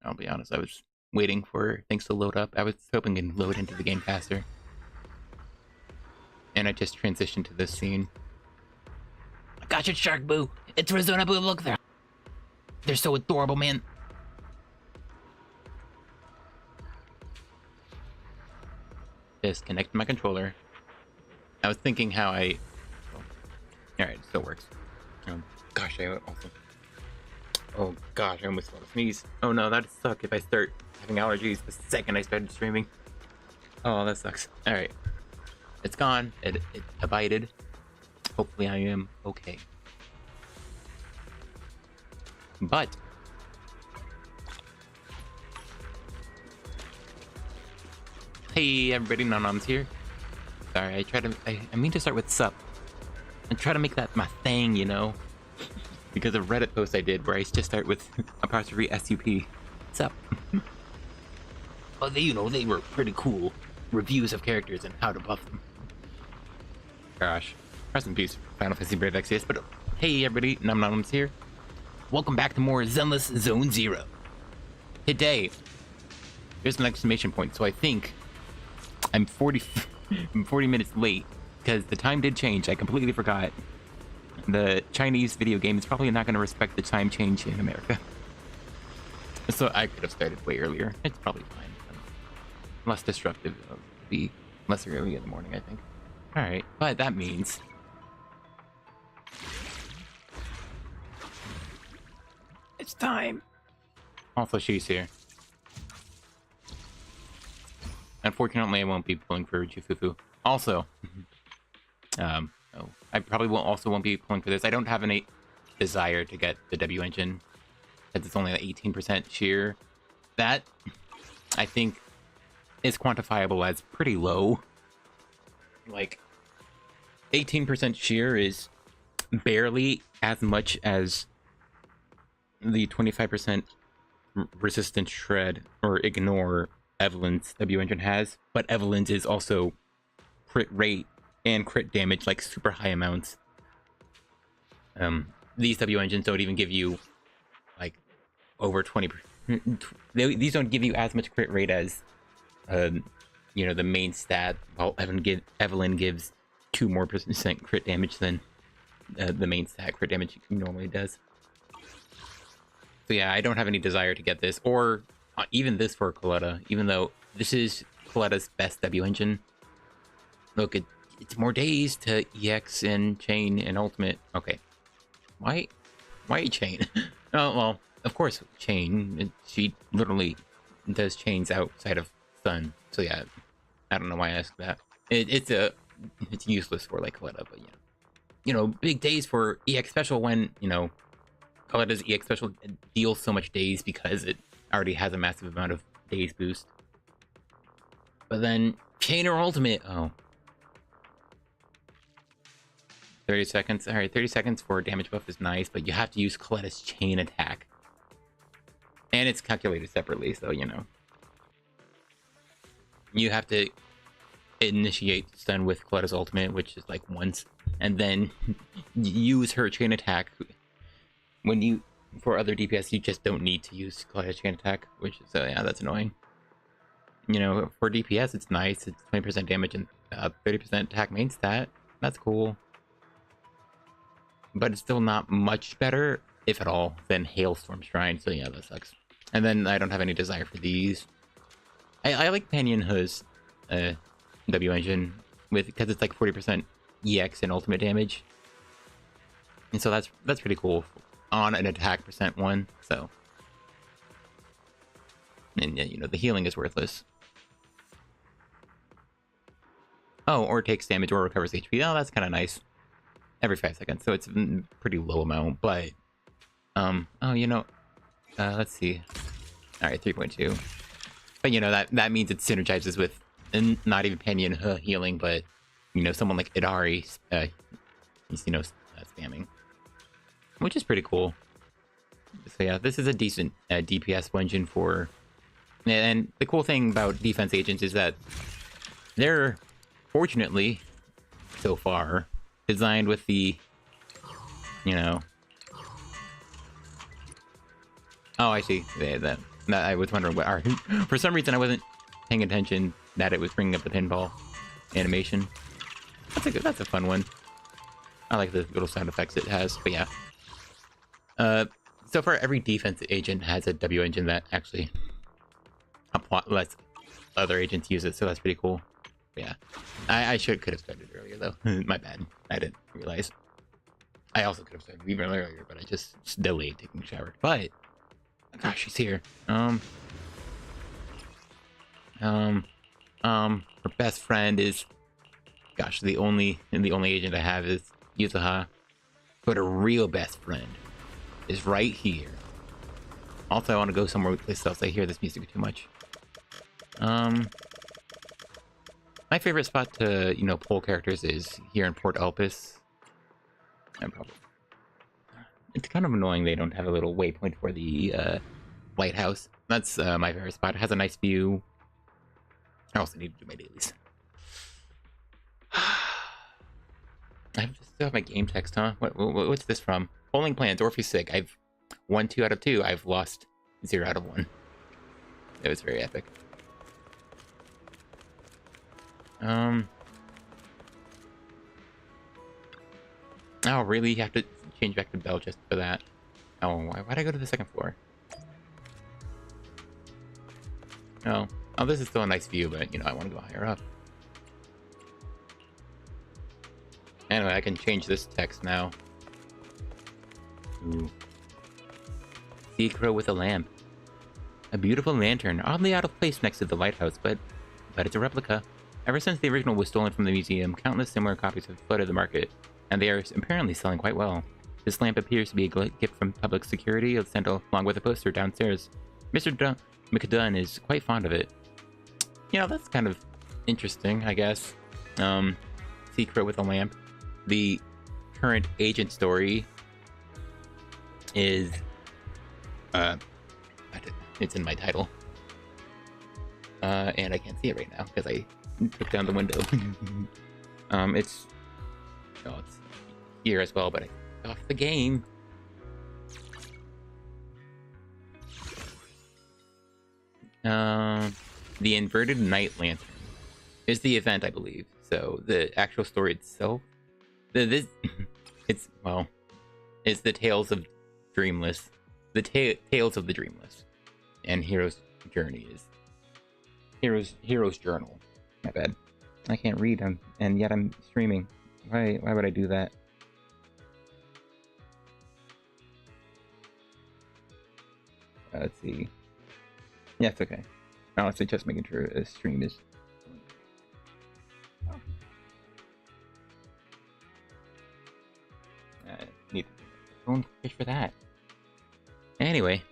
I'll be honest, I was waiting for things to load up. I was hoping it would load into the game faster. And I just transitioned to this scene. Gotcha, Shark Boo! It's Arizona Boo, look there! They're so adorable, man! Just connect my controller. I was thinking how I... Alright, it still works. Gosh, I also... Oh gosh, I almost want to sneeze. Oh no, that'd suck if I start having allergies the second I started streaming. Oh, that sucks. Alright. It's gone. It abided. Hopefully I am okay. But... Hey everybody, Nonom's here. Sorry, I mean to start with sup. And try to make that my thing, you know? Because of Reddit post I did where I just start with apostrophe SUP. Sup. Well, they were pretty cool reviews of characters and how to buff them. Gosh. Rest in peace, Final Fantasy Brave Exvius. But hey everybody, Nonom's here. Welcome back to more Zenless Zone Zero. Today, there's an exclamation point, so I think I'm 40 minutes late, because the time did change. I completely forgot. The Chinese video game is probably not going to respect the time change in America. So I could have started way earlier. It's probably fine. Less disruptive. It'll be less early in the morning, I think. Alright, but that means... it's time! Also, she's here. Unfortunately, I won't be pulling for Jufufu. Also, I probably won't be pulling for this. I don't have any desire to get the W engine, because it's only like 18% sheer. That, I think, is quantifiable as pretty low. Like, 18% sheer is barely as much as the 25% resistant shred or ignore Evelyn's W engine has, but Evelyn's is also crit rate and crit damage, like super high amounts. These W engines don't even give you like over 20%. These don't give you as much crit rate as you know, the main stat, while Evelyn gives 2% more crit damage than the main stat crit damage normally does. So yeah, I don't have any desire to get this, or even this for Coletta, even though this is Coletta's best W engine. Look, it's more days to EX and Chain and Ultimate. Okay. Why Chain? Oh, well, of course Chain. She literally does chains outside of Sun. So yeah, I don't know why I asked that. It's useless for like Coletta, but yeah. You know, big days for EX Special when, you know, Coletta's EX Special deals so much days because it already has a massive amount of days boost. But then Chain or Ultimate, oh. 30 seconds. Alright, 30 seconds for damage buff is nice, but you have to use Coletta's chain attack. And it's calculated separately, so you know. You have to initiate stun with Coletta's ultimate, which is like once, and then use her chain attack. When you, for other DPS, you just don't need to use Coletta's chain attack, which is, yeah, that's annoying. You know, for DPS, it's nice. It's 20% damage and 30% attack main stat. That's cool. But it's still not much better, if at all, than Hailstorm Shrine, so yeah, that sucks. And then I don't have any desire for these. I like Panyan Hu's W engine, because it's like 40% EX and ultimate damage. And so that's pretty cool on an attack percent one, so. And yeah, you know, the healing is worthless. Oh, or takes damage or recovers HP. Oh, that's kind of nice. Every 5 seconds, so it's a pretty low amount, but... oh, you know... let's see. Alright, 3.2. But, you know, that means it synergizes with... And not even Panyan healing, but... You know, someone like Yidhari, he's, you know, spamming. Which is pretty cool. So yeah, this is a decent DPS engine for... And the cool thing about defense agents is that... They're, fortunately, so far... designed with the, you know... Oh, I see. That I was wondering what are. For some reason, I wasn't paying attention that it was bringing up the pinball animation. That's a fun one. I like the little sound effects it has, but yeah. So far, every defense agent has a W engine that actually lets other agents use it, so that's pretty cool. But yeah, I could have started earlier though. My bad. I didn't realize. I also could have started even earlier, but I just delayed taking a shower. But gosh, she's here. Her best friend is, gosh, the only agent I have is Yidhari, but her real best friend is right here. Also, I want to go somewhere with this else. I hear this music too much. My favorite spot to, pull characters is here in Port Elpis. It's kind of annoying they don't have a little waypoint for the lighthouse. That's my favorite spot. It has a nice view. I also need to do my dailies. I still have my game text, huh? What's this from? Bowling plans, Orpheus sick. I've won 2 out of 2. I've lost 0 out of 1. It was very epic. Oh, really? You have to change back to Bell just for that? Oh, why'd I go to the 2nd floor? Oh, this is still a nice view, but, I want to go higher up. Anyway, I can change this text now. Ooh. Sea crow with a lamp. A beautiful lantern, oddly out of place next to the lighthouse, but it's a replica. Ever since the original was stolen from the museum, countless similar copies have flooded the market, and they are apparently selling quite well. This lamp appears to be a gift from public security, sent along with a poster downstairs. Mr. McDunn is quite fond of it. That's kind of interesting, I guess. Secret with a lamp. The current agent story is it's in my title, and I can't see it right now because I took down the window. It's here as well, but I took off the game. The inverted night lantern is the event, I believe. So the actual story itself, it's the tales of Dreamless, the tales of the Dreamless, and Hero's Journey is Hero's Journal. My bad. I can't read, and yet I'm streaming. Why would I do that? Let's see. Yeah, it's okay. Honestly, just making sure the stream is. Need to phone fish for that. Anyway,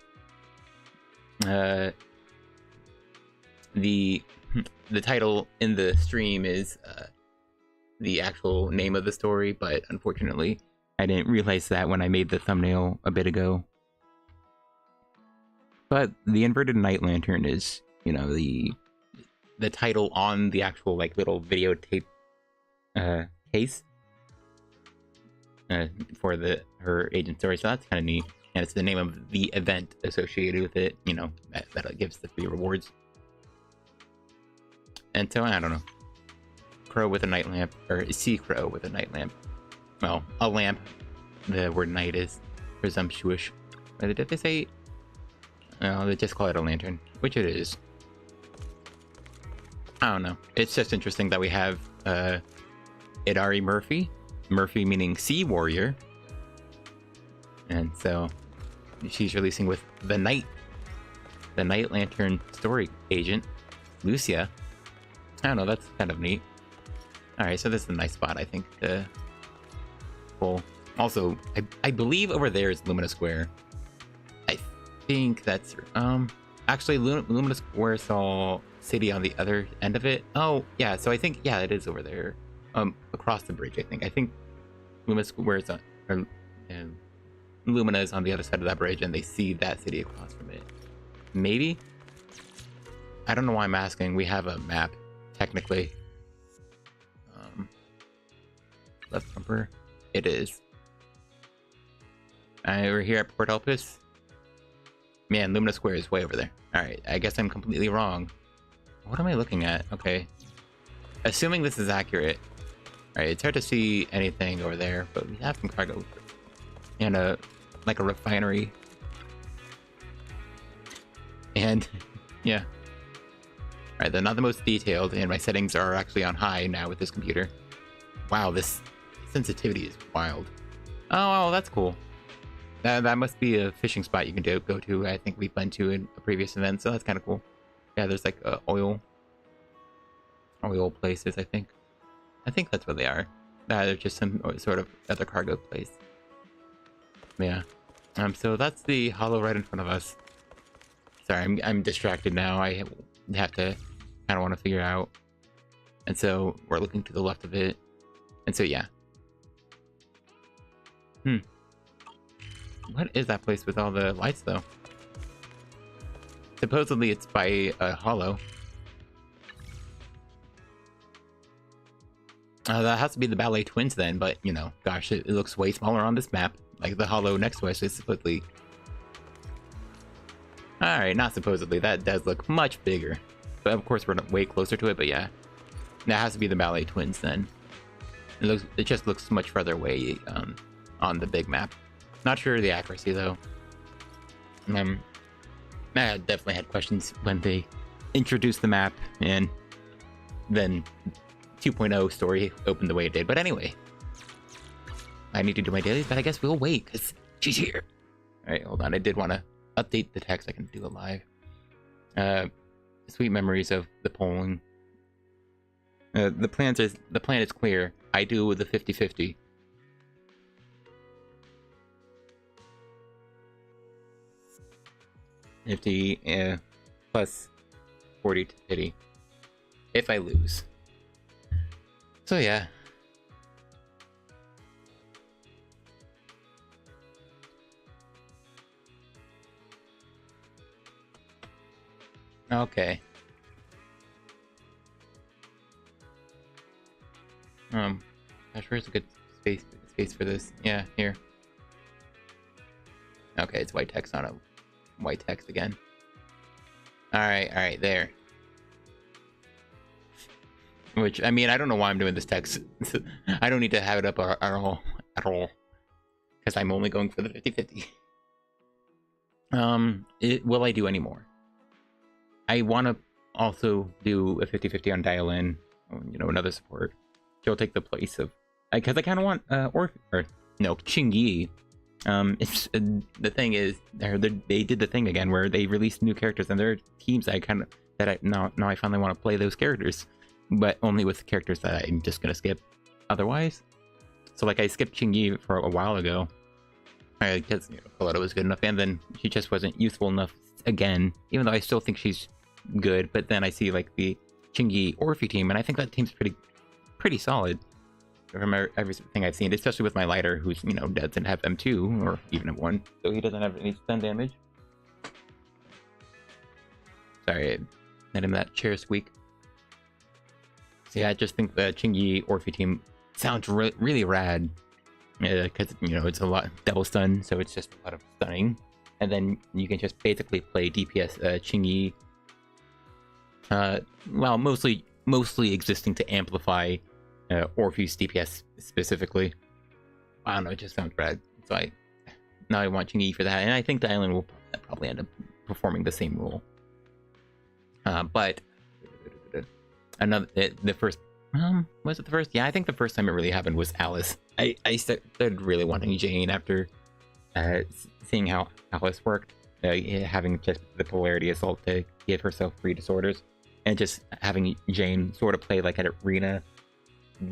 the title in the stream is the actual name of the story, but unfortunately, I didn't realize that when I made the thumbnail a bit ago. But the inverted night lantern is, the title on the actual little videotape case for her agent story. So that's kind of neat, and it's the name of the event associated with it. That gives the free rewards. And so I don't know. Crow with a night lamp, or sea crow with a night lamp. Well, a lamp. The word night is presumptuous. But did they say? No, they just call it a lantern, which it is. I don't know. It's just interesting that we have Yidhari Murphy. Murphy meaning sea warrior. And so she's releasing with the night lantern story agent, Lucia. I don't know, that's kind of neat. Alright, so this is a nice spot, I think, to pull. Also, I believe over there is Lumina Square. I think that's actually Lumina Square saw City on the other end of it. Oh yeah, so I think it is over there, across the bridge. I think Lumina Square is Lumina is on the other side of that bridge, and they see that city across from it. Maybe, I don't know why I'm asking. We have a map technically. Left bumper, it is. We're here at Port Elpis. Man, Lumina Square is way over there. Alright, I guess I'm completely wrong. What am I looking at? Okay. Assuming this is accurate. Alright, it's hard to see anything over there, but we have some cargo. And like a refinery. And, yeah. Alright, they're not the most detailed, and my settings are actually on high now with this computer. Wow, this sensitivity is wild. Oh, well, that's cool. That must be a fishing spot you can go to. I think we've been to in a previous event, so that's kind of cool. Yeah, there's like oil places. I think that's what they are. They're just some sort of other cargo place. Yeah. So that's the hollow right in front of us. Sorry, I'm distracted now. I have to kind of want to figure out. And so we're looking to the left of it. And so yeah. What is that place with all the lights, though? Supposedly it's by a hollow. That has to be the Ballet Twins then, but, you know, gosh, it looks way smaller on this map. Like, the hollow next to us is supposedly... Alright, not supposedly. That does look much bigger. But, of course, we're way closer to it, but yeah. That has to be the Ballet Twins then. It just looks much further away on the big map. Not sure of the accuracy, though. I definitely had questions when they introduced the map, and then 2.0 story opened the way it did. But anyway, I need to do my daily, but I guess we'll wait, because she's here. Alright, hold on. I did want to update the text. I can do it live. Sweet memories of the polling. The plan is clear. I do the 50-50. Plus 40 to pity if I lose. So yeah. Okay. Gosh, where's a good space for this? Yeah, here. Okay, it's white text on a white text again. Alright, there. Which, I mean, I don't know why I'm doing this text. I don't need to have it up at all. Because I'm only going for the 50-50. Will I do any more? I want to also do a 50-50 on Dial-In. You know, another support. She'll take the place of... Because I kind of want, Qingyi. It's the thing is, they did the thing again where they released new characters, and there are teams now I finally want to play those characters, but only with characters that I'm just gonna skip otherwise. So like I skipped Qingyi for a while ago, because Coletta was good enough, and then she just wasn't useful enough again. Even though I still think she's good, but then I see like the Qingyi Orphe team, and I think that team's pretty solid. From everything I've seen, especially with my lighter, who's, doesn't have M2 or even M1, so he doesn't have any stun damage. Sorry, I made him that chair squeak. So yeah, I just think the Qingyi Orphe team sounds really rad, because it's a lot double stun, so it's just a lot of stunning, and then you can just basically play DPS Qingyi. Well, mostly existing to amplify Orpheus DPS specifically. I don't know, it just sounds rad. So now I want Qingyi for that, and I think the island will probably end up performing the same role. But the first, was it the first? Yeah, I think the first time it really happened was Alice. I started really wanting Jane after seeing how Alice worked, having just the polarity assault to give herself 3 disorders, and just having Jane sort of play like an arena,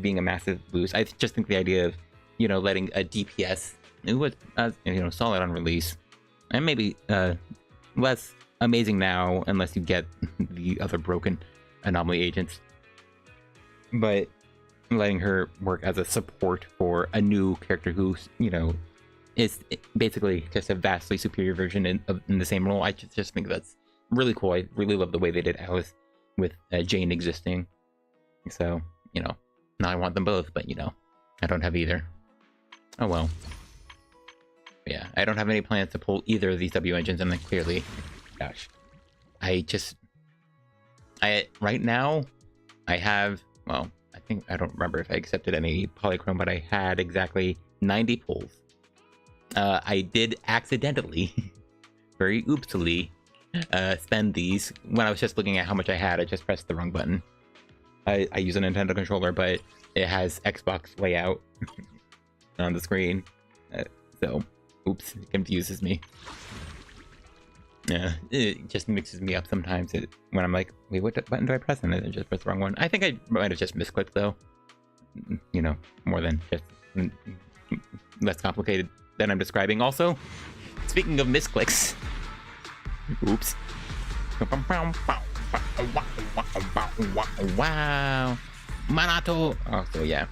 being a massive boost. I just think the idea of, letting a DPS who was, solid on release, and maybe less amazing now, unless you get the other broken anomaly agents, but letting her work as a support for a new character who's, is basically just a vastly superior version in the same role. I just think that's really cool. I really love the way they did Alice with Jane existing. So, now I want them both, but I don't have either. Oh well. But yeah, I don't have any plans to pull either of these W engines, and then clearly, gosh, right now, I have, well, I don't remember if I accepted any polychrome, but I had exactly 90 pulls. I did accidentally, very oopsily, spend these when I was just looking at how much I had. I just pressed the wrong button. I use a Nintendo controller, but it has Xbox layout on the screen, so oops, it confuses me. Yeah, it just mixes me up sometimes when I'm like, wait, what button do I press? And I just press the wrong one. I think I might have just misclicked though. You know, more than just less complicated than I'm describing. Also, speaking of misclicks, oops. Wow, Manato. Oh, so yeah.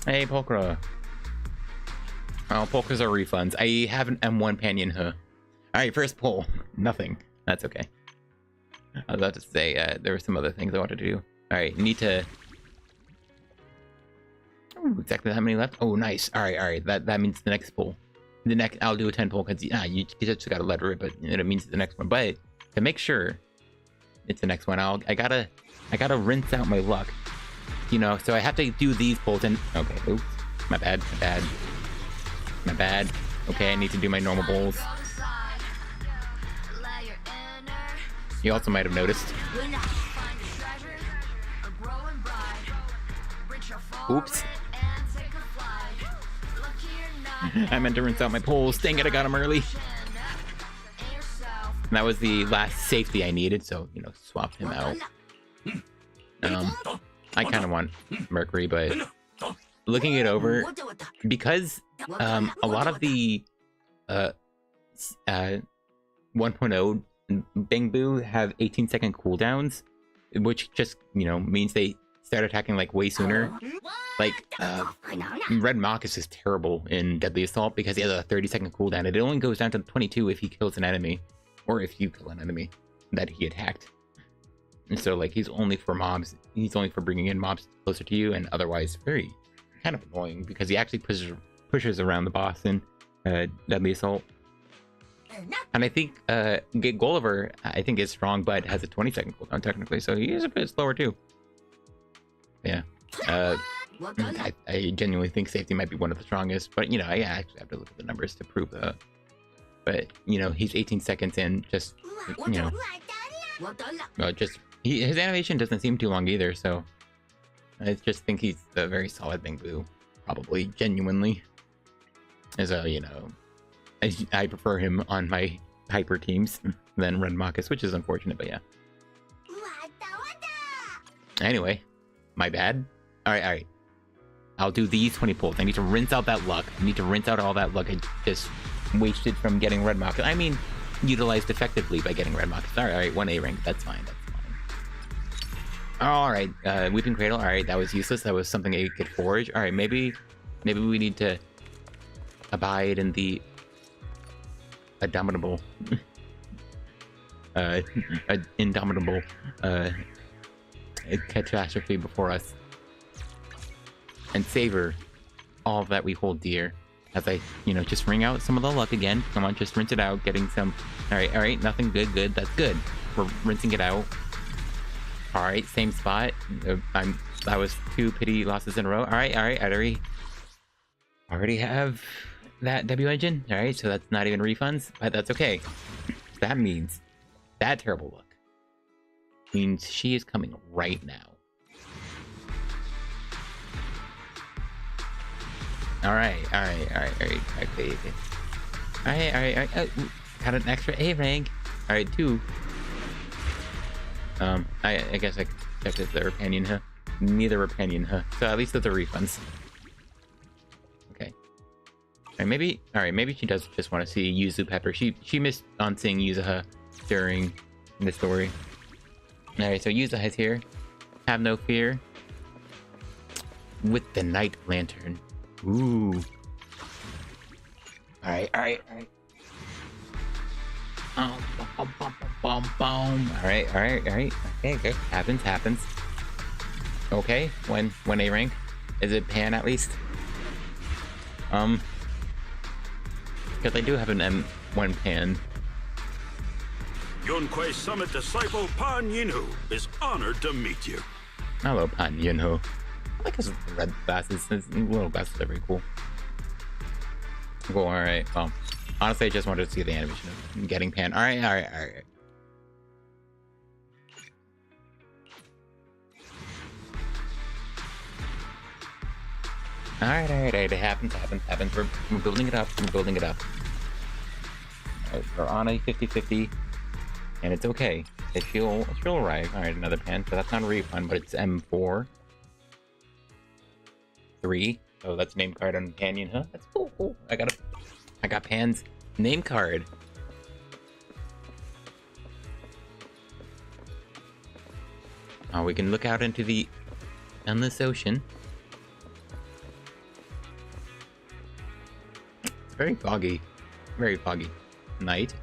Hey, Polkra. Oh, Polkras are refunds. I have an M1 Panion, huh? Alright, first pull. Nothing. That's okay. I was about to say, there were some other things I wanted to do. Alright, need to... Ooh, exactly how many left? Oh, nice. Alright. That means the next pull. The next... I'll do a 10 pull, because you just gotta lever it, but it means the next one. But, to make sure it's the next one, I gotta rinse out my luck. You know, so I have to do these pulls and... Okay, oops. My bad. Okay, I need to do my normal pulls. You also might have noticed. Oops. I meant to rinse out my poles. Dang it, I got him early. And that was the last safety I needed, so, you know, swap him out. I kind of want Mercury, but looking it over, because a lot of the 1.0 Bang have 18-second cooldowns, which just, you know, means they start attacking like way sooner. Like, Red Marcus is terrible in Deadly Assault because he has a 30-second cooldown. It only goes down to 22 if he kills an enemy, or if you kill an enemy that he attacked. And so, like, he's only for mobs. He's only for bringing in mobs closer to you, and otherwise very kind of annoying because he actually pushes around the boss in Deadly Assault. And I think Gulliver, I think, is strong, but has a 20-second cooldown technically, so he is a bit slower too. Yeah. I genuinely think safety might be one of the strongest, but, you know, I actually have to look at the numbers to prove that. But, you know, he's 18 seconds in, just, you know, his animation doesn't seem too long either, so I just think he's a very solid Bangbu, probably, genuinely. As a, you know, I prefer him on my hyper teams than Red Marcus, which is unfortunate, but yeah. Anyway, my bad. Alright. I'll do these 20 pulls. I need to rinse out that luck. I need to rinse out all that luck I just wasted from getting Red Marcus. I mean, utilized effectively by getting Red Marcus. Alright, 1A rank. That's fine. Alright, Weeping Cradle. Alright, that was useless. That was something I could forge. Alright, maybe we need to abide in the indomitable catastrophe before us and savor all that we hold dear as I, you know, just wring out some of the luck again. Come on, just rinse it out, getting some... Alright, nothing good, that's good. We're rinsing it out. Alright, same spot. That was 2 pity losses in a row. Alright, I already have that W engine. Alright, so that's not even refunds, but that's okay. That means that terrible luck means she is coming right now. Alright. Okay. Alright. Got an extra A rank. Alright, 2. I guess I checked if they're Repanion, huh? Neither Repanion, huh? So at least those are refunds. Okay. Alright, maybe she does just want to see Yuzu Pepper. She missed on seeing Yuzuha during the story. Alright, so Yuzuha's here. Have no fear. With the Night Lantern. Ooh. Alright. Alright. Okay. Happens. Okay, when A rank? Is it Pan at least? Because I do have an M1 pan. Yunquei Summit disciple Pan Yinhu is honored to meet you. Hello, Pan Yinho. I like his red glasses. His little glasses are very cool. Cool, alright. Well, honestly, I just wanted to see the animation of getting Pan. Alright. Alright. It happens. We're building it up. We're on a 50-50. And it's okay. She'll arrive. Alright, another pan. So that's not a refund, but it's M4. 3. Oh, that's name card on Canyon, huh? That's cool. I got Pan's name card. Oh, we can look out into the endless ocean. It's very foggy night,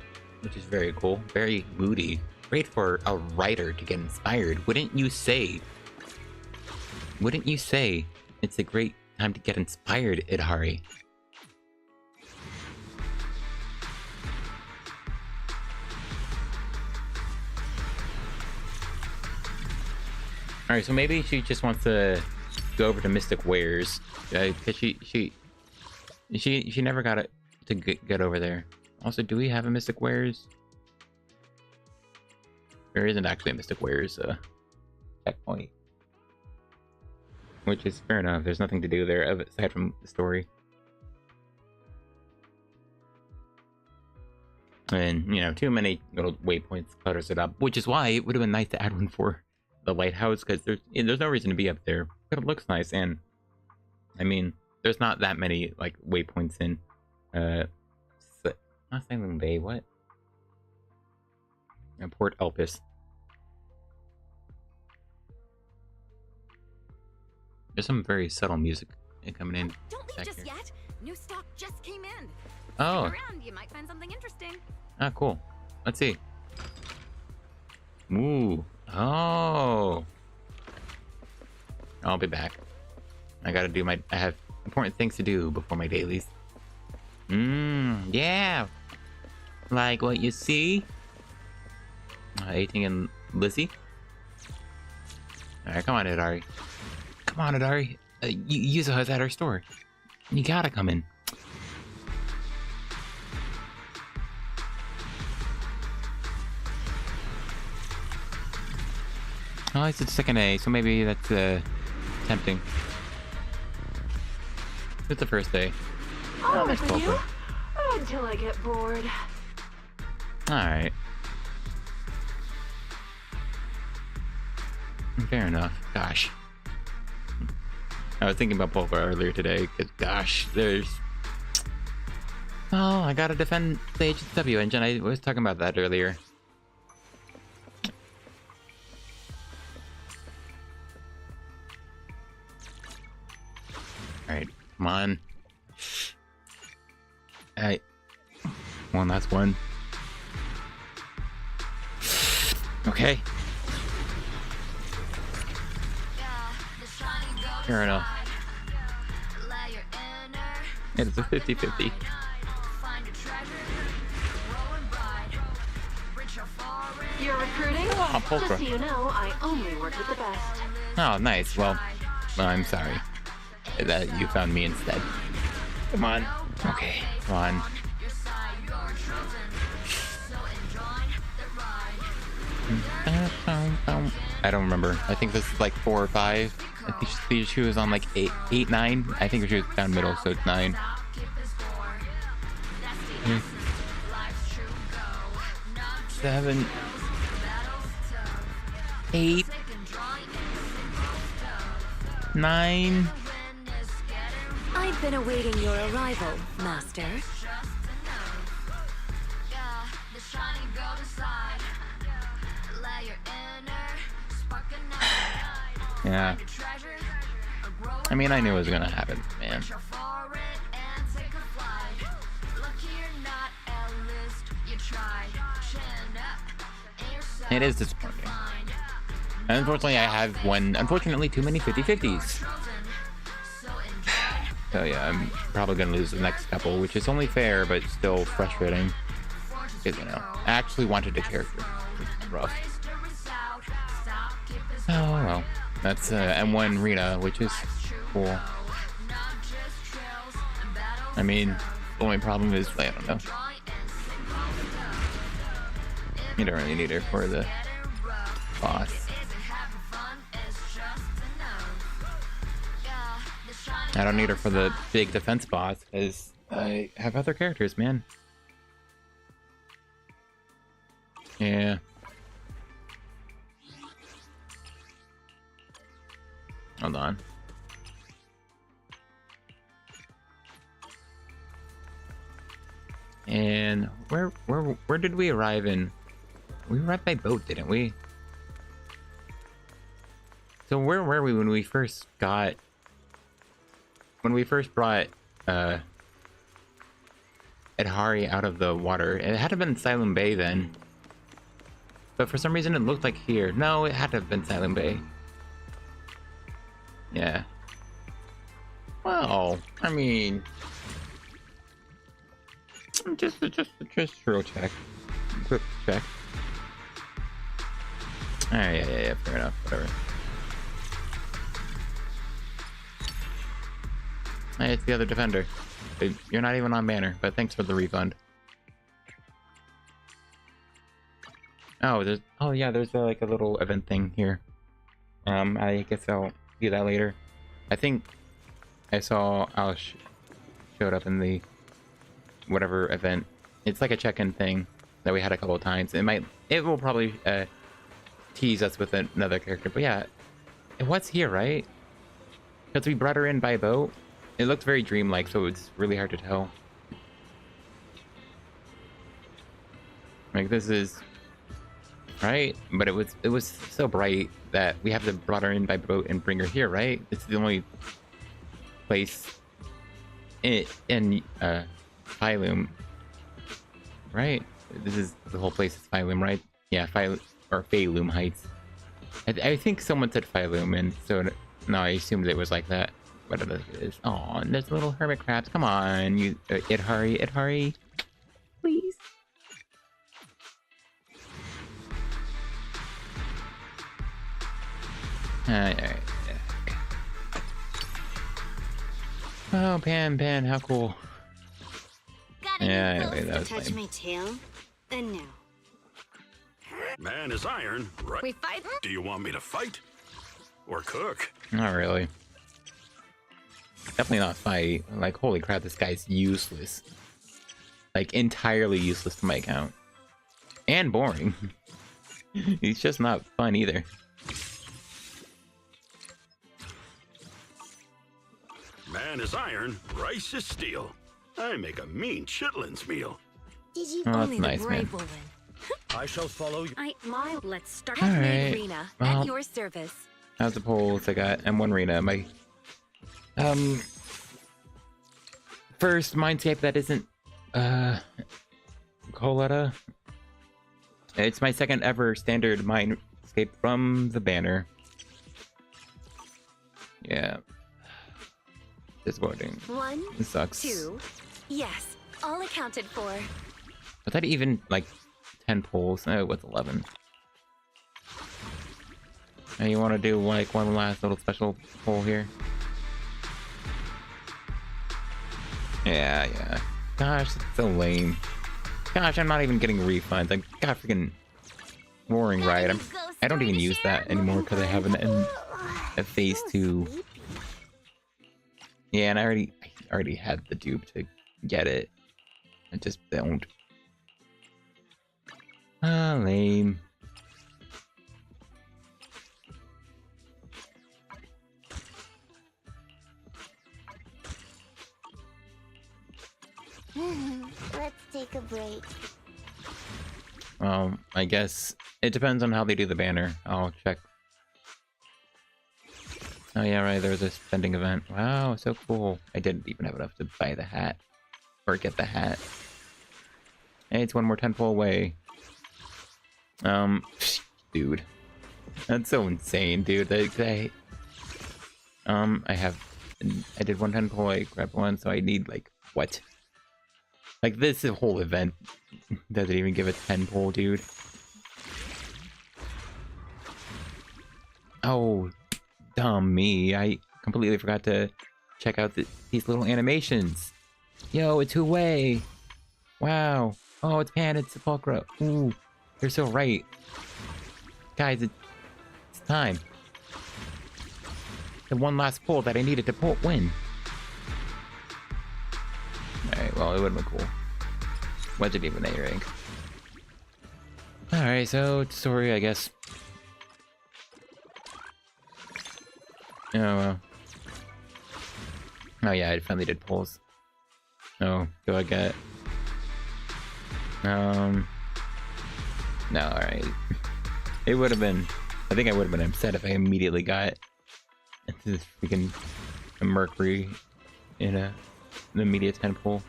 which is very cool. Very moody. Great for a writer to get inspired. Wouldn't you say? It's a great time to get inspired, Yidhari. Alright, so maybe she just wants to go over to Mystic Wares. Because she never got it to get over there. Also, do we have a Mystic Wares? There isn't actually a Mystic Wares checkpoint. Which is fair enough. There's nothing to do there aside from the story. And, you know, too many little waypoints clutters it up. Which is why it would have been nice to add one for the lighthouse, because there's no reason to be up there. But it looks nice, and I mean, there's not that many like waypoints in not Salem Bay, what? And Port Elpis. There's some very subtle music coming in. Don't leave just yet. New stock just came in. Oh. Stick around, you might find something interesting. Ah, cool. Let's see. Ooh. Oh. I'll be back. I have important things to do before my dailies. Yeah. Like what you see. 18 and Lizzie. Alright, come on, Yidhari. Yuzuha's at our store. You gotta come in. Oh, it's the second A, so maybe that's tempting. It's the first day. Oh, that's cool. Until I get bored. Alright. Fair enough. Gosh. I was thinking about Polka earlier today, because gosh, there's... Oh, I gotta defend the HW engine. I was talking about that earlier. Alright, come on. Alright. One last one. Okay. Fair enough. It's a 50-50. You're recruiting? Oh, Polka. Just so you know, I only work with the best. Oh, nice. Well, I'm sorry that you found me instead. Come on. Okay, come on. I don't remember. I think this is like 4 or 5. I think she was on like 8, 9. I think she was down middle, so it's 9. 7, 8, 9. I've been awaiting your arrival, Master. Yeah. I mean, I knew it was gonna happen, man. It is disappointing. And unfortunately, I have unfortunately, too many 50-50s. So yeah, I'm probably gonna lose the next couple, which is only fair, but still frustrating. Because, you know, I actually wanted a character. It's rough. Oh well. That's M1 Rena, which is cool. I mean, the only problem is, I don't know. You don't really need her for the boss. I don't need her for the big defense boss, because I have other characters, man. Yeah. Hold on. And where did we arrive in? We arrived by boat, didn't we? So where were we when we first brought Yidhari out of the water? It had to have been Silent Bay then. But for some reason it looked like here. No, it had to have been Silent Bay. Yeah. Well, I mean, just real check. Quick check. Alright, yeah, fair enough, whatever. Hey, it's the other defender. You're not even on banner, but thanks for the refund. Oh, there's like a little event thing here. I guess I'll do that later. I think I saw Alice showed up in the whatever event. It's like a check-in thing that we had a couple of times. It will probably tease us with another character, but yeah, it was here, right? Because we brought her in by boat. It looked very dreamlike, so it's really hard to tell. Like, this is right, but it was so bright that we have to brought her in by boat and bring her here, right? It's the only place in Phylum, right? This is the whole place is Phylum, right? Yeah, Phylum Heights. I think someone said Phylum, and so no, I assumed it was like that. What it is? Oh, and there's little hermit crabs. Come on, you Yidhari, please. Alright. Oh, Pan, how cool. Yeah, anyway, that was touch lame. my tail, and no. Man is iron, right? We fight? Do you want me to fight? Or cook? Not really. Definitely not fight. Like, holy crap, this guy's useless. Like, entirely useless to my account. And boring. He's just not fun either. Man is iron, rice is steel. I make a mean chitlins meal. Did you Oh, that's only nice, the man. brave woman? I shall follow you. Let's start. Alright, Rena, well. at your service. How's the polls? I got M1 Rena. My first mindscape that isn't Coletta. It's my second ever standard mindscape from the banner. Yeah. Disappointing. 1, This sucks. 2, yes, all accounted for. Was that even like 10 polls? No, it was 11. And you want to do like one last little special poll here? Yeah. Gosh, it's so lame. Gosh, I'm not even getting refunds. I got freaking Roaring Riot. I don't even use that anymore because I have a phase 2. Yeah, and I already had the dupe to get it. I just don't. Ah, lame. Let's take a break. Well, I guess it depends on how they do the banner. I'll check. Oh yeah, right, there's a spending event. Wow, so cool. I didn't even have enough to buy the hat. Or get the hat. Hey, it's one more 10 pull away. Dude. That's so insane, dude. I have And I did 110 pull, I grabbed one, so I need like what? Like this whole event doesn't even give a 10 pull, dude. Oh, dumb me. I completely forgot to check out these little animations. Yo, it's two-way. Wow. Oh, it's Pan, it's Sepulchra. Ooh, you're so right. Guys, it's time. The one last pull that I needed to win. Alright, well, it would have been cool. Wasn't even A rank. Alright, so, story, I guess. Oh, well. Oh, yeah, I finally did pulls. Oh, do I get... No, alright. It would have been... I think I would have been upset if I immediately got this freaking Mercury in an immediate 10 pull.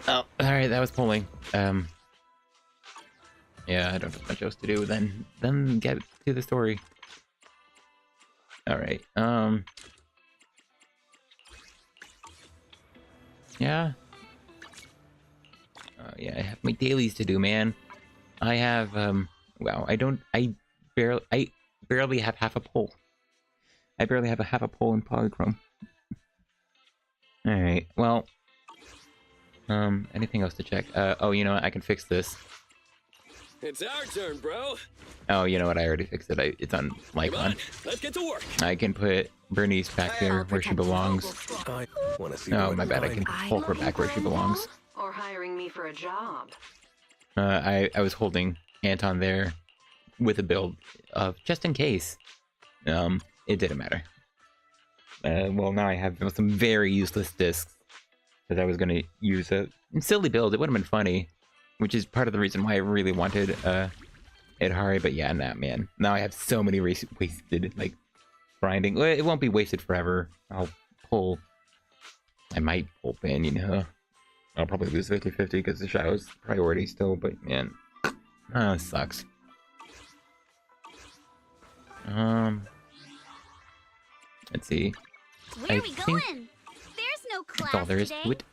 Oh, alright, that was pulling. Yeah, I don't have much else to do then get to the story. Alright, yeah. Yeah, I have my dailies to do, man. I have, wow, I barely have half a pull. I barely have a half a pull in Polychrome. Alright, well, anything else to check? Oh, you know what, I can fix this. It's our turn, bro. Oh, you know what, I already fixed it. It's on Lycon. Let's get to work. I can put Bernice back there where she belongs. I want to see. Oh, my bad, I can pull her back where she belongs. Or hiring me for a job. I was holding Anton there with a build of just in case. It didn't matter. Well, now I have some very useless discs because I was gonna use a silly build. It would have been funny, which is part of the reason why I really wanted Yidhari. But yeah, nah, man. Now I have so many wasted like grinding. Well, it won't be wasted forever. I'll pull. I might pull Pan, you know. I'll probably lose 50-50 because the Shadow's priority still, but man, it sucks. Let's see. Where are we going? There's no class That's all there is today. to it.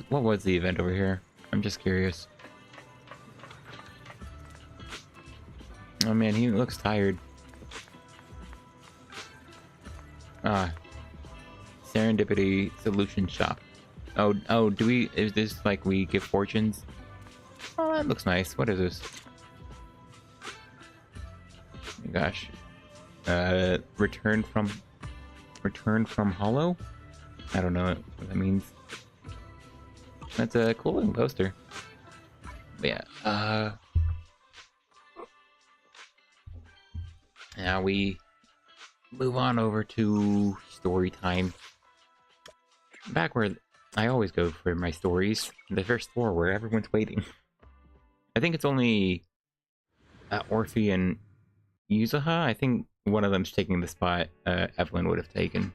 What was the event over here? I'm just curious. Oh man, he looks tired. Serendipity Solution Shop. Oh, is this like we give fortunes? Oh, that looks nice. What is this? Oh my gosh. Return from Hollow? I don't know what that means. That's a cool looking poster. But yeah, now we move on over to story time. Back where I always go for my stories. The first floor where everyone's waiting. I think it's only Orphe and Yuzuha. I think one of them's taking the spot Evelyn would have taken.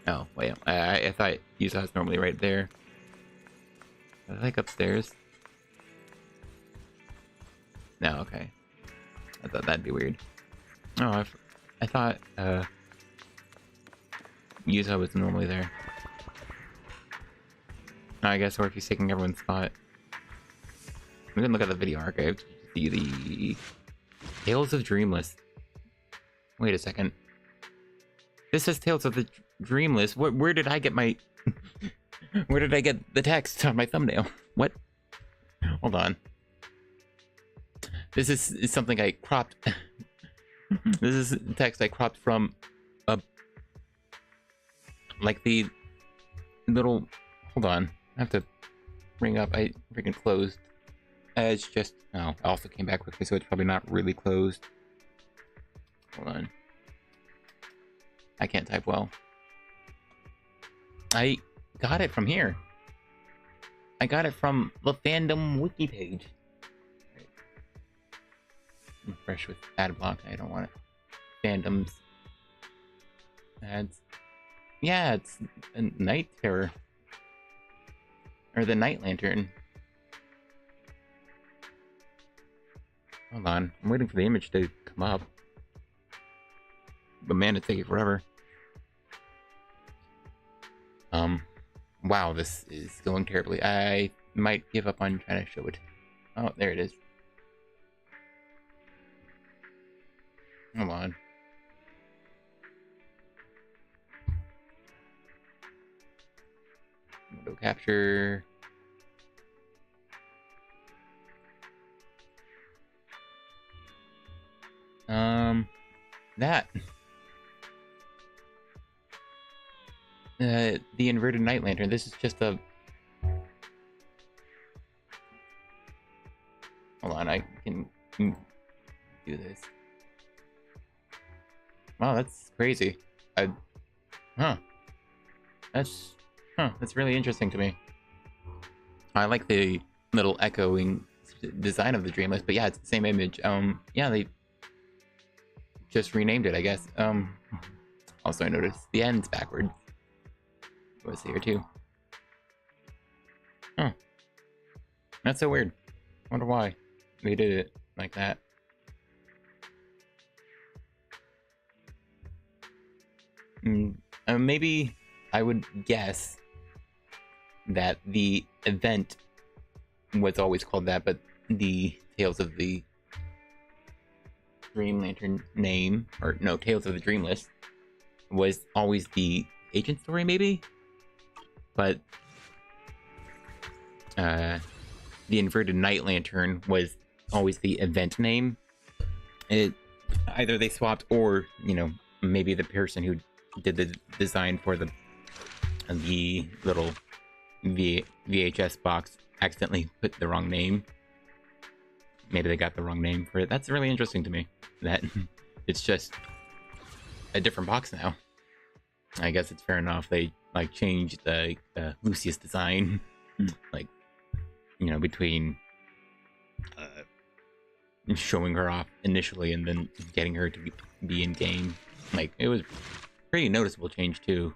Oh, wait. I thought Yuzuha's normally right there. I think upstairs. No, okay. I thought that'd be weird. Oh, I thought Yuzuha was normally there. I guess Orphe's taking everyone's spot. We can look at the video archive to see the Tales of Dreamless. Wait a second. This says Tales of the Dreamless. Where did I get my... Where did I get the text on my thumbnail? What? Hold on. This is something I cropped. This is text I cropped from like the little... Hold on. I have to bring up... I freaking closed. It's just... Oh, I also came back quickly, so it's probably not really closed. Hold on. I can't type well. I got it from here. I got it from the fandom wiki page. Right. I'm fresh with ad block. I don't want it. Fandoms. Ads. Yeah, it's a Night Terror. Or the Night Lantern. Hold on. I'm waiting for the image to come up. But man, it's taking forever. Wow, this is going terribly. I might give up on trying to show it. Oh, there it is. Hold on. Window capture. That. The inverted night lantern. This is just a... Hold on, I can do this. Wow, that's crazy. That's really interesting to me. I like the little echoing design of the Dreamless, but yeah, it's the same image. Yeah, they just renamed it, I guess. Also I noticed the end's backwards. Was here too. Huh. That's so weird. Wonder why they did it like that. Maybe I would guess that the event was always called that, but the Tales of the Dream Lantern name, or no, Tales of the Dreamless, was always the agent story, maybe? But the inverted night lantern was always the event name. It either they swapped, or you know, maybe the person who did the design for the little VHS box accidentally put the wrong name. Maybe they got the wrong name for it. That's really interesting to me, that it's just a different box now. I guess it's fair enough. They like changed the Lucia's design, like, you know, between showing her off initially and then getting her to be in game. Like, it was pretty noticeable change too.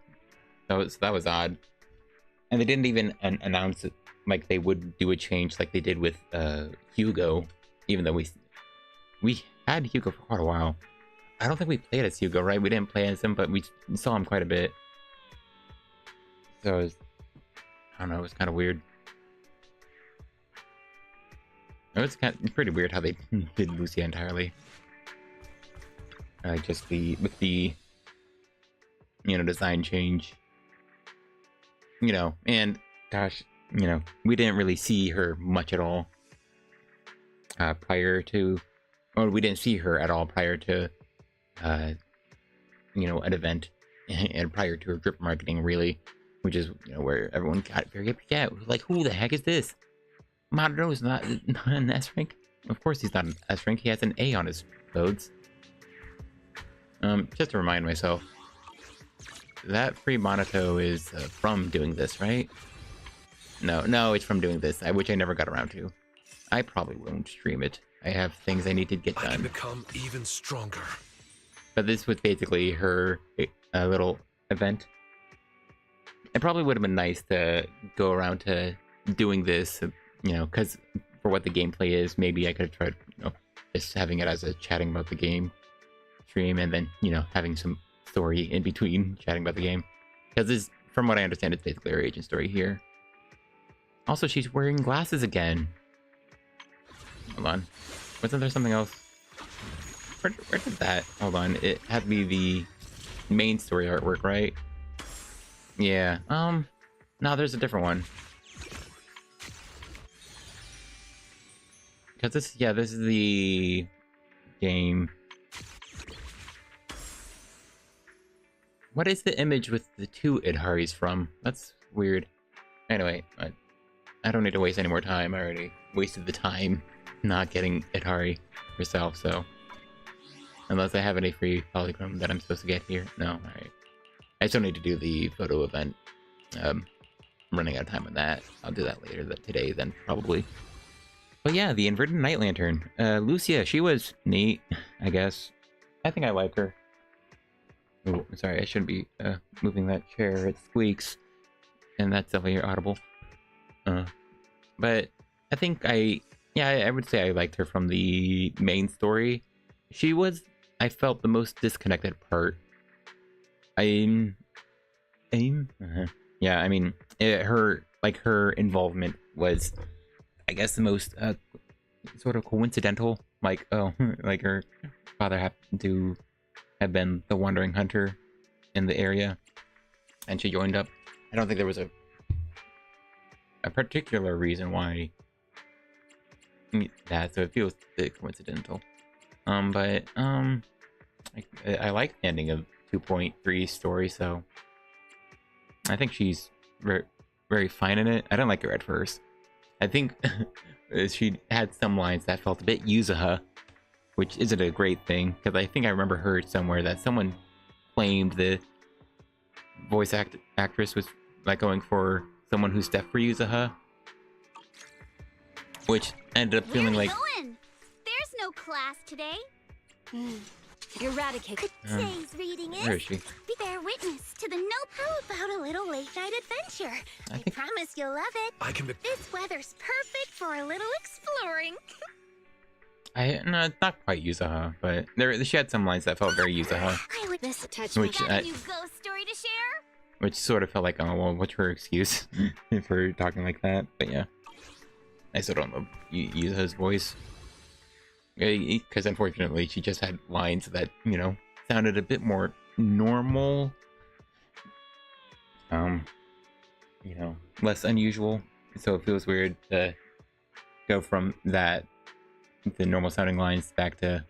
That was odd. And they didn't even announce it like they would do a change like they did with Hugo, even though we had Hugo for quite a while. I don't think we played as Hugo, right? We didn't play as him, but we saw him quite a bit. So it was, I don't know, it was kind of weird. It was pretty weird how they did Lucia entirely. Just with the, you know, design change. You know, and gosh, you know, we didn't really see her much at all prior to, or we didn't see her at all prior to, you know, an event, and prior to her drip marketing, really, which is, you know, where everyone got very upset. Like, who the heck is this? Maduro is not an S rank. Of course he's not an S rank. He has an A on his codes. Just to remind myself, that free Monato is from doing this, right? No, it's from doing this, which I never got around to. I probably won't stream it. I have things I need to get done. I can become even stronger. But this was basically her little event. It probably would have been nice to go around to doing this, you know, because for what the gameplay is, maybe I could have tried, you know, just having it as a chatting about the game stream, and then, you know, having some story in between chatting about the game. Because this, from what I understand, it's basically her agent story here. Also, she's wearing glasses again. Hold on. Wasn't there something else? Where did that? Hold on. It had to be the main story artwork, right? Yeah. No, there's a different one. Because this, yeah, this is the game. What is the image with the two Yidharis from? That's weird. Anyway, I don't need to waste any more time. I already wasted the time not getting Yidhari herself, so... Unless I have any free polychrome that I'm supposed to get here. No, alright. I still need to do the photo event. I'm running out of time on that. I'll do that later, today then, probably. But yeah, the inverted night lantern. Lucia, she was neat, I guess. I think I like her. Oh, sorry, I shouldn't be moving that chair. It squeaks. And that's definitely audible. But I think I Yeah, I would say I liked her from the main story. She was, I felt, the most disconnected part. Yeah, I mean, her involvement was, I guess, the most sort of coincidental. Like, oh, like her father happened to have been the wandering hunter in the area, and she joined up. I don't think there was a particular reason why that, so it feels a bit coincidental. I like the ending of 2.3 story, so I think she's very fine in it. I didn't like her at first. I think she had some lines that felt a bit Yuzuha, which isn't a great thing, because I think I remember heard somewhere that someone claimed the voice actress was like going for someone who's deaf for Yuzuha, which ended up feeling like... Going? There's no class today. Eradicate. Today's reading is... Where is she? Bear witness to the How about a little late-night adventure? I think- promise you'll love it. I can be. This weather's perfect for a little exploring. No, it's not quite Yuzuha, but she had some lines that felt very Yuzuha, I would this touch Which got I- a new ghost story to share? which sort of felt like, oh, well, what's her excuse for talking like that? But yeah, I still don't love Yuzuha's voice. Because unfortunately, she just had lines that, you know, sounded a bit more normal. You know, less unusual. So it feels weird to go from that, the normal sounding lines, back to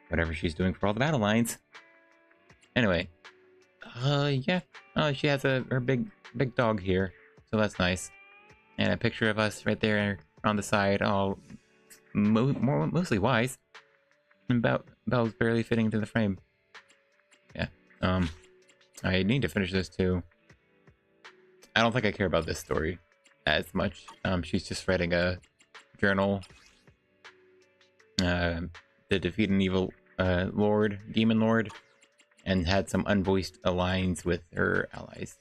whatever she's doing for all the battle lines. Anyway, yeah. Oh, she has her big dog here, so that's nice. And a picture of us right there on the side, all mostly wise. And Belle's barely fitting into the frame. Yeah. I need to finish this too. I don't think I care about this story as much. She's just writing a journal. To defeat an evil demon lord, and had some unvoiced alliance with her allies.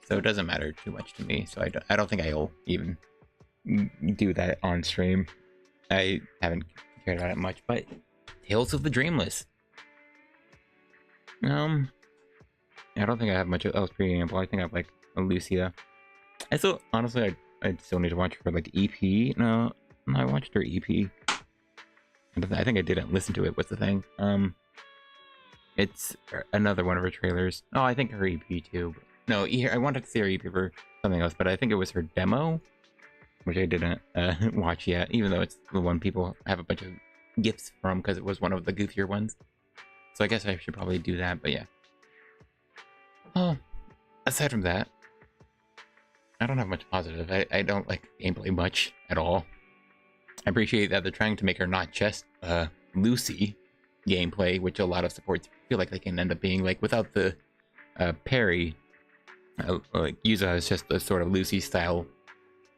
So it doesn't matter too much to me. So I don't think I'll even do that on stream. I haven't cared about it much, but Tales of the Dreamless. I don't think I have much else preamble. I think I have like a Lucia. I still, honestly, I still need to watch her like EP. No, I watched her EP. I think I didn't listen to it. What's the thing? It's another one of her trailers. Oh, I think her EP too. No, I wanted to see her EP for something else, but I think it was her demo, which I didn't watch yet, even though it's the one people have a bunch of gifts from because it was one of the goofier ones. So I guess I should probably do that, but yeah. Oh, aside from that, I don't have much positive. I don't like gameplay much at all. I appreciate that they're trying to make her not just Lucy gameplay, which a lot of supports feel like they can end up being like without the parry. Yuza is just a sort of Lucy style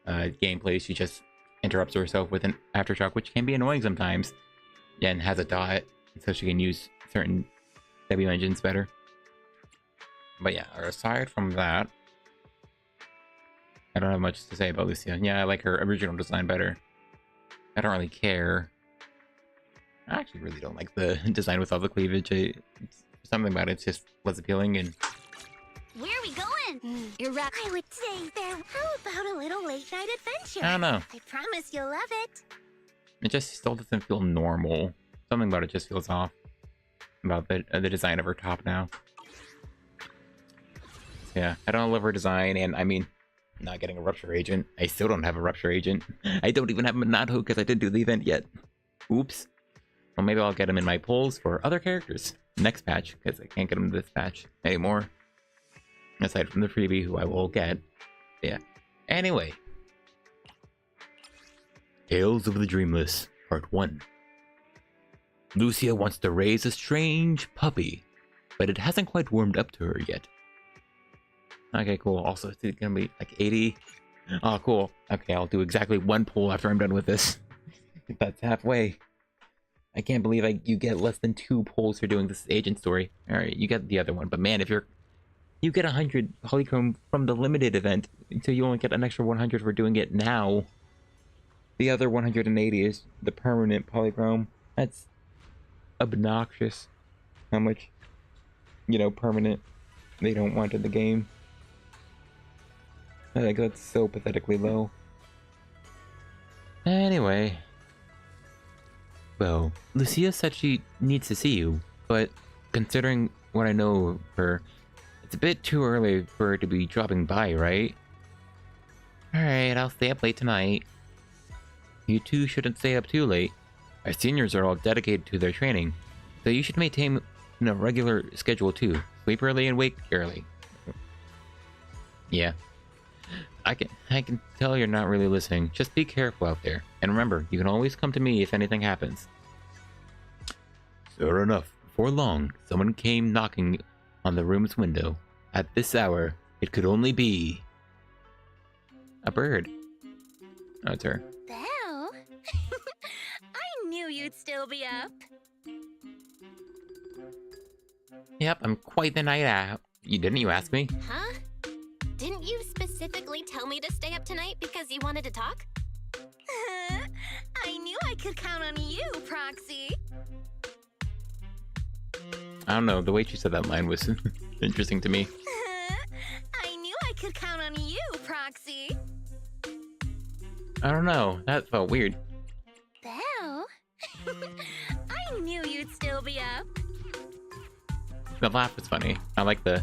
gameplay. She just interrupts herself with an aftershock, which can be annoying sometimes, and has a dot so she can use certain W engines better. But yeah, aside from that, I don't have much to say about Lucia. Yeah, I like her original design better. I don't really care. I actually really don't like the design with all the cleavage. Something about it's just less appealing. And Where are we going? I would say there. How about a little late-night adventure? I don't know. I promise you'll love it. It just still doesn't feel normal. Something about it just feels off. About the design of her top now. So yeah, I don't love her design, and I mean, not getting a Rupture Agent. I still don't have a Rupture Agent. I don't even have a Minato because I didn't do the event yet. Oops. Well, maybe I'll get him in my polls for other characters next patch, because I can't get him this patch anymore. Aside from the freebie, who I will get. But yeah. Anyway. Tales of the Dreamless, Part 1. Lucia wants to raise a strange puppy, but it hasn't quite warmed up to her yet. Okay, cool. Also, it's gonna be like 80. Oh, cool. Okay, I'll do exactly one poll after I'm done with this. That's halfway. I can't believe you get less than 2 polls for doing this agent story. Alright, you get the other one. But man, if you get 100 polychrome from the limited event, so you only get an extra 100 for doing it now. The other 180 is the permanent polychrome. That's obnoxious. How much, permanent they don't want in the game. I think that's so pathetically low. Anyway. Well, Lucia said she needs to see you, but considering what I know of her, it's a bit too early for her to be dropping by, right? Alright, I'll stay up late tonight. You two shouldn't stay up too late. Our seniors are all dedicated to their training, so you should maintain a regular schedule too. Sleep early and wake early. Yeah. I can tell you're not really listening. Just be careful out there. And remember, you can always come to me if anything happens. Sure enough, before long, someone came knocking on the room's window. At this hour, it could only be a bird. Oh, it's her. Belle? I knew you'd still be up. Yep, I'm quite the night owl. Didn't you ask me? Huh? Didn't you specifically tell me to stay up tonight because you wanted to talk? I knew I could count on you, Proxy. I don't know, the way she said that line was interesting to me. I knew I could count on you, Proxy. I don't know, that felt weird. Belle? I knew you'd still be up. The laugh was funny. I like the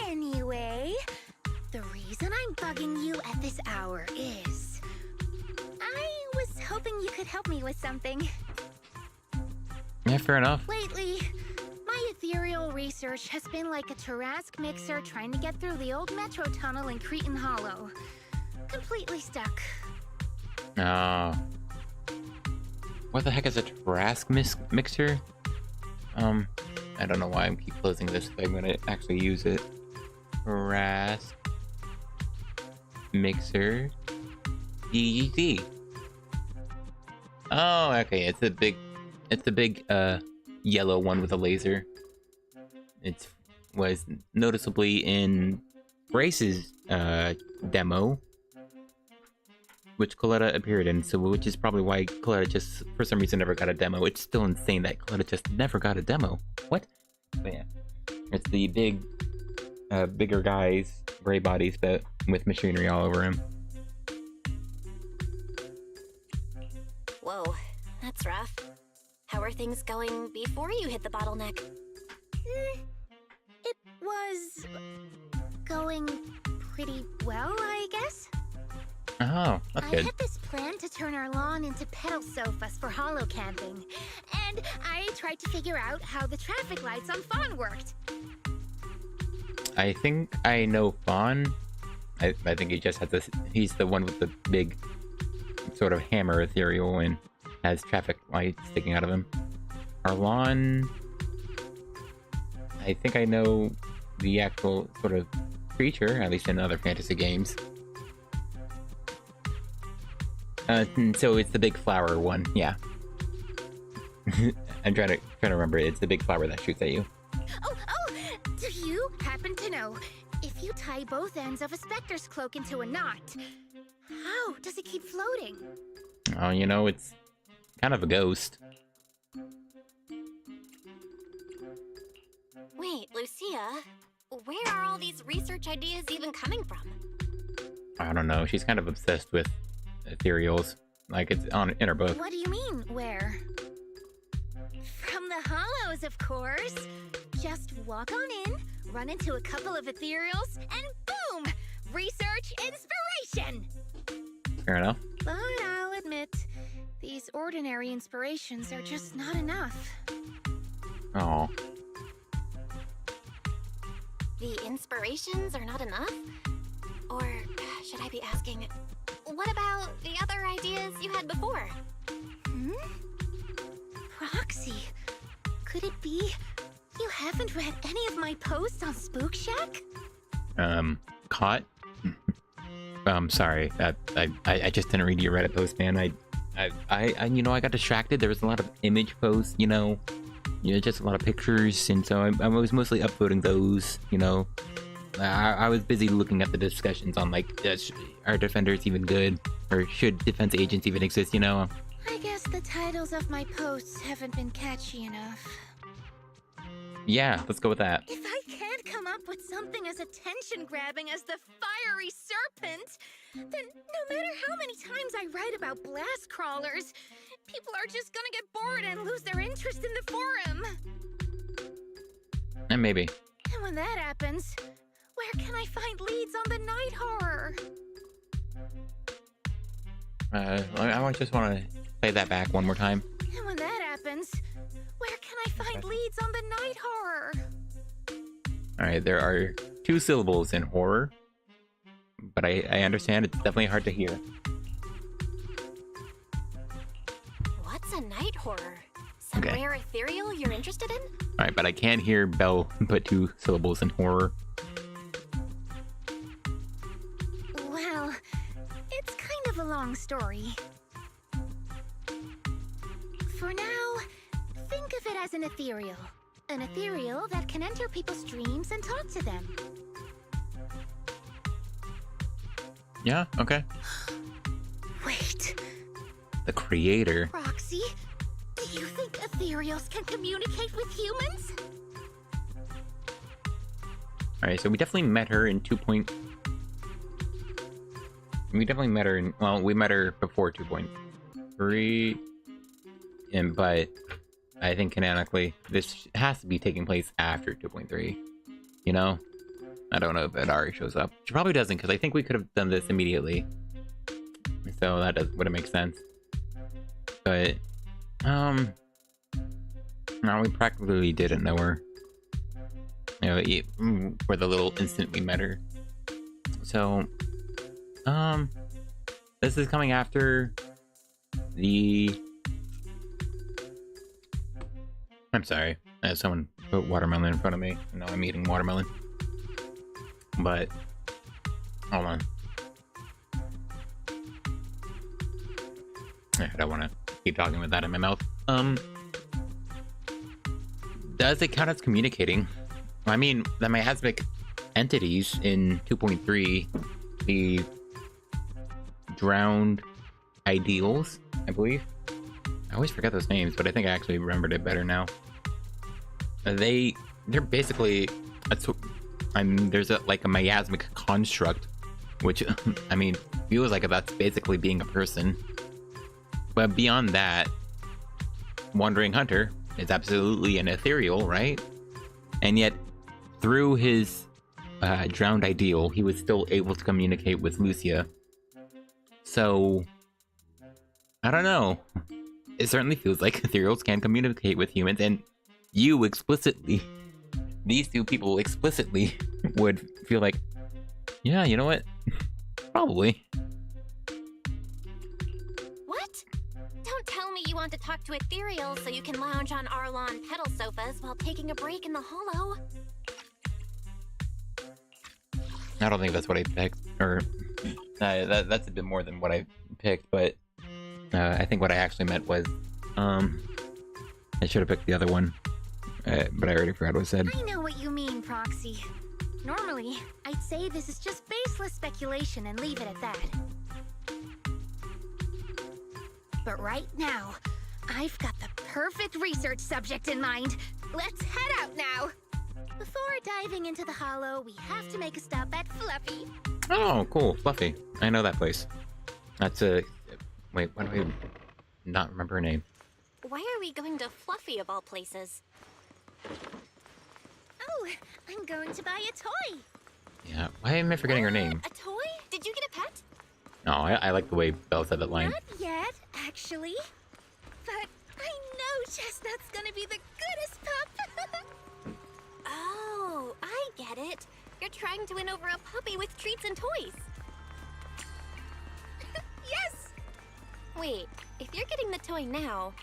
Anyway, the reason I'm bugging you at this hour is I was hoping you could help me with something. Yeah, fair enough. Lately, my ethereal research has been like a Tarrasque mixer trying to get through the old metro tunnel in Cretan Hollow. Completely stuck. Oh. What the heck is a Tarrasque mixer? I don't know why I keep closing this thing when I actually use it. Tarrasque mixer. EED. Oh, okay, it's a big yellow one with a laser. It was noticeably in Brace's demo, which Coletta appeared in, so which is probably why Coletta just, for some reason, never got a demo. It's still insane that Coletta just never got a demo. What? But yeah. It's the bigger guys, gray bodies, but with machinery all over him. Whoa, that's rough. How are things going before you hit the bottleneck? It was going pretty well, I guess. Oh, that's I good. had this plan to turn our lawn into pedal sofas for hollow camping, and I tried to figure out how the traffic lights on Fawn worked. I think I know Fawn. I think he just has this. He's the one with the big sort of hammer ethereal and has traffic lights sticking out of him. Arlon, I think I know the actual sort of creature, at least in other fantasy games. So it's the big flower one, yeah. I'm trying to remember. It's the big flower that shoots at you. Oh! Do you happen to know if you tie both ends of a specter's cloak into a knot, how does it keep floating? Oh, it's kind of a ghost. Wait, Lucia, where are all these research ideas even coming from? I don't know. She's kind of obsessed with Ethereals. Like, it's in her book. What do you mean, where? From the Hollows, of course. Just walk on in, run into a couple of Ethereals, and boom! Research inspiration! Fair enough. But I'll admit, these ordinary inspirations are just not enough. Oh. The inspirations are not enough? Or should I be asking, what about the other ideas you had before? Proxy, could it be you haven't read any of my posts on Spook Shack? Caught? Sorry. I just didn't read your Reddit post, man. I got distracted. There was a lot of image posts, just a lot of pictures, and so I was mostly upvoting those, I was busy looking at the discussions on like, are defenders even good, or should defense agents even exist? You know. I guess the titles of my posts haven't been catchy enough. Yeah, let's go with that. If I can't come up with something as attention-grabbing as the fiery serpent, then no matter how many times I write about blast crawlers, people are just gonna get bored and lose their interest in the forum. And maybe. And when that happens, where can I find leads on the night horror? I just want to play that back one more time. And when that happens, where can I find leads on the night horror? Alright, there are 2 syllables in horror, but I understand it's definitely hard to hear. What's a night horror? Some Okay. rare ethereal you're interested in? Alright, but I can't hear Belle put 2 syllables in horror. Well, it's kind of a long story. For now, think of it as an ethereal. An ethereal that can enter people's dreams and talk to them. Yeah, okay. Wait, The creator. Roxy, do you think ethereals can communicate with humans? Alright, so we definitely met her in 2. We definitely met her in, well, we met her before 2.3. But I think canonically, this has to be taking place after 2.3. You know? I don't know if Yidhari shows up. She probably doesn't, because I think we could have done this immediately. So that wouldn't make sense. But, no, we practically didn't know her. You know, for the little instant we met her. So, this is coming after the... I'm sorry, someone put watermelon in front of me, and now I'm eating watermelon. But, hold on. I don't want to keep talking with that in my mouth. Does it count as communicating? I mean, the miasmic entities in 2.3, the drowned ideals, I believe. I always forget those names, but I think I actually remembered it better now. They're basically, there's like a miasmic construct, which, I mean, feels like that's basically being a person. But beyond that, Wandering Hunter is absolutely an ethereal, right? And yet, through his drowned ideal, he was still able to communicate with Lucia. So, I don't know. It certainly feels like ethereals can communicate with humans, and you explicitly, these 2 people explicitly would feel like, yeah, you know what? Probably. What? Don't tell me you want to talk to ethereals so you can lounge on Arlon pedal sofas while taking a break in the hollow. I don't think that's what I picked, or that's a bit more than what I picked, but I think what I actually meant was, I should have picked the other one, but I already forgot what I said. I know what you mean, Proxy. Normally, I'd say this is just baseless speculation and leave it at that. But right now, I've got the perfect research subject in mind. Let's head out now. Before diving into the hollow, we have to make a stop at Fluffy. Oh, cool, Fluffy. I know that place. That's a... Wait, why do I not remember her name? Why are we going to Fluffy of all places? Oh, I'm going to buy a toy. Yeah, why am I forgetting her name? A toy? Did you get a pet? No, I like the way Belle said that line. Not yet, actually. But I know Chestnut's gonna be the goodest pup. Oh, I get it. You're trying to win over a puppy with treats and toys. Yes! Wait, if you're getting the toy now,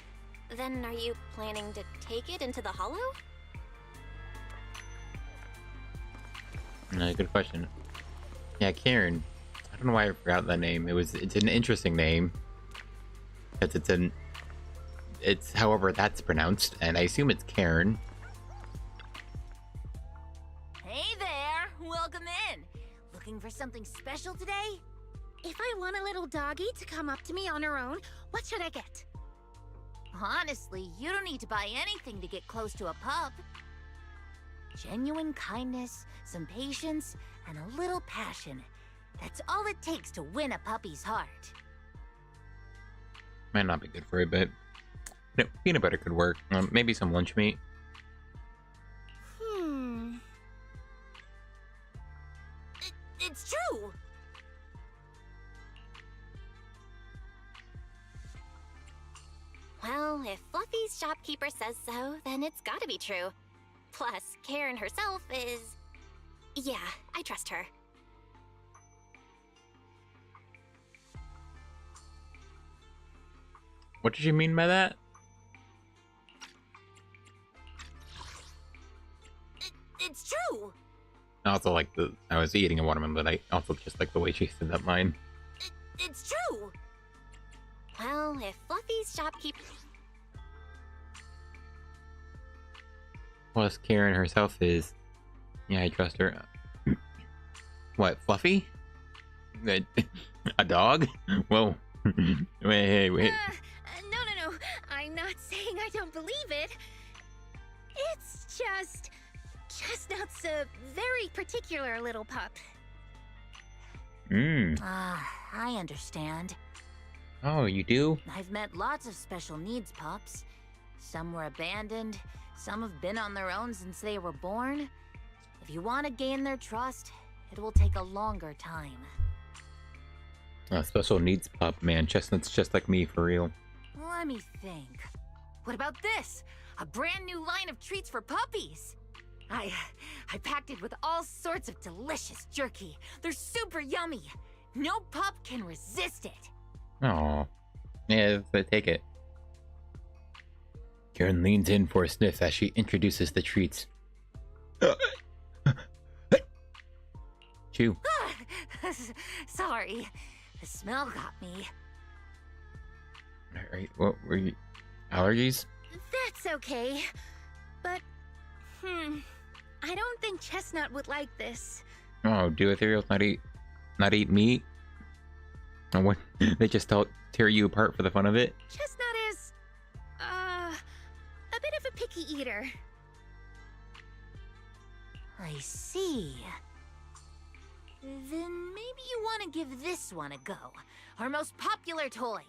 then are you planning to take it into the hollow? Good question. Yeah, Karen. I don't know why I forgot that name. It's an interesting name. It's however that's pronounced, and I assume it's Karen. Hey there! Welcome Looking for something special today? If I want a little doggy to come up to me on her own, what should I get? Honestly, you don't need to buy anything to get close to a pup. Genuine kindness, some patience, and a little passion. That's all it takes to win a puppy's heart. Might not be good for it, but peanut butter could work. Maybe some lunch meat. It's true! Well, if Fluffy's shopkeeper says so, then it's gotta be true. Plus, Karen herself is... Yeah, I trust her. What did you mean by that? It's true! I also like I was eating a watermelon, but I also just like the way she said that line. It's true! Well, if Fluffy's shopkeeper... Plus, Karen herself is... Yeah, I trust her. What, Fluffy? A dog? Whoa. Wait. No. I'm not saying I don't believe it. It's just... Chestnut's a very particular little pup. I understand. Oh, you do? I've met lots of special needs pups. Some were abandoned, some have been on their own since they were born. If you want to gain their trust, it will take a longer time. A special needs pup, man. Chestnut's just like me, for real. Let me think. What about this? A brand new line of treats for puppies! I packed it with all sorts of delicious jerky. They're super yummy. No pup can resist it. Aw. Yeah, but take it. Karen leans in for a sniff as she introduces the treats. Chew. Sorry. The smell got me. Alright, what were you... Allergies? That's okay. But, I don't think Chestnut would like this. Oh, do Ethereals not eat meat? Oh, what? They just tear you apart for the fun of it? Chestnut is, a bit of a picky eater. I see. Then maybe you want to give this one a go. Our most popular toy.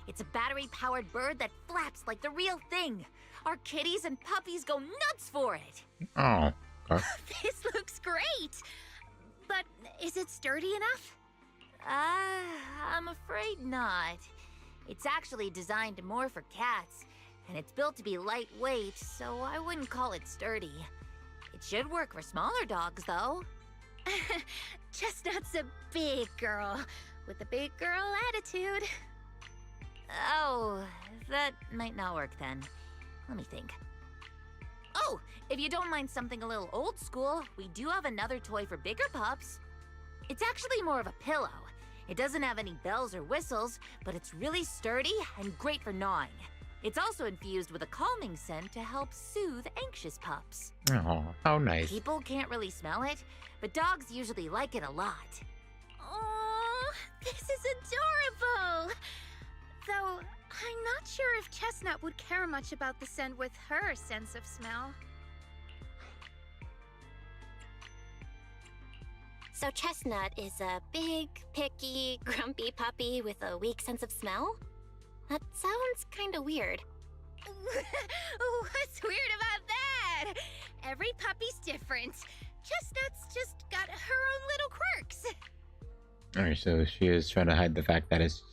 It's a battery-powered bird that flaps like the real thing. Our kitties and puppies go nuts for it. Oh. Okay. This looks great. But is it sturdy enough? I'm afraid not. It's actually designed more for cats, and it's built to be lightweight, so I wouldn't call it sturdy. It should work for smaller dogs, though. Chestnut's a big girl, with a big girl attitude. Oh, that might not work then. Let me think. Oh, if you don't mind something a little old school, we do have another toy for bigger pups. It's actually more of a pillow. It doesn't have any bells or whistles, but it's really sturdy and great for gnawing. It's also infused with a calming scent to help soothe anxious pups. Oh, how nice. People can't really smell it, but dogs usually like it a lot. Oh, this is adorable! Though, I'm not sure if Chestnut would care much about the scent with her sense of smell. So Chestnut is a big, picky, grumpy puppy with a weak sense of smell? That sounds kinda weird. What's weird about that? Every puppy's different. Chestnut's just got her own little quirks. Alright, so she is trying to hide the fact that it's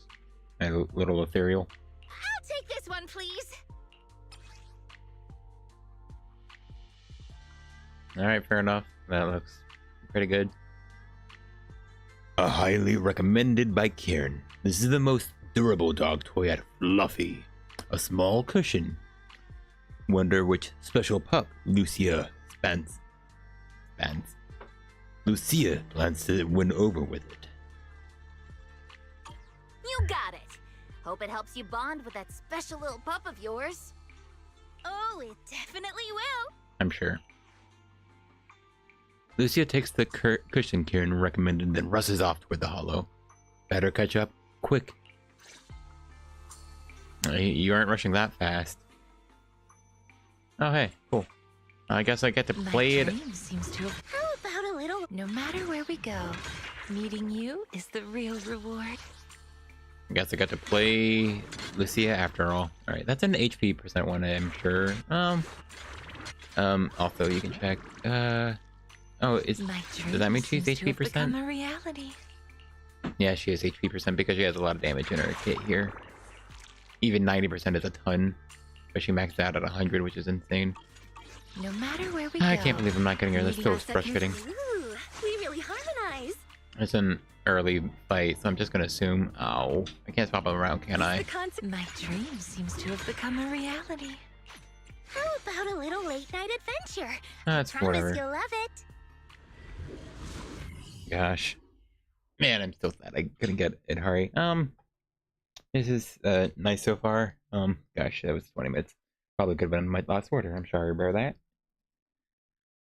a little ethereal. I'll take this one, please. Alright, fair enough. That looks pretty good. A highly recommended by Karen. This is the most durable dog toy at Fluffy. A small cushion. Wonder which special pup Lucia Lucia plans to win over with it. You got it. Hope it helps you bond with that special little pup of yours. Oh, it definitely will. I'm sure. Lucia takes the cushion Kieran recommended, then rushes off toward the hollow. Better catch up, quick. You aren't rushing that fast. Oh hey, cool. I guess I get to play it. Seems to have... How about a little? No matter where we go, meeting you is the real reward. I guess I got to play Lucia after all. Alright, that's an HP percent one, I'm sure. Also you can check. Oh, does that mean she's HP percent? A reality. Yeah, she has HP percent because she has a lot of damage in her kit here. Even 90% is a ton, but she maxed out at 100, which is insane. No matter where we I go, can't believe I'm not getting her. That's so frustrating. Ooh, we really harmonize. It's an early fight, so I'm just gonna assume. Oh, I can't swap them around, can I? My dream seems to have become a reality. How about a little late night adventure? That's whatever. Promise you'll love it. Gosh, man, I'm still sad I couldn't get Yidhari. This is nice so far. Gosh, that was 20 minutes. Probably could have been my last order. I'm sorry about that.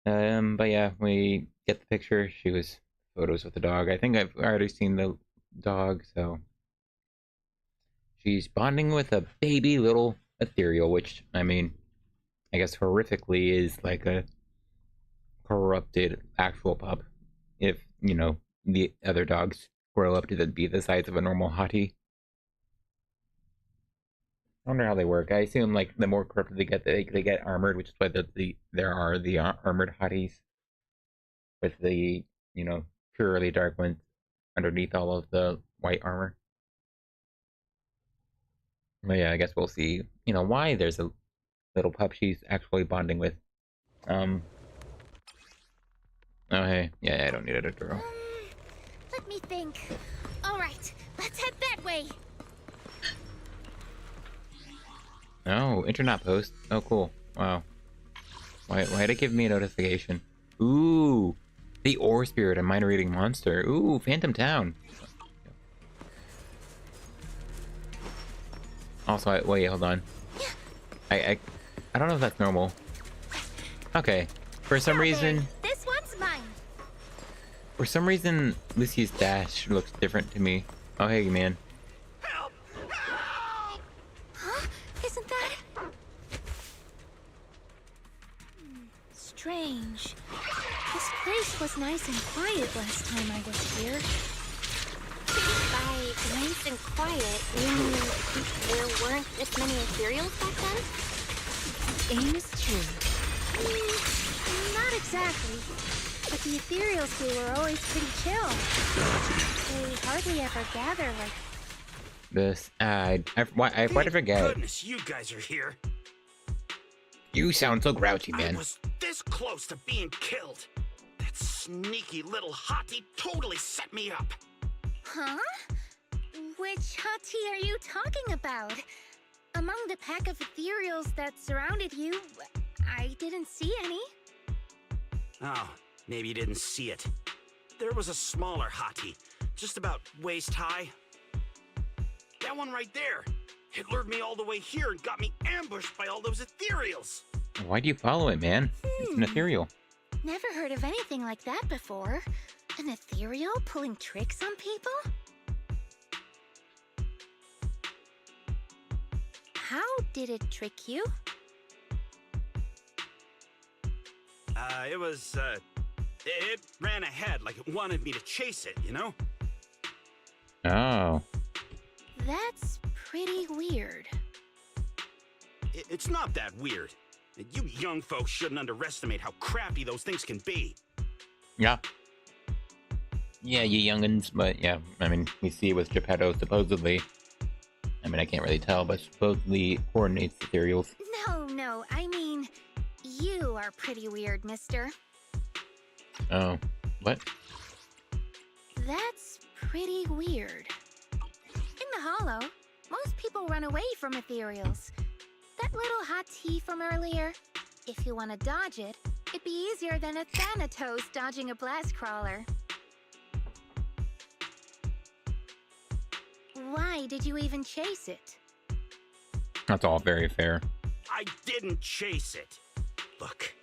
But yeah, we get the picture. She was photos with the dog. I think I've already seen the dog, so she's bonding with a baby little ethereal, which I mean, I guess horrifically is like a corrupted actual pup. If you know the other dogs grow up to be the size of a normal hottie. I wonder how they work. I assume like the more corrupted they get, they get armored, which is why there are the armored hotties with the purely dark ones underneath all of the white armor. But yeah, I guess we'll see. Why there's a little pup she's actually bonding with. Oh hey, yeah, I don't need it to throw. Let me think. All right, let's head that way. Oh, internet post. Oh, cool. Wow. Why'd it give me a notification? Ooh, the Ore Spirit, a minor eating monster. Ooh, Phantom Town. Also, wait, hold on. I don't know if that's normal. Okay, for some reason. This one's mine. For some reason, Lucy's dash looks different to me. Oh, hey, man. Isn't that strange? This place was nice and quiet last time I was here. By nice and quiet, you mean there weren't as many Ethereals back then? Aim is true. Not exactly. But the Ethereals here were always pretty chill. They hardly ever gather like... This, why did I forget? Goodness, you guys are here. You sound so grouchy, man. I was this close to being killed. That sneaky little hottie totally set me up. Huh? Which hottie are you talking about? Among the pack of Ethereals that surrounded you, I didn't see any. Oh, maybe you didn't see it. There was a smaller hottie, just about waist high. That one right there. It lured me all the way here and got me ambushed by all those Ethereals. Why do you follow it, man? It's an ethereal. Never heard of anything like that before. An ethereal pulling tricks on people? How did it trick you? It ran ahead like it wanted me to chase it, you know? Oh. That's pretty weird. It's not that weird. You young folks shouldn't underestimate how crafty those things can be. Yeah. Yeah, you youngins, but yeah, I mean, we see it with Geppetto, supposedly. I mean, I can't really tell, but supposedly coordinates Ethereals. No, I mean, you are pretty weird, mister. Oh, what? That's pretty weird. In the Hollow, most people run away from Ethereals. That little hot tea from earlier, if you want to dodge it, it'd be easier than a Thanatos dodging a blast crawler. Why did you even chase it? That's all very fair. I didn't chase it. Look,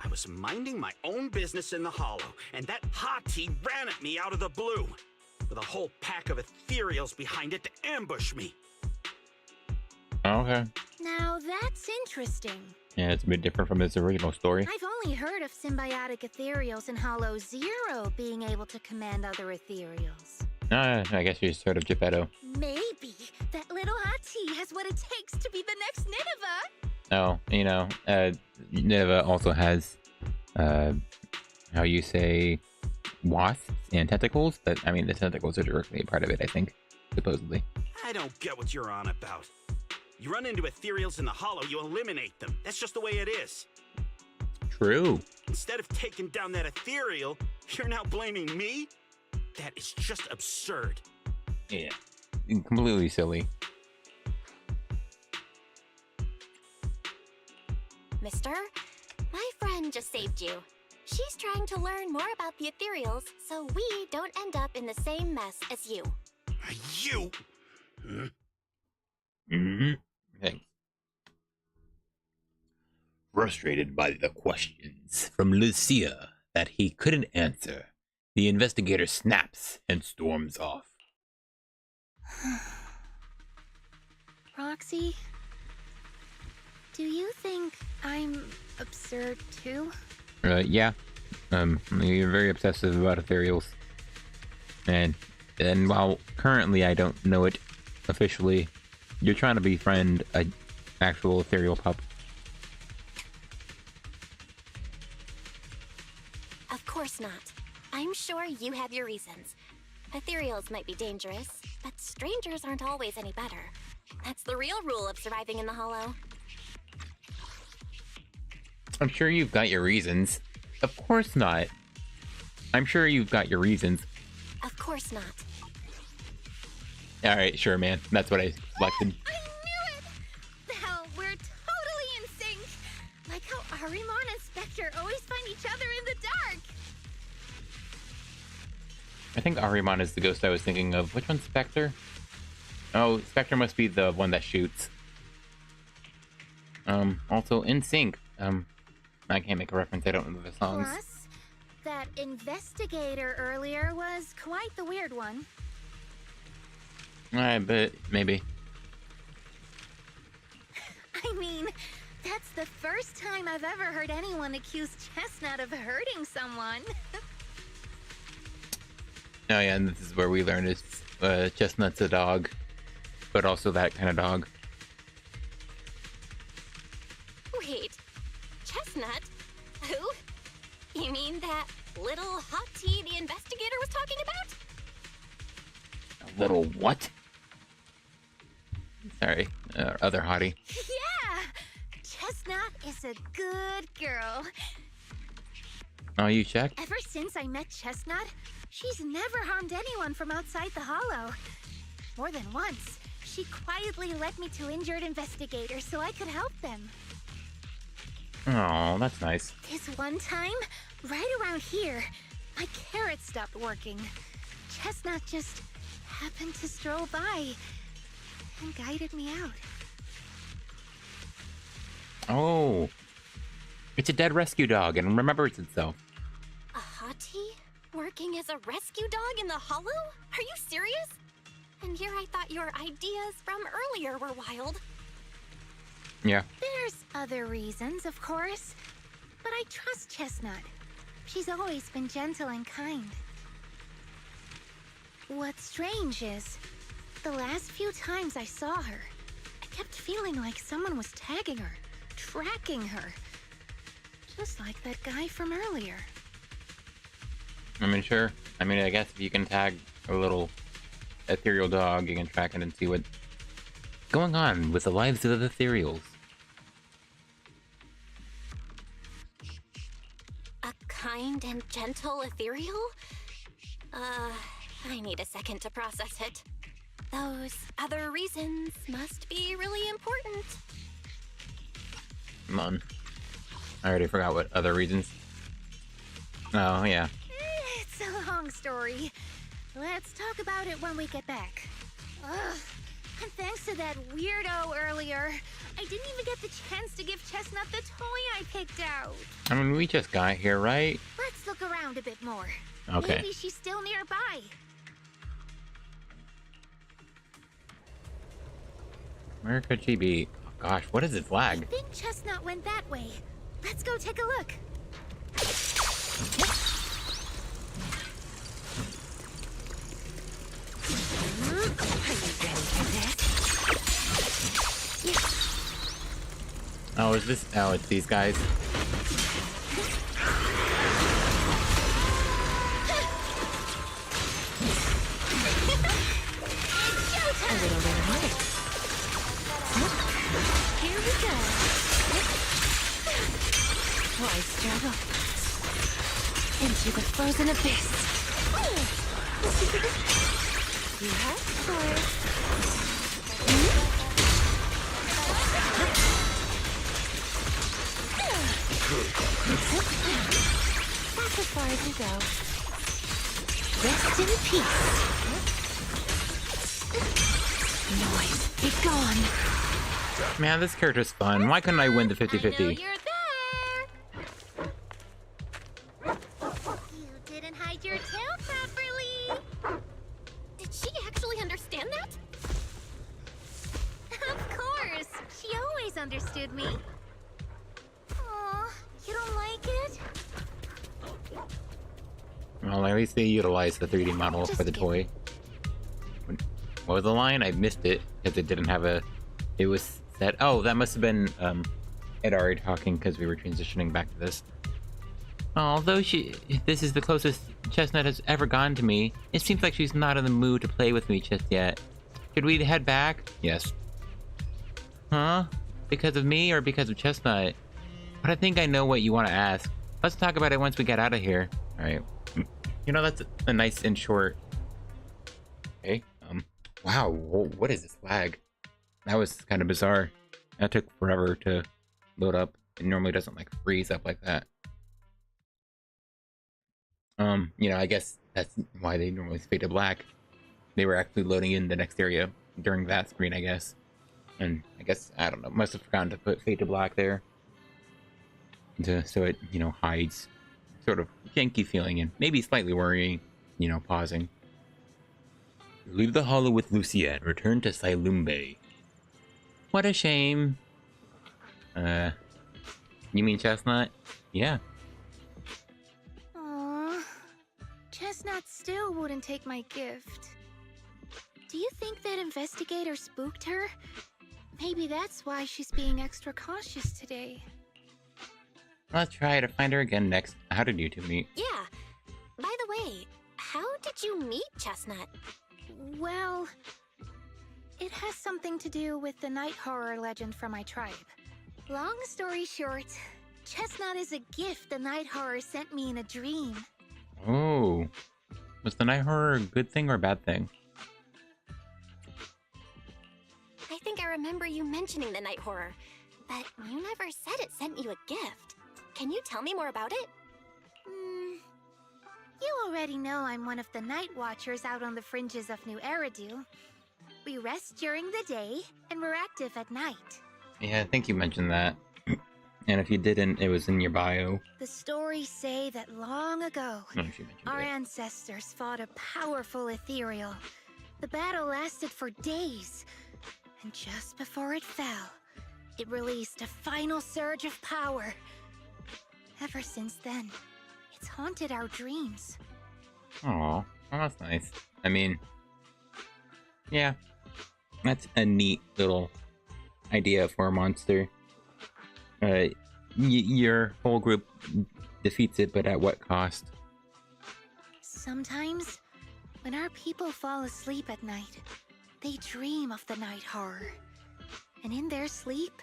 I was minding my own business in the hollow, and that hottie ran at me out of the blue, with a whole pack of Ethereals behind it to ambush me. Okay. Now that's interesting. Yeah, it's a bit different from its original story. I've only heard of symbiotic Ethereals in Hollow Zero being able to command other Ethereals. I guess you just heard of Geppetto. Maybe that little hottie has what it takes to be the next Nineveh. Oh, you know, Nineveh also has, how you say, wasps and tentacles, but I mean, the tentacles are directly a part of it, I think, supposedly. I don't get what you're on about. You run into Ethereals in the hollow, you eliminate them. That's just the way it is. True. Instead of taking down that Ethereal, you're now blaming me? That is just absurd. Yeah. Completely silly. Mister, my friend just saved you. She's trying to learn more about the Ethereals so we don't end up in the same mess as you. You? Mm-hmm. Thanks. Frustrated by the questions from Lucia that he couldn't answer, the investigator snaps and storms off. Roxy, do you think I'm absurd too? Yeah. You're very obsessive about Ethereals. And while currently I don't know it officially, you're trying to befriend an actual Ethereal pup. Of course not. I'm sure you have your reasons. Ethereals might be dangerous, but strangers aren't always any better. That's the real rule of surviving in the hollow. I'm sure you've got your reasons. Of course not. I'm sure you've got your reasons. Of course not. Alright, sure, man. That's what I selected. I knew it! Now we're totally in sync! Like how Ahriman and Spectre always find each other in the dark! I think Ahriman is the ghost I was thinking of. Which one's Spectre? Oh, Spectre must be the one that shoots. Also, In Sync. I can't make a reference, I don't know the songs. Plus, that investigator earlier was quite the weird one. Alright, but maybe. I mean, that's the first time I've ever heard anyone accuse Chestnut of hurting someone. Oh yeah, and this is where we learn is Chestnut's a dog, but also that kind of dog. Wait, Chestnut? Who? You mean that little hottie the investigator was talking about? A little what? Sorry, other hottie. Yeah! Chestnut is a good girl. Oh, you checked? Ever since I met Chestnut, she's never harmed anyone from outside the hollow. More than once, she quietly led me to injured investigators so I could help them. Oh, that's nice. This one time, right around here, my carrot stopped working. Chestnut just happened to stroll by and guided me out. Oh, it's a dead rescue dog and remembers itself. A hottie? Working as a rescue dog in the hollow? Are you serious? And here I thought your ideas from earlier were wild. Yeah. There's other reasons, of course, but I trust Chestnut. She's always been gentle and kind. What's strange is, the last few times I saw her, I kept feeling like someone was tagging her, tracking her. Just like that guy from earlier. I mean, sure. I mean, I guess if you can tag a little ethereal dog, you can track it and see what's going on with the lives of the Ethereals. A kind and gentle ethereal? I need a second to process it. Those other reasons must be really important. Come on. I already forgot what other reasons. Oh, yeah. It's a long story. Let's talk about it when we get back. Ugh, And thanks to that weirdo earlier, I didn't even get the chance to give Chestnut the toy I picked out. I mean, we just got here, right? Let's look around a bit more. Okay. Maybe she's still nearby. Where could she be? Oh gosh, what is this flag? I think Chestnut went that way. Let's go take a look. Are you ready for this? Oh, is this? Oh, it's these guys. A little bit of it. Here we go. Why struggle? Into the frozen abyss. You have course. That's as far as you go. Rest in peace. Noise, be gone. Man, this character's fun. Why couldn't I win the 50-50? I know you're there. You didn't hide your tail properly. Did she actually understand that? Of course, she always understood me. Aw, you don't like it? Well, at least they utilized the 3D model for the toy. What was the line? I missed it because it didn't have a. It was set. Oh, that must have been Yidhari talking because we were transitioning back to this. Although this is the closest Chestnut has ever gone to me, it seems like she's not in the mood to play with me just yet. Should we head back? Yes. Huh? Because of me or because of Chestnut? But I think I know what you want to ask. Let's talk about it once we get out of here. All right. You know, that's a nice and short. Okay. Wow. What is this flag? That was kind of bizarre. That took forever to load up. It normally doesn't like freeze up like that. You know, I guess that's why they normally fade to black. They were actually loading in the next area during that screen, I guess. And I guess, I don't know, must have forgotten to put fade to black there. So it, you know, hides sort of janky feeling and maybe slightly worrying, you know, pausing. Leave the hollow with Lucia and return to Silumbe. What a shame. You mean Chestnut? Yeah. Aww. Chestnut still wouldn't take my gift. Do you think that investigator spooked her? Maybe that's why she's being extra cautious today. Let's try to find her again next. How did you two meet? Yeah. By the way, how did you meet Chestnut? Well, it has something to do with the night horror legend from my tribe. Long story short, Chestnut is a gift the night horror sent me in a dream. Oh. Was the night horror a good thing or a bad thing? I think I remember you mentioning the night horror, but you never said it sent you a gift. Can you tell me more about it? You already know I'm one of the night watchers out on the fringes of New Eridu. We rest during the day, and we're active at night. Yeah, I think you mentioned that. And if you didn't, it was in your bio. The stories say that long ago, No, she mentioned our it. ancestors fought a powerful ethereal. The battle lasted for days, and just before it fell, it released a final surge of power. Ever since then, it's haunted our dreams. Aw, well, that's nice. I mean, yeah, that's a neat little idea for a monster. Your whole group defeats it, but at what cost? Sometimes, when our people fall asleep at night, they dream of the night horror. And in their sleep,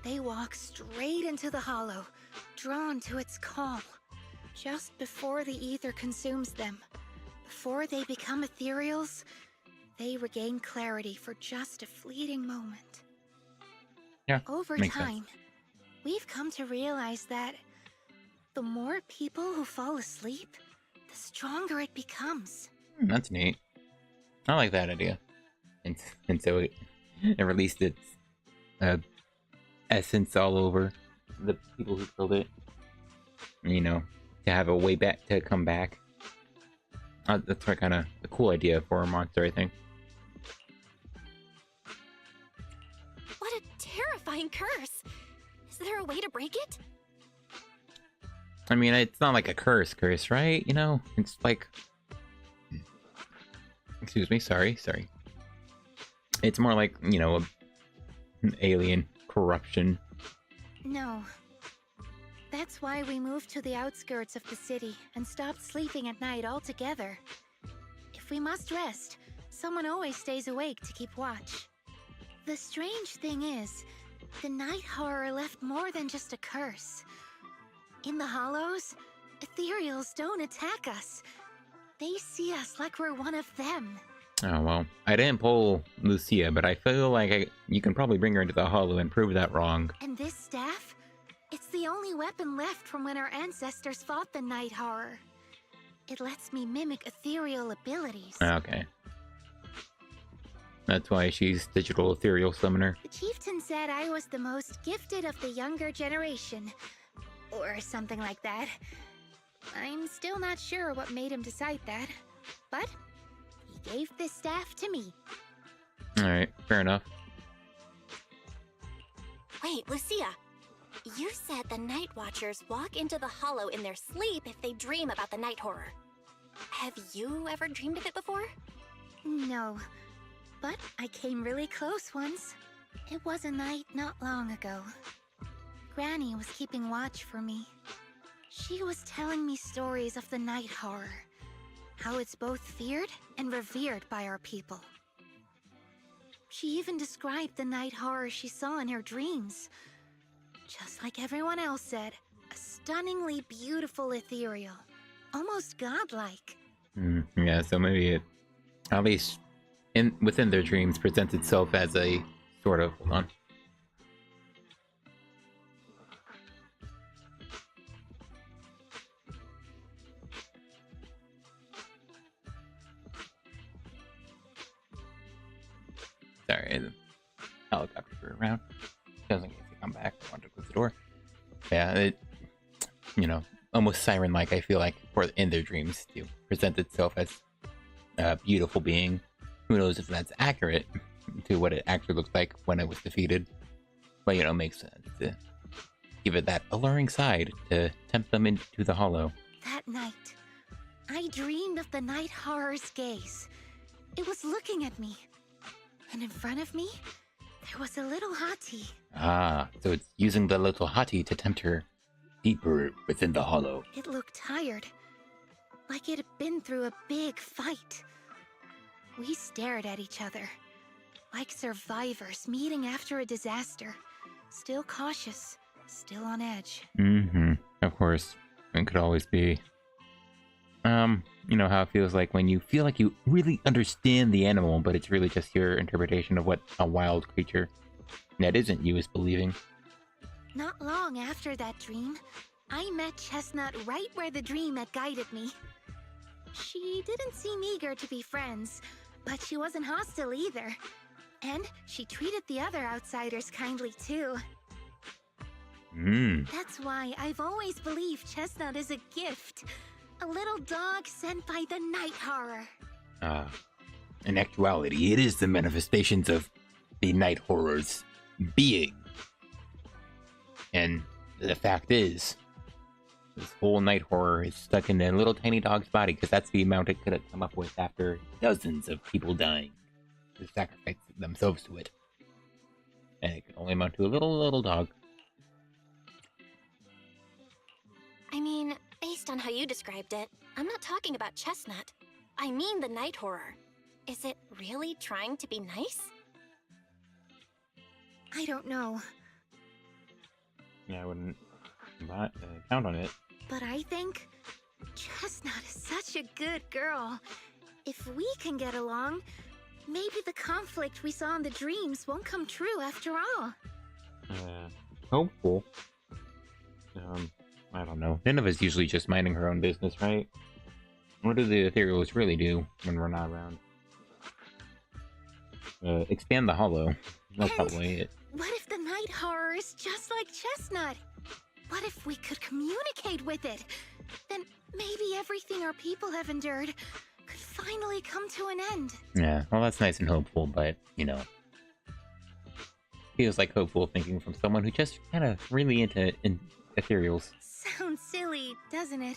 they walk straight into the hollow, drawn to its call. Just before the ether consumes them, before they become ethereals, they regain clarity for just a fleeting moment. Yeah, Over makes time, we've come to realize that the more people who fall asleep, the stronger it becomes. That's neat. I like that idea. And so and released its essence all over the people who killed it. You know, to have a way back to come back. That's kind of a cool idea for a monster, I think. What a terrifying curse! Is there a way to break it? I mean, it's not like a curse, right? You know, it's like... Excuse me, sorry. It's more like, you know, an alien corruption. No. That's why we moved to the outskirts of the city and stopped sleeping at night altogether. If we must rest, someone always stays awake to keep watch. The strange thing is, the night horror left more than just a curse. In the Hollows, Ethereals don't attack us. They see us like we're one of them. Oh, well, I didn't pull Lucia, but I feel like you can probably bring her into the Hollow and prove that wrong. And this staff? It's the only weapon left from when our ancestors fought the night horror. It lets me mimic ethereal abilities. Okay. That's why she's digital ethereal summoner. The chieftain said I was the most gifted of the younger generation. Or something like that. I'm still not sure what made him decide that. But he gave this staff to me. Alright, fair enough. Wait, Lucia. You said the Night Watchers walk into the Hollow in their sleep if they dream about the night horror. Have you ever dreamed of it before? No, but I came really close once. It was a night not long ago. Granny was keeping watch for me. She was telling me stories of the night horror, how it's both feared and revered by our people. She even described the night horror she saw in her dreams. Just like everyone else said, a stunningly beautiful ethereal, almost godlike. Yeah, so maybe it, at least within their dreams, presents itself as a sort of... Hold on. Sorry, the helicopters were around. Just in case they come back, I want to close the door. Yeah, it, you know, almost siren-like, I feel like, in their dreams, to present itself as a beautiful being. Who knows if that's accurate to what it actually looks like when it was defeated. But, you know, it makes sense to give it that alluring side to tempt them into the Hollow. That night, I dreamed of the night horror's gaze. It was looking at me. And in front of me, there was a little hottie. Ah, so it's using the little hottie to tempt her deeper within the Hollow. It looked tired, like it had been through a big fight. We stared at each other, like survivors meeting after a disaster. Still cautious, still on edge. Of course. It could always be. You know how it feels like when you feel like you really understand the animal, but it's really just your interpretation of what a wild creature that isn't you is believing. Not long after that dream, I met Chestnut right where the dream had guided me. She didn't seem eager to be friends, but she wasn't hostile either. And she treated the other outsiders kindly too. That's why I've always believed Chestnut is a gift. A little dog sent by the night horror. In actuality, it is the manifestations of the night horror's being. And the fact is, this whole night horror is stuck in a little tiny dog's body, because that's the amount it could have come up with after dozens of people dying to sacrifice themselves to it. And it can only amount to a little dog. I mean, based on how you described it, I'm not talking about Chestnut. I mean the night horror. Is it really trying to be nice? I don't know. Yeah, I wouldn't count on it. But I think Chestnut is such a good girl. If we can get along, maybe the conflict we saw in the dreams won't come true after all. Hopeful. I don't know. Nineveh's usually just minding her own business, right? What do the Ethereals really do when we're not around? Expand the hollow. That's And probably it. what if the night horror is just like Chestnut? What if we could communicate with it? Then maybe everything our people have endured could finally come to an end. Yeah, well, that's nice and hopeful, but, you know, feels like hopeful thinking from someone who just kind of really into ethereals. Sounds silly, doesn't it?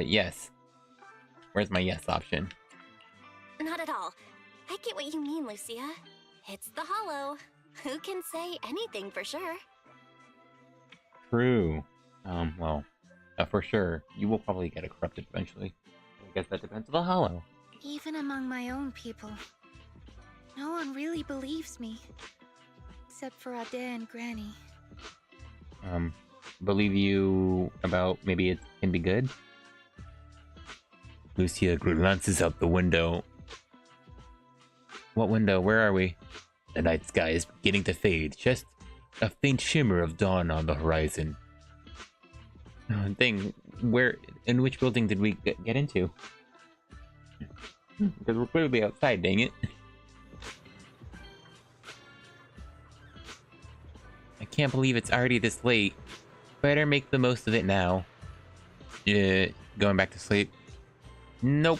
Yes. Where's my yes option? Not at all. I get what you mean, Lucia. It's the hollow. Who can say anything for sure? True. Well, for sure, you will probably get it corrupted eventually. I guess that depends on the hollow. Even among my own people, no one really believes me. Except for Ade and Granny. Believe you about maybe it can be good? Lucia glances out the window. What window? Where are we? The night sky is beginning to fade. Just a faint shimmer of dawn on the horizon. In which building did we get into? Because we're clearly outside, dang it. I can't believe it's already this late. Better make the most of it now. Going back to sleep? Nope.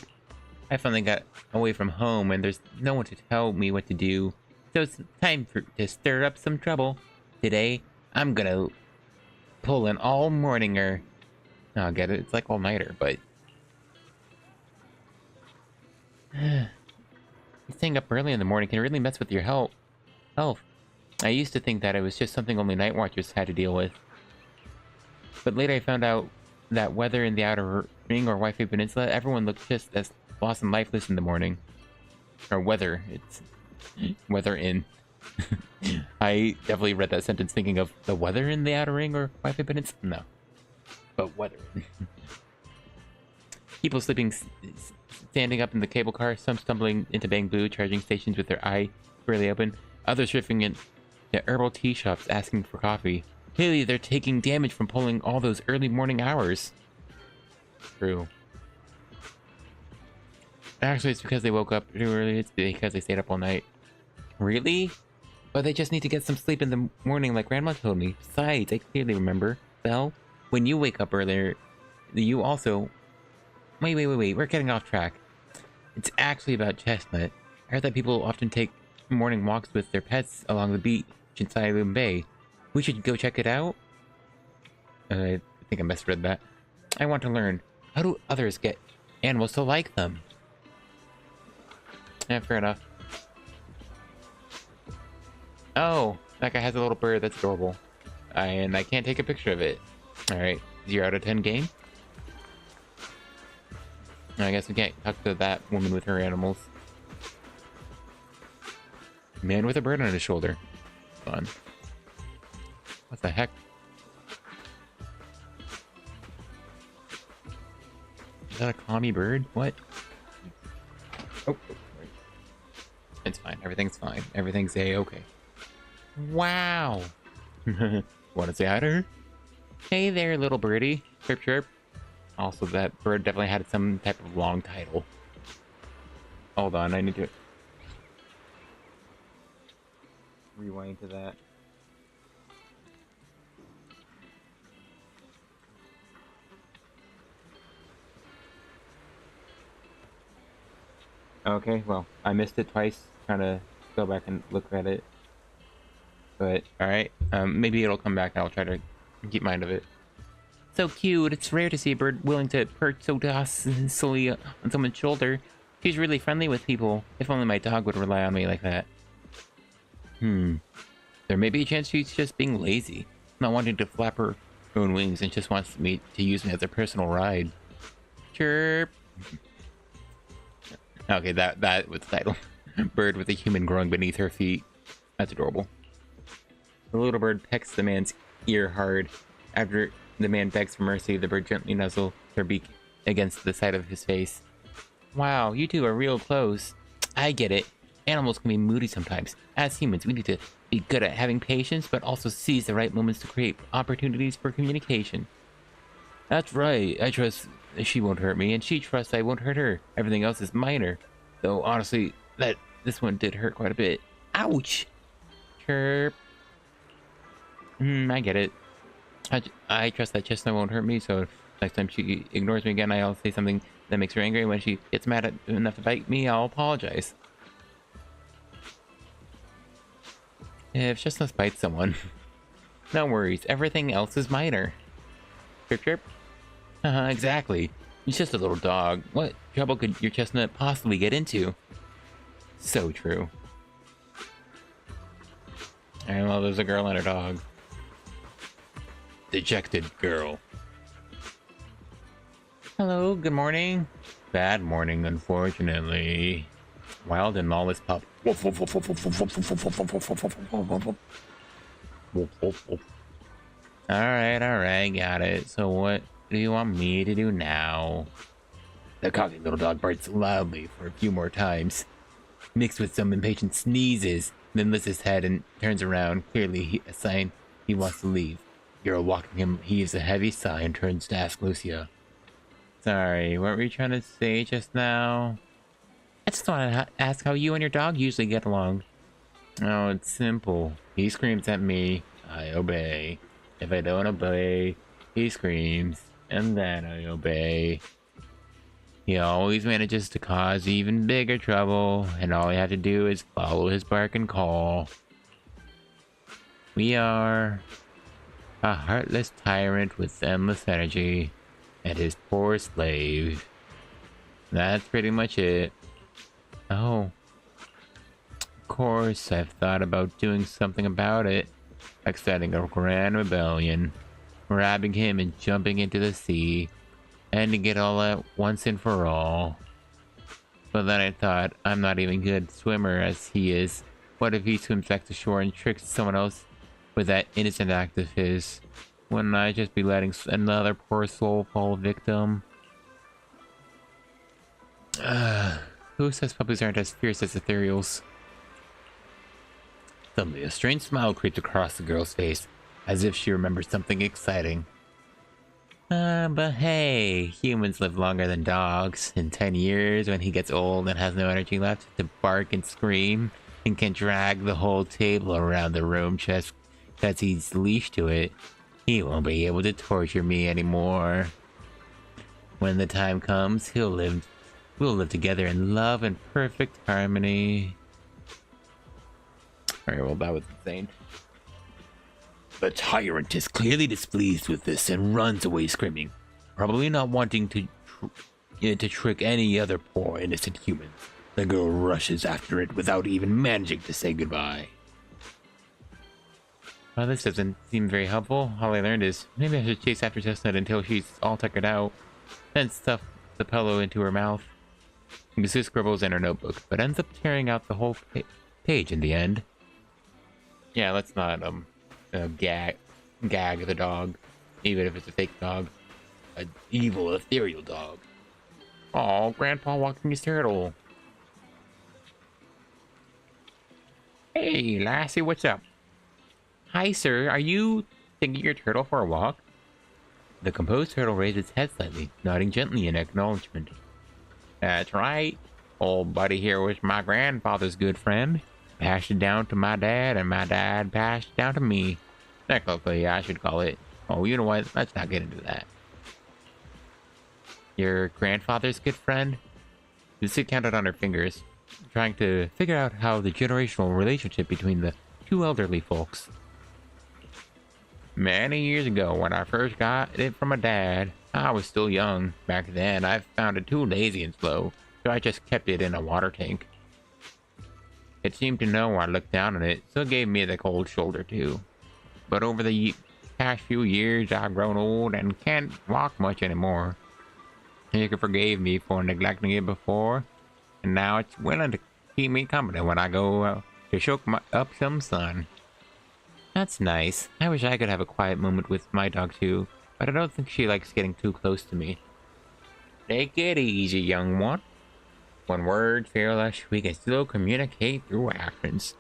I finally got away from home and there's no one to tell me what to do. So it's time to stir up some trouble. Today, I'm gonna pull an all-morninger. No, I get it. It's like all-nighter, but... Staying up early in the morning can really mess with your health. I used to think that it was just something only night watchers had to deal with. But later I found out that whether in the Outer Ring or Wi-Fi Peninsula, everyone looked just as lost and lifeless in the morning. Or weather. It's... weather in. I definitely read that sentence thinking of the weather in the Outer Ring or Wi-Fi Peninsula. No. But weather. People sleeping, standing up in the cable car, some stumbling into bamboo charging stations with their eye barely open, others drifting in herbal tea shops asking for coffee. Clearly they're taking damage from pulling all those early morning hours. True. Actually, it's because they woke up too early. It's because they stayed up all night. Really? But they just need to get some sleep in the morning like Grandma told me. Besides, I clearly remember. Belle, when you wake up earlier, you also... Wait, we're getting off track. It's actually about Chestnut. I heard that people often take morning walks with their pets along the beach in Silum Bay. We should go check it out? I think I misread that. I want to learn. How do others get animals to like them? Yeah, fair enough. Oh, that guy has a little bird. That's adorable. And I can't take a picture of it. Alright, 0 out of 10 game? I guess we can't talk to that woman with her animals. Man with a bird on his shoulder. Fun. What the heck? Is that a commie bird? What? Oh, sorry. It's fine. Everything's fine. Everything's a-okay. Wow! Want to say hi to her? Hey there, little birdie. Chirp chirp. Also, that bird definitely had some type of long title. Hold on, I need to... rewind to that. Okay, well, I missed it twice, trying to go back and look at it. But, alright, maybe it'll come back and I'll try to keep mind of it. So cute, it's rare to see a bird willing to perch so docilely on someone's shoulder. She's really friendly with people. If only my dog would rely on me like that. There may be a chance she's just being lazy, not wanting to flap her own wings and just wants me to use me as a personal ride. Chirp! Okay, that was the title. Bird with a human growing beneath her feet. That's adorable. The little bird pecks the man's ear hard. After the man begs for mercy, the bird gently nuzzles her beak against the side of his face. Wow, you two are real close. I get it. Animals can be moody sometimes. As humans, we need to be good at having patience, but also seize the right moments to create opportunities for communication. That's right. I trust she won't hurt me, and she trusts I won't hurt her. Everything else is minor. Though, honestly, This one did hurt quite a bit. Ouch! Chirp. I get it. I trust that Chestnut won't hurt me, so next time she ignores me again, I'll say something that makes her angry. When she gets mad enough to bite me, I'll apologize. If Chestnut bites someone, no worries. Everything else is minor. Chirp chirp. Exactly. It's just a little dog. What trouble could your Chestnut possibly get into? So true. And well, there's a girl and a dog. Dejected girl. Hello, good morning. Bad morning, unfortunately. Wild and lawless pup. Alright, got it. So what do you want me to do now? The cocky little dog barks loudly for a few more times, mixed with some impatient sneezes, then lifts his head and turns around, clearly a sign he wants to leave. Girl walking him heaves a heavy sigh and turns to ask Lucia. Sorry, what were you trying to say just now? I just want to ask how you and your dog usually get along. Oh, it's simple. He screams at me, I obey. If I don't obey, he screams, and then I obey. He always manages to cause even bigger trouble, and all I have to do is follow his bark and call. We are a heartless tyrant with endless energy, and his poor slave. That's pretty much it. Oh. Of course, I've thought about doing something about it, like starting a grand rebellion, grabbing him and jumping into the sea, ending it all at once and for all. But then I thought, I'm not even a good swimmer as he is. What if he swims back to shore and tricks someone else with that innocent act of his? Wouldn't I just be letting another poor soul fall victim? Who says puppies aren't as fierce as Ethereals? Suddenly, a strange smile creeps across the girl's face, as if she remembers something exciting. But hey, humans live longer than dogs. In 10 years, when he gets old and has no energy left to bark and scream, and can drag the whole table around the room just because he's leashed to it, he won't be able to torture me anymore. When the time comes, we'll live together in love and perfect harmony. Alright, well, that was insane. The tyrant is clearly displeased with this and runs away screaming, probably not wanting to trick any other poor innocent humans. The girl rushes after it without even managing to say goodbye. Well, this doesn't seem very helpful. All I learned is maybe I should chase after Chestnut until she's all tuckered out, then stuff the pillow into her mouth. Lucia scribbles in her notebook, but ends up tearing out the whole page in the end. Yeah, let's not gag the dog, even if it's a fake dog. An evil ethereal dog. Oh, Grandpa walking his turtle. Hey, Lassie, what's up? Hi, sir. Are you taking your turtle for a walk? The composed turtle raised its head slightly, nodding gently in acknowledgement. That's right. Old buddy here was my grandfather's good friend. Passed it down to my dad, and my dad passed it down to me. Technically, I should call it. Oh, you know what? Let's not get into that. Your grandfather's good friend? Lucia counted on her fingers, trying to figure out how the generational relationship between the two elderly folks. Many years ago, when I first got it from my dad, I was still young. Back then, I found it too lazy and slow, so I just kept it in a water tank. It seemed to know I looked down on it, so it gave me the cold shoulder too. But over the past few years, I've grown old and can't walk much anymore. It forgave me for neglecting it before, and now it's willing to keep me company when I go to soak up some sun. That's nice. I wish I could have a quiet moment with my dog too, but I don't think she likes getting too close to me. Take it easy, young one. When words fail us, we can still communicate through actions.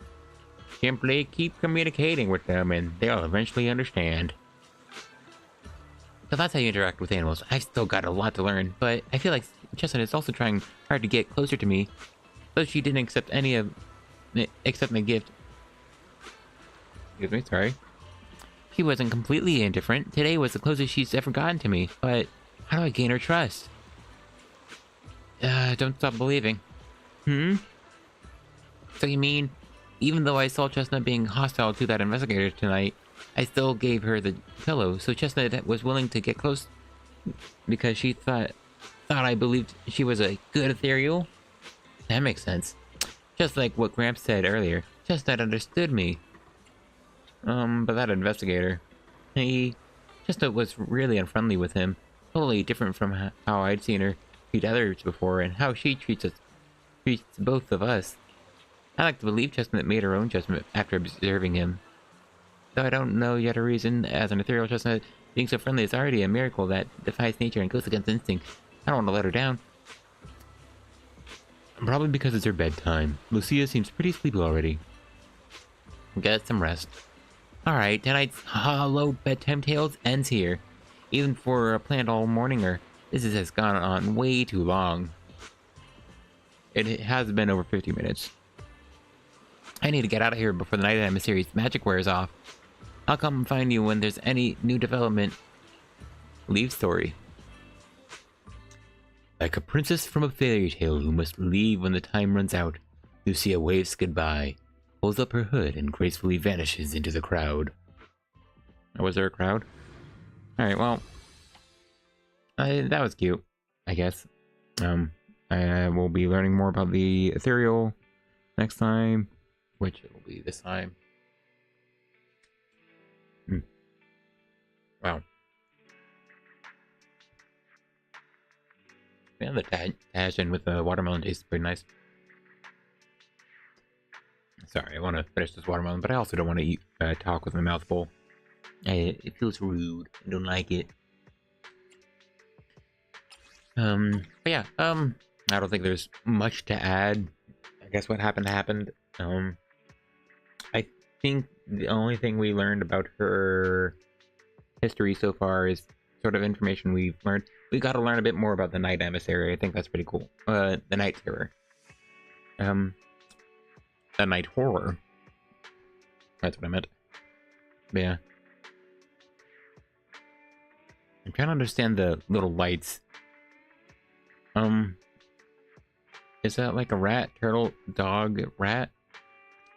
Simply keep communicating with them and they'll eventually understand. So that's how you interact with animals. I've still got a lot to learn, but I feel like Chestnut is also trying hard to get closer to me. though she didn't accept my gift. Excuse me, sorry. She wasn't completely indifferent. Today was the closest she's ever gotten to me, but how do I gain her trust? Don't stop believing. So you mean, even though I saw Chestnut being hostile to that investigator tonight, I still gave her the pillow, so Chestnut was willing to get close because she thought I believed she was a good ethereal? That makes sense. Just like what Gramps said earlier, Chestnut understood me. But that investigator, Chestnut was really unfriendly with him. Totally different from how I'd seen her treat others before and how she treats both of us. I like to believe Chestnut made her own judgment after observing him. Though I don't know yet a reason, as an ethereal Chestnut, being so friendly is already a miracle that defies nature and goes against instinct. I don't want to let her down. Probably because it's her bedtime. Lucia seems pretty sleepy already. Get some rest. Alright, tonight's hollow bedtime tales ends here. Even for a planned all morninger, this has gone on way too long. It has been over 50 minutes. I need to get out of here before the Night Emissary's magic wears off. I'll come and find you when there's any new development. Leave story. Like a princess from a fairy tale who must leave when the time runs out, Lucia waves goodbye, pulls up her hood, and gracefully vanishes into the crowd. Oh, was there a crowd? Alright, well, that was cute, I guess. I will be learning more about the Ethereal next time, which it will be this time. Wow. Yeah, the Tajin with the watermelon tastes pretty nice. Sorry, I want to finish this watermelon, but I also don't want to eat talk with my mouth full. It feels rude. I don't like it. But yeah, I don't think there's much to add. I guess what happened. I think the only thing we learned about her history so far is sort of information we've learned. We got to learn a bit more about the Night Emissary. I think that's pretty cool. The Night Terror. The Night Horror. That's what I meant. But yeah. I'm trying to understand the little lights. Is that like a rat, turtle, dog, rat?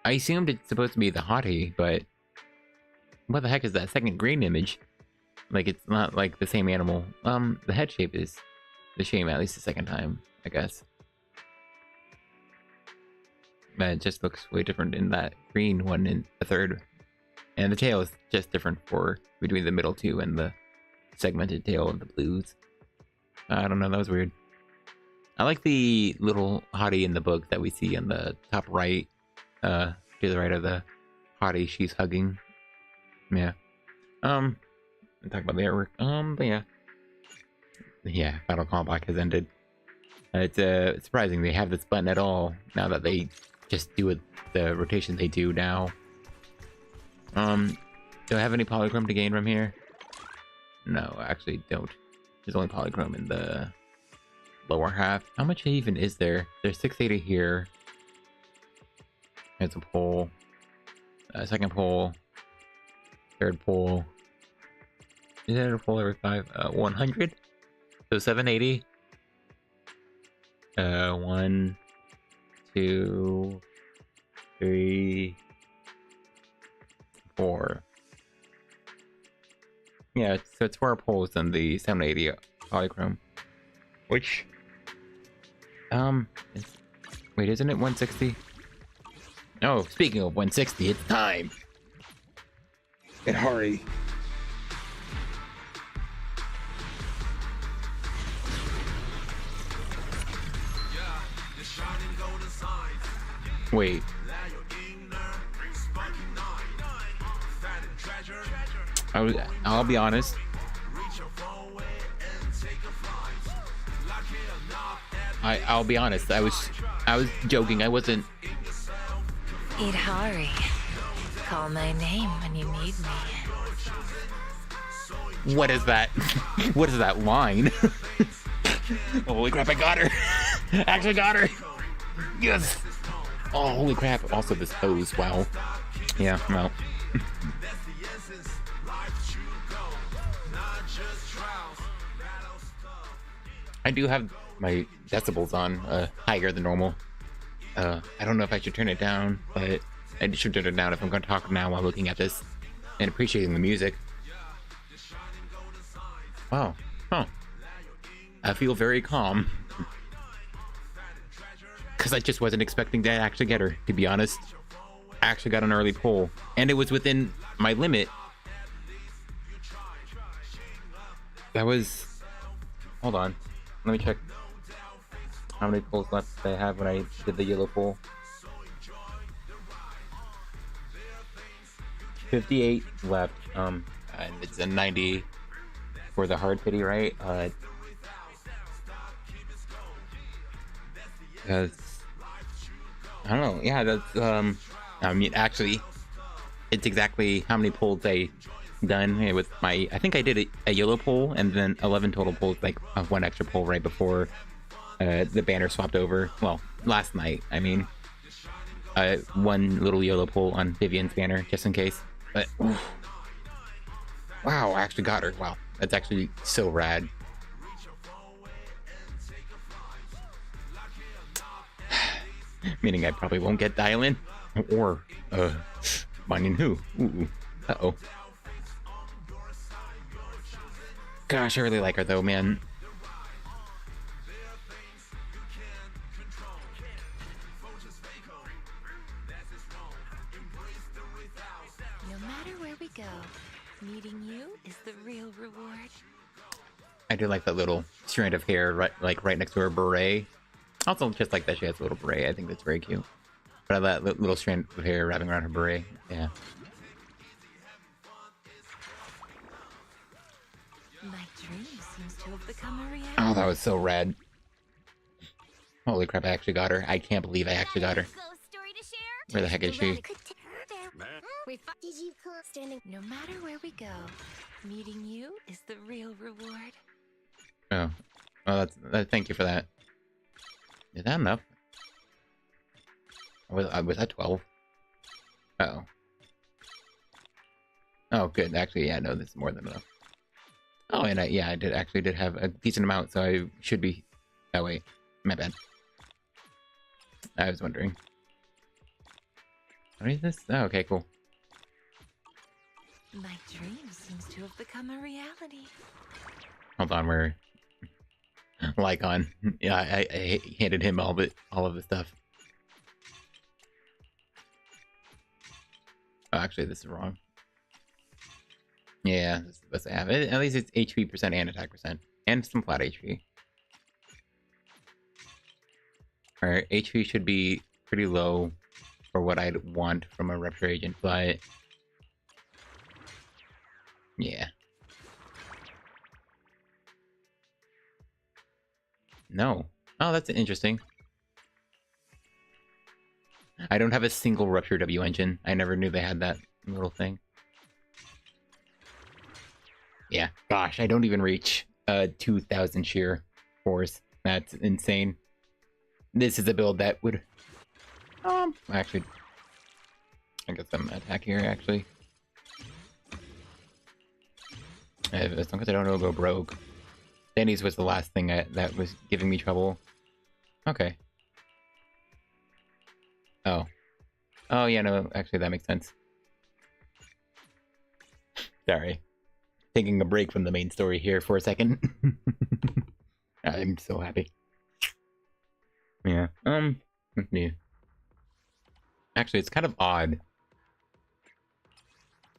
I assumed it's supposed to be the hottie, but what the heck is that second green image? Like, it's not like the same animal. The head shape is the same, at least the second time, I guess. But it just looks way different in that green one in the third. And the tail is just different between the middle two and the segmented tail of the blues. I don't know, that was weird. I like the little hottie in the book that we see on the top right. To the right of the hottie she's hugging. Yeah. Talk about the artwork. But yeah. Yeah, Battle Combat has ended. It's surprising they have this button at all, now that they just do it, the rotation they do now. Do I have any polychrome to gain from here? No, I actually don't. There's only polychrome in the lower half. How much even is there? There's 680 here. There's a pole. Second pole. Third pole. Is there a pole every 100? So 780. 1, 2, 3, 4. Yeah, so it's 4 poles on the 780 polychrome. Which, wait, isn't it 160? Oh, speaking of 160, it's time! Yidhari. Wait. I'll be honest. I'll be honest. I was joking. I wasn't. Yidhari. Call my name when you need me. What is that? What is that line? Holy crap! I got her. Actually got her. Yes! Oh, holy crap. Also, this pose. Wow. Yeah, well. I do have my decibels on higher than normal. I don't know if I should turn it down, but I should turn it down if I'm going to talk now while looking at this and appreciating the music. Wow. Huh. I feel very calm. Because I just wasn't expecting to actually get her, to be honest. I actually got an early pull, and it was within my limit. That was... Hold on. Let me check how many pulls left I have when I did the yellow pull. 58 left. And it's a 90 for the hard pity, right? Because I don't know. Yeah, that's I mean, actually, it's exactly how many pulls I done with my. I think I did a yellow pull and then 11 total pulls, like one extra pull right before the banner swapped over. Well, last night. I mean, one little yellow pull on Vivian's banner just in case. But oof. Wow, I actually got her. Wow, that's actually so rad. Meaning I probably won't get dial-in or finding who. Ooh. Uh-oh. Gosh, I really like her though, man. No matter where we go, meeting you is the real reward. I do like that little strand of hair right next to her beret. Also, just like that, she has a little beret. I think that's very cute. But I like that little strand of hair wrapping around her beret. Yeah. My dream seems to have become a reality. Oh, that was so rad. Holy crap, I actually got her. I can't believe I actually got her. Story to share? Where the heck is she? Did you standing? No matter where we go, meeting you is the real reward. Oh. Oh, thank you for that. Is that enough? Was that 12? Uh-oh. Oh, good. Actually, yeah, no, this is more than enough. Oh, and I did have a decent amount, so I should be... Oh, wait. My bad. I was wondering. What is this? Oh, okay, cool. My dream seems to have become a reality. Hold on, we're... Lycon. Yeah, I handed him all of the stuff. Oh, actually, this is wrong. Yeah, this is the best I have. At least it's HP percent and attack percent. And some flat HP. Alright, HP should be pretty low for what I'd want from a Rupture Agent, but... Yeah. No. Oh, that's interesting. I don't have a single Rupture W engine. I never knew they had that little thing. Yeah, gosh, I don't even reach 2,000 sheer force. That's insane. This is a build that would... actually... I got some attack here, actually. As long as I don't go broke. Danny's was the last thing that was giving me trouble. Okay. Oh. Oh, yeah, no, actually, that makes sense. Sorry. Taking a break from the main story here for a second. I'm so happy. Yeah, new. Actually, it's kind of odd.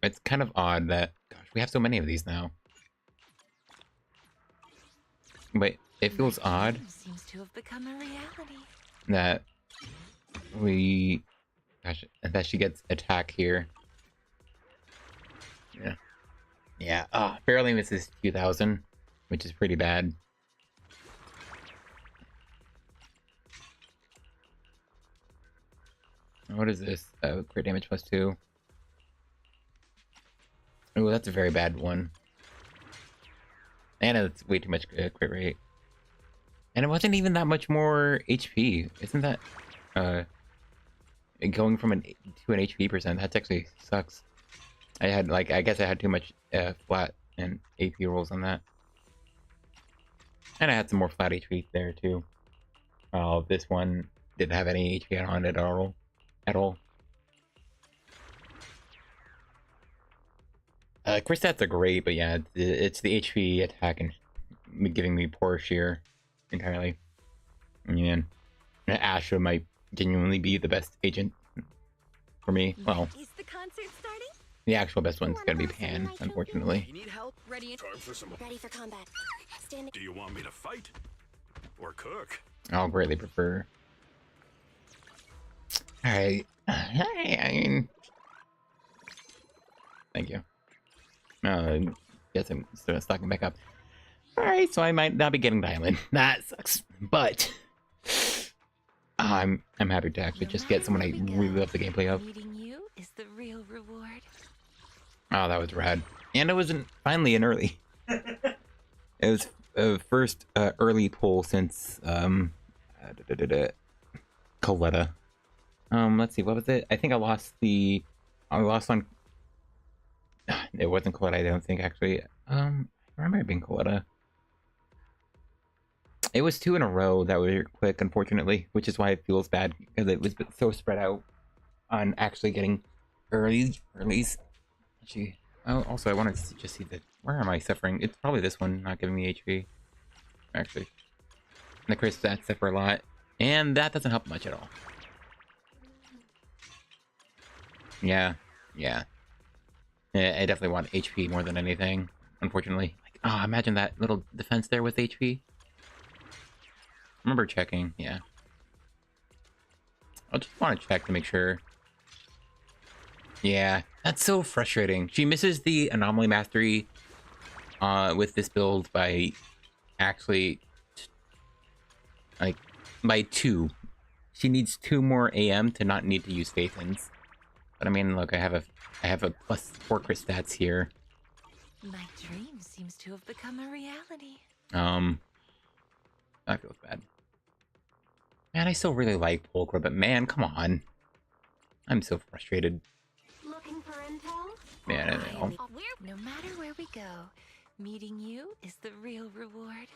It's kind of odd that... Gosh, we have so many of these now. But it feels odd Seems to have become a reality. that we... Gosh, that she gets attack here. Yeah. Yeah, barely misses 2,000, which is pretty bad. What is this? Crit damage +2. Oh, that's a very bad one. And it's way too much crit rate. And it wasn't even that much more HP. Isn't that going from to an HP percent? That actually sucks. I had like I guess I had too much flat and AP rolls on that. And I had some more flat HP there too. This one didn't have any HP on it at all. Quick stats are great, but yeah, it's the HP attack and giving me poor shear entirely. Man, Asha might genuinely be the best agent for me. Well, Is the concert starting? the actual best one's gonna be Pan, unfortunately. You need help? Ready? Time for some. Ready for combat. Standing. Do you want me to fight? Or cook? I'll greatly prefer. Alright. I mean... Thank you. Guess I'm stocking back up. Alright, so I might not be getting Diamond. That sucks. But... I'm happy to actually just get someone I really love the gameplay of. Meeting you is the real reward. Oh, that was rad. And it wasn't finally an early. It was first early pull since Coletta. Let's see, what was it? I think I lost on it wasn't Coletta, I don't think actually. I remember it being Coletta. It was 2 in a row that were quick, unfortunately, which is why it feels bad because it was so spread out on actually getting earlies. Actually, also I wanted to just see where am I suffering? It's probably this one not giving me HP. Actually, the crisp stats suffer a lot, and that doesn't help much at all. Yeah. I definitely want HP more than anything, unfortunately. Like, oh, imagine that little defense there with HP. Remember checking, yeah. I just want to check to make sure. Yeah, that's so frustrating. She misses the Anomaly Mastery with this build by actually like by 2. She needs 2 more AM to not need to use Phaethons. But I mean, look, I have a plus 4 crit stats here. My dream seems to have become a reality. That feels bad. Man, I still really like Pulchra, but man, come on. I'm so frustrated. Looking for intel? Man, I know. No matter where we go, meeting you is the real reward.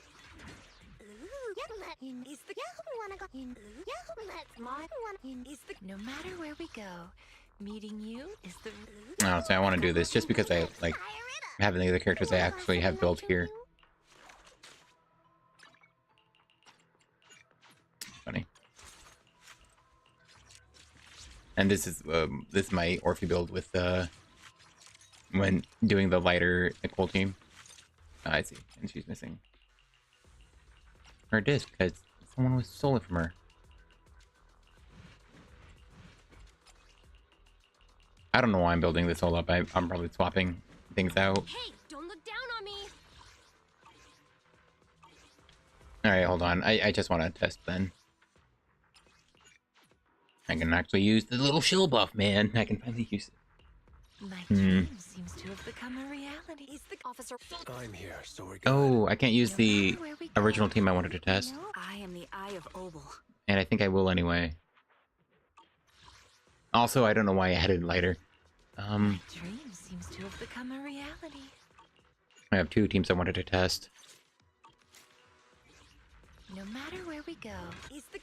No matter where we go, meeting you is the... Oh, so I want to do this just because I like having the other characters I actually have built here. Funny. And this is my Orphe build with when doing the lighter Nicole team. Oh, I see, and she's missing her disc because someone was stolen from her. I don't know why I'm building this all up. I'm probably swapping things out. Hey, don't look down on me. All right, hold on. I just want to test then. I can actually use the little shield buff, man. I can finally use it. My dream seems to have become a reality. Is the officer? I'm here, so we're good. Oh, I can't use the original team I wanted to test. I am the Eye of Obel. And I think I will anyway. Also, I don't know why I added lighter. My dream seems to have become a reality. I have 2 teams I wanted to test. No matter where we go, Is the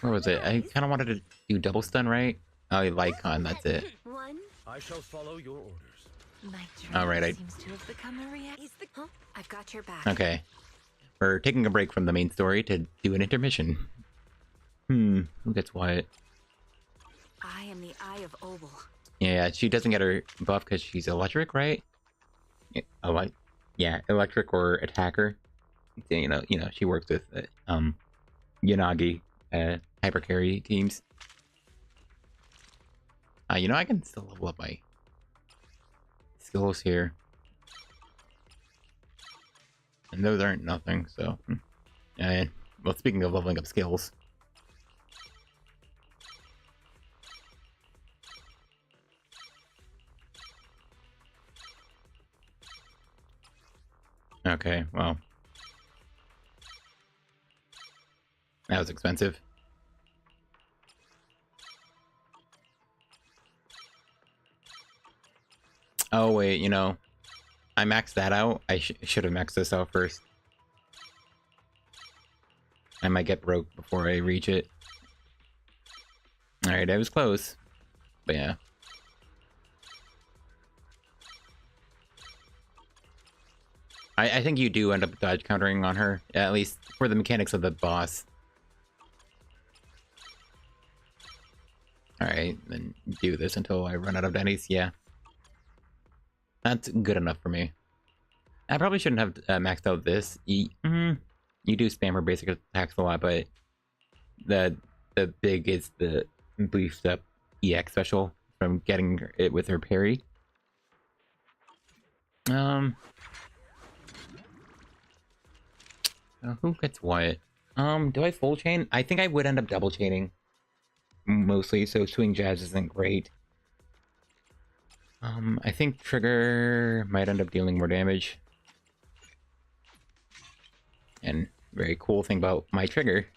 What was it? I kind of wanted to do double stun, right? Oh, Lycon, that's it. one? I shall follow your orders. my dream All right, seems to have become a reality. Is the I've got your back. Okay. We're taking a break from the main story to do an intermission. Who gets what? I am the Eye of Obel. Yeah, she doesn't get her buff because she's electric, right? Yeah, electric or attacker. You know, she works with Yanagi hyper carry teams. You know, I can still level up my skills here, and those aren't nothing. So, well, speaking of leveling up skills. Okay, well, That was expensive. Oh wait, you know, I maxed that out. I should have maxed this out first. I might get broke before I reach it. Alright, I was close. But yeah. I think you do end up dodge countering on her, at least for the mechanics of the boss. Alright, then do this until I run out of dennies, yeah. That's good enough for me. I probably shouldn't have maxed out this. You do spam her basic attacks a lot, but the big is the boosted up EX special from getting it with her parry. Who gets what? Do I full chain? I think I would end up double chaining. Mostly, so swing jabs isn't great. I think trigger might end up dealing more damage. And very cool thing about my trigger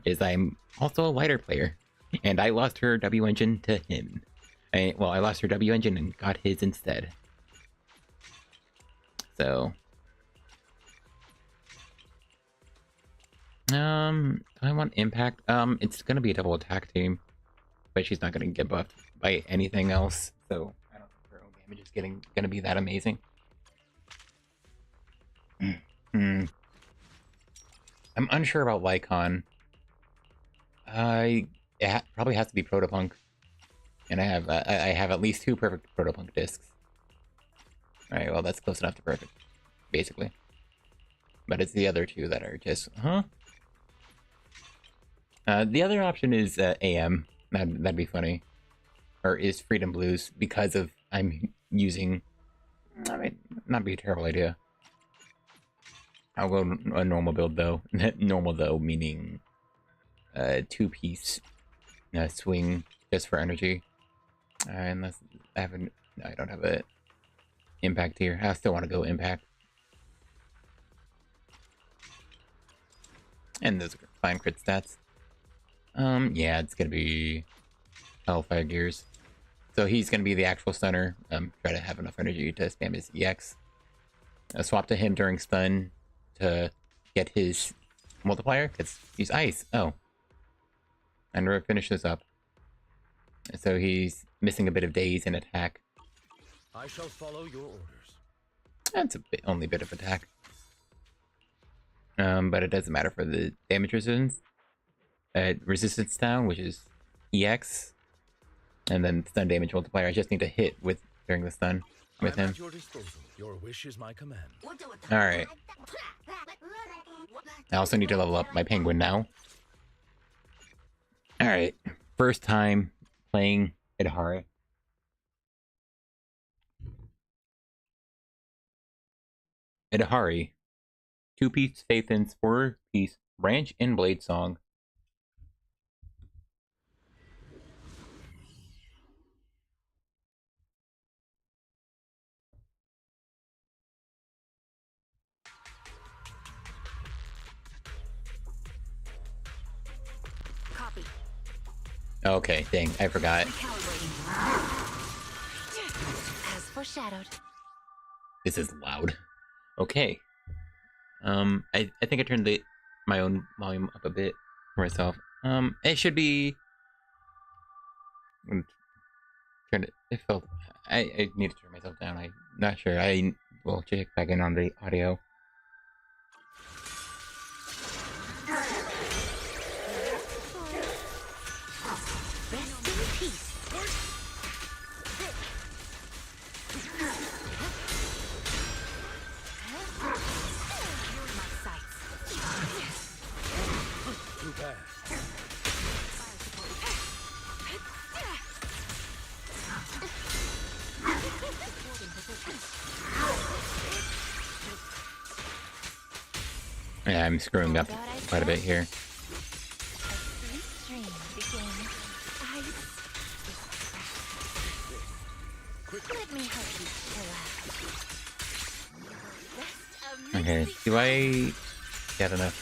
is I'm also a lighter player. And I lost her W engine to him. Well, I lost her W engine and got his instead. So... I want impact. It's gonna be a double attack team, but she's not gonna get buffed by anything else, so I don't think her own damage is gonna be that amazing. I'm unsure about Lycon. It probably has to be Protopunk, and I have at least 2 perfect Protopunk discs. All right, well that's close enough to perfect, basically. But it's the other 2 that are just the other option is AM. That'd be funny. Or is Freedom Blues, because of I'm using... I mean, not be a terrible idea. I'll go a normal build though. Normal though, meaning 2-piece swing just for energy. Unless I haven't... I don't have a impact here. I still want to go impact. And those are fine crit stats. Yeah, it's gonna be Hellfire Gears. So he's gonna be the actual stunner. Try to have enough energy to spam his EX. Swap to him during stun to get his multiplier, because he's ice. Oh. And we're gonna finish this up. So he's missing a bit of daze and attack. I shall follow your orders. That's only a bit of attack. But it doesn't matter for the damage resistance. Resistance down, which is EX, and then stun damage multiplier. I just need to hit during the stun with him. At your disposal. Your wish is my command. All right. I also need to level up my penguin now. All right, first time playing Yidhari. Yidhari, 2-piece Faithins, 4-piece Branch and Blade Song. Copy. Okay, dang, I forgot. As foreshadowed. This is loud. Okay. I think I turned my own volume up a bit for myself. It should be... I'm trying to... It felt... I need to turn myself down. I'm not sure. I will check back in on the audio. Rest in peace. You're my sights. Too bad. Yeah, I'm screwing up quite a bit here. A sweet dream begins. Let me help you relax. Okay, do I get enough?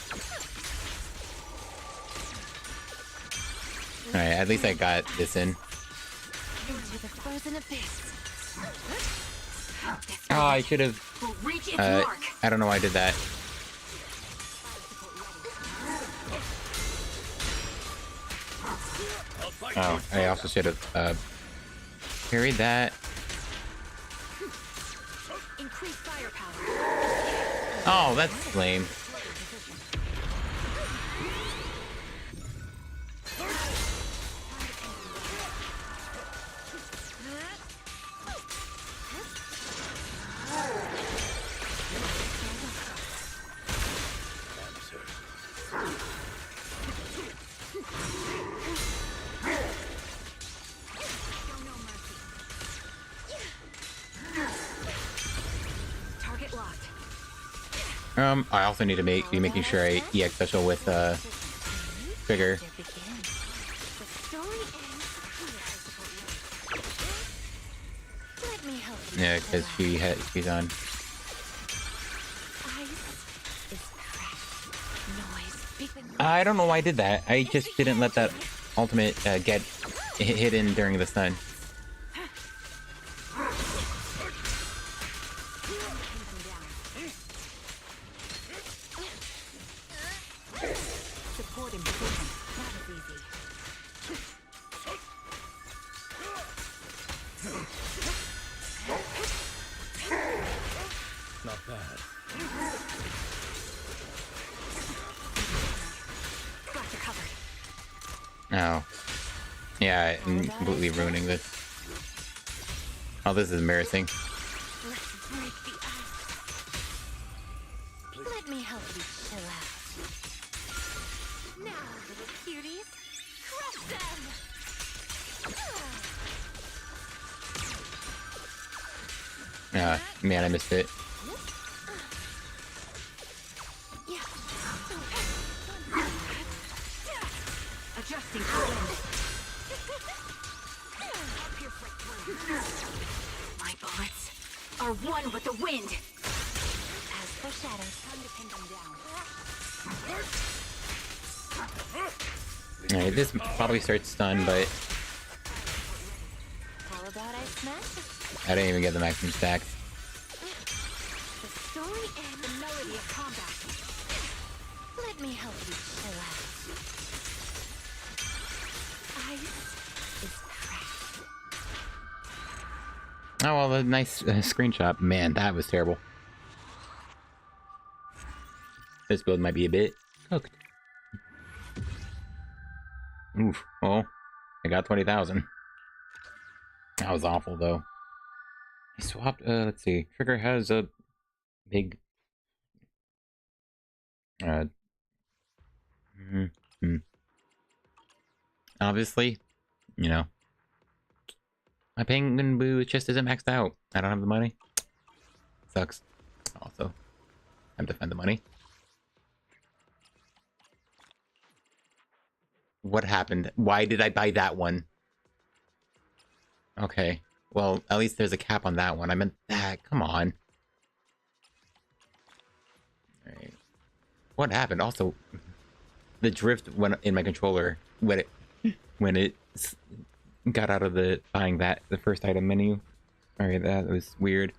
Alright, at least I got this in. Into the frozen abyss. Oh, I should have. Will reach its mark. I don't know why I did that. Oh, I also should have carried that. Increase firepower. Oh, that's lame. Target locked. I also need to be making sure I EX special with trigger. The story ends here. Let me help you. Yeah, because she's on. Ice is cracked. Noise bigger. I don't know why I did that. I just didn't let that ultimate get hidden during the stun. Supporting position. Not as easy. Not bad. Got you covered. Oh. Yeah, I'm completely ruining this. Oh, this is embarrassing. Let's break the ice. Let me help you chill out. Now, little cuties, crush them! Man, I missed it. Yeah. Adjusting for wind. My bullets are one with the wind. As for shadows, time to pin them down. Alright, this probably starts stun, but How about I smash it? I didn't even get the maximum stacks. The story and the melody of combat. Let me help you chill out. Ice is cracked. Oh, well, a nice screenshot. Man, that was terrible. This build might be a bit cooked. Oof. Well, I got 20,000. That was awful, though. I swapped, let's see. Trigger has a big... Obviously, you know. My penguin boo just isn't maxed out. I don't have the money. Sucks. Also, time to find the money. What happened? Why did I buy that one? Okay. Well, at least there's a cap on that one. I meant that. Come on. Alright. What happened? Also, the drift went in my controller when it got out of the buying the first item menu. Alright, that was weird.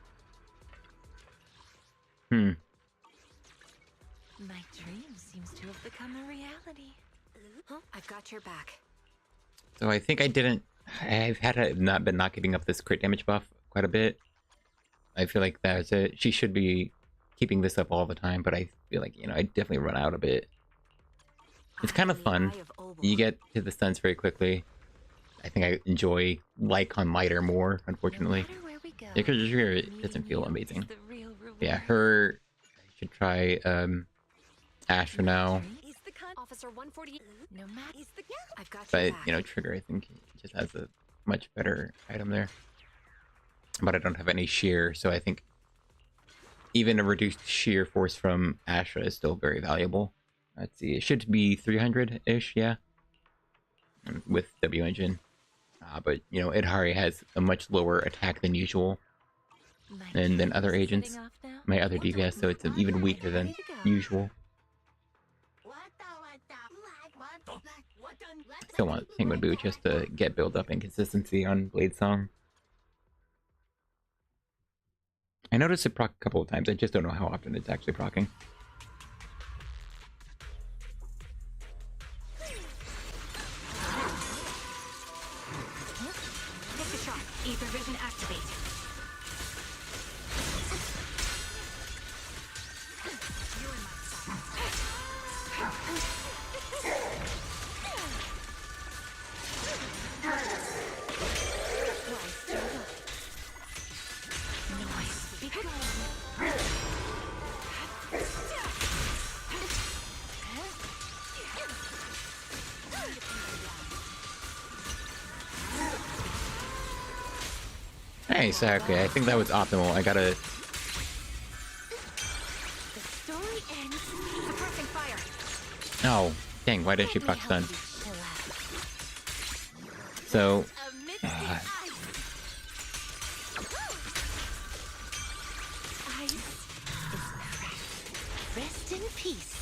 My dream seems to have become a reality. Huh? I've got your back. So I think I've not been getting up this crit damage buff quite a bit. I feel like she should be keeping this up all the time, but I feel like, I definitely run out a bit. It's kind of fun. You get to the stuns very quickly. I think I enjoy Lycon Lighter more, unfortunately. No matter where we go, Because it doesn't feel amazing. the real reward. Yeah, I should try Ash for now. Officer 140. No matter. I've got But, your back. Trigger, I think, just has a much better item there. But I don't have any shear, so I think even a reduced shear force from Asha is still very valuable. Let's see, it should be 300-ish, yeah? With W Engine. But, Yidhari has a much lower attack than usual. And then other agents. My other DPS, so it's even weaker than usual. Still want Penguin Boot just to get build up and consistency on Blade Song. I noticed it proc a couple of times. I just don't know how often it's actually procking. Take the shot. Ether vision activate. You're in my Noise. Be gone. Nice, okay, I think that was optimal. I gotta... The story ends. Suppressing fire. Oh, dang, why didn't she proc stun? Chill out. So... Amidst the ice. Ice is correct. Rest in peace.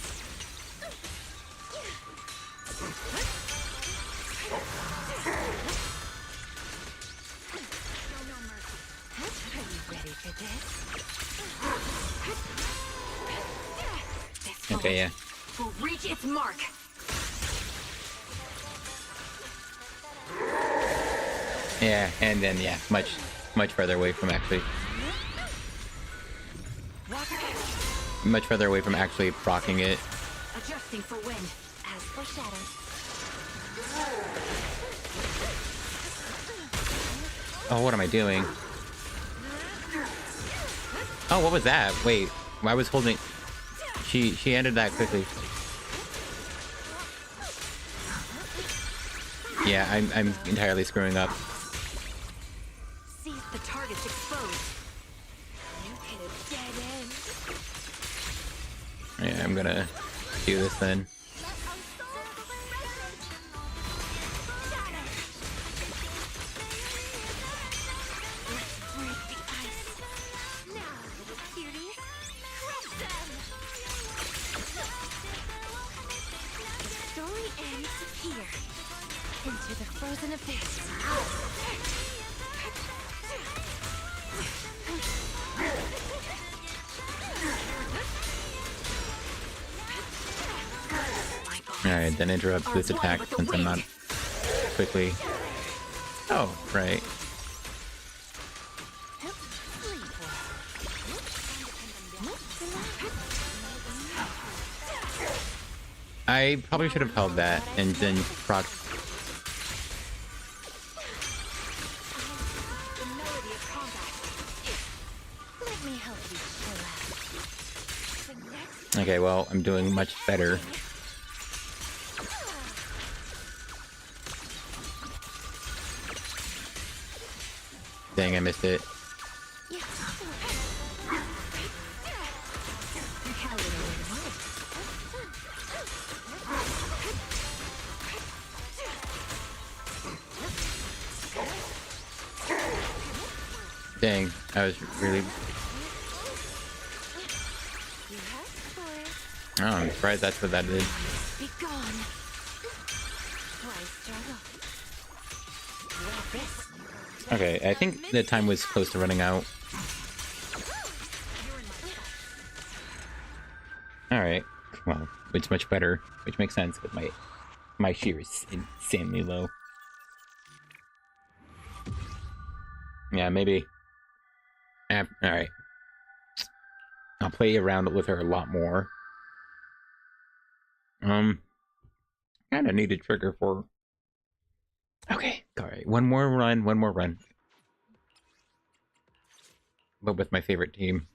Are you ready for this? Okay, yeah. Will reach its mark. Yeah, and then, yeah, much further away from actually... Much further away from actually proccing it. Adjusting for wind. As foreshadowed. Oh, what am I doing? Oh, what was that? Wait, I was holding... She ended that quickly. Yeah, I'm entirely screwing up. See the target's exposed. You hit a dead end. Yeah, I'm gonna do this then. Break the ice. Now, cuties, crush them. The story ends here. Into the frozen abyss. Alright, then interrupt this attack since I'm not quickly... Oh, right. I probably should have held that and then proc... The melody of combat. Let me help you chill out. The next Okay, well, I'm doing much better. Dang, I missed it. Dang, I was really... Oh, I'm surprised that's what that did. be gone. Why struggle? Okay, I think the time was close to running out. Alright, well, it's much better, which makes sense with my shear is insanely low. Yeah, maybe. Alright. I'll play around with her a lot more. Kinda need a trigger for... Okay, alright. One more run. But with my favorite team.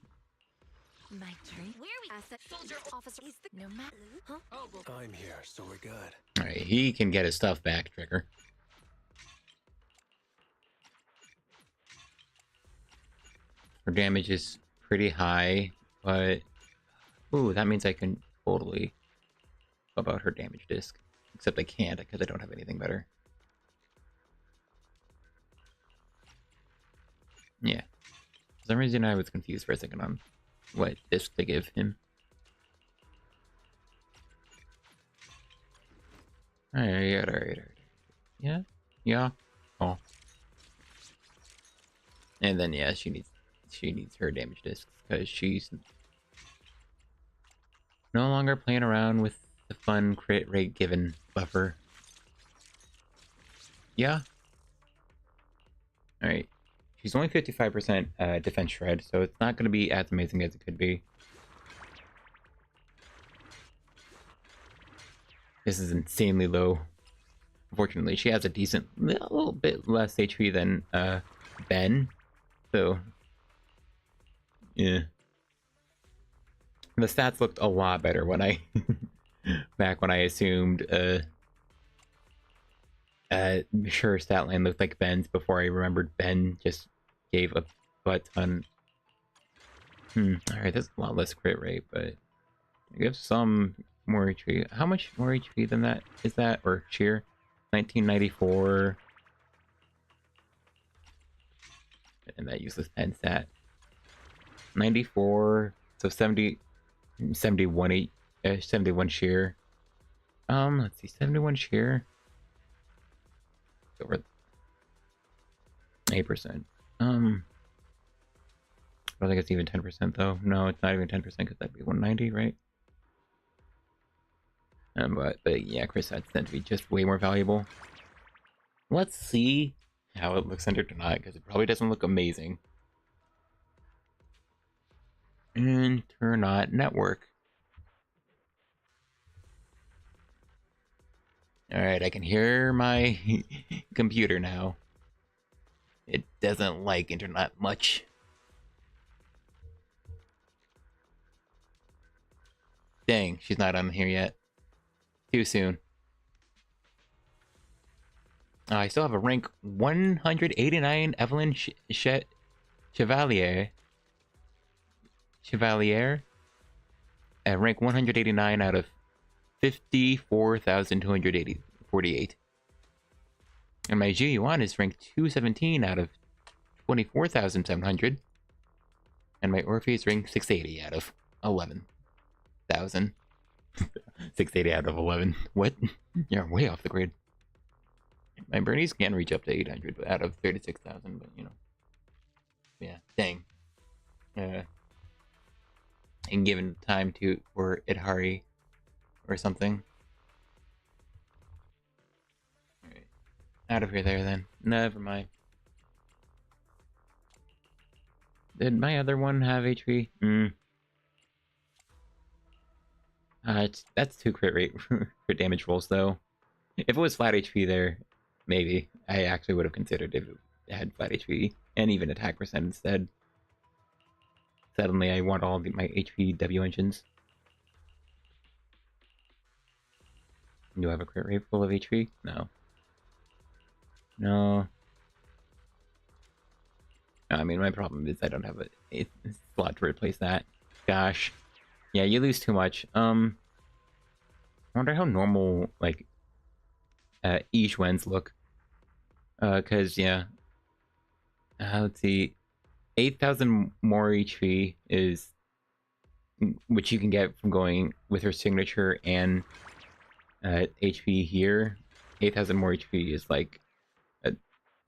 My dream. Where we asset soldier officer is the no matter. Huh? I'm here, so we're good. Alright, he can get his stuff back, Trigger. Her damage is pretty high, but... Ooh, that means I can totally... about her damage disc. Except I can't, because I don't have anything better. Yeah. For some reason I was confused for a second on what disc to give him. Alright. Yeah? Yeah? Oh. And then, yeah, she needs her damage discs, because she's no longer playing around with the fun crit rate given buffer. Yeah? Alright. She's only 55% defense shred, so it's not going to be as amazing as it could be. This is insanely low. Unfortunately, she has a little bit less HP than Ben. So, yeah. The stats looked a lot better when I back when I assumed sure stat line looked like Ben's before I remembered Ben just gave a butt ton. Alright, that's a lot less crit rate, but I give some more HP. How much more HP than that is that? Or cheer? 1994. And that useless pen stat. 94, so 71 sheer. Let's see, 71 sheer. Over 8%. I don't think it's even 10% though. No, it's not even 10% because that'd be 190, right? But yeah, crit stats tend to be just way more valuable. Let's see how it looks under Tonight, because it probably doesn't look amazing. Internet network. Alright, I can hear my computer now. It doesn't like internet much. Dang, she's not on here yet. Too soon. I still have a rank 189 Evelyn Chevalier. At rank 189 out of 54,248. And my G1 is ranked 217 out of 24,700. And my Orpheus ranked 680 out of 11,000. 680 out of 11. What? You're way off the grid. My Bernies can reach up to 800 out of 36,000, but you know. Yeah, dang. And given time for Yidhari or something. Alright. Out of here there then. Never mind. Did my other one have HP? That's 2 crit rate crit damage rolls though. If it was flat HP there, maybe. I actually would have considered if it had flat HP and even attack percent instead. Suddenly I want all my HP W engines. Do I have a crit rate full of HP? No. No. I mean, my problem is I don't have a slot to replace that. Gosh. Yeah, you lose too much. I wonder how normal, like, Ishwens look. Cause, yeah. Let's see. 8,000 more HP is which you can get from going with her signature and HP here. 8,000 more HP is like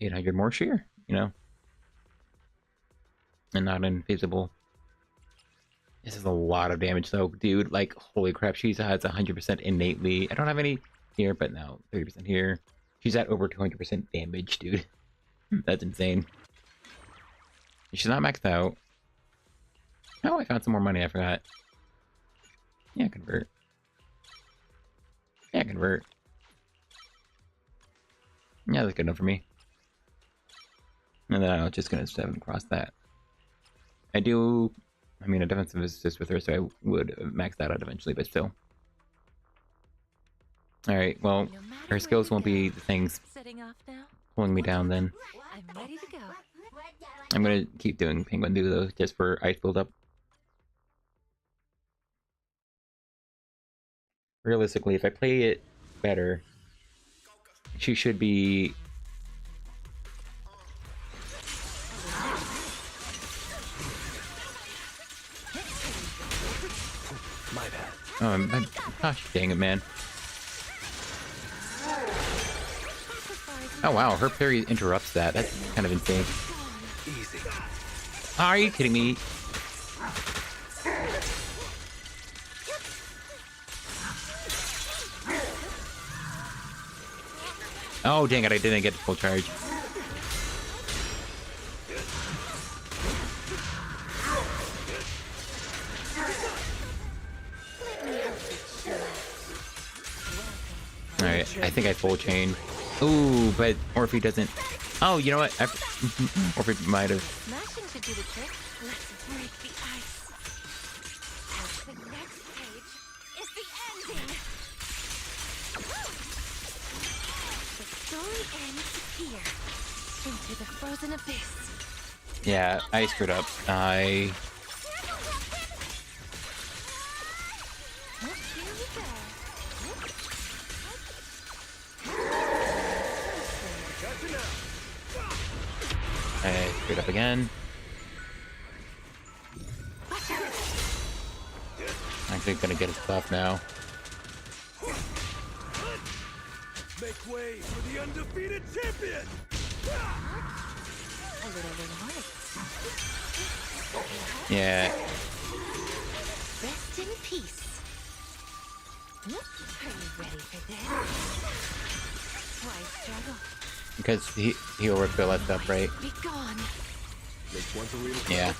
800 more sheer, you know? And not invisible. This is a lot of damage though, dude. Like, holy crap, she has 100% innately. I don't have any here, but now 30% here. She's at over 200% damage, dude. That's insane. She's not maxed out. Oh, I found some more money, I forgot. Yeah, convert. Yeah, convert. Yeah, that's good enough for me. And then I'm just gonna 7 across that. I mean, a defensive assist with her, so I would max that out eventually, but still. Alright, well, her skills won't be the things pulling me down then. I'm ready to go. I'm gonna keep doing Penguin Do though, just for ice buildup. Realistically, if I play it better, she should be... My bad. Oh, gosh dang it, man. Oh wow, her parry interrupts that. That's kind of insane. Easy. Are you kidding me? Oh dang it, I didn't get the full charge. Alright, I think I full chain. Ooh, but Orphe doesn't. Oh, you know what? Orphe might have. Smashing should do the trick. Let's break the ice. As the next page is the ending. The story ends here. Into the frozen abyss. Yeah, I screwed up. I. Oh, here we go. I screwed up again. I'm actually gonna get his buff now. Make way for the undefeated champion! A little reward. Yeah. Rest in peace. Are you ready for this? Why struggle? Because he'll refill us up, right? Be gone. Makes one to read it. Yeah.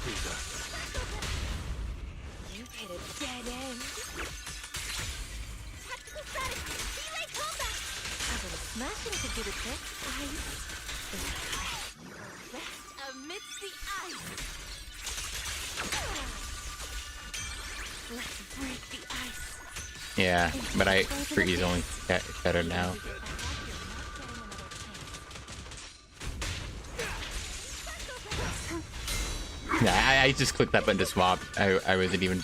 You've hit a dead end. Tactical status. Delay combat. A little smashing to do the trick. Ice. Rest amidst the ice. Let's break the ice. Yeah, but Freeze only better now. Yeah, I just clicked that button to swap. I wasn't even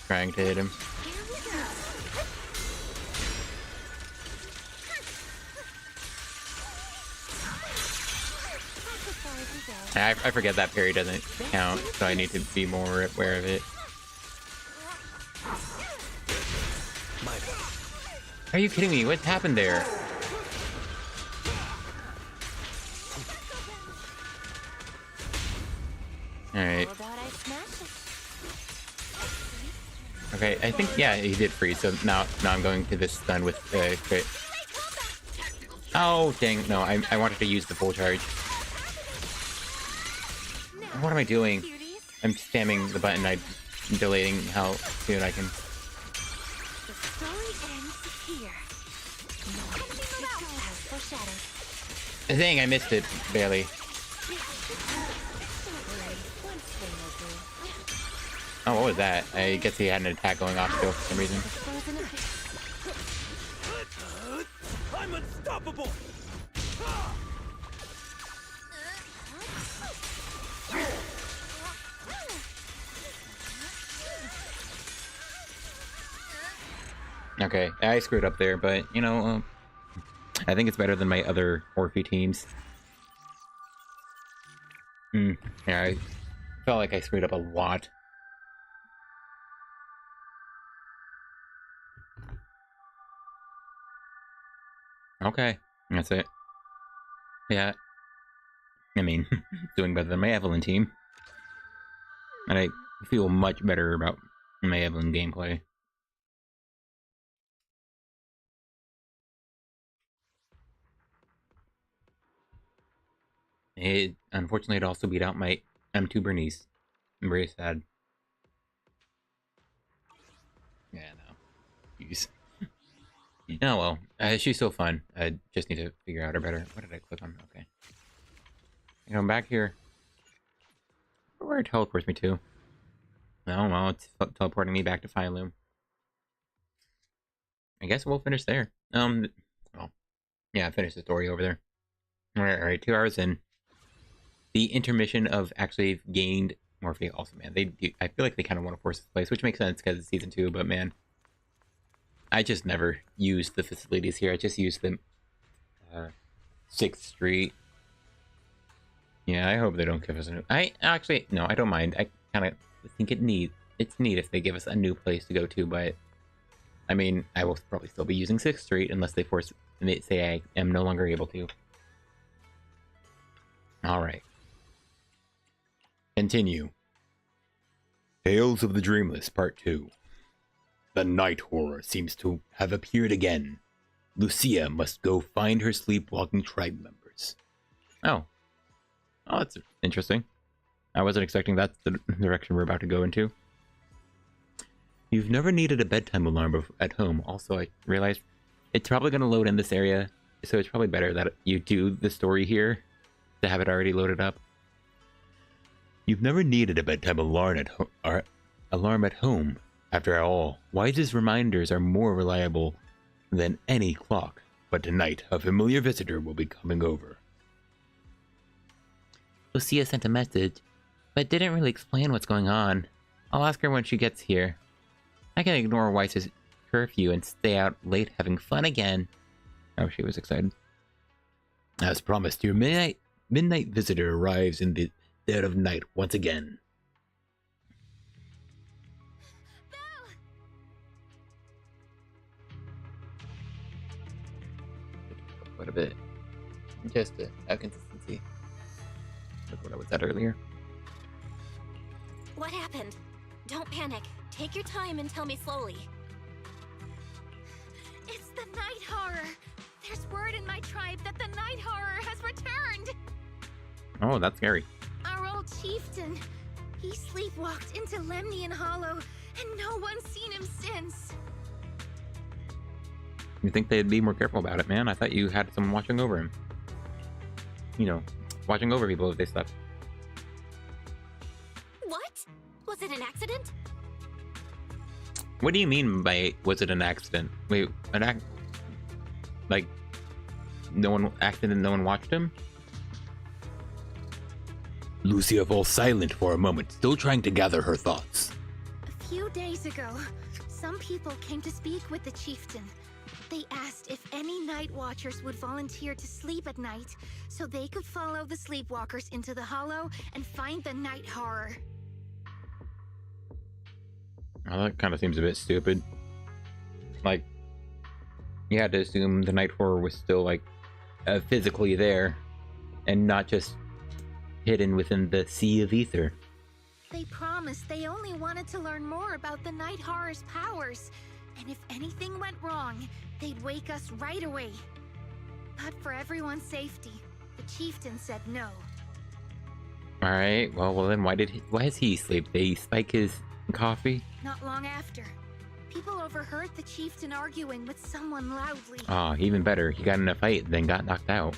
trying to hit him. I forget that parry doesn't count, so I need to be more aware of it. Are you kidding me? What happened there? Alright. Okay, I think, yeah, he did freeze, so now I'm going to this stun with crit. Oh, dang, no, I wanted to use the full charge. What am I doing? I'm spamming the button, I'm delaying how soon I can. The story ends here. Dang, I missed it, barely. Oh, what was that? I guess he had an attack going off still for some reason. I'm unstoppable! Okay, I screwed up there, but, you know, I think it's better than my other Orphe teams. Yeah, I felt like I screwed up a lot. Okay, that's it. Yeah. I mean, doing better than my Evelyn team. And I feel much better about my Evelyn gameplay. Unfortunately, it also beat out my M2 Bernice. I'm very sad. Yeah, no. Jeez. Oh well, she's so fun. I just need to figure out her better. What did I click on? Okay. I'm back here. Where it teleports me to? No, well, it's teleporting me back to Phylum. I guess we'll finish there. Well, yeah, finish the story over there. Alright, 2 hours in. The intermission of actually gained Morphe. Also, man, I feel like they kind of want to force this place, which makes sense because it's season 2, but man. I just never used the facilities here. I just used them 6th Street. Yeah, I hope they don't give us a new... Actually, no, I don't mind. I kind of think it's neat if they give us a new place to go to, but... I mean, I will probably still be using 6th Street unless they say I am no longer able to. Alright. Continue. Tales of the Dreamless, Part 2. The night horror seems to have appeared again. Lucia must go find her sleepwalking tribe members. Oh. Oh, that's interesting. I wasn't expecting that's the direction we're about to go into. You've never needed a bedtime alarm at home. Also, I realized it's probably going to load in this area, so it's probably better that you do the story here to have it already loaded up. You've never needed a bedtime alarm at home. After all, wisest reminders are more reliable than any clock. But tonight, a familiar visitor will be coming over. Lucia sent a message, but didn't really explain what's going on. I'll ask her when she gets here. I can ignore Weiss's curfew and stay out late having fun again. Oh, she was excited. As promised, your midnight visitor arrives in the dead of night once again. Quite a bit. Just to have consistency. That's what I was at earlier. What happened? Don't panic. Take your time and tell me slowly. It's the night horror. There's word in my tribe that the night horror has returned. Oh, that's scary. Our old chieftain. He sleepwalked into Lemnian Hollow, and no one's seen him since. You think they'd be more careful about it, man? I thought you had someone watching over him. You know, watching over people if they slept. What? Was it an accident? What do you mean by, was it an accident? Wait, like, no one watched him? Lucia falls silent for a moment, still trying to gather her thoughts. A few days ago, some people came to speak with the chieftain. They asked if any night watchers would volunteer to sleep at night so they could follow the sleepwalkers into the hollow and find the night horror. Oh, that kind of seems a bit stupid. Like, you had to assume the night horror was still, like, physically there, and not just hidden within the sea of ether. They promised they only wanted to learn more about the night horror's powers, and if anything went wrong, they'd wake us right away. But for everyone's safety, the chieftain said no. Alright, well then why does he sleep? They spike his coffee? Not long after, people overheard the chieftain arguing with someone loudly. Oh, even better. He got in a fight, then got knocked out.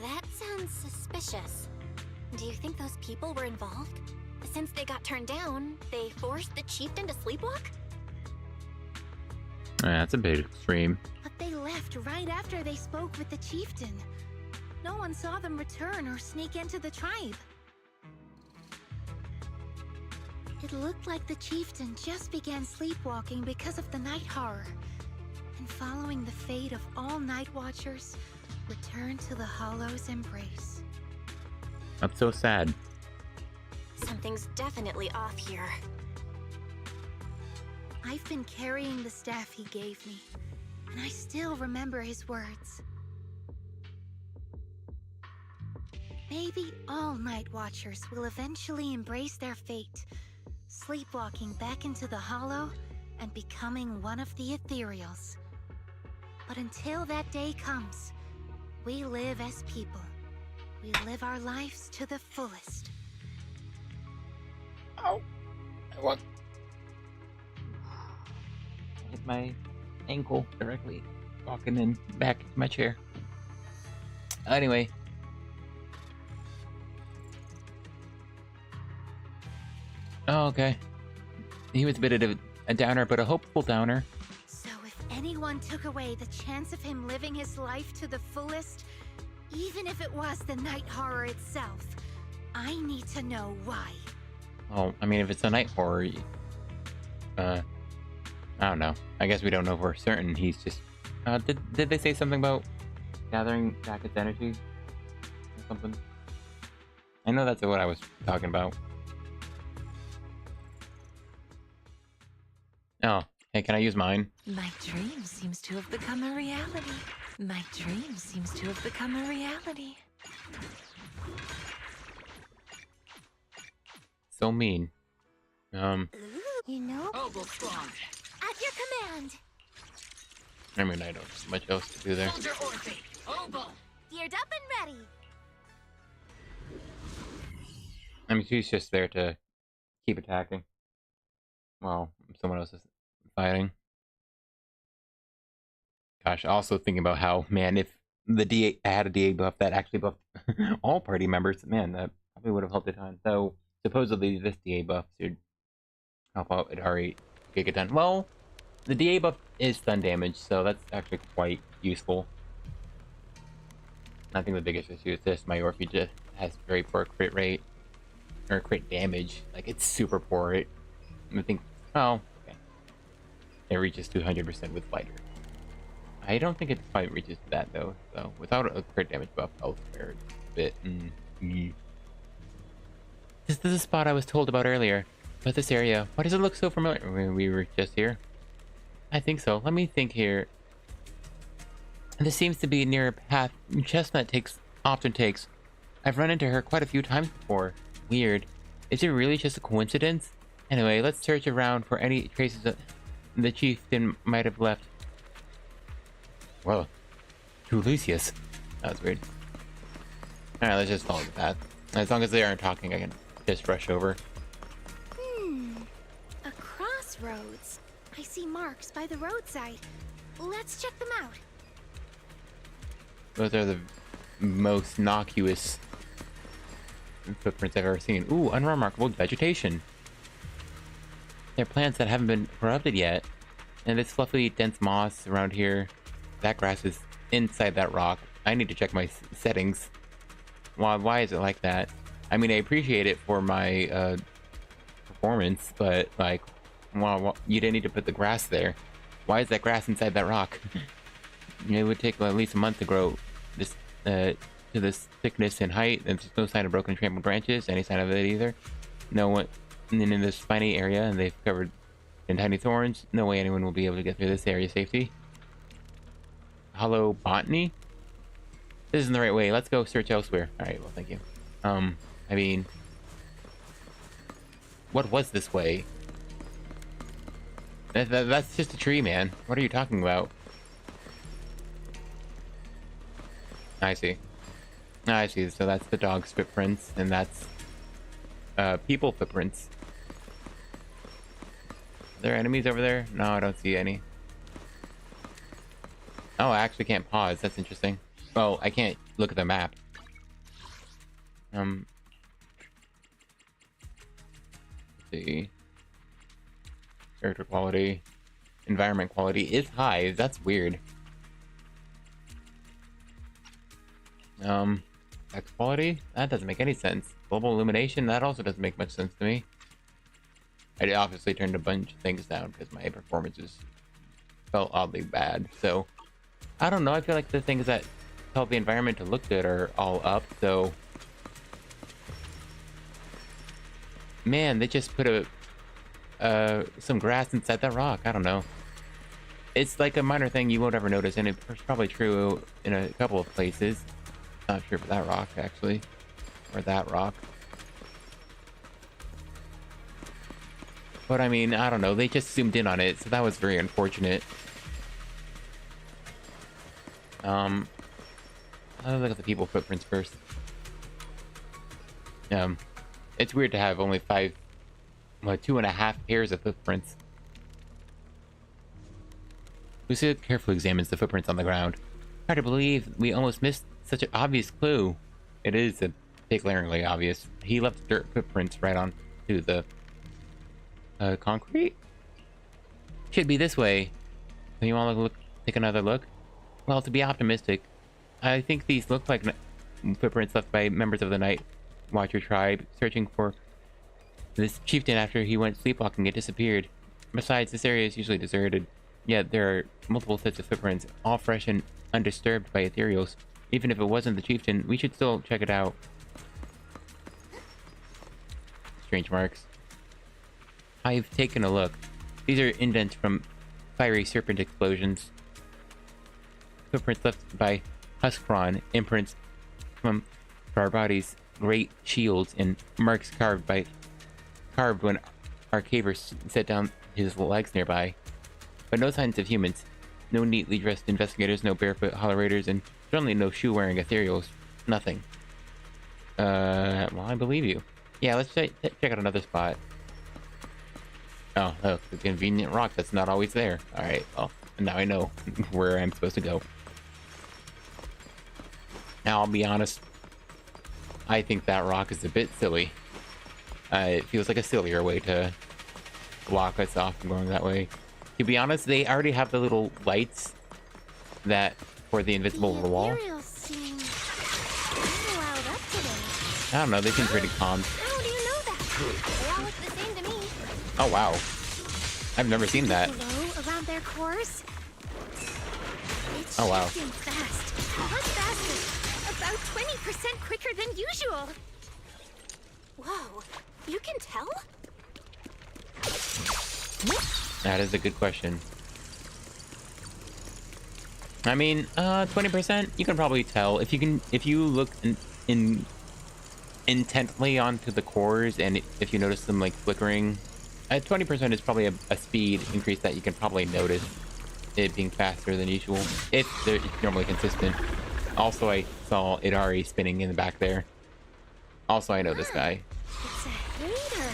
That sounds suspicious. Do you think those people were involved? Since they got turned down, they forced the chieftain to sleepwalk? That's a bit extreme. But they left right after they spoke with the chieftain. No one saw them return or sneak into the tribe. It looked like the chieftain just began sleepwalking because of the night horror, and following the fate of all night watchers, returned to the Hollow's embrace. That's so sad. Something's definitely off here. I've been carrying the staff he gave me, and I still remember his words. Maybe all night watchers will eventually embrace their fate, sleepwalking back into the hollow and becoming one of the Ethereals. But until that day comes, we live as people. We live our lives to the fullest. Ow. I hit my ankle directly walking in back into my chair. Anyway. Oh, okay. He was a bit of a downer, but a hopeful downer. So if anyone took away the chance of him living his life to the fullest, even if it was the night horror itself, I need to know why. Well, I mean, if it's a night horror, I don't know. I guess we don't know for certain. He's just, did they say something about gathering back its energy or something? I know that's what I was talking about. Oh, hey, can I use mine? My dream seems to have become a reality. My dream seems to have become a reality. So mean. You know, Ogle squad. at your command. I mean, I don't have much else to do there. Soldier Orphe. Ogle. Geared up and ready. I mean, she's just there to keep attacking. Well, someone else is fighting. Gosh, also thinking about how, man, if the DA had a DA buff that actually buffed all party members, man, that probably would have helped a ton. So, supposedly, this DA buff should help out Yidhari get it done. Well, the DA buff is stun damage, so that's actually quite useful. I think the biggest issue is this. My Orphe just has very poor crit rate. Or crit damage. Like, it's super poor. I think, oh, okay. It reaches 200% with Fighter. I don't think it quite reaches that, though. So, without a crit damage buff elsewhere, it's a bit... This is the spot I was told about earlier. But this area, why does it look so familiar? We were just here? I think so. Let me think here. This seems to be near a path Chestnut often takes. I've run into her quite a few times before. Weird. Is it really just a coincidence? Anyway, let's search around for any traces that the chieftain might have left. Whoa. True Lucius. That was weird. Alright, let's just follow the path. As long as they aren't talking, I can just rush over. A crossroads. I see marks by the roadside. Let's check them out. Those are the most innocuous footprints I've ever seen. Ooh, unremarkable vegetation. They're plants that haven't been corrupted yet. And this fluffy, dense moss around here. That grass is inside that rock. I need to check my settings. Why is it like that? I mean, I appreciate it for my performance, but like, wow, you didn't need to put the grass there. Why is that grass inside that rock? It would take at least a month to grow this to this thickness and height. There's no sign of broken and trampled branches, any sign of it either. No one in this spiny area, and they've covered in tiny thorns. No way anyone will be able to get through this area safely. Hollow botany? This isn't the right way. Let's go search elsewhere. Alright, well, thank you. I mean... What was this way? That's just a tree, man. What are you talking about? I see. I see. So that's the dog's footprints, and that's people footprints. Are there enemies over there? No, I don't see any. Oh, I actually can't pause. That's interesting. Well, I can't look at the map. Let's see. Character quality. Environment quality is high. That's weird. Text quality? That doesn't make any sense. Global illumination? That also doesn't make much sense to me. I obviously turned a bunch of things down because my performances felt oddly bad. So, I don't know. I feel like the things that tell the environment to look good are all up. So, man, they just put some grass inside that rock. I don't know. It's like a minor thing you won't ever notice, and it's probably true in a couple of places. Not sure for that rock, actually. Or that rock. But I mean, I don't know. They just zoomed in on it, so that was very unfortunate. I'll look at the people footprints first. It's weird to have only 2.5 pairs of footprints. Lucia carefully examines the footprints on the ground. Hard to believe we almost missed such an obvious clue. It is a bit glaringly obvious. He left dirt footprints right on to the concrete. Should be this way. You want to take another look? Well, to be optimistic, I think these look like footprints left by members of the Night Watcher tribe searching for this chieftain after he went sleepwalking and disappeared. Besides, this area is usually deserted. Yet there are multiple sets of footprints, all fresh and undisturbed by Ethereals. Even if it wasn't the chieftain, we should still check it out. Strange marks. I've taken a look. These are indents from fiery serpent explosions. Footprints left by Huskron, imprints from our bodies, great shields and marks carved when our caver set down his legs nearby. But no signs of humans. No neatly dressed investigators, no barefoot hollerators, and certainly no shoe-wearing Ethereals. Nothing. Well, I believe you. Yeah, let's check out another spot. Oh, the convenient rock that's not always there. Alright, well, now I know where I'm supposed to go. Now, I'll be honest, I think that rock is a bit silly. It feels like a sillier way to block us off from going that way. To be honest, they already have the little lights that for the invisible wall. Ethereals seem wild up today. I don't know, they seem pretty calm. How do you know that? They all look the same to me. Oh wow, I've never seen that. Glow around their cores. It's Oh, wow. shifting fast. Much faster. About 20% quicker than usual. Whoa, you can tell? That is a good question. I mean, 20%, you can probably tell if you look intently onto the cores, and if you notice them like flickering. 20% is probably a speed increase that you can probably notice it being faster than usual if it's normally consistent. Also, I saw Yidhari spinning in the back there. Also, I know this guy. It's a hater.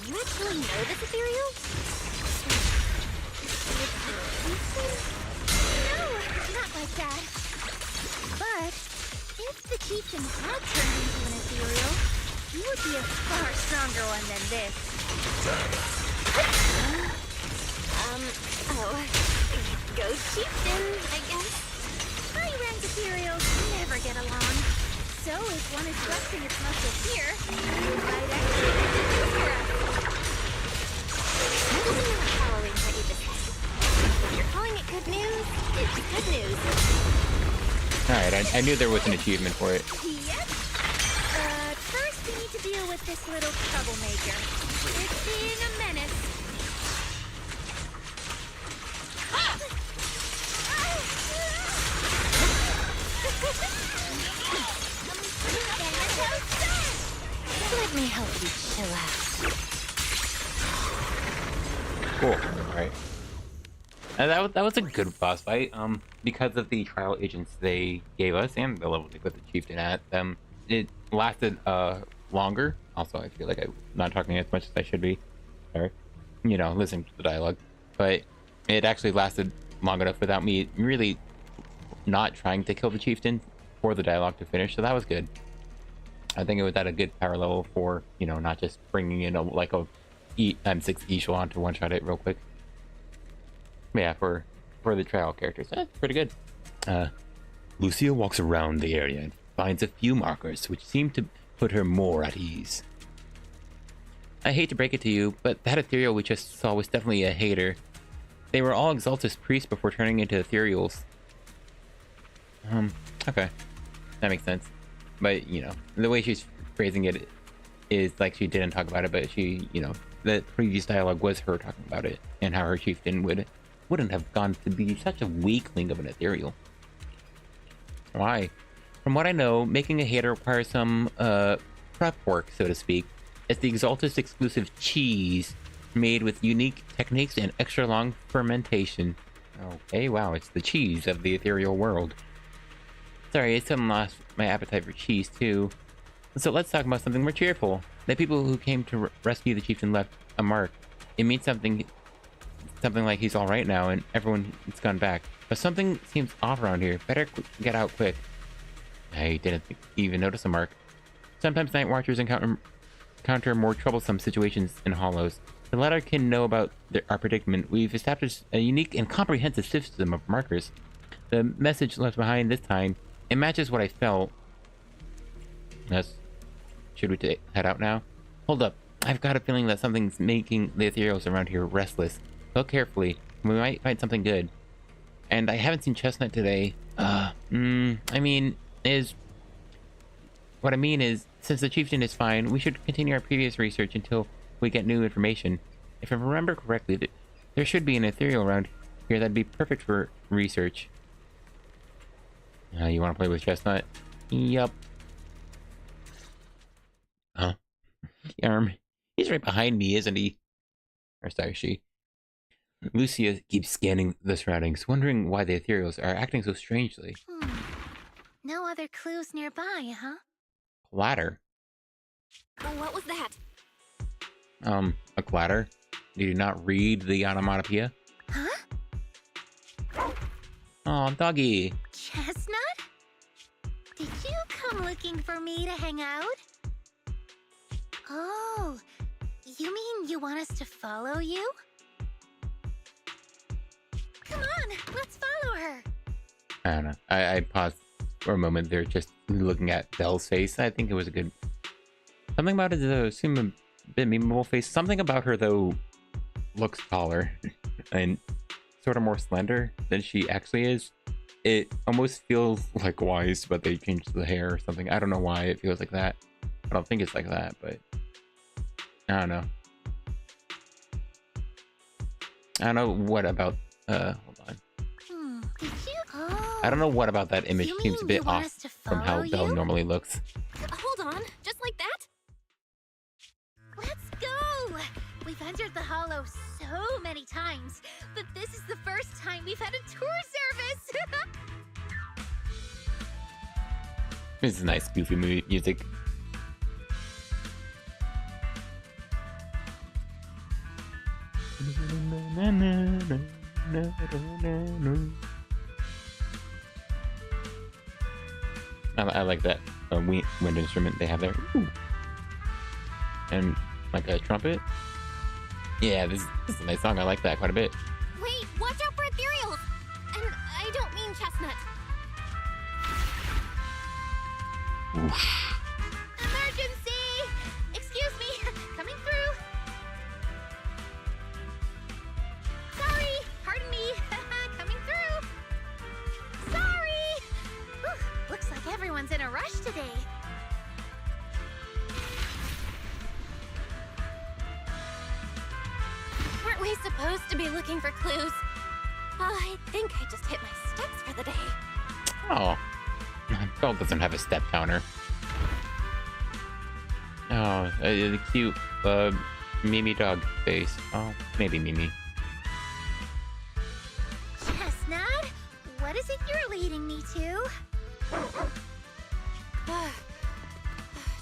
You actually know this Ethereal? No, not like that. But if the chieftain had turned into an ethereal, he would be a far stronger one than this. Oh, go chieftain, I guess. High-rank ethereals never get along. So if one is flexing its muscles here, it might actually be good for us. That isn't enough following what you just said. If you're calling it good news, it's good news. Alright, I knew there was an achievement for it. Yep. But first we need to deal with this little troublemaker. It's being a menace. Let me help you chill out. Cool. Alright. And that was a good boss fight. Because of the trial agents they gave us and the level they put the chieftain at, it lasted longer. Also, I feel like I'm not talking as much as I should be. Or, you know, listening to the dialogue. But it actually lasted long enough without me really not trying to kill the chieftain for the dialogue to finish. So that was good. I think it was at a good power level for, you know, not just bringing in a M6 echelon to one-shot it real quick. Yeah, for the trial characters, that's pretty good. Lucia walks around the area and finds a few markers which seem to put her more at ease. I hate to break it to you, but that Ethereal we just saw was definitely a hater. They were all Exaltus priests before turning into Ethereals. Okay. That makes sense. But, you know, the way she's phrasing it is like she didn't talk about it, but she, you know, the previous dialogue was her talking about it and how her chieftain wouldn't have gone to be such a weakling of an Ethereal. Why? From what I know, making a hater requires some prep work, so to speak. It's the Exaltus exclusive cheese made with unique techniques and extra long fermentation. Okay, wow, it's the cheese of the ethereal world. Sorry, I suddenly lost my appetite for cheese too. So let's talk about something more cheerful. The people who came to rescue the chieftain left a mark. It means something like he's all right now and everyone has gone back. But something seems off around here. Better get out quick. I didn't even notice a mark. Sometimes night watchers encounter more troublesome situations in hollows. To let our kin know about our predicament, we've established a unique and comprehensive system of markers. The message left behind this time, it matches what I felt. Should we head out now? Hold up. I've got a feeling that something's making the Ethereals around here restless. Look carefully. We might find something good. And I haven't seen Chestnut today. What I mean is, since the chieftain is fine, we should continue our previous research until we get new information. If I remember correctly, there should be an ethereal around here that'd be perfect for research. You want to play with Chestnut? Yup. He's right behind me, isn't he? Or sorry, she. Lucia keeps scanning the surroundings, wondering why the Ethereals are acting so strangely. No other clues nearby, huh? Clatter. Oh, what was that? A clatter? Did you not read the onomatopoeia? Huh? Oh, doggy. Chestnut? Did you come looking for me to hang out? Oh, you mean you want us to follow you? Come on, let's follow her. I don't know. I paused for a moment there, just looking at Belle's face. I think it was a good... Something about it seemed a bit memeable face. Something about her, though, looks taller and sort of more slender than she actually is. It almost feels like Wise, but they changed the hair or something. I don't know why it feels like that. I don't think it's like that, but... I don't know. I don't know what about... hold on. Did you? Oh, I don't know what about that image you seems a mean bit you want off us to from how follow Belle you? normally looks. Hold on, just like that? Let's go! We've entered the Hollow so many times, but this is the first time we've had a tour service! This is nice, goofy music. I like that wind instrument they have there. Ooh. And like a trumpet. Yeah, this is a nice song. I like that quite a bit. Wait, watch out for Ethereals! And I don't mean Chestnut. Whoosh. Emergency! Excuse me, coming through. Sorry, pardon me, coming through. Sorry! Whew, looks like everyone's in a rush today. Weren't we supposed to be looking for clues? I think I just hit my steps for the day. Oh. Belle doesn't have a step counter. Oh, the cute Mimi dog face. Oh, maybe Mimi. Chestnut, what is it you're leading me to?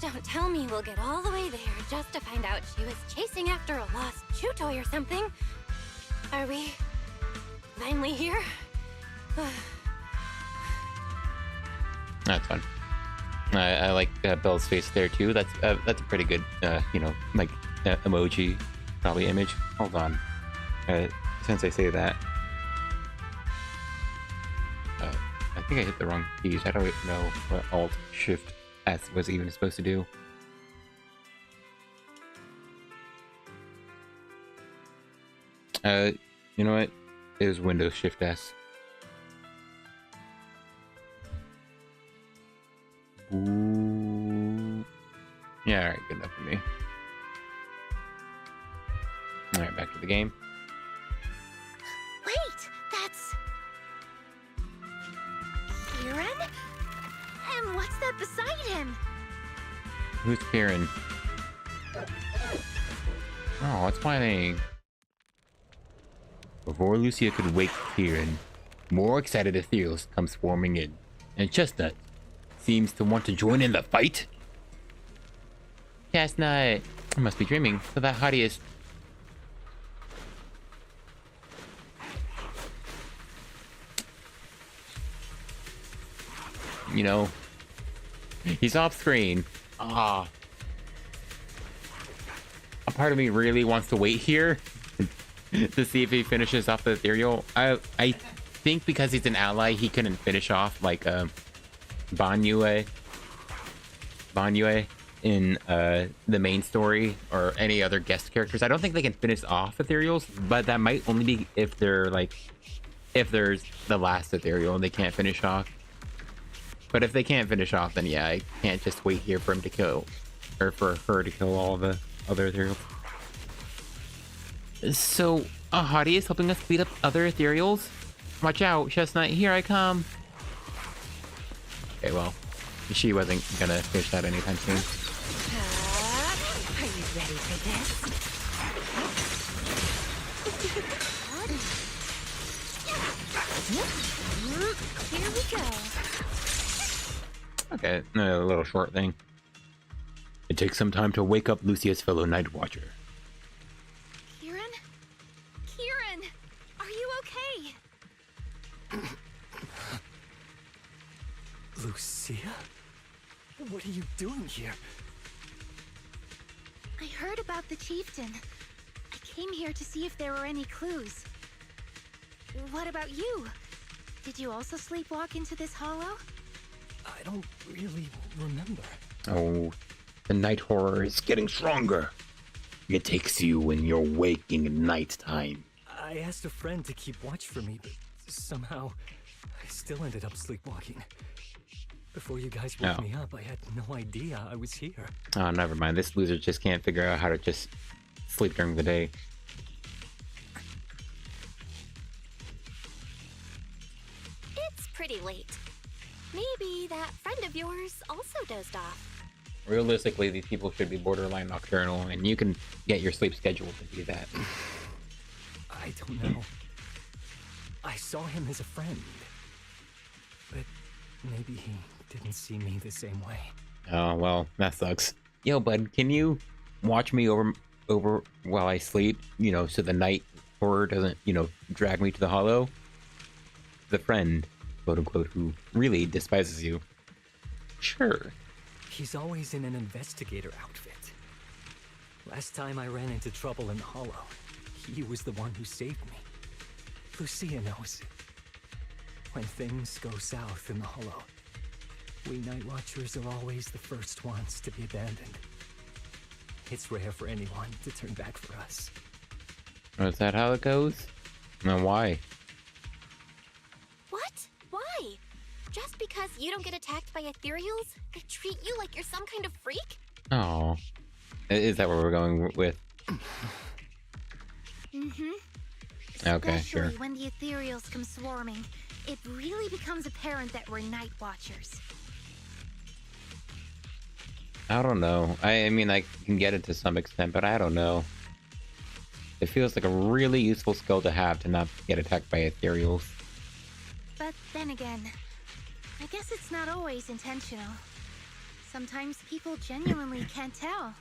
Don't tell me we'll get all the way there just to find out she was chasing after a lost chew toy or something. Are we finally here? That's fun. I like Belle's face there too. That's a pretty good, you know, like emoji, probably image. Hold on. Since I say that, I think I hit the wrong keys. I don't know what Alt Shift S was even supposed to do. You know what? It was Windows Shift S. Ooh. Yeah, alright, good enough for me. Alright, back to the game. Wait, that's... Kieran? And what's that beside him? Who's Kieran? Oh, it's playing. Before Lucia could wake Kieran, more excited Ethereals come swarming in, and Chestnut seems to want to join in the fight. Chestnut, I must be dreaming. So that hottie is... You know, he's off screen. Ah. A part of me really wants to wait here to see if he finishes off the Ethereal. I think because he's an ally, he couldn't finish off like Banyue in the main story or any other guest characters. I don't think they can finish off Ethereals, but that might only be if they're like, if there's the last Ethereal and they can't finish off. But if they can't finish off, then yeah, I can't just wait here for him to kill, or for her to kill all the other Ethereals. So, Hottie is helping us beat up other Ethereals? Watch out, Chestnut, here I come. Okay, well, she wasn't gonna finish that anytime soon. Are you Ready for this? Here we go. Okay, a little short thing. It takes some time to wake up Lucia's fellow Night Watcher. Kieran? Kieran! Are you okay? Lucia? What are you doing here? I heard about the chieftain. I came here to see if there were any clues. What about you? Did you also sleepwalk into this hollow? I don't really remember. Oh, the night horror is getting stronger. It takes you when you're waking at nighttime. I asked a friend to keep watch for me, but somehow I still ended up sleepwalking. Before you guys woke me up, I had no idea I was here. Oh, never mind. This loser just can't figure out how to just sleep during the day. It's pretty late. Maybe that friend of yours also dozed off. Realistically, these people should be borderline nocturnal, and you can get your sleep schedule to do that. I don't know. I saw him as a friend. But maybe he didn't see me the same way. Oh, well, that sucks. Yo, bud, can you watch me over while I sleep? You know, so the night horror doesn't, drag me to the hollow? The friend, quote unquote, who really despises you. Sure. He's always in an investigator outfit. Last time I ran into trouble in the hollow, he was the one who saved me. Lucia knows. When things go south in the hollow, we Night Watchers are always the first ones to be abandoned. It's rare for anyone to turn back for us. Is that how it goes? And why? What? Why? Just because you don't get attacked by Ethereals, they treat you like you're some kind of freak? Oh. Is that what we're going with? Mm-hmm. Okay, sure. Especially when the Ethereals come swarming, it really becomes apparent that we're Night Watchers. I don't know. I mean, I can get it to some extent, but I don't know. It feels like a really useful skill to have to not get attacked by Ethereals. But then again, I guess it's not always intentional. Sometimes people genuinely can't tell.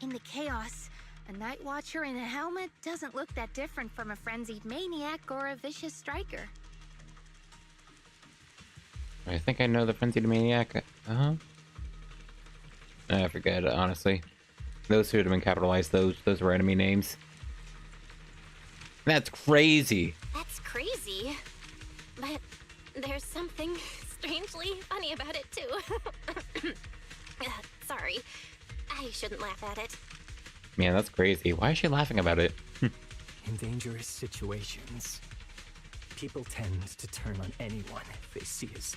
In the chaos, a Night Watcher in a helmet doesn't look that different from a frenzied maniac or a vicious striker. I think I know the Frenzied Maniac. I forget, honestly. Those should have been capitalized. Those were enemy names. That's crazy. That's crazy. But there's something strangely funny about it, too. Sorry. I shouldn't laugh at it. Man, that's crazy. Why is she laughing about it? In dangerous situations, people tend to turn on anyone they see as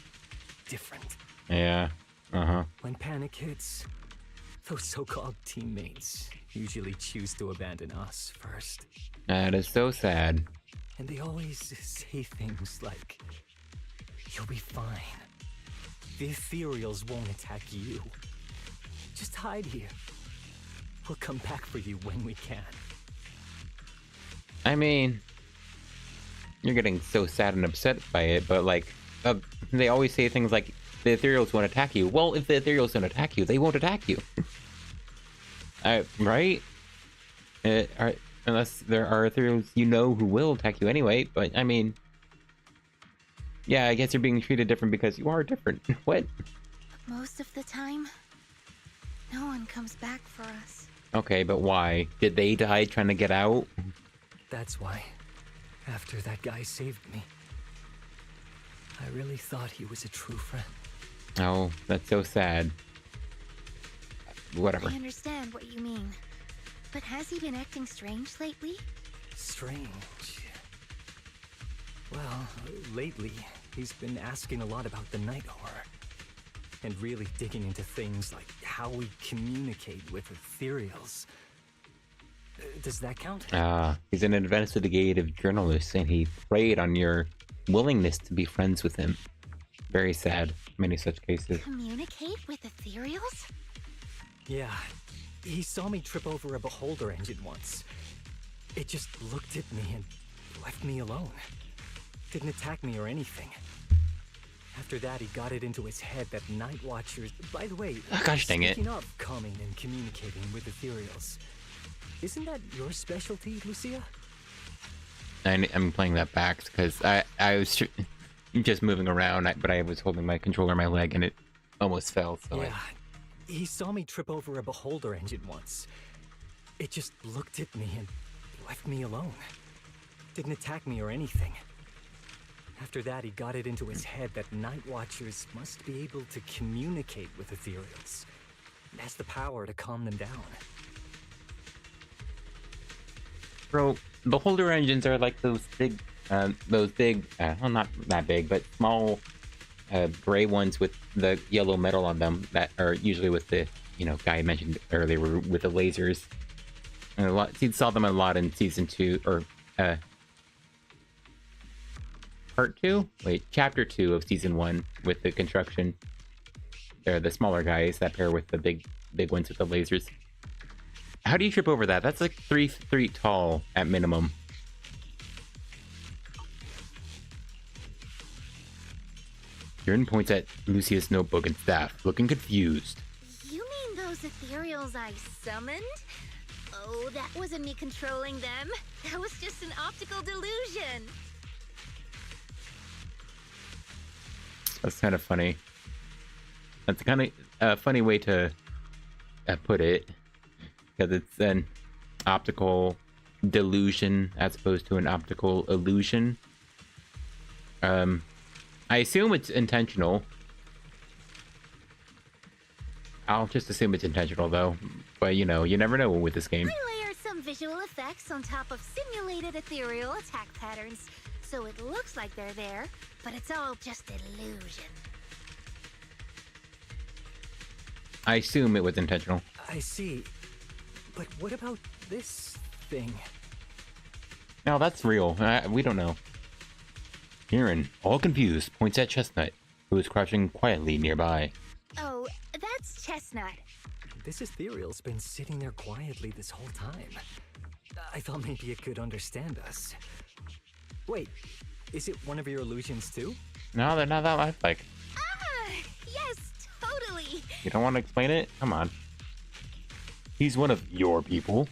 different. Yeah. When panic hits, those so-called teammates usually choose to abandon us first. That is so sad. And they always say things like, "You'll be fine. The Ethereals won't attack you. Just hide here. We'll come back for you when we can." I mean, you're getting so sad and upset by it, but like, they always say things like, the Ethereals won't attack you. Well, if the Ethereals don't attack you, they won't attack you. Right? Unless there are Ethereals who will attack you anyway, but I mean, yeah, I guess you're being treated different because you are different. What? Most of the time, no one comes back for us. Okay, but why? Did they die trying to get out? That's why, after that guy saved me, I really thought he was a true friend. Oh, that's so sad. Whatever. I understand what you mean. But has he been acting strange lately? Strange. Well, lately, he's been asking a lot about the night horror. And really digging into things like how we communicate with Ethereals. Does that count? He's an investigative journalist, and he preyed on your willingness to be friends with him. Very sad. Many such cases. Communicate with Ethereals? Yeah. He saw me trip over a beholder engine once. It just looked at me and left me alone. Didn't attack me or anything. After that, he got it into his head that Night Watchers... By the way, Gosh dang it. speaking of calming and communicating with Ethereals, isn't that your specialty, Lucia? I'm playing that back because I was just moving around, but I was holding my controller on my leg and it almost fell. So Yeah, he saw me trip over a beholder engine once. It just looked at me and left me alone. Didn't attack me or anything. After that, he got it into his head that Night Watchers must be able to communicate with Ethereals. It has the power to calm them down. Bro, beholder engines are like those big, well, not that big, but small, gray ones with the yellow metal on them that are usually with the, guy I mentioned earlier with the lasers. And you saw them a lot in season 2, or, part 2? Wait, chapter 2 of season 1 with the construction. They're the smaller guys that pair with the big ones with the lasers. How do you trip over that? That's like 3 feet tall at minimum. Kieran points at Lucia's notebook and staff, looking confused. You mean those Ethereals I summoned? Oh, that wasn't me controlling them. That was just an optical delusion. That's kind of funny. That's kind of a funny way to put it. Because it's an optical delusion as opposed to an optical illusion. I assume it's intentional. I'll just assume it's intentional though. But you never know with this game. I layered some visual effects on top of simulated ethereal attack patterns. So it looks like they're there, but it's all just illusion. I assume it was intentional. I see. But what about this thing? No, that's real. We don't know. Kieran, all confused, points at Chestnut, who is crouching quietly nearby. Oh, that's Chestnut. This ethereal's been sitting there quietly this whole time. I thought maybe it could understand us. Wait, is it one of your illusions too? No, they're not that lifelike. Ah, yes, totally. You don't want to explain it? Come on. He's one of your people.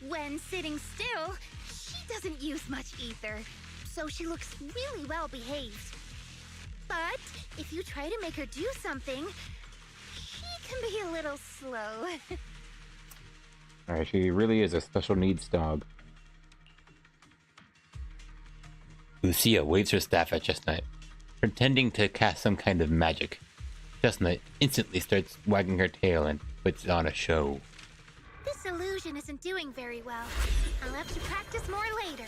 When sitting still, she doesn't use much ether, so she looks really well behaved. But if you try to make her do something, she can be a little slow. Alright, she really is a special needs dog. Lucia waves her staff at Chestnut, pretending to cast some kind of magic. Chestnut instantly starts wagging her tail and puts on a show. This illusion isn't doing very well. I'll have to practice more later.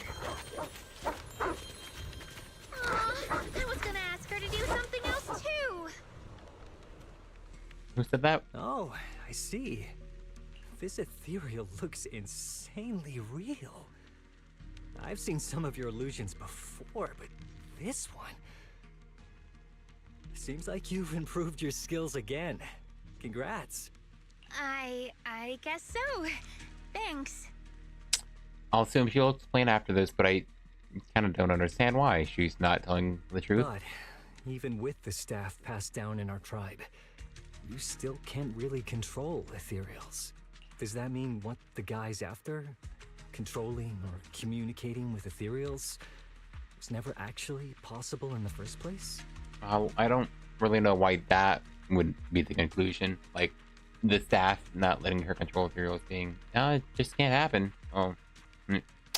Aw, I was gonna ask her to do something else too. Who said that? Oh, I see. This ethereal looks insanely real. I've seen some of your illusions before, but this one... Seems like you've improved your skills again. Congrats. I guess so. Thanks. I'll assume she'll explain after this, but I kind of don't understand why she's not telling the truth. But even with the staff passed down in our tribe, you still can't really control ethereals. Does that mean what the guy's after? Controlling or communicating with ethereals was never actually possible in the first place? I don't really know why that would be the conclusion. Like, the staff not letting her control ethereals being, no, it just can't happen. Oh,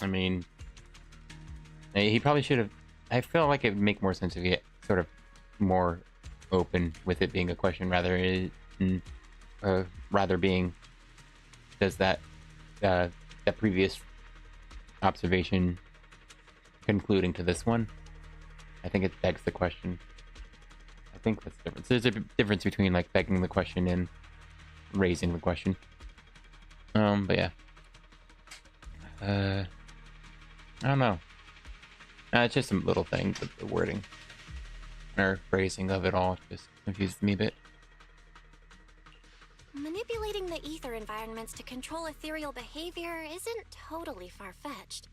I mean, he probably should have. I feel like it would make more sense if he sort of more open with it being a question rather being, does that previous observation concluding to this one? I think it begs the question. I think that's the difference. There's a difference between like begging the question and raising the question. But yeah. I don't know. It's just some little things with the wording or phrasing of it all just confuses me a bit. Manipulating the ether environments to control ethereal behavior isn't totally far-fetched.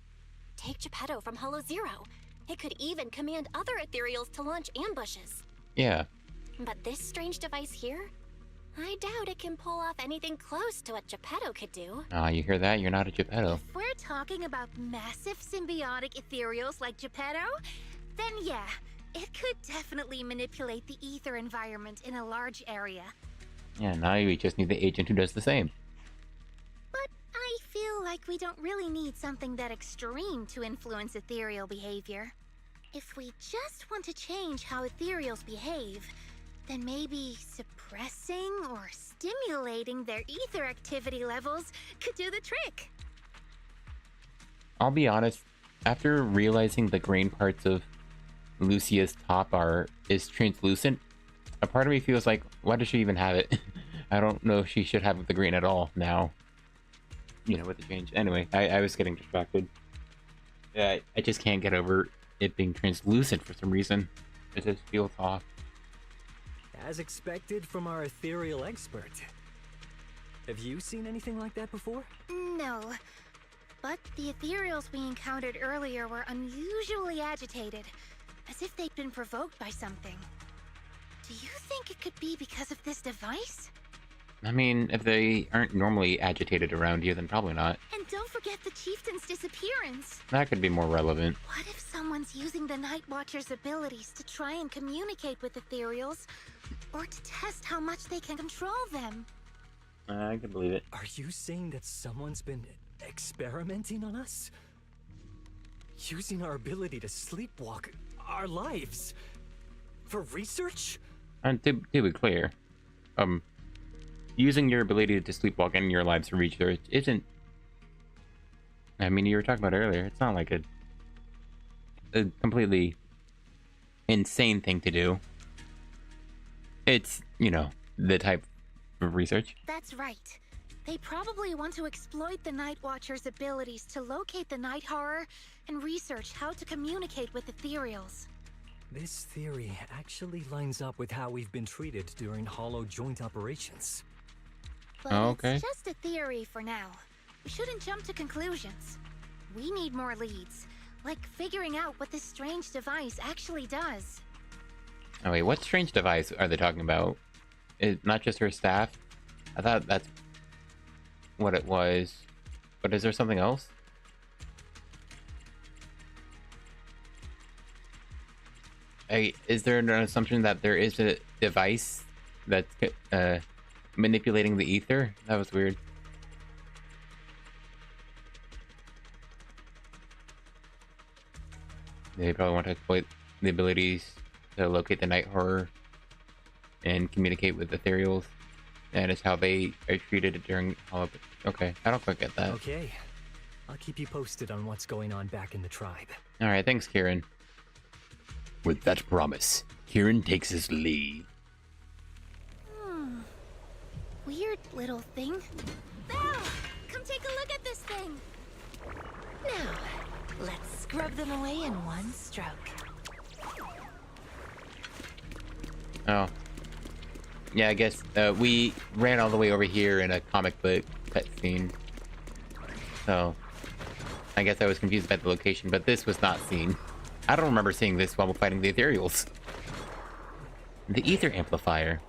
Take Geppetto from Hollow Zero. It could even command other Ethereals to launch ambushes. Yeah. But this strange device here? I doubt it can pull off anything close to what Geppetto could do. Ah, you hear that? You're not a Geppetto. If we're talking about massive symbiotic Ethereals like Geppetto, then yeah, it could definitely manipulate the ether environment in a large area. Yeah, now we just need the agent who does the same. But I feel like we don't really need something that extreme to influence ethereal behavior. If we just want to change how ethereals behave, then maybe suppressing or stimulating their ether activity levels could do the trick. I'll be honest, after realizing the grain parts of Lucia's top is translucent, a part of me feels like, why does she even have it? I don't know if she should have the green at all now. You know, with the change. Anyway, I was getting distracted. I just can't get over it being translucent for some reason. It just feels off. As expected from our ethereal expert. Have you seen anything like that before? No. But the ethereals we encountered earlier were unusually agitated, as if they'd been provoked by something. Do you think it could be because of this device? I mean, if they aren't normally agitated around here, then probably not. And don't forget the chieftain's disappearance. That could be more relevant. What if someone's using the Night Watcher's abilities to try and communicate with ethereals, or to test how much they can control them? I can believe it. Are you saying that someone's been experimenting on us? Using our ability to sleepwalk our lives? For research? And to be clear, using your ability to sleepwalk in your lives for research isn't... I mean, you were talking about earlier, it's not like a completely insane thing to do. It's, you know, the type of research. That's right. They probably want to exploit the Night Watcher's abilities to locate the night horror and research how to communicate with ethereals. This theory actually lines up with how we've been treated during Hollow joint operations. But okay. It's just a theory for now. We shouldn't jump to conclusions. We need more leads, like figuring out what this strange device actually does. Oh wait, what strange device are they talking about? Is not just her staff? I thought that's what it was. But is there something else? Is there an assumption that there is a device that's manipulating the ether? That was weird. They probably want to exploit the abilities to locate the night horror and communicate with ethereals, and it's how they are treated during Hollow. Okay, I don't quite get that. Okay, I'll keep you posted on what's going on back in the tribe. All right, thanks, Kieran. With that promise, Kieran takes his leave. Weird little thing. Ah! Come take a look at this thing! Now, let's scrub them away in one stroke. Oh. Yeah, I guess we ran all the way over here in a comic book cutscene. So, I guess I was confused about the location, but this was not seen. I don't remember seeing this while fighting the Ethereals. The ether amplifier.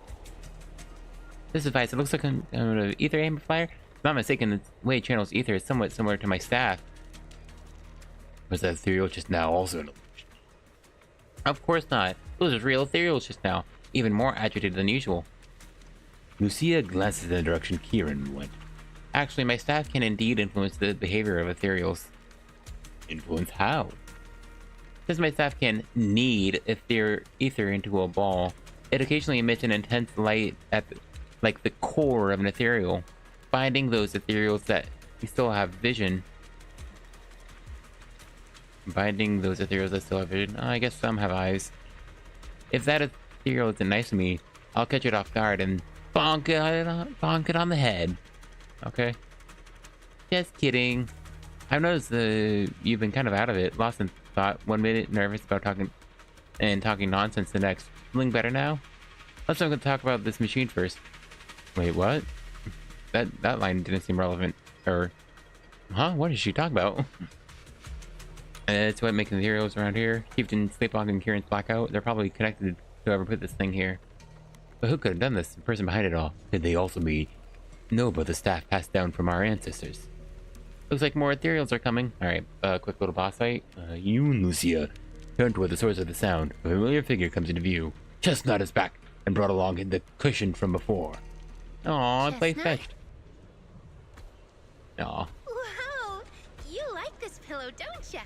This device, it looks like an ether amplifier. If I'm not mistaken, the way it channels ether is somewhat similar to my staff. Was that ethereal just now also an illusion? Of course not. Those are real ethereals just now, even more agitated than usual. Lucia glances in the direction Kieran went. Actually, my staff can indeed influence the behavior of ethereals. Influence how? Since my staff can knead ether into a ball, it occasionally emits an intense light at the core of an ethereal, finding those ethereals that still have vision. Binding those ethereals that still have vision. Oh, I guess some have eyes. If that ethereal isn't nice to me, I'll catch it off guard and bonk it on the head. Okay? Just kidding. I've noticed you've been kind of out of it, lost in thought. 1 minute nervous about talking nonsense the next. Feeling better now? Let's talk about this machine first. Wait, what? that line didn't seem relevant. Or, huh? What is she talking about? It's what making the Ethereals around here. Chieftain, Sleepwalk, and Kieran's Blackout. They're probably connected to whoever put this thing here. But who could have done this? The person behind it all. Could they also know about the staff passed down from our ancestors? Looks like more Ethereals are coming. Alright, quick little boss fight. You and Lucia turn toward the source of the sound. A familiar figure comes into view. Chestnut is back and brought along the cushion from before. Aw, I play fetched. Aw. Wow, you like this pillow, don't ya?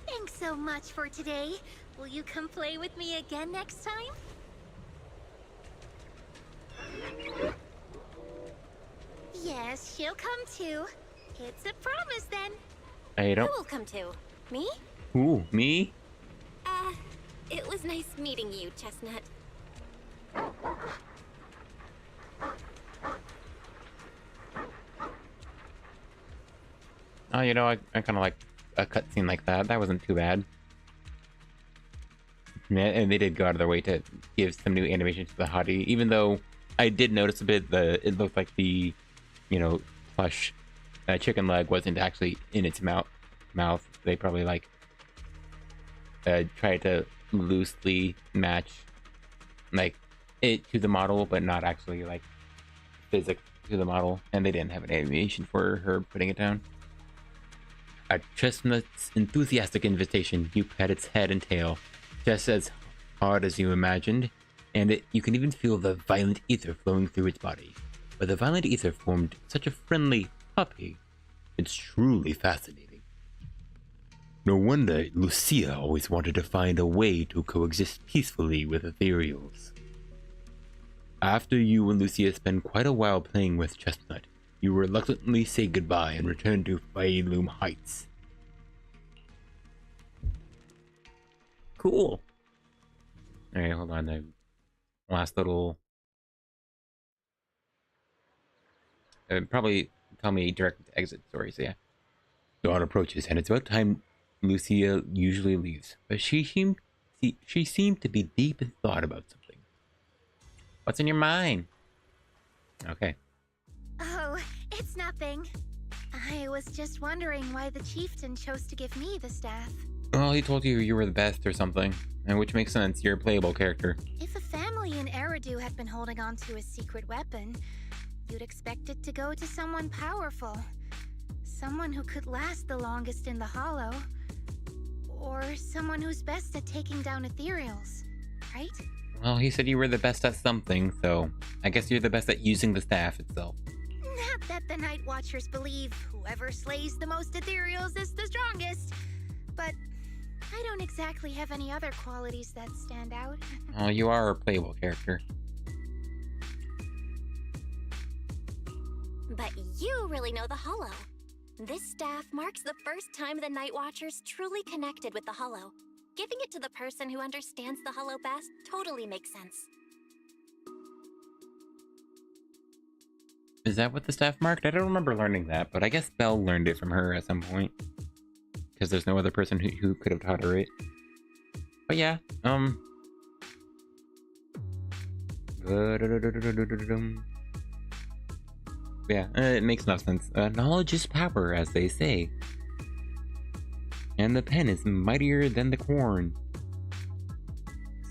Thanks so much for today. Will you come play with me again next time? Yes, she'll come too. It's a promise then. I don't. Who will come too? Me? Ooh, me? It was nice meeting you, Chestnut. Oh, you know, I kind of like a cutscene like that. That wasn't too bad. Yeah, and they did go out of their way to give some new animation to the hottie, even though I did notice a bit it looked like the, you know, plush chicken leg wasn't actually in its mouth. They probably like tried to loosely match like it to the model, but not actually like physics to the model, and they didn't have an animation for her putting it down. At Chestnut's enthusiastic invitation, you pet its head and tail, just as hard as you imagined, and you can even feel the violent ether flowing through its body. But the violent ether formed such a friendly puppy. It's truly fascinating. No wonder Lucia always wanted to find a way to coexist peacefully with Ethereals. After you and Lucia spent quite a while playing with Chestnut, you reluctantly say goodbye and return to Loom Heights. Cool. Alright, hold on. The last little... probably tell me direct exit stories, yeah. Dawn approaches, and it's about time Lucia usually leaves, but she seemed to be deep in thought about something. What's in your mind? Okay. Oh, it's nothing. I was just wondering why the chieftain chose to give me the staff. Well, he told you you were the best or something, and which makes sense. You're a playable character. If a family in Eridu had been holding on to a secret weapon, you'd expect it to go to someone powerful. Someone who could last the longest in the Hollow. Or someone who's best at taking down Ethereals, right? Well, he said you were the best at something, so I guess you're the best at using the staff itself. Not that the Night Watchers believe whoever slays the most Ethereals is the strongest, but I don't exactly have any other qualities that stand out. Oh, you are a playable character. But you really know the Hollow. This staff marks the first time the Night Watchers truly connected with the Hollow. Giving it to the person who understands the Hollow best totally makes sense. Is that what the staff marked? I don't remember learning that, but I guess Belle learned it from her at some point. Because there's no other person who could have taught her it. But yeah, yeah, it makes enough sense. Knowledge is power, as they say. And the pen is mightier than the corn.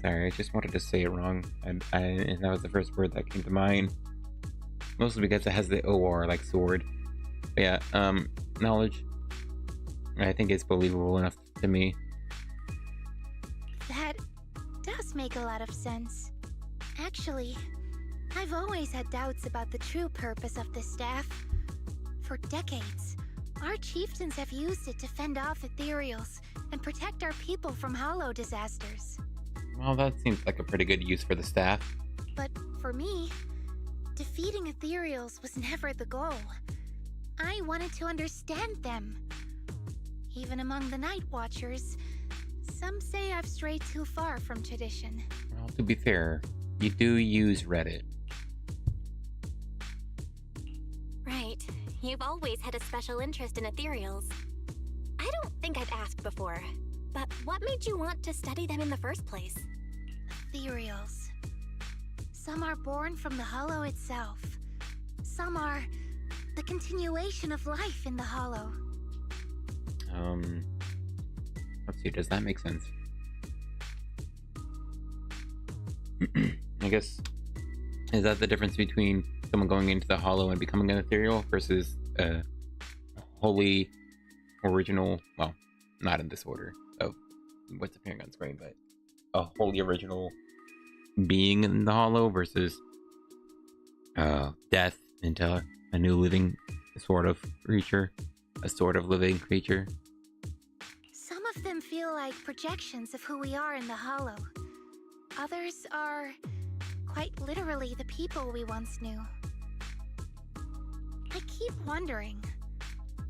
Sorry, I just wanted to say it wrong. And that was the first word that came to mind. Mostly because it has the OR, like sword. But yeah, knowledge, I think it's believable enough to me. That does make a lot of sense. Actually, I've always had doubts about the true purpose of this staff. For decades, our chieftains have used it to fend off Ethereals and protect our people from Hollow disasters. Well, that seems like a pretty good use for the staff. But for me, defeating Ethereals was never the goal. I wanted to understand them. Even among the Night Watchers, some say I've strayed too far from tradition. Well, to be fair, you do use Reddit. Right. You've always had a special interest in Ethereals. I don't think I've asked before, but what made you want to study them in the first place? Ethereals. Some are born from the hollow itself. Some are the continuation of life in the hollow. Let's see, does that make sense? I guess, is that the difference between someone going into the hollow and becoming an ethereal versus a wholly original, well, not in this order of what's appearing on screen, but a wholly original being in the hollow versus death into a new living sort of creature, a sort of living creature? Some of them feel like projections of who we are in the hollow. Others are quite literally the people we once knew. I keep wondering,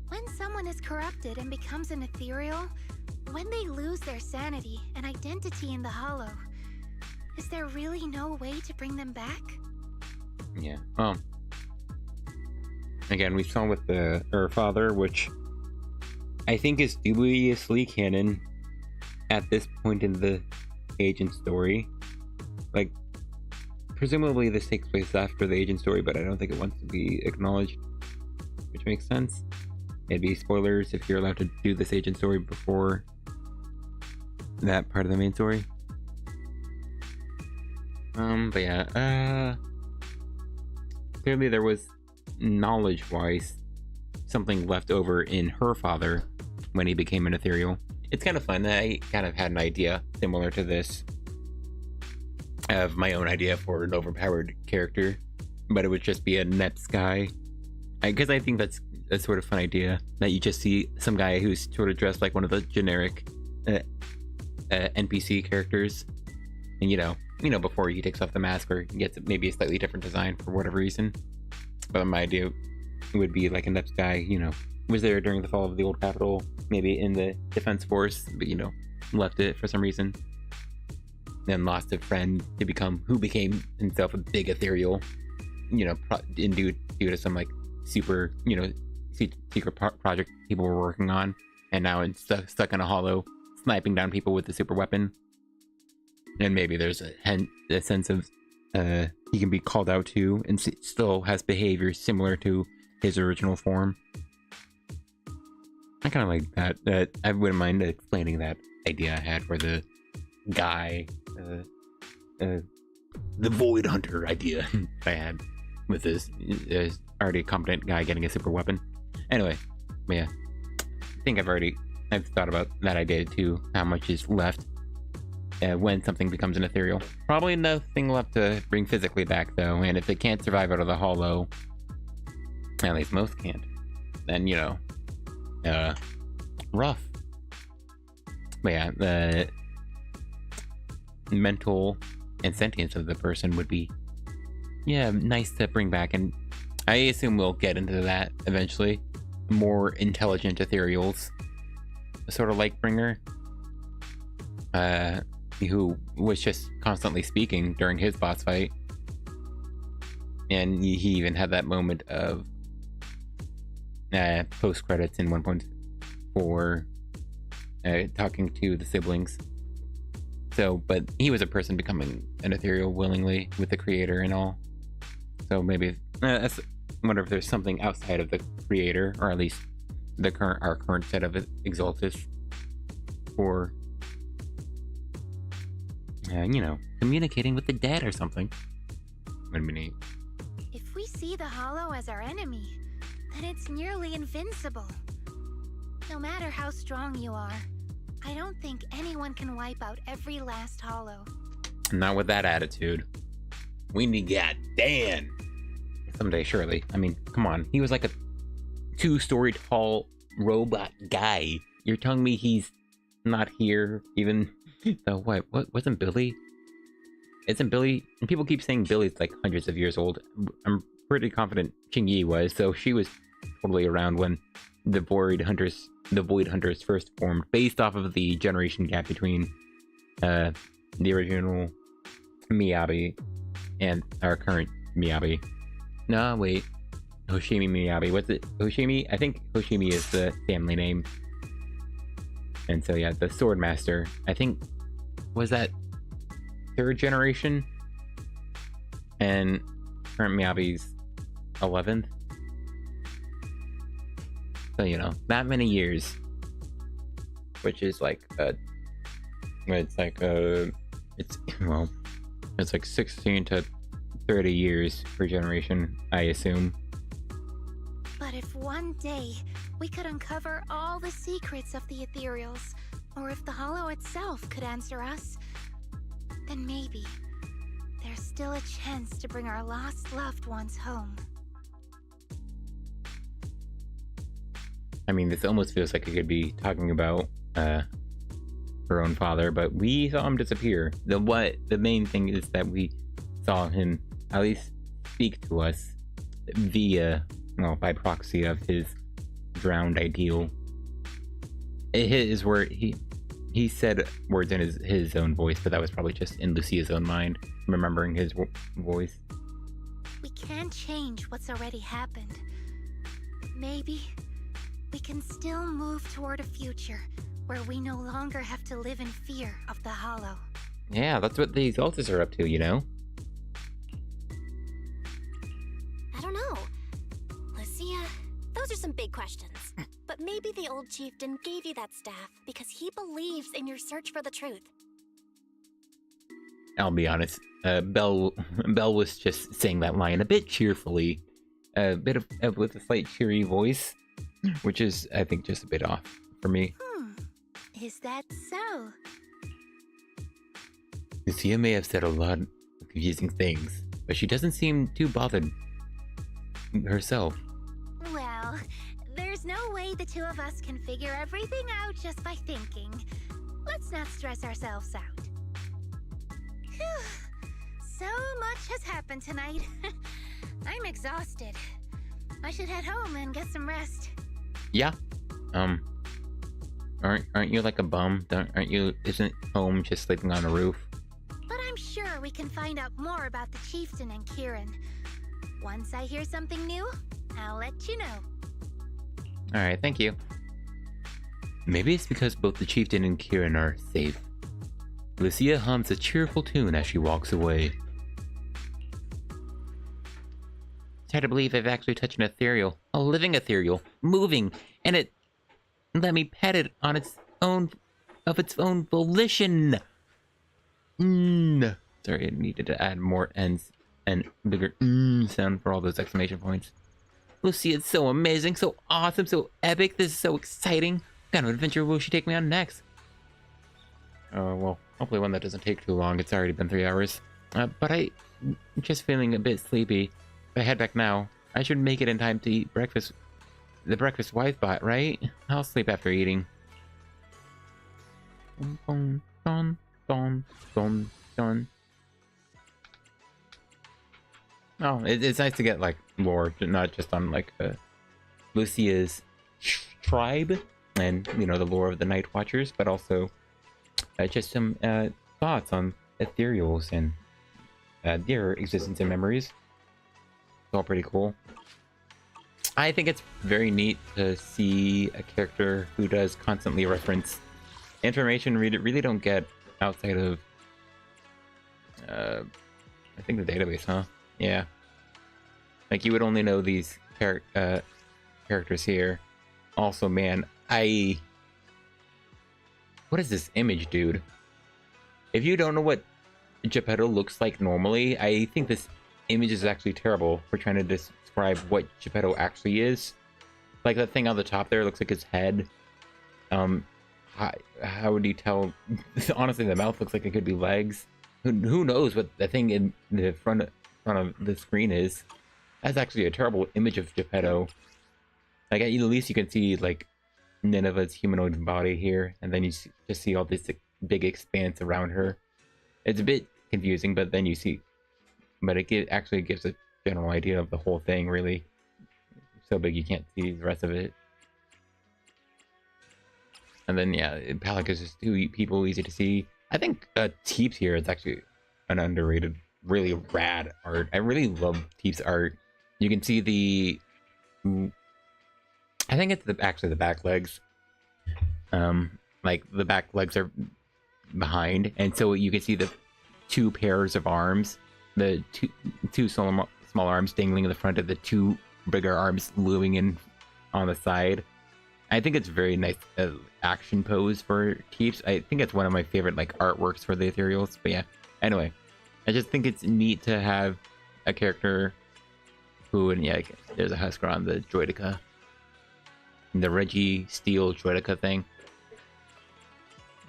when someone is corrupted and becomes an ethereal, when they lose their sanity and identity in the hollow, is there really no way to bring them back? Yeah, again, we saw with her father, which I think is dubiously canon at this point in the agent story. Like, presumably this takes place after the agent story, but I don't think it wants to be acknowledged, which makes sense. It'd be spoilers if you're allowed to do this agent story before that part of the main story. But yeah, clearly there was, knowledge-wise, something left over in her father when he became an ethereal. It's kind of fun. I kind of had an idea similar to this of my own idea for an overpowered character, but it would just be a Neps guy. Because I think that's a sort of fun idea, that you just see some guy who's sort of dressed like one of the generic NPC characters, and you know, before he takes off the mask or gets maybe a slightly different design for whatever reason. But my idea would be like a Neps guy, was there during the fall of the old capital, maybe in the defense force, but left it for some reason, then lost a friend who became himself a big ethereal, due to some like super, secret project people were working on, and now it's stuck in a hollow, sniping down people with the super weapon. And maybe there's a sense of he can be called out to and still has behavior similar to his original form. I kind of like that. I wouldn't mind explaining that idea I had for the guy, the Void Hunter idea I had with this already competent guy getting a super weapon. Anyway, but yeah, I think I've thought about that idea too. How much is left when something becomes an ethereal? Probably nothing left to bring physically back though, and if it can't survive out of the hollow, at least most can't, then rough. But yeah, the mental and sentience of the person would be nice to bring back, and I assume we'll get into that eventually. More intelligent ethereals, sort of like Bringer, who was just constantly speaking during his boss fight, and he even had that moment of post credits in 1.4 talking to the siblings. So, but he was a person becoming an ethereal willingly with the creator and all. So maybe I wonder if there's something outside of the creator, or at least our current set of Exaltus, for communicating with the dead or something. Would be neat. If we see the hollow as our enemy, then it's nearly invincible. No matter how strong you are, I don't think anyone can wipe out every last hollow. Not with that attitude. We need Dan. Someday, surely. I mean, come on. He was like a 2-story tall robot guy. You're telling me he's not here even? So what wasn't Billy? Isn't Billy? And people keep saying Billy's like hundreds of years old. I'm pretty confident Ching-Yi was, so she was totally around when the Void Hunters first formed, based off of the generation gap between the original Miyabi and our current Miyabi. No, wait. Hoshimi Miyabi. What's it? Hoshimi? I think Hoshimi is the family name. And so yeah, the Sword Master, I think, was that 3rd generation? and current Miyabi's 11th. So, you know, that many years. Which is like, it's like, well, it's like 16 to 30 years per generation, I assume. But if one day we could uncover all the secrets of the Ethereals, or if the Hollow itself could answer us, then maybe there's still a chance to bring our lost loved ones home. I mean, this almost feels like it could be talking about her own father, but we saw him disappear. The main thing is that we saw him at least speak to us via, well, by proxy of his drowned ideal. His word, he said words in his own voice, but that was probably just in Lucia's own mind, remembering his voice. We can't change what's already happened. Maybe we can still move toward a future where we no longer have to live in fear of the Hollow. Yeah, that's what these altars are up to, you know? I don't know. Lucia, those are some big questions. But maybe the old chieftain gave you that staff because he believes in your search for the truth. I'll be honest, Belle was just saying that line a bit cheerfully, a bit of with a slight cheery voice, which is, I think, just a bit off for me. Is that so? Lucia may have said a lot of confusing things, but she doesn't seem too bothered herself. Well, there's no way the two of us can figure everything out just by thinking. Let's not stress ourselves out. Phew. So much has happened tonight. I'm exhausted. I should head home and get some rest. Yeah. Aren't you like a bum? Isn't home just sleeping on a roof? But I'm sure we can find out more about the chieftain and Kieran. Once I hear something new, I'll let you know. Alright, thank you. Maybe it's because both the chieftain and Kieran are safe. Lucia hums a cheerful tune as she walks away. It's hard to believe I've actually touched an ethereal. A living ethereal. Moving. And it let me pet it on its own volition. Sorry, I needed to add more N's and bigger sound for all those exclamation points. Lucia, it's so amazing, so awesome, so epic. This is so exciting. What kind of adventure will she take me on next? Well, hopefully one that doesn't take too long. It's already been 3 hours. But I'm just feeling a bit sleepy. If I head back now, I should make it in time to eat breakfast. The breakfast wife bot, right? I'll sleep after eating. Dun, dun, dun, dun, dun. Oh, it's nice to get like lore, not just on like Lucia's tribe and, you know, the lore of the Night Watchers, but also just some thoughts on Ethereals and their existence and memories. It's all pretty cool. I think it's very neat to see a character who does constantly reference information we really don't get outside of, I think the database, huh? Yeah. Like, you would only know these characters here. Also, man, what is this image, dude? If you don't know what Geppetto looks like normally, I think this image is actually terrible for trying to describe what Geppetto actually is. Like, that thing on the top there looks like his head. How would you tell? Honestly, the mouth looks like it could be legs. Who knows what the thing in the front of the screen is? That's actually a terrible image of Geppetto. Like, at least you can see, like, Nineveh's humanoid body here, and then you just see all this big expanse around her. It's a bit confusing, but then you see... But it actually gives a general idea of the whole thing, really. So big you can't see the rest of it. And then, yeah, Palak is just two people, easy to see. I think Teep's here is actually an underrated, really rad art. I really love Teep's art. You can see the... I think it's actually the back legs. Like, the back legs are behind, and so you can see the two pairs of arms the two small arms dangling in the front of the two bigger arms looming in on the side. I think it's very nice action pose for Teeps. I think it's one of my favorite like artworks for the Ethereals. But yeah, anyway, I just think it's neat to have a character who, and yeah, there's a Husker on the Droideka, the Reggie Steel Droideka thing.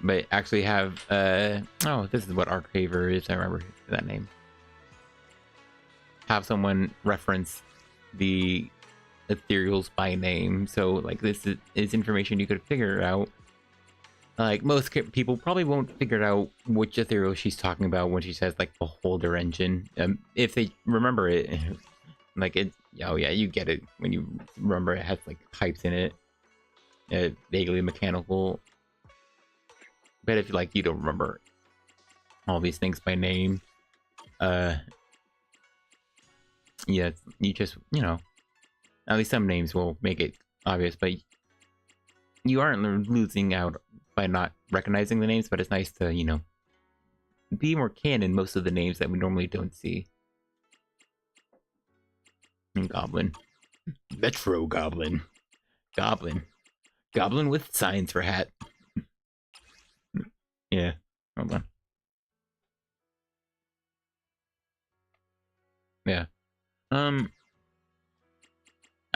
But actually have oh, this is what Arcaver is. I remember that name. Have someone reference the Ethereals by name, so like this is information you could figure out. Like most people probably won't figure out which Ethereal she's talking about when she says like Beholder Engine. If they remember it, like it. Oh yeah, you get it when you remember it has like pipes in it, vaguely mechanical. But if like you don't remember all these things by name, yeah, you just at least some names will make it obvious, but you aren't losing out by not recognizing the names, but it's nice to, be more canon most of the names that we normally don't see. And Goblin. Metro Goblin. Goblin with signs for hat. Yeah, hold on. Yeah. I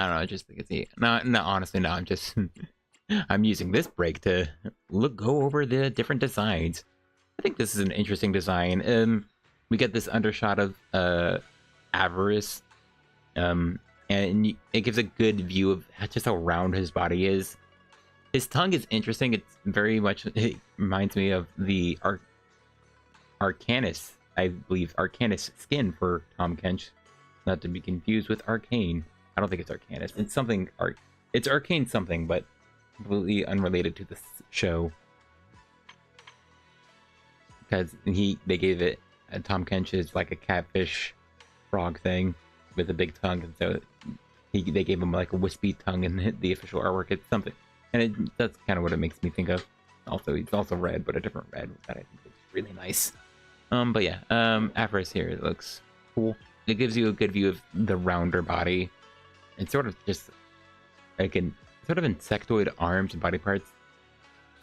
don't know, I just think it's neat. No, honestly, no, I'm just... I'm using this break to go over the different designs. I think this is an interesting design. We get this undershot of Avarice, and it gives a good view of just how round his body is. His tongue is interesting. It's very much, it reminds me of the Arcanus, I believe, Arcanus skin for Tahm Kench. Not to be confused with Arcane. I don't think it's Arcanus. It's something, it's Arcane something, but completely unrelated to the show. Because they gave it, Tahm Kench is like a catfish frog thing with a big tongue, and so they gave him like a wispy tongue in the official artwork. It's something. And that's kind of what it makes me think of. Also, it's also red, but a different red that I think is really nice. But yeah, Avarice here, it looks cool. It gives you a good view of the rounder body. It's sort of just like sort of insectoid arms and body parts,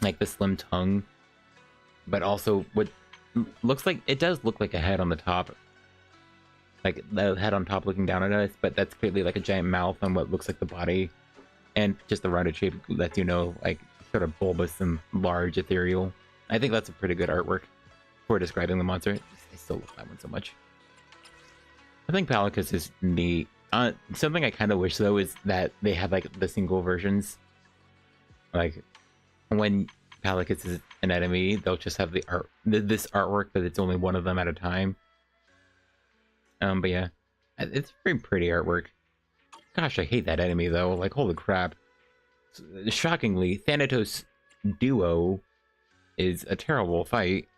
like the slim tongue, but also what looks like, it does look like a head on the top, like the head on top looking down at us, but that's clearly like a giant mouth on what looks like the body. And just the rounded shape lets you know, like, sort of bulbous and large ethereal. I think that's a pretty good artwork for describing the monster. I still love that one so much. I think Palicus is neat. Something I kind of wish, though, is that they had, like, the single versions. Like, when Palicus is an enemy, they'll just have this artwork, but it's only one of them at a time. But yeah, it's very pretty artwork. Gosh, I hate that enemy, though. Like, holy crap. Shockingly, Thanatos Duo is a terrible fight.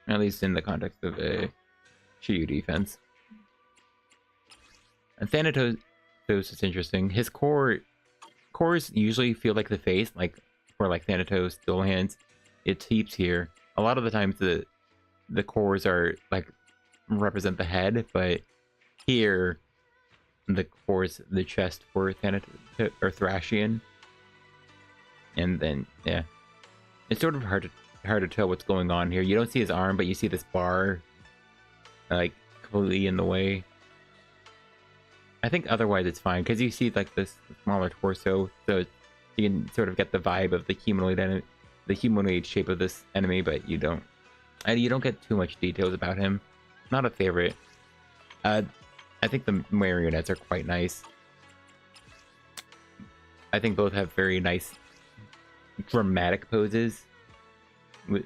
At least in the context of a Shiyu defense. And Thanatos is interesting. His cores usually feel like the face, like for like Thanatos, Dual Hands. It Teeps here. A lot of the times the cores are like represent the head, but here the cores, the chest for Thanatos or Thrashian. And then yeah, it's sort of hard to tell what's going on here. You don't see his arm, but you see this bar like completely in the way. I think otherwise it's fine because you see like this smaller torso, so you can sort of get the vibe of the humanoid shape of this enemy, but you don't get too much details about him. Not a favorite. I think the marionettes are quite nice. I think both have very nice dramatic poses. With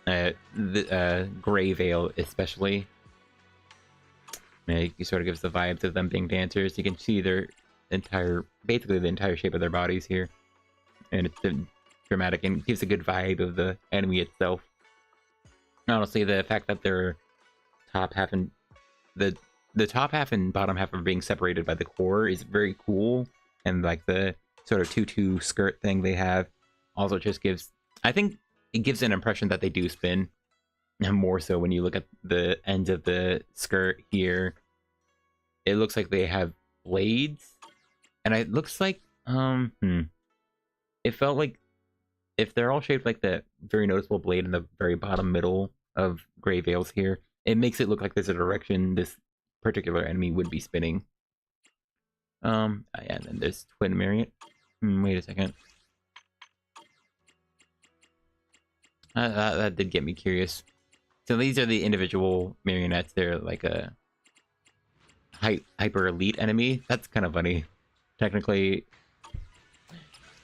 the Gray Veil especially. It sort of gives the vibes of them being dancers. You can see their basically the entire shape of their bodies here. And it's dramatic and gives a good vibe of the enemy itself. Honestly, the fact that their top half and the top half and bottom half are being separated by the core is very cool. And like the sort of tutu skirt thing they have also just gives, I think it gives an impression that they do spin. more so when you look at the ends of the skirt here. It looks like they have blades, and it looks like it felt like if they're all shaped like the very noticeable blade in the very bottom middle of Gray Veils here, it makes it look like there's a direction this particular enemy would be spinning. Yeah, and then this twin Marionette. Wait a second. That did get me curious. So these are the individual marionettes. They're like a hyper elite enemy. That's kind of funny. Technically,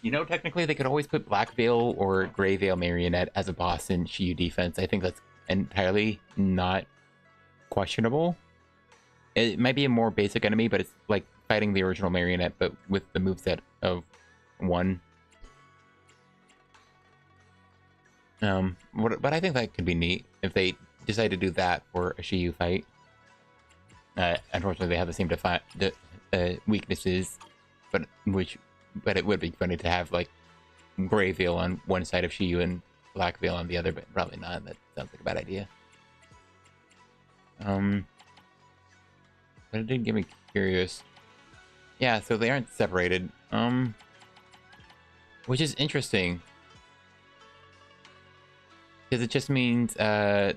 technically they could always put Black Veil or Gray Veil Marionette as a boss in Shiyu defense. I think that's entirely not questionable. It might be a more basic enemy, but it's like fighting the original Marionette, but with the moveset of one. But I think that could be neat if they decide to do that for a Shiyu fight. Unfortunately, they have the same weaknesses, but it would be funny to have like Gray Veil on one side of Shiyu and Black Veil on the other, but probably not. That sounds like a bad idea. But it did get me curious. Yeah, so they aren't separated. Which is interesting. Because it just means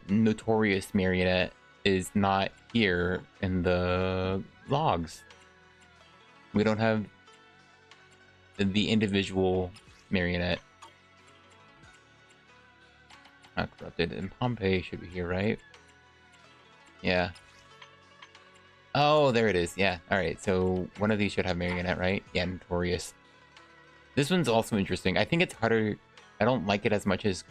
Notorious Marionette is not here in the logs. We don't have the individual Marionette. Not corrupted. And Pompeii should be here, right? Yeah. Oh, there it is. Yeah. Alright, so one of these should have Marionette, right? Yeah, Notorious. This one's also interesting. I think it's harder. I don't like it as much as...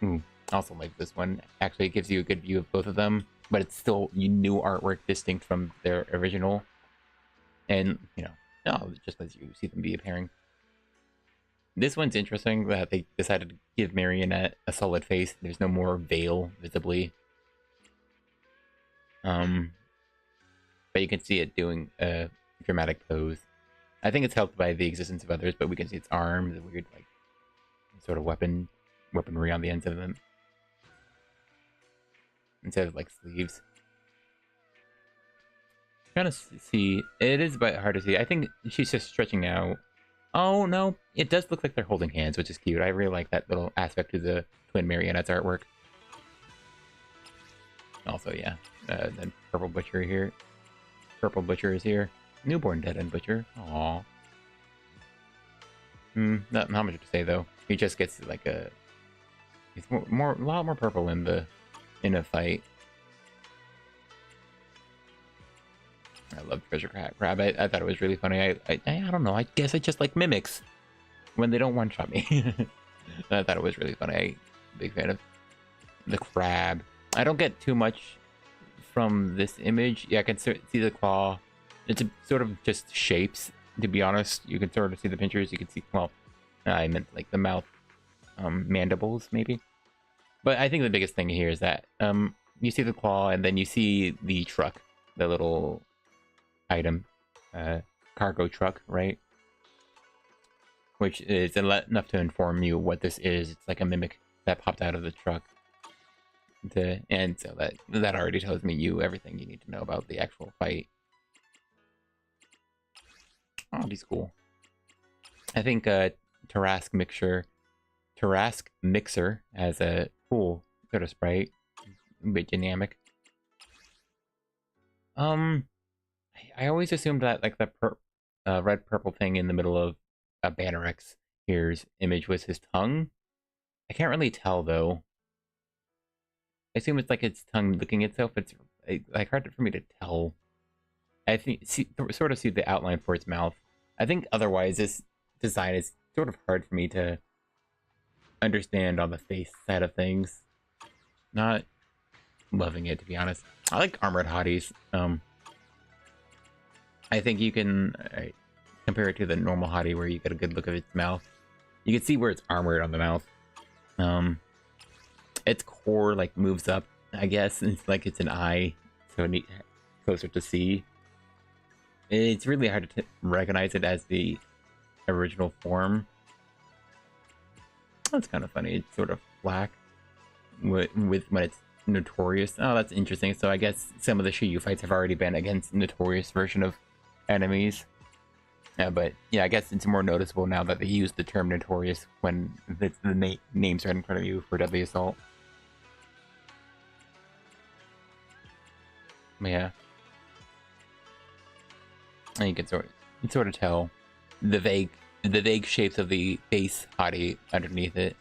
I also like this one. Actually, it gives you a good view of both of them, but it's still new artwork distinct from their original. And, just as you see them be appearing. This one's interesting that they decided to give Marionette a solid face. There's no more veil, visibly. But you can see it doing a dramatic pose. I think it's helped by the existence of others, but we can see its arm, the weird, like, sort of weaponry on the ends of them. Instead of, like, sleeves. Trying to see. It is a bit hard to see. I think she's just stretching out. Oh, no. It does look like they're holding hands, which is cute. I really like that little aspect to the twin Marionette's artwork. Also, yeah. Then Purple Butcher here. Purple Butcher is here. Newborn Dead End Butcher. Aww. Not much to say though. He just gets like a. He's a lot more purple in a fight. I love Treasure Crab. I thought it was really funny. I don't know. I guess I just like mimics when they don't one shot me. I thought it was really funny. I'm a big fan of the crab. I don't get too much from this image. Yeah, I can see the claw. It's sort of just shapes, to be honest. You can sort of see the pinchers. You can see, well, I meant like the mouth mandibles, maybe. But I think the biggest thing here is that you see the claw, and then you see the truck, the little item, cargo truck, right? Which is enough to inform you what this is. It's like a mimic that popped out of the truck. And so that already tells me everything you need to know about the actual fight. Oh, he's cool. I think Tarrasque Mixer has a cool sort of sprite, a bit dynamic. I always assumed that like the red purple thing in the middle of Bannerx here's image was his tongue. I can't really tell though. I assume it's like its tongue licking itself. It's like hard for me to tell. I think sort of see the outline for its mouth. I think otherwise this design is sort of hard for me to understand on the face side of things. Not loving it, to be honest. I like armored hotties. I think you can compare it to the normal hottie where you get a good look of its mouth. You can see where it's armored on the mouth. Its core like moves up, I guess. It's like it's an eye, so closer to see. It's really hard to recognize it as the original form. That's kind of funny. It's sort of black with when it's Notorious. Oh, that's interesting. So I guess some of the Shiryu fights have already been against Notorious version of enemies. Yeah, but yeah, I guess it's more noticeable now that they use the term Notorious when the name's right in front of you for Deadly Assault. Yeah. And you can sort of tell the vague shapes of the base hottie underneath it.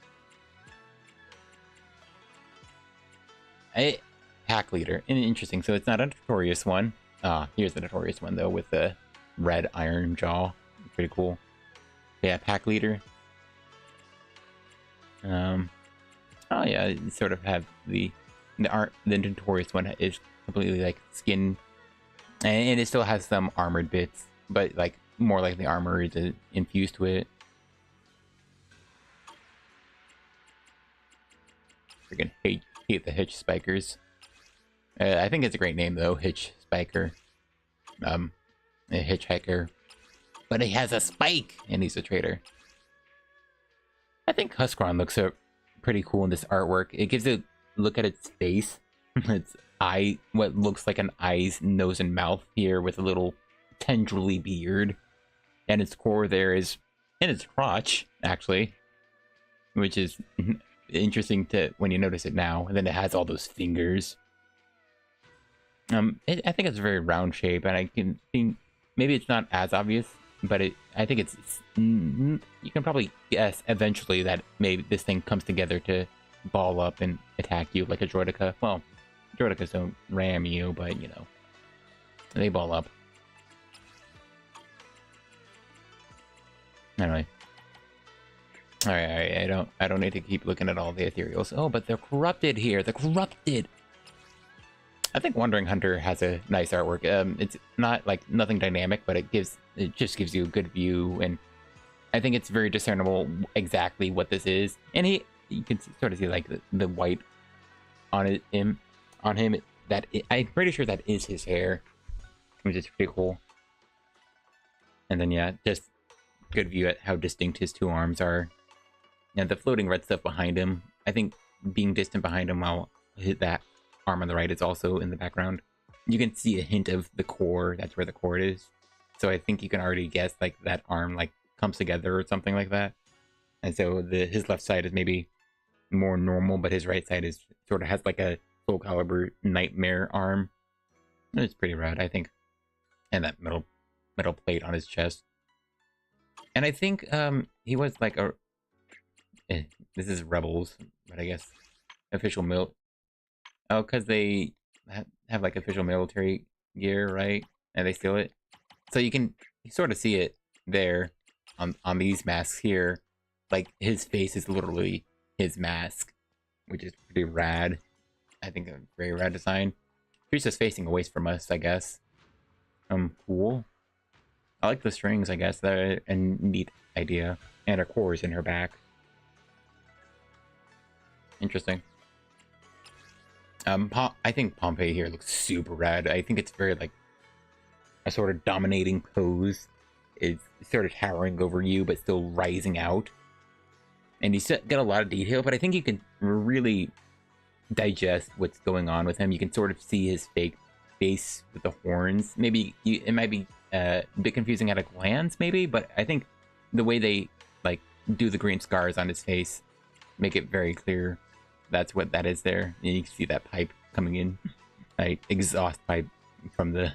Pack leader. Interesting. So it's not a Notorious one. Here's the Notorious one though, with the red iron jaw. Pretty cool. Yeah, pack leader. Oh yeah, you sort of have the Notorious one is completely like skin, and it still has some armored bits, but like more like the armor is infused to it. Freaking hate the Hitch Spikers. I think it's a great name though, Hitch Spiker. A hitchhiker, but he has a spike, and he's a traitor. I think Huskron looks pretty cool in this artwork. It gives a look at its face. Its eye, what looks like an eyes, nose, and mouth here with a little tendrily beard, and its core there is in its crotch actually, which is interesting to when you notice it now. And then it has all those fingers. I think it's a very round shape, and I can think maybe it's not as obvious, but I think it's you can probably guess eventually that maybe this thing comes together to ball up and attack you like a Droideka. Well, Droidekas don't ram you, but you know, they ball up. Anyway. Alright, I don't need to keep looking at all the Ethereals. Oh, but they're corrupted here. They're corrupted. I think Wandering Hunter has a nice artwork. It's not like nothing dynamic, but it just gives you a good view, and I think it's very discernible exactly what this is. And you can sort of see like the white on him. I'm pretty sure that is his hair, which is pretty cool. And then yeah, just good view at how distinct his two arms are. And the floating red stuff behind him, I think being distant behind him while that arm on the right is also in the background. You can see a hint of the core. That's where the core is. So I think you can already guess like that arm like comes together or something like that. And so his left side is maybe more normal, but his right side is sort of has like a Soul Calibur nightmare arm. It's pretty rad, I think. And that metal plate on his chest. And I think he was like a this is Rebels, but I guess official oh, because they have like official military gear, right? And they steal it. So you can sort of see it there on these masks here. Like his face is literally his mask, which is pretty rad. I think a very rad design. She's just facing away from us, I guess. Cool. I like the strings, I guess. They're a neat idea. And her core is in her back. Interesting. I think Pompey here looks super rad. I think it's very like a sort of dominating pose. It's sort of towering over you, but still rising out. And he's got a lot of detail, but I think you can really digest what's going on with him. You can sort of see his fake face with the horns. Maybe it might be a bit confusing at a glance, maybe, but I think the way they like do the green scars on his face make it very clear that's what that is there. And you can see that pipe coming in, like exhaust pipe from the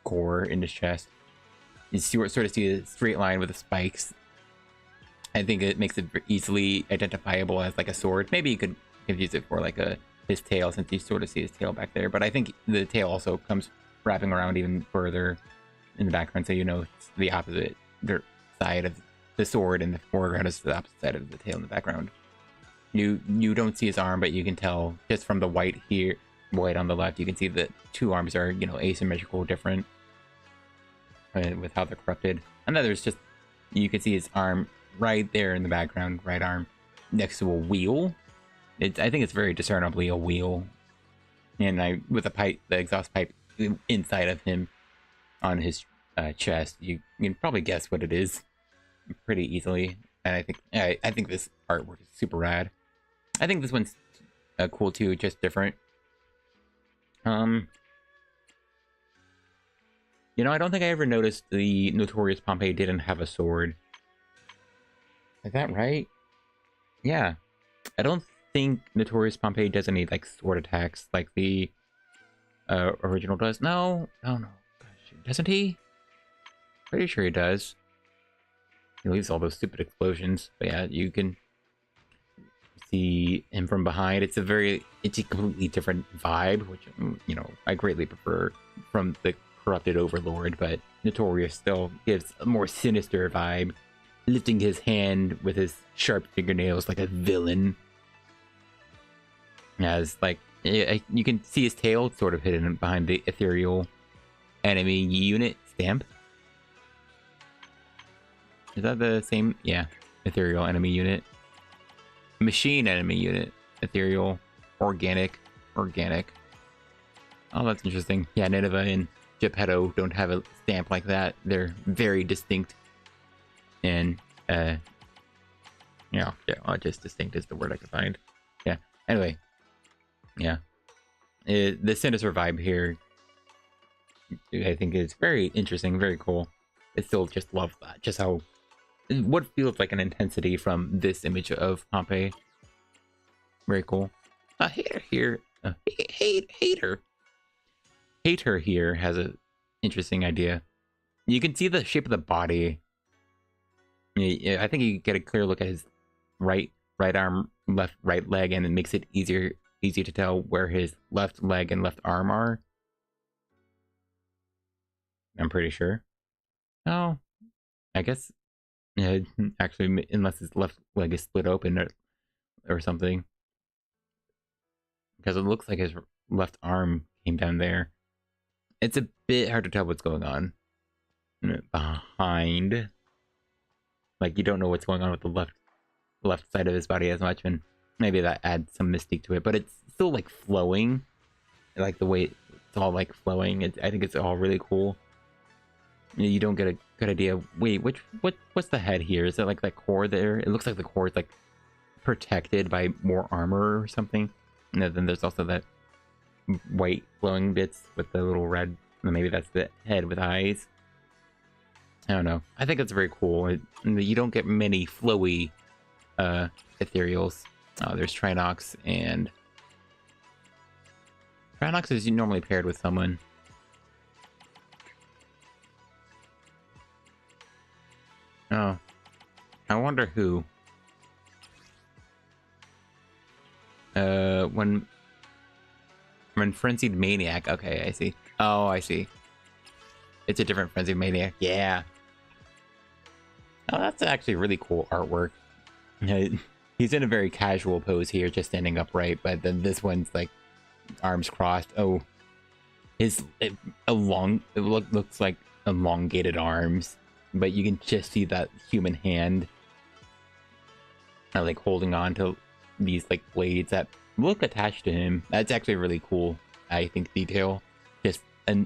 core in his chest. You sort of see a straight line with the spikes. I think it makes it easily identifiable as like a sword. Maybe you could use it for like his tail, since you sort of see his tail back there. But I think the tail also comes wrapping around even further in the background, so you know it's the opposite side of the sword, and the foreground is the opposite side of the tail in the background. You don't see his arm, but you can tell just from the white here, white on the left, you can see that two arms are, you know, asymmetrical, different with how they're corrupted. And then there's just, you can see his arm right there in the background, right arm next to a wheel. I think it's very discernibly a wheel, and with the exhaust pipe inside of him on his chest, you can probably guess what it is pretty easily. And I think this artwork is super rad. I think this one's cool too, just different. You know, I don't think I ever noticed the Notorious Pompeii didn't have a sword. Is that right? Yeah. I don't think Notorious Pompeii does any, like, sword attacks like the original does. No. No. Gosh, doesn't he? Pretty sure he does. He leaves all those stupid explosions. But yeah, you can see him from behind. It's a completely different vibe, which, you know, I greatly prefer from the corrupted overlord, but Notorious still gives a more sinister vibe, lifting his hand with his sharp fingernails like a villain. As, like, you can see his tail sort of hidden behind the ethereal enemy unit stamp. Is that the same? Yeah, ethereal enemy unit. Machine enemy unit. Ethereal. Organic. Oh, that's interesting. Yeah, Nineveh and Geppetto don't have a stamp like that. They're very distinct. And, yeah, just distinct is the word I could find. Yeah, anyway. Yeah. The sinister vibe here, I think, is very interesting, very cool. I still just love that. Just how... what feels like an intensity from this image of Pompeii. Very cool. Hater here. Hater here has a interesting idea. You can see the shape of the body. I think you get a clear look at his right arm, right leg, and it makes it easy to tell where his left leg and left arm are. I'm pretty sure. Oh, I guess. Yeah, actually, unless his left leg is split open or something. Because it looks like his left arm came down there. It's a bit hard to tell what's going on behind. Like, you don't know what's going on with the left side of his body as much, and maybe that adds some mystique to it. But it's still, like, flowing. I like the way it's all, like, flowing. I think it's all really cool. You don't get a good idea. Wait, what's the head here? Is it like that core there? It looks like the core is like protected by more armor or something. And then there's also that white glowing bits with the little red. Maybe that's the head with eyes. I don't know. I think it's very cool. You don't get many flowy ethereals. There's Trinox, and Trinox is normally paired with someone. Oh, I wonder who. When Frenzied Maniac. Okay, I see. Oh, I see. It's a different Frenzied Maniac. Yeah. Oh, that's actually really cool artwork. He's in a very casual pose here, just standing upright, but then this one's like arms crossed. Oh, it looks like elongated arms. But you can just see that human hand like holding on to these like blades that look attached to him. That's actually really cool, I think, detail. Just a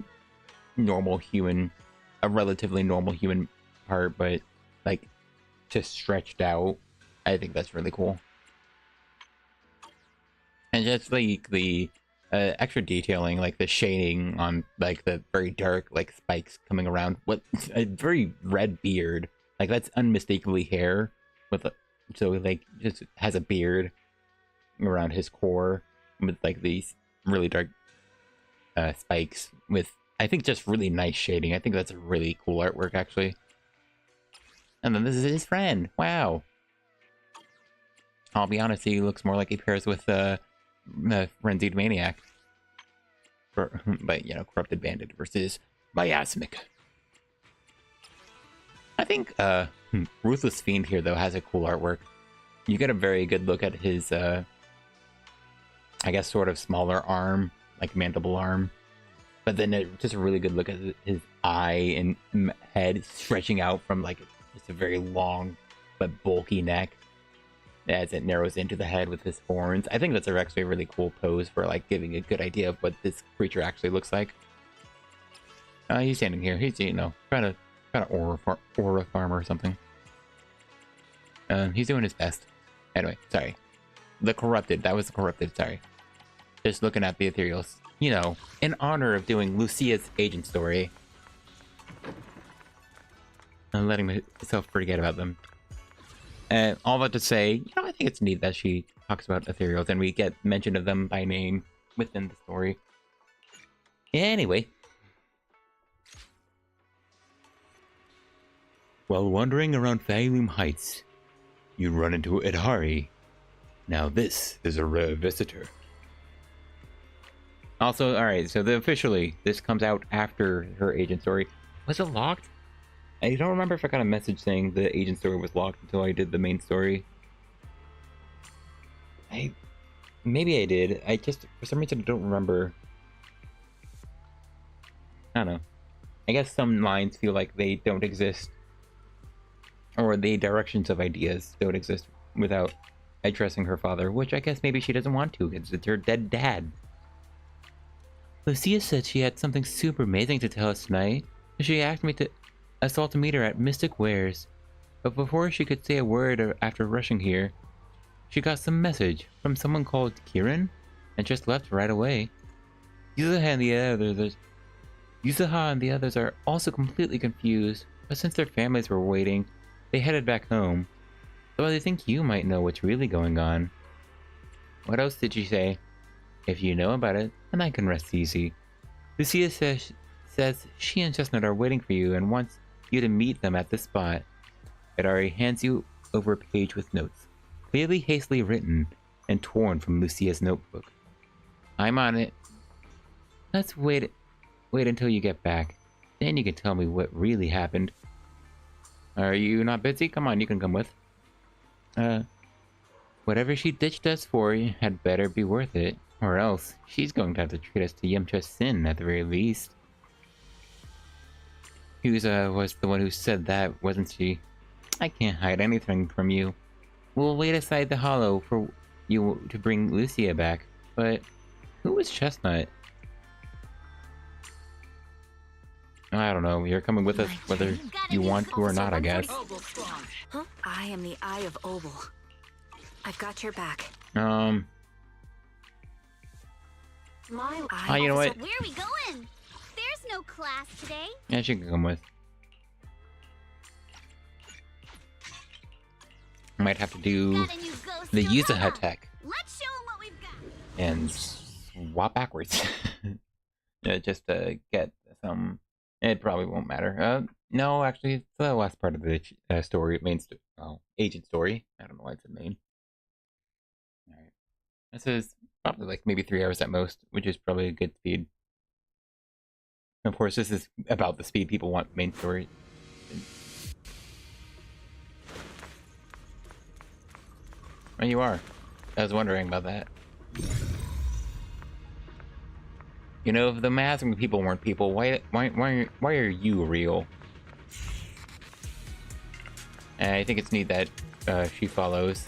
relatively normal human part, but like just stretched out. I think that's really cool. And just like the extra detailing, like the shading on like the very dark like spikes coming around. What a very red beard. Like that's unmistakably hair with so like just has a beard around his core with like these really dark spikes with, I think, just really nice shading. I think that's a really cool artwork actually. And then this is his friend. Wow. I'll be honest, he looks more like he pairs with Frenzied Maniac. But, you know, Corrupted Bandit versus Miasmic. I think Ruthless Fiend here, though, has a cool artwork. You get a very good look at his, I guess, sort of smaller arm, like mandible arm. But then just a really good look at his eye and head stretching out from, like, just a very long but bulky neck as it narrows into the head with his horns. I think that's actually a really cool pose for like giving a good idea of what this creature actually looks like. He's standing here. He's, you know, trying to aura farm or something. He's doing his best. Anyway, sorry. The Corrupted. That was the Corrupted. Sorry. Just looking at the Ethereals. You know, in honor of doing Lucia's agent story. I'm letting myself forget about them. And all that to say, you know, I think it's neat that she talks about Ethereals and we get mention of them by name within the story. Anyway. While wandering around Failum Heights, you run into Yidhari. Now this is a rare visitor. Also, alright, so officially, this comes out after her agent story. Was it locked? I don't remember if I got a message saying the agent story was locked until I did the main story. Maybe I did. I just, for some reason, I don't remember. I don't know. I guess some lines feel like they don't exist. Or the directions of ideas don't exist without addressing her father, which I guess maybe she doesn't want to, because it's her dead dad. Lucia said she had something super amazing to tell us tonight. She asked me to assault a meter at Mystic Wares. But before she could say a word after rushing here, she got some message from someone called Kieran and just left right away. Yuzaha and the others are also completely confused, but since their families were waiting, they headed back home. So I think you might know what's really going on. What else did she say? If you know about it, then I can rest easy. Lucia says she and Chestnut are waiting for you and wants you to meet them at this spot. Yidhari hands you over a page with notes, clearly hastily written and torn from Lucia's notebook. I'm on it. Let's wait until you get back. Then you can tell me what really happened. Are you not busy? Come on, you can come with. Whatever she ditched us for had better be worth it. Or else, she's going to have to treat us to Yamcha's sin at the very least. Yuza was the one who said that, wasn't she? I can't hide anything from you. We'll wait aside the hollow for you to bring Lucia back. But who was Chestnut? I don't know. You're coming with us whether you want to or not, I guess. Huh? I am the Eye of Obel. I've got your back. You know what? Where are we going? There's no class today. Yeah, she can come with. I might have to do the Yuzaha tech Let's show 'em what we've got. and swap backwards. Yeah, just to get some. It probably won't matter. No, actually, it's the last part of the story, agent story. I don't know why it's a main. Alright. This is probably like maybe 3 hours at most, which is probably a good speed. Of course, this is about the speed people want main story. Oh, you are. I was wondering about that. You know, if the Masking people weren't people, why are you real? And I think it's neat that she follows.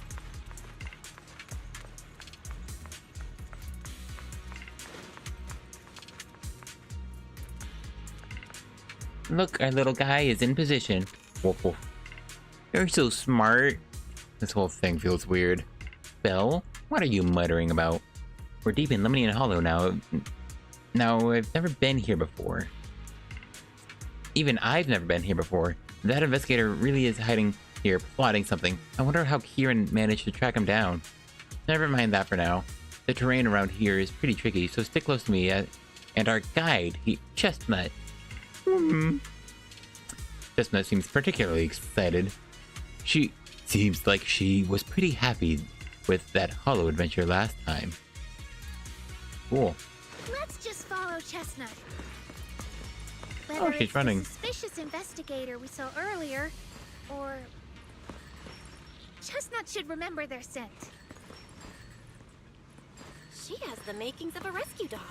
Look, our little guy is in position. Woof woof. You're so smart. This whole thing feels weird. Belle, what are you muttering about? We're deep in Lemonian Hollow now. Now, I've never been here before. Even I've never been here before. That investigator really is hiding here, plotting something. I wonder how Kieran managed to track him down. Never mind that for now. The terrain around here is pretty tricky, so stick close to me. And our guide, Chestnut. Chestnut seems particularly excited. She seems like she was pretty happy with that hollow adventure last time. Cool. Let's just follow Chestnut. Oh, Whether she's it's running. the suspicious investigator we saw earlier, or Chestnut should remember their scent. She has the makings of a rescue dog.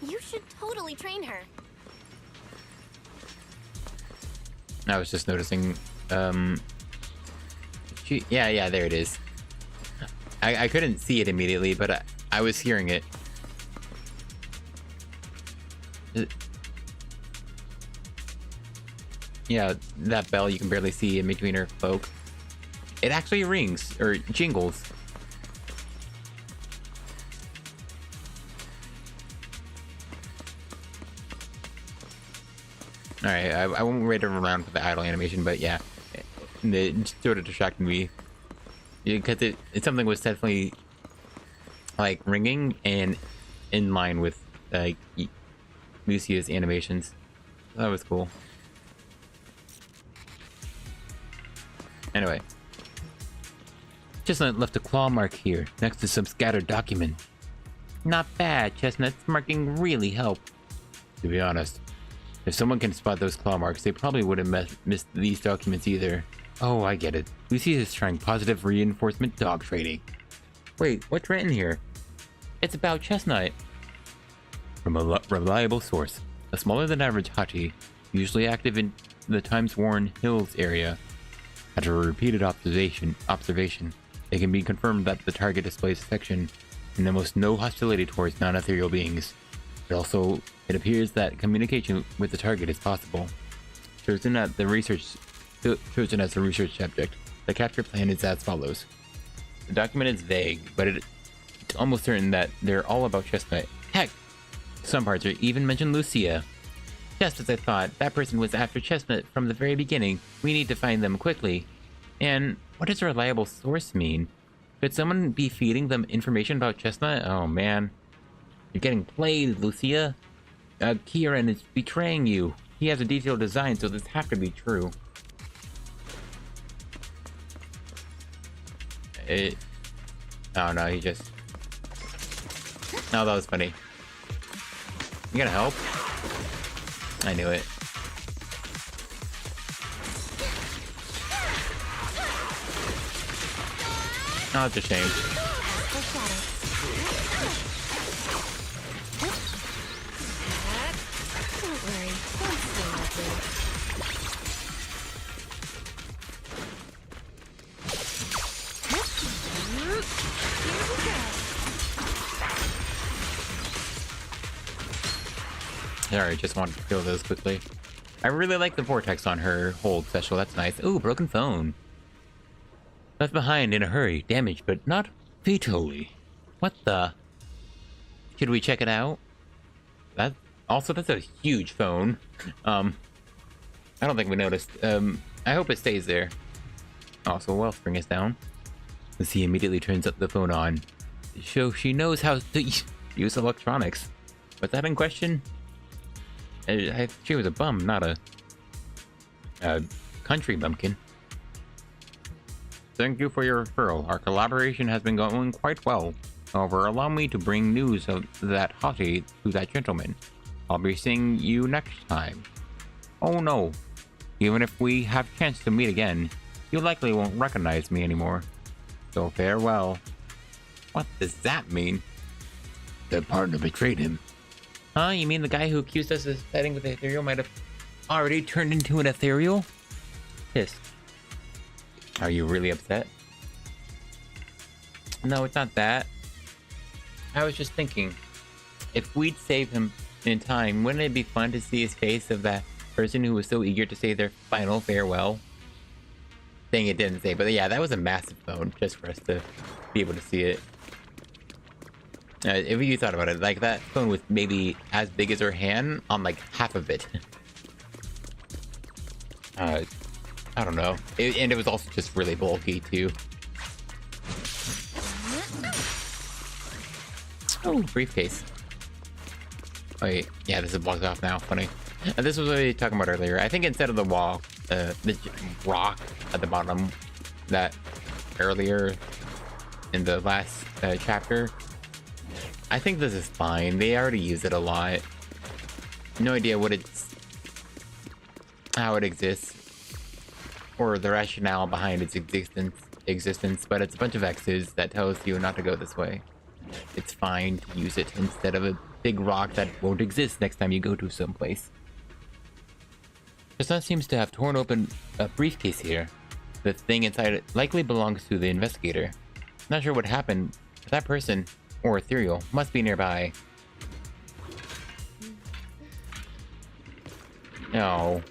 You should totally train her. I was just noticing, yeah, there it is. I couldn't see it immediately, but I was hearing it. Yeah, that bell you can barely see in between her cloak. It actually rings, or jingles. Alright, I won't wait around for the idle animation, but yeah. It sort of distracted me. Because it's something was definitely like ringing and in line with like Lucia's animations. That was cool. Anyway. Chestnut left a claw mark here, next to some scattered document. Not bad, Chestnut's marking really help. To be honest, if someone can spot those claw marks, they probably wouldn't miss these documents either. Oh, I get it. Lucia is trying positive reinforcement dog training. Wait, what's written here? It's about Chestnut. From a reliable source, a smaller than average Hachi, usually active in the Times-Worn Hills area. After a repeated observation, it can be confirmed that the target displays affection and almost no hostility towards non-ethereal beings. It appears that communication with the target is possible. Chosen as the research subject, the capture plan is as follows. The document is vague, but it's almost certain that they're all about Chestnut. Heck, some parts are even mention Lucia. Just as I thought, that person was after Chestnut from the very beginning. We need to find them quickly. And what does a reliable source mean? Could someone be feeding them information about Chestnut? Oh man. You're getting played, Lucia. Kieran is betraying you. He has a detailed design, so this has to be true. Oh no, he just... No, that was funny. You gonna help? I knew it. Oh, it's a shame. Don't worry, don't stay with it. Alright, just wanted to kill those quickly. I really like the vortex on her hold special, that's nice. Ooh, broken phone. Left behind in a hurry, damaged but not fatally. What the? Should we check it out? That's a huge phone. I don't think we noticed. I hope it stays there. Also, wellspring is down. Lucia immediately turns up the phone on. So she knows how to use electronics. Was that in question? She was a bum, not a country bumpkin. Thank you for your referral. Our collaboration has been going quite well. However, allow me to bring news of that hottie to that gentleman. I'll be seeing you next time. Oh no. Even if we have a chance to meet again, you likely won't recognize me anymore. So farewell. What does that mean? Their partner betrayed him. Huh? You mean the guy who accused us of fighting with the Ethereal might have already turned into an Ethereal? Pissed. Are you really upset? No, it's not that. I was just thinking, if we'd save him in time, wouldn't it be fun to see his face of that person who was so eager to say their final farewell? Thing it didn't say, but yeah, that was a massive phone just for us to be able to see it. If you thought about it, like that phone was maybe as big as her hand on like half of it. I don't know. And it was also just really bulky too. Oh, briefcase. Oh wait, yeah, this is blocked off now. Funny. And this was what we were talking about earlier. I think instead of the wall, the rock at the bottom, that earlier in the last chapter, I think this is fine. They already use it a lot. No idea what how it exists, or the rationale behind its existence, but it's a bunch of X's that tells you not to go this way. It's fine to use it instead of a big rock that won't exist next time you go to someplace. Chestnut seems to have torn open a briefcase here. The thing inside it likely belongs to the investigator. Not sure what happened, but that person, or Ethereal, must be nearby. No.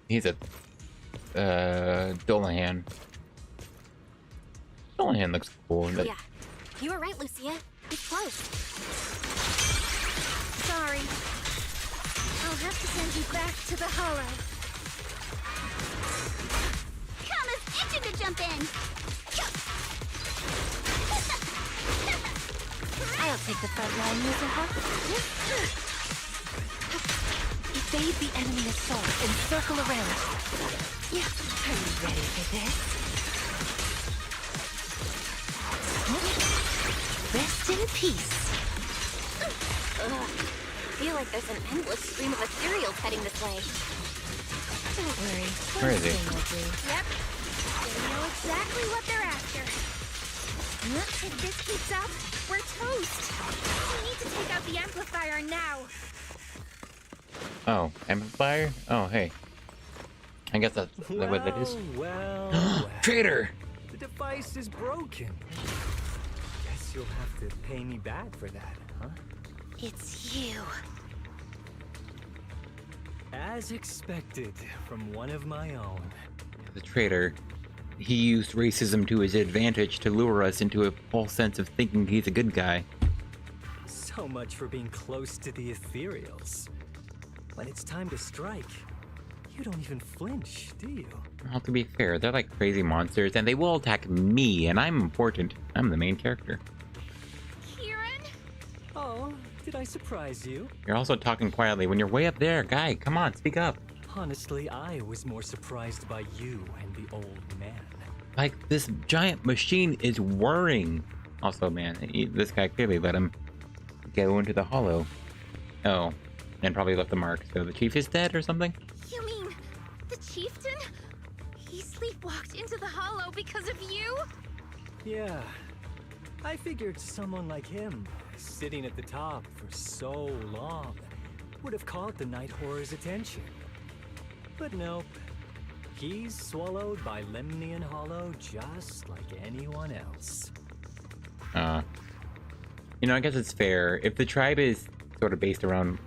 He's a... Dolahan. Dolahan looks cool. Yeah. You were right, Lucia. It's close. Sorry. I'll have to send you back to the hollow. Kama's itching to jump in. I'll take the front line, Yidhari. Evade the enemy assault and circle around. Yeah, are you ready for this? Rest in peace. Ugh. I feel like there's an endless stream of Ethereals heading this way. Don't worry. Where is he? Something will do. Yep. They know exactly what they're after. If this keeps up, we're toast. We need to take out the amplifier now. Oh, amplifier? Oh, hey. I guess that's what it is. Well. Traitor! The device is broken. Guess you'll have to pay me back for that, huh? It's you. As expected from one of my own. The traitor. He used racism to his advantage to lure us into a false sense of thinking he's a good guy. So much for being close to the Ethereals. When it's time to strike, you don't even flinch, do you? Well, to be fair, they're like crazy monsters, and they will attack me, and I'm important. I'm the main character. Kieran? Oh, did I surprise you? You're also talking quietly when you're way up there. Guy, come on, speak up. Honestly, I was more surprised by you and the old man. Like, this giant machine is whirring. Also, man, this guy clearly let him go into the hollow. Oh, and probably left a mark. So the chief is dead or something? You mean the chieftain? He sleepwalked into the hollow because of you? Yeah, I figured someone like him, sitting at the top for so long, would have caught the Night Horror's attention. But nope. He's swallowed by Lemnian Hollow just like anyone else. You know, I guess it's fair. If the tribe is sort of based around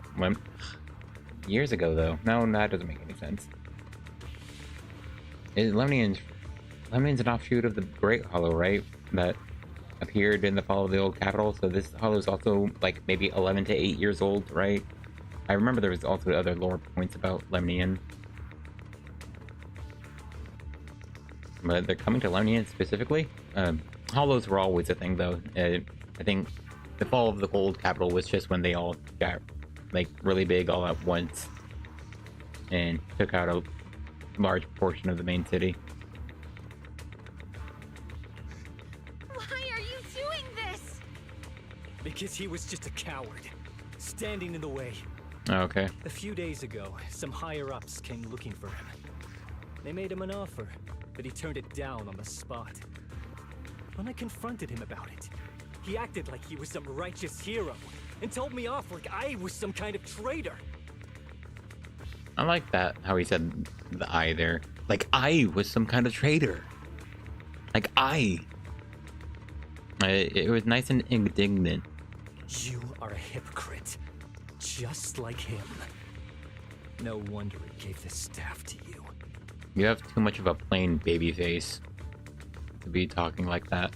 years ago, though. No, that doesn't make any sense. Lemnian's an offshoot of the Great Hollow, right? That appeared in the fall of the old capital. So this hollow is also like maybe 11 to 8 years old, right? I remember there was also other lore points about Lemnian. But they're coming to Lemnian specifically? Hollows were always a thing, though. I think the fall of the old capital was just when they all got, like, really big all at once. And took out a large portion of the main city. Why are you doing this? Because he was just a coward, standing in the way. Okay. A few days ago, some higher-ups came looking for him. They made him an offer, but he turned it down on the spot. When I confronted him about it, he acted like he was some righteous hero and told me off like I was some kind of traitor. I like that, how he said the I there. Like I was some kind of traitor. Like I. It was nice and indignant. You are a hypocrite, just like him. No wonder he gave this staff to you. You have too much of a plain baby face to be talking like that.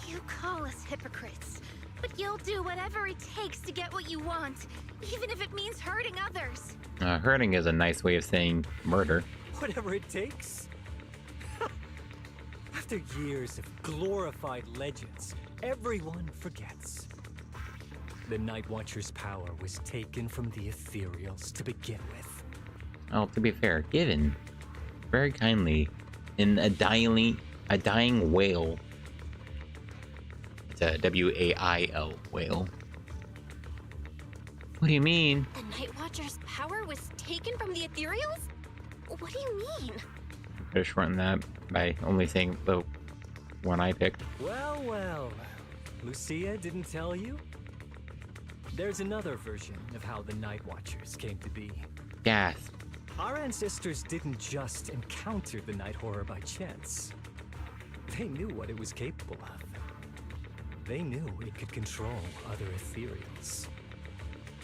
You call us hypocrites, but you'll do whatever it takes to get what you want, even if it means hurting others. Hurting is a nice way of saying murder. Whatever it takes. After years of glorified legends, everyone forgets. The Night Watcher's power was taken from the Ethereals to begin with. Oh, to be fair, given very kindly in a dying whale. It's a W-A-I-L whale. What do you mean? The Night Watcher's power was taken from the Ethereals? What do you mean? Could have shortened that by only saying the one I picked. Well, well. Lucia didn't tell you? There's another version of how the Night Watchers came to be. Gasp. Our ancestors didn't just encounter the Night Horror by chance. They knew what it was capable of. They knew it could control other Ethereals.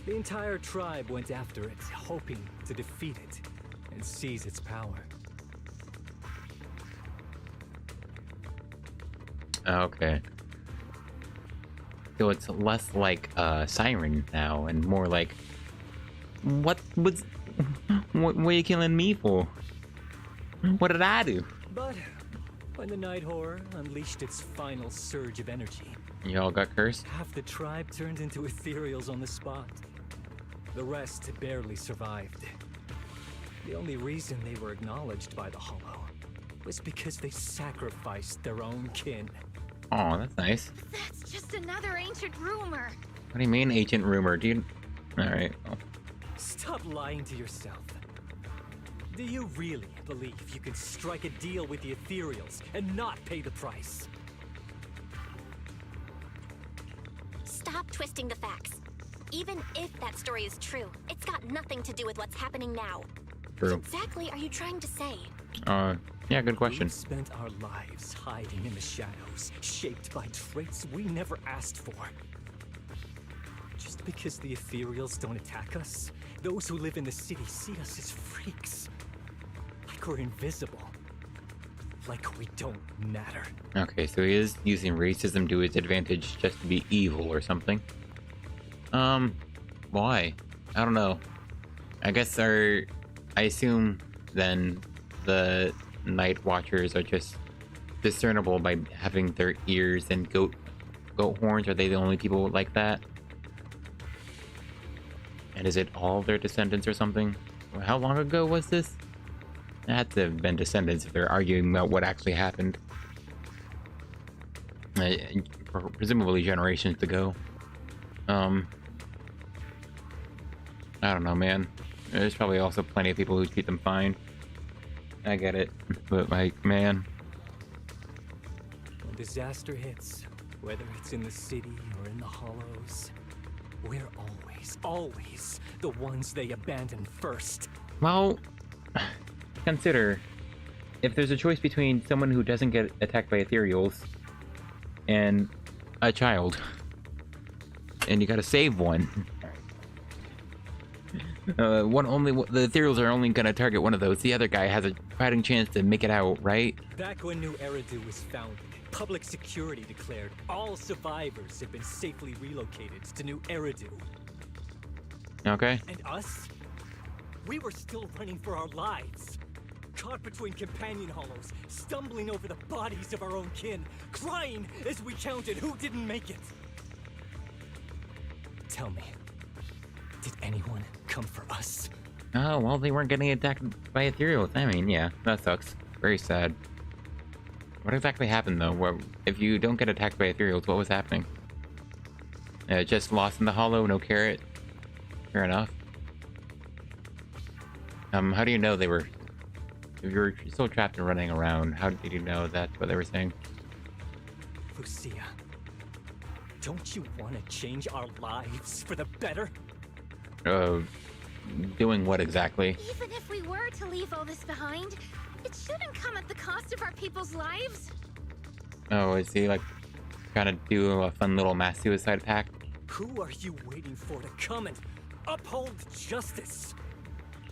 The entire tribe went after it, hoping to defeat it and seize its power. Okay. So it's less like Siren now and more like What was... What are you killing me for? What did I do? But when the Night Horror unleashed its final surge of energy, Y'all got cursed? half the tribe turned into Ethereals on the spot. The rest barely survived. The only reason they were acknowledged by the Hollow was because they sacrificed their own kin. Oh, that's nice. That's just another ancient rumor. What do you mean, ancient rumor, dude? Alright, well. Stop lying to yourself. Do you really believe you can strike a deal with the Ethereals and not pay the price? Stop twisting the facts. Even if that story is true, it's got nothing to do with what's happening now. True. What exactly are you trying to say? Yeah, good question. We've spent our lives hiding in the shadows, shaped by traits we never asked for. Just because the Ethereals don't attack us, those who live in the city see us as freaks. Like we're invisible. Like we don't matter. Okay, so he is using racism to his advantage just to be evil or something. Why? I don't know. I guess I assume then the Night Watchers are just discernible by having their ears and goat horns. Are they the only people like that? And is it all their descendants or something? How long ago was this? It had to have been descendants if they're arguing about what actually happened. Presumably generations ago. I don't know, man. There's probably also plenty of people who treat them fine. I get it. But, like, man. When disaster hits, whether it's in the city or in the hollows, we're always the ones they abandon first. Well, consider, if there's a choice between someone who doesn't get attacked by Ethereals and a child, and you gotta save one. The Ethereals are only gonna target one of those. The other guy has a fighting chance to make it out, right? Back when New Eridu was founded, public security declared all survivors have been safely relocated to New Eridu. Okay. And us? We were still running for our lives. Caught between companion hollows, stumbling over the bodies of our own kin, crying as we counted who didn't make it. Tell me, did anyone come for us? Oh, well, they weren't getting attacked by Ethereals. I mean, yeah, that sucks. Very sad. What exactly happened, though? If you don't get attacked by Ethereals, what was happening? Just lost in the hollow, no carrot? Fair enough. How do you know they were... If you're still trapped and running around, how did you know that's what they were saying? Lucia, don't you want to change our lives for the better? Doing what exactly? Even if we were to leave all this behind, it shouldn't come at the cost of our people's lives. Oh, is he, like, trying to do a fun little mass suicide pact? Who are you waiting for to come and uphold justice?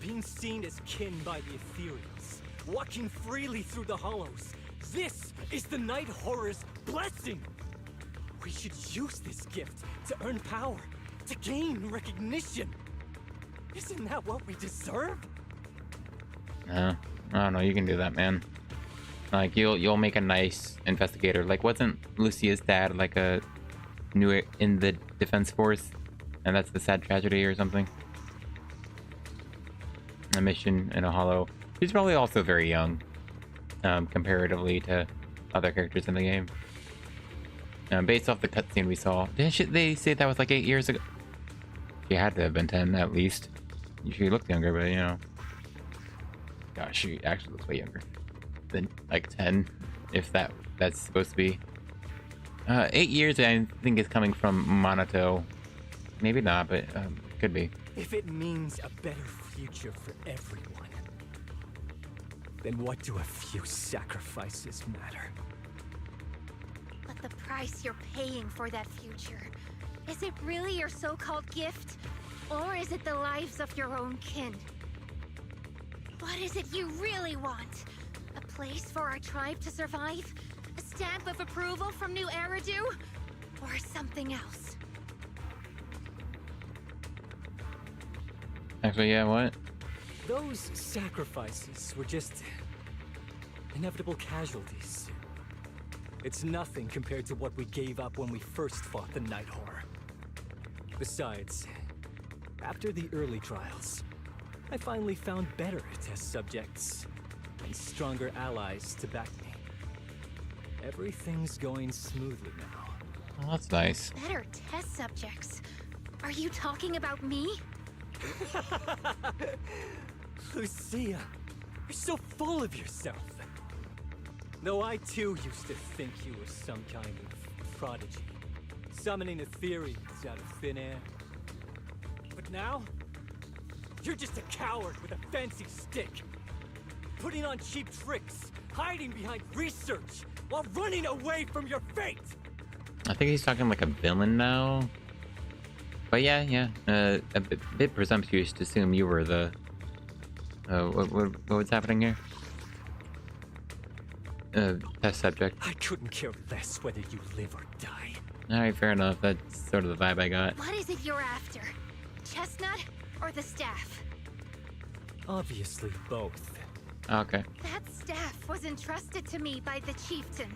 Being seen as kin by the Ethereals, walking freely through the hollows. This is the Night Horror's blessing! We should use this gift to earn power, to gain recognition. Isn't that what we deserve? I don't know, you can do that, man. Like, you'll make a nice investigator. Like, wasn't Lucia's dad, like, new in the defense force? And that's the sad tragedy or something? A mission in a hollow. He's probably also very young, comparatively to other characters in the game. Based off the cutscene we saw, didn't they say that was like 8 years ago? She had to have been 10 at least. She looked younger, but you know. Gosh, she actually looks way younger than like 10, if that's supposed to be. 8 years, I think, is coming from Monato. Maybe not, but could be. If it means a better future for everyone, then what do a few sacrifices matter? But the price you're paying for that future, is it really your so-called gift? Or is it the lives of your own kin? What is it you really want? A place for our tribe to survive? A stamp of approval from New Eridu? Or something else? Actually, yeah, what? Those sacrifices were just inevitable casualties. It's nothing compared to what we gave up when we first fought the Night Horror. Besides, after the early trials, I finally found better test subjects and stronger allies to back me. Everything's going smoothly now. Oh, that's nice. Better test subjects. Are you talking about me? Lucia, you're so full of yourself. Though I too used to think you were some kind of prodigy, summoning Ethereals out of thin air. But now, you're just a coward with a fancy stick, putting on cheap tricks, hiding behind research, while running away from your fate! I think he's talking like a villain now. But yeah, a bit presumptuous to assume you were the... what was happening here? Test subject. I couldn't care less whether you live or die. Alright, fair enough. That's sort of the vibe I got. What is it you're after? Chestnut or the staff? Obviously both. Okay. That staff was entrusted to me by the chieftain.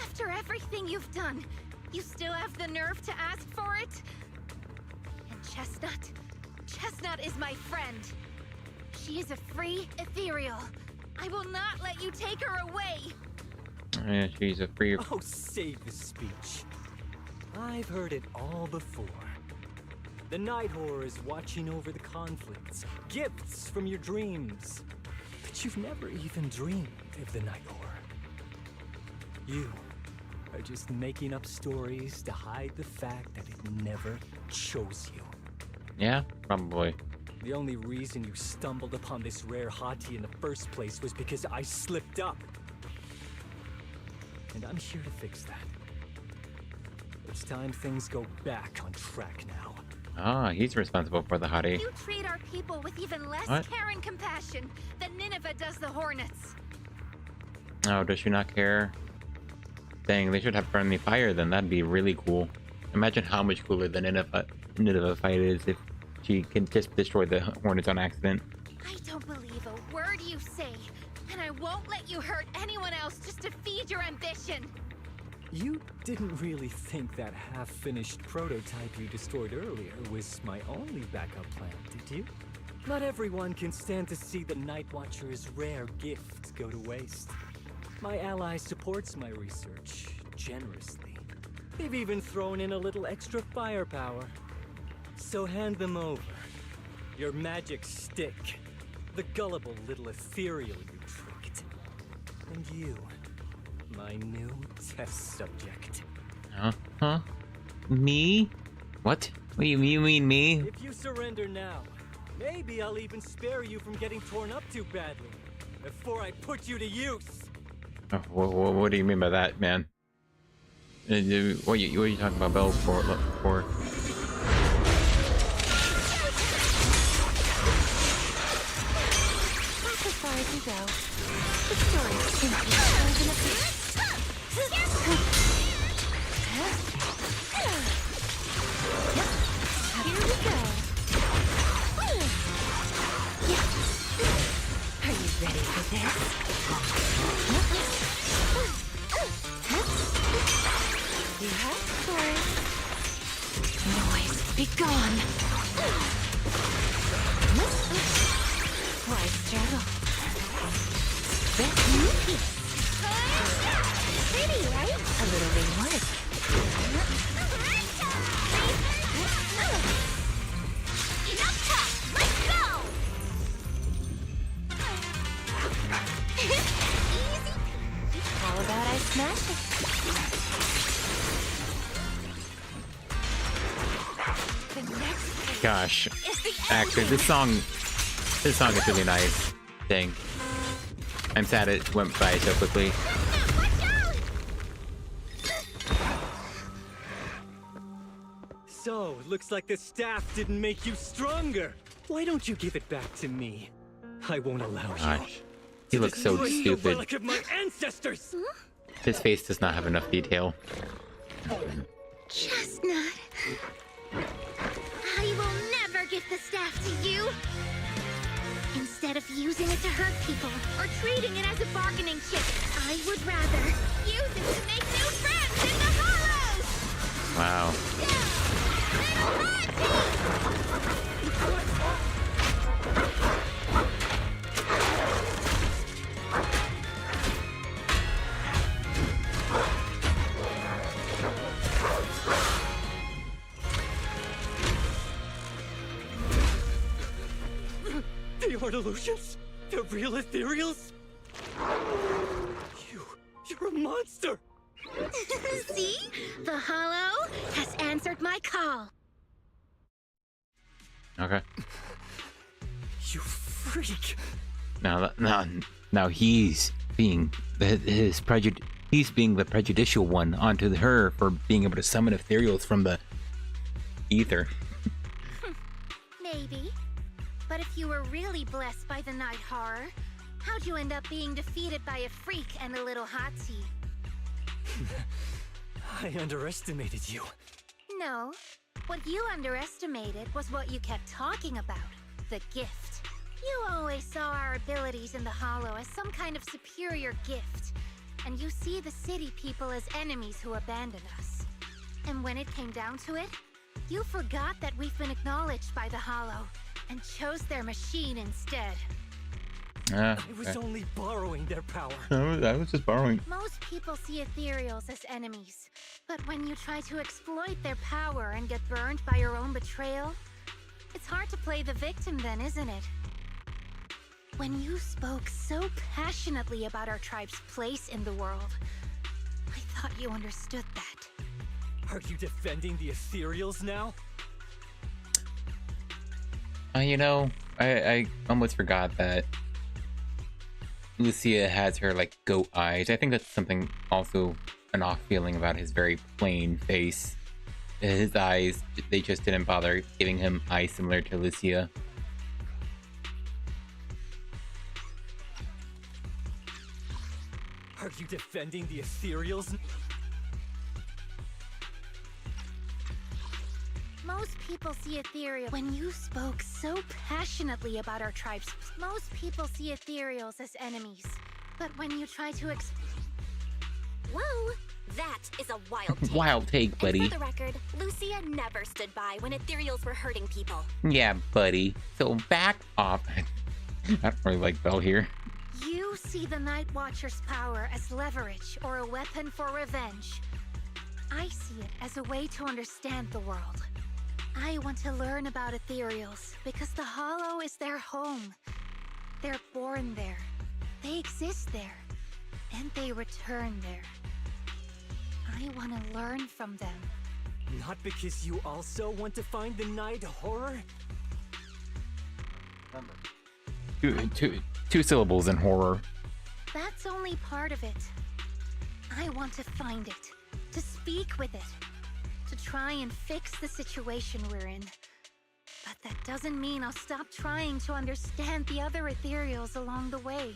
After everything you've done, you still have the nerve to ask for it? And Chestnut is my friend. She is a free ethereal. I will not let you take her away. Yeah, she's a free... Oh, save the speech. I've heard it all before. The Night Horror is watching over the conflicts, gifts from your dreams. But you've never even dreamed of the Night Horror. You are just making up stories to hide the fact that it never chose you. Yeah, probably. The only reason you stumbled upon this rare hottie in the first place was because I slipped up. And I'm here to fix that. It's time things go back on track now. Ah, he's responsible for the hottie. You treat our people with even less What? care and compassion than Nineveh does the Hornets. Oh, does she not care? Dang, they should have friendly fire then. That'd be really cool. Imagine how much cooler the Nineveh fight is if she can just destroy the Hornets on accident. I don't believe a word you say, and I won't let you hurt anyone else just to feed your ambition. You didn't really think that half-finished prototype you destroyed earlier was my only backup plan, did you? Not everyone can stand to see the Night Watcher's rare gift go to waste. My ally supports my research generously. They've even thrown in a little extra firepower. So hand them over. Your magic stick. The gullible little ethereal you tricked. And you, my new test subject. Huh? Me? What? What do you mean me? If you surrender now, maybe I'll even spare you from getting torn up too badly before I put you to use. Oh, what do you mean by that, man? What are you talking about, Bell? For? That's as far as you go. The story simply shows in a bit. Here we go. Are you ready for this? You asked for it. Noise, be gone. Why struggle? That's new piece. Pretty, right? A little reward. Enough talk! Let's go! Easy. How about I smash it? The next Gosh, is the actually, this song is really nice. Dang, I'm sad it went by so quickly. So, looks like the staff didn't make you stronger. Why don't you give it back to me? I won't allow you. Gosh, he looks so Destroy the stupid. relic of my ancestors. His face does not have enough detail. Chestnut. I will never give the staff to you. Instead of using it to hurt people or treating it as a bargaining chip, I would rather use it to make new friends in the hollows! Wow. They are delusions? The real Ethereals? You're a monster! See? The hollow has answered my call. Okay. You freak! Now he's being he's being the prejudicial one onto her for being able to summon Ethereals from the ether. Maybe. But if you were really blessed by the night horror, how'd you end up being defeated by a freak and a little hot tea? I underestimated you. No. What you underestimated was what you kept talking about. The gift. You always saw our abilities in the Hollow as some kind of superior gift. And you see the city people as enemies who abandoned us. And when it came down to it, you forgot that we've been acknowledged by the Hollow and chose their machine instead. I was only borrowing their power. I was just borrowing. Most people see Ethereals as enemies, but when you try to exploit their power and get burned by your own betrayal, it's hard to play the victim then, isn't it? When you spoke so passionately about our tribe's place in the world, I thought you understood that. Are you defending the Ethereals now? You know, I almost forgot that Lucia has her, like, goat eyes. I think that's something also an off feeling about his very plain face. His eyes, they just didn't bother giving him eyes similar to Lucia. Are you defending the Ethereals? Most people see Ethereals when you spoke so passionately about our tribes. Most people see Ethereals as enemies, but when you try to Whoa! That is a wild take. Wild take, buddy. And for the record, Lucia never stood by when Ethereals were hurting people. Yeah, buddy. So back off. I don't really like Belle here. You see the Night Watcher's power as leverage or a weapon for revenge. I see it as a way to understand the world. I want to learn about Ethereals because the Hollow is their home. They're born there. They exist there. And they return there. I want to learn from them. Not because you also want to find the night horror? Two syllables in horror. That's only part of it. I want to find it, to speak with it, to try and fix the situation we're in. But that doesn't mean I'll stop trying to understand the other Ethereals along the way.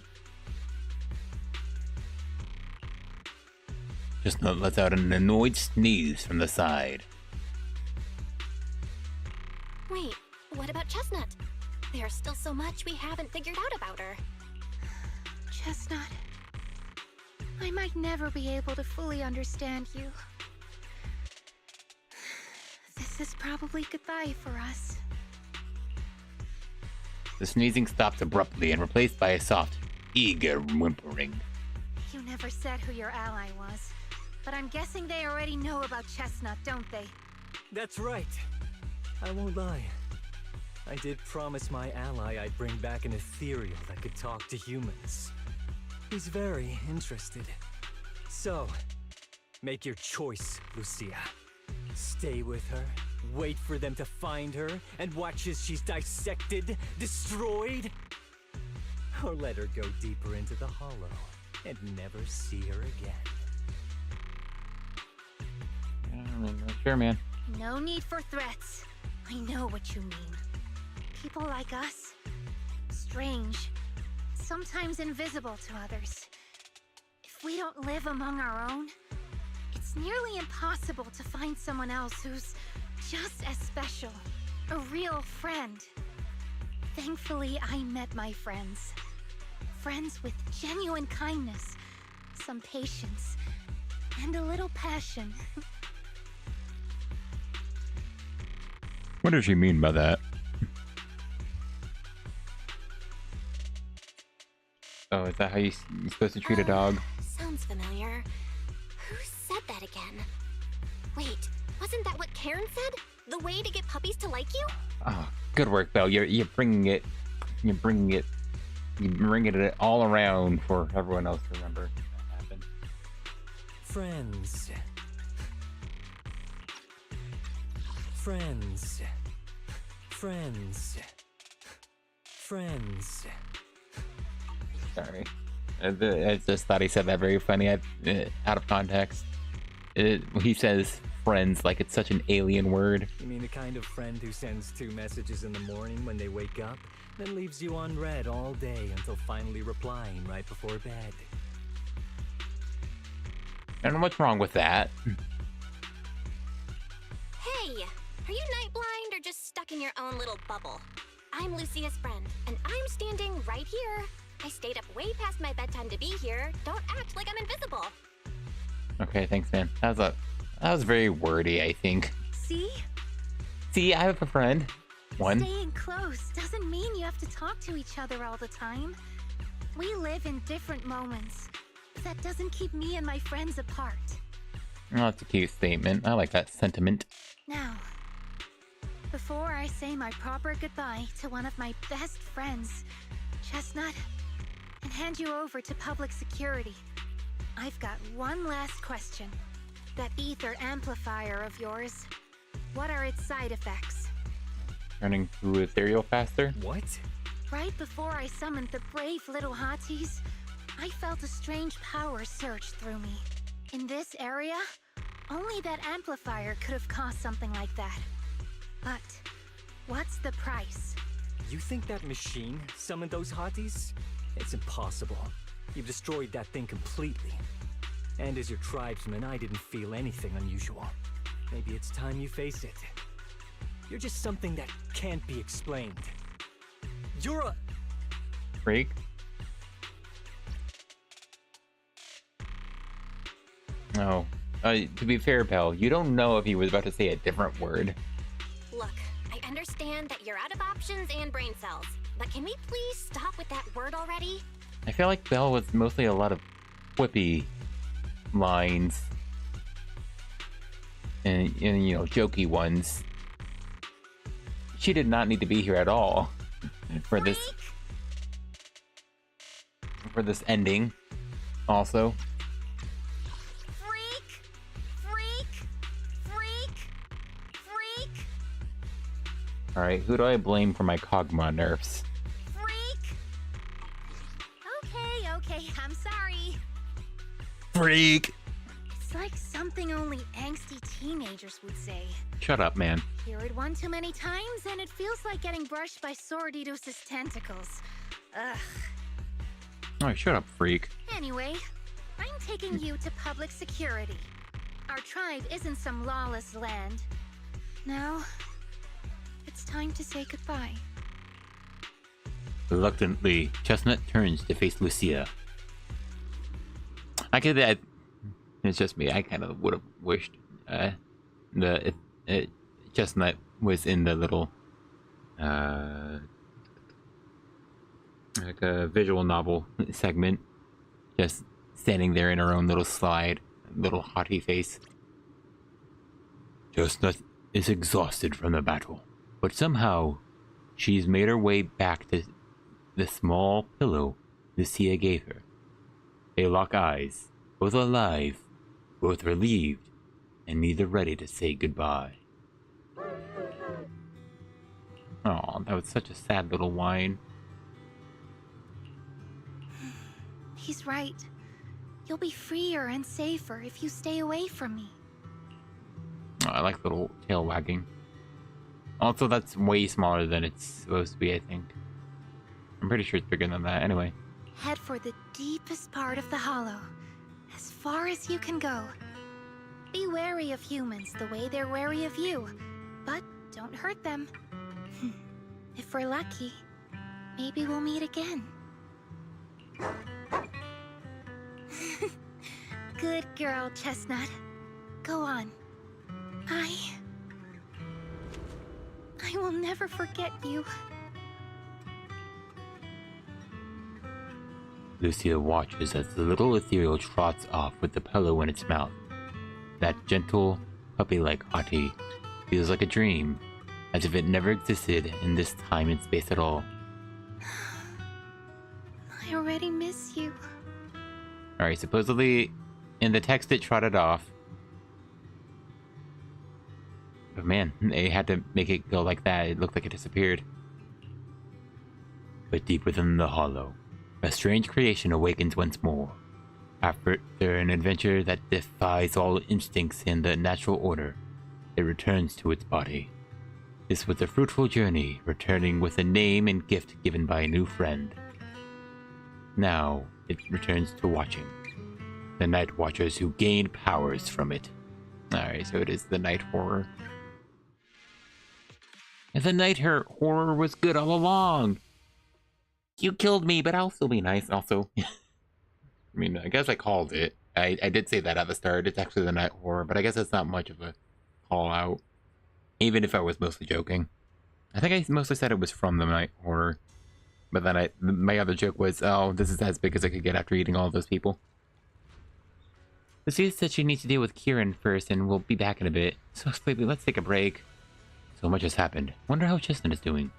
Just lets out an annoyed sneeze from the side. Wait, what about Chestnut? There's still so much we haven't figured out about her. Chestnut, I might never be able to fully understand you. This is probably goodbye for us. The sneezing stops abruptly and replaced by a soft, eager whimpering. You never said who your ally was, but I'm guessing they already know about Chestnut, don't they? That's right. I won't lie. I did promise my ally I'd bring back an Ethereal that could talk to humans. He's very interested. So, make your choice, Lucia. Stay with her, wait for them to find her, and watch as she's dissected, destroyed? Or let her go deeper into the Hollow and never see her again. Sure, man. No need for threats. I know what you mean. People like us, strange, sometimes invisible to others. If we don't live among our own, it's nearly impossible to find someone else who's just as special, a real friend. Thankfully, I met my friends. Friends with genuine kindness, some patience, and a little passion. What does she mean by that? Oh, is that how you're supposed to treat a dog? Sounds familiar. Who said that again? Wait, wasn't that what Karen said? The way to get puppies to like you? Oh, good work, Belle. You're bringing it all around for everyone else to remember that happened. Friends. Friends. Friends. Friends. Sorry. I just thought he said that very funny out of context. He says friends like it's such an alien word. You mean the kind of friend who sends 2 messages in the morning when they wake up, then leaves you unread all day until finally replying right before bed? I don't know what's wrong with that. Hey, are you night blind or just stuck in your own little bubble? I'm Lucia's friend, and I'm standing right here. I stayed up way past my bedtime to be here. Don't act like I'm invisible. Okay, thanks, man. That was very wordy, I think. See? See, I have a friend. One. Staying close doesn't mean you have to talk to each other all the time. We live in different moments. But that doesn't keep me and my friends apart. Oh, that's a cute statement. I like that sentiment. Now, before I say my proper goodbye to one of my best friends, Chestnut, and hand you over to public security, I've got one last question. That ether amplifier of yours, what are its side effects? Turning to ethereal faster? What? Right before I summoned the brave little hotties, I felt a strange power surge through me. In this area, only that amplifier could have caused something like that. But what's the price? You think that machine summoned those hotties? It's impossible. You've destroyed that thing completely. And as your tribesman, I didn't feel anything unusual. Maybe it's time you face it. You're just something that can't be explained. You're a... Freak? Oh. To be fair, pal, you don't know if he was about to say a different word. Look, I understand that you're out of options and brain cells, but can we please stop with that word already? I feel like Belle was mostly a lot of quippy lines. And you know, jokey ones. She did not need to be here at all for this ending. Also. Freak! Freak! Freak! Freak! Alright, who do I blame for my Kog'Maw nerfs? Freak! Okay, I'm sorry. Freak! It's like something only angsty teenagers would say. Shut up, man. Hear it one too many times, and it feels like getting brushed by Sordidus' tentacles. Ugh. Oh, shut up, freak. Anyway, I'm taking you to public security. Our tribe isn't some lawless land. Now, it's time to say goodbye. Reluctantly, Chestnut turns to face Lucia. It's just me. I kind of would have wished Chestnut was in the little like a visual novel segment, just standing there in her own little slide, little haughty face. Chestnut is exhausted from the battle, but somehow she's made her way back to the small pillow Lucia gave her. They lock eyes, both alive, both relieved, and neither ready to say goodbye. Oh, that was such a sad little whine. He's right. You'll be freer and safer if you stay away from me. Oh, I like the little tail wagging. Also, that's way smaller than it's supposed to be, I think. I'm pretty sure it's bigger than that. Anyway. Head for the deepest part of the hollow, as far as you can go. Be wary of humans the way they're wary of you, but don't hurt them. If we're lucky, maybe we'll meet again. Good girl, Chestnut. Go on. I will never forget you. Lucia watches as the little ethereal trots off with the pillow in its mouth. That gentle, puppy-like hottie feels like a dream, as if it never existed in this time and space at all. I already miss you. Alright, supposedly in the text it trotted off. But man, they had to make it go like that. It looked like it disappeared. But deep within the hollow, a strange creation awakens once more. After an adventure that defies all instincts in the natural order, it returns to its body. This was a fruitful journey, returning with a name and gift given by a new friend. Now, it returns to watching. The Night Watchers who gained powers from it. Alright, so it is the Night Horror. And the Night Horror was good all along! You killed me, but I'll still be nice, also. I mean, I guess I called it. I did say that at the start. It's actually the Night Horror, but I guess that's not much of a call-out. Even if I was mostly joking. I think I mostly said it was from the Night Horror. But then my other joke was, oh, this is as big as I could get after eating all of those people. Lucia said she needs to deal with Kieran first, and we'll be back in a bit. So, baby, let's take a break. So much has happened. Wonder how Chestnut is doing.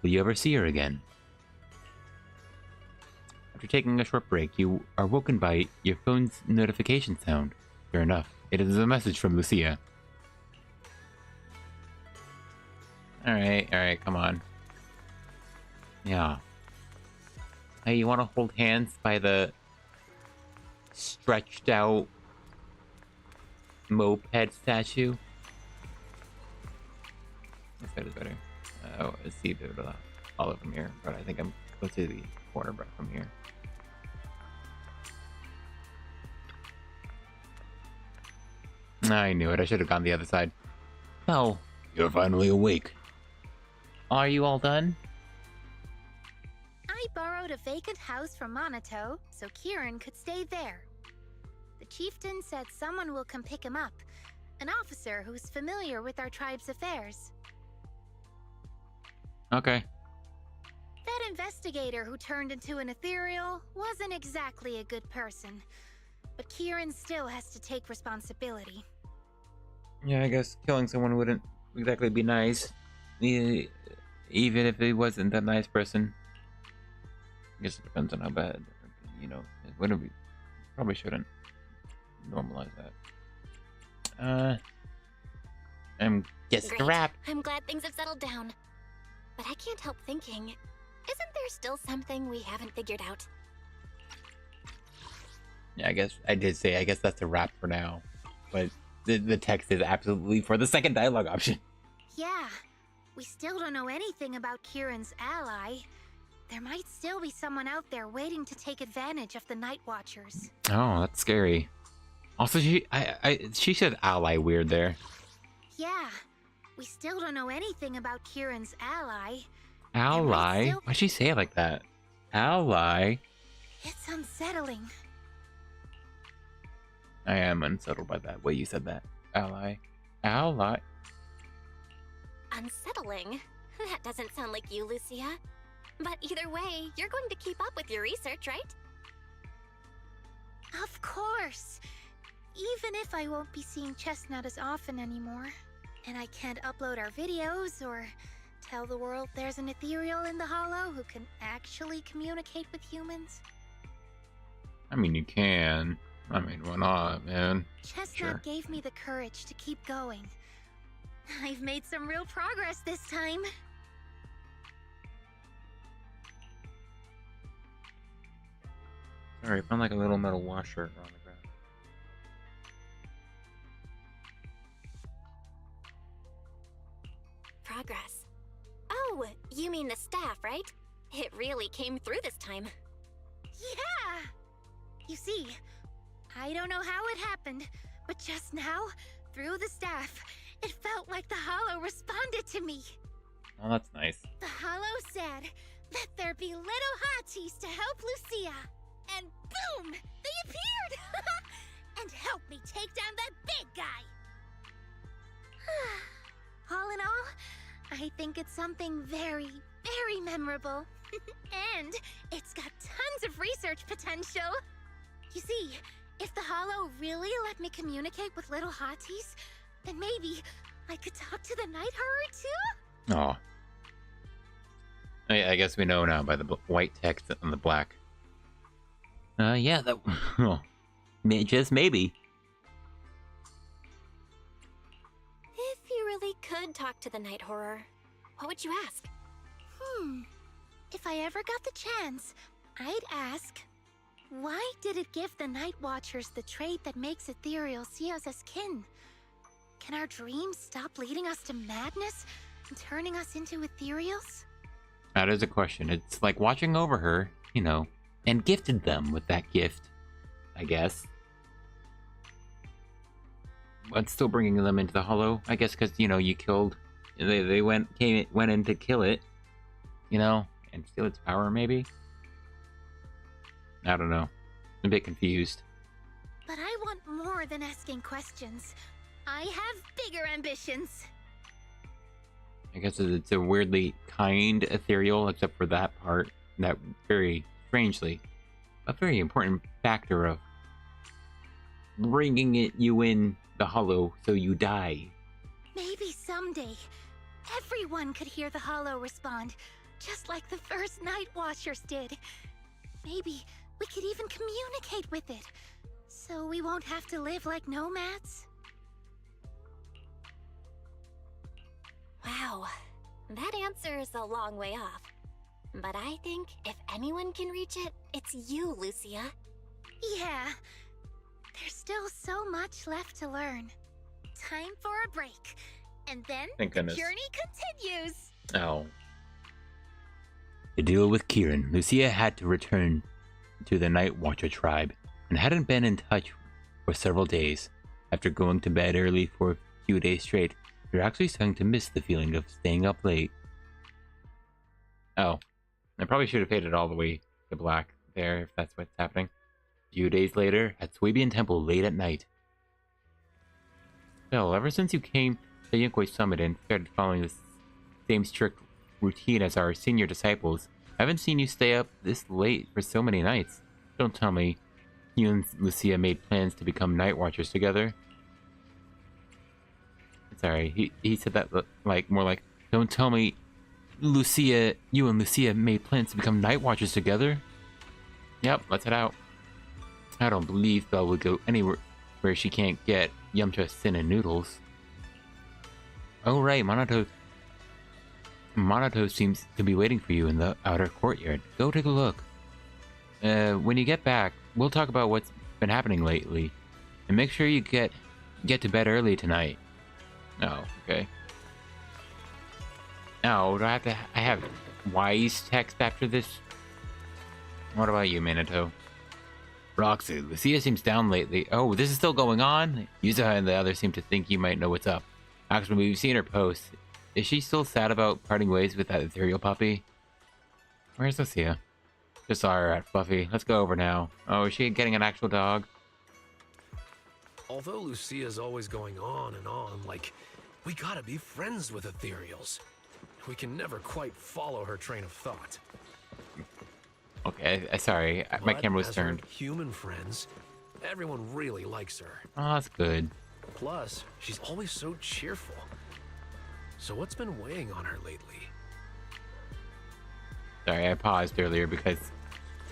Will you ever see her again? After taking a short break, you are woken by your phone's notification sound. Sure enough, it is a message from Lucia. Alright, come on. Yeah. Hey, you want to hold hands by the stretched out moped statue? This side is better. Oh, I see all of them here, but I think I'm close to the corner from here. I knew it. I should have gone the other side. Oh, you're finally awake. Are you all done? I borrowed a vacant house from Monato so Kieran could stay there. The chieftain said someone will come pick him up, an officer who's familiar with our tribe's affairs. Okay. That investigator who turned into an ethereal wasn't exactly a good person, but Kieran still has to take responsibility. Yeah, I guess killing someone wouldn't exactly be nice, even if he wasn't that nice person. I guess it depends on how bad, you know, it wouldn't be, probably shouldn't normalize that. I'm just Great. a wrap. I'm glad things have settled down. But I can't help thinking, isn't there still something we haven't figured out? Yeah, I guess I did say, I guess that's a wrap for now. But the text is absolutely for the second dialogue option. Yeah, we still don't know anything about Kieran's ally. There might still be someone out there waiting to take advantage of the Night Watchers. Oh, that's scary. Also, she said ally weird there. Yeah, we still don't know anything about Kieran's ally. Ally? Still... Why'd she say it like that? Ally? It's unsettling. I am unsettled by that way you said that. Ally. Ally. Unsettling? That doesn't sound like you, Lucia. But either way, you're going to keep up with your research, right? Of course. Even if I won't be seeing Chestnut as often anymore, and I can't upload our videos or tell the world there's an ethereal in the Hollow who can actually communicate with humans. I mean, you can. I mean, why not, man? Chestnut Sure. gave me the courage to keep going. I've made some real progress this time. Sorry, I found like a little metal washer on the ground. Progress. Oh, you mean the staff, right? It really came through this time. Yeah! You see, I don't know how it happened, but just now, through the staff, it felt like the Hollow responded to me. Oh, that's nice. The Hollow said, Let there be little hotties to help Lucia. And boom! They appeared! And help me take down that big guy! All in all, I think it's something very, very memorable. And it's got tons of research potential. You see, if the Hollow really let me communicate with little hotties, then maybe I could talk to the Night Horror too? Aw. I guess we know now by the white text on the black. Yeah, that... Oh, just maybe. If you really could talk to the Night Horror, what would you ask? If I ever got the chance, I'd ask, why did it give the Night Watchers the trait that makes Ethereals see us as kin? Can our dreams stop leading us to madness and turning us into Ethereals? That is a question. It's like watching over her, you know, and gifted them with that gift, I guess. But still bringing them into the Hollow, I guess, because, you know, you killed... They went in to kill it, you know, and steal its power, maybe? I don't know. I'm a bit confused. But I want more than asking questions. I have bigger ambitions. I guess it's a weirdly kind ethereal, except for that part. That very strangely, a very important factor of bringing you in the Hollow so you die. Maybe someday, everyone could hear the Hollow respond, just like the first Night Watchers did. Maybe we could even communicate with it, so we won't have to live like nomads. Wow, that answer is a long way off. But I think if anyone can reach it, it's you, Lucia. Yeah, there's still so much left to learn. Time for a break, and then Thank the goodness. journey continues. Oh. To deal with Kieran, Lucia had to return to the Night Watcher tribe and hadn't been in touch for several days. After going to bed early for a few days straight, you're actually starting to miss the feeling of staying up late. Oh. I probably should have faded all the way to black there, if that's what's happening. A few days later, at Swabian Temple late at night. Still, ever since you came to Yonkoi Summit and started following the same strict routine as our senior disciples, I haven't seen you stay up this late for so many nights. Don't tell me you and Lucia made plans to become Night Watchers together. Sorry, he said that like more like, don't tell me you and Lucia made plans to become Night Watchers together? Yep, let's head out. I don't believe Belle would go anywhere where she can't get Yumcha, Sin, and Noodles. Oh right, Monato seems to be waiting for you in the outer courtyard. Go take a look. When you get back, we'll talk about what's been happening lately. And make sure you get to bed early tonight. Oh, okay. Now, do I have wise text after this? What about you, Minato? Roxy, Lucia seems down lately. Oh, this is still going on? Yuzuha and the others seem to think you might know what's up. Actually, we've seen her post. Is she still sad about parting ways with that ethereal puppy? Where's Lucia? Just saw her at Fluffy. Let's go over now. Oh, is she getting an actual dog? Although Lucia's always going on and on, like, we gotta be friends with Ethereals. We can never quite follow her train of thought. Okay, sorry. My But camera was as her turned. human friends, everyone really likes her. Oh, that's good. Plus, she's always so cheerful. So what's been weighing on her lately? Sorry, I paused earlier because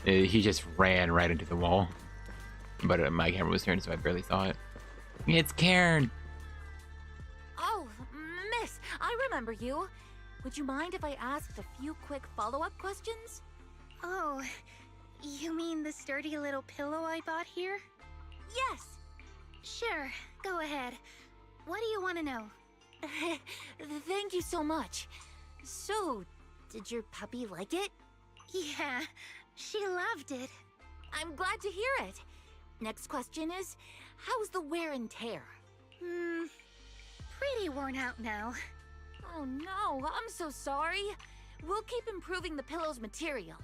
he just ran right into the wall. But my camera was turned, so I barely saw it. It's Karen! Oh, miss, I remember you. Would you mind if I asked a few quick follow-up questions? Oh, you mean the sturdy little pillow I bought here? Yes. Sure, go ahead. What do you want to know? Thank you so much. So, did your puppy like it? Yeah, she loved it. I'm glad to hear it. Next question is, how's the wear and tear? Pretty worn out now. Oh no, I'm so sorry. We'll keep improving the pillow's material.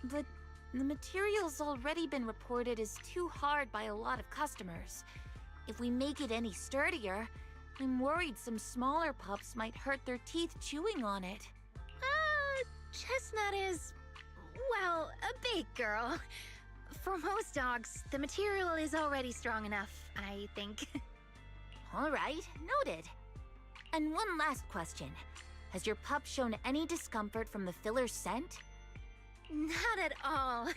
But the material's already been reported as too hard by a lot of customers. If we make it any sturdier, I'm worried some smaller pups might hurt their teeth chewing on it. Chestnut is, well, a big girl. For most dogs, the material is already strong enough, I think. All right, noted. And one last question. Has your pup shown any discomfort from the filler's scent? Not at all.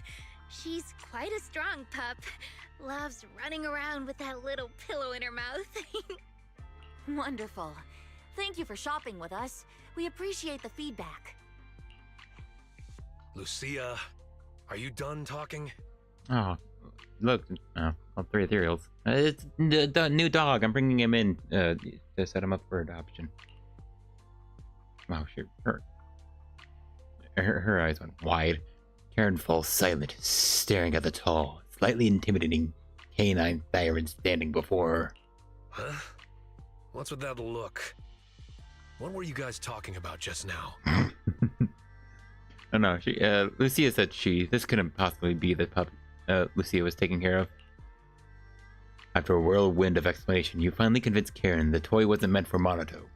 She's quite a strong pup. Loves running around with that little pillow in her mouth. Wonderful. Thank you for shopping with us. We appreciate the feedback. Lucia, are you done talking? Oh, look, all 3 Ethereals. It's the new dog. I'm bringing him in to set him up for adoption. Wow, her eyes went wide. Karen falls silent, staring at the tall, slightly intimidating canine Thyron standing before her. Huh? What's with that look? What were you guys talking about just now? Oh no, Lucia said this couldn't possibly be the pup Lucia was taking care of. After a whirlwind of explanation, you finally convinced Karen the toy wasn't meant for Monato.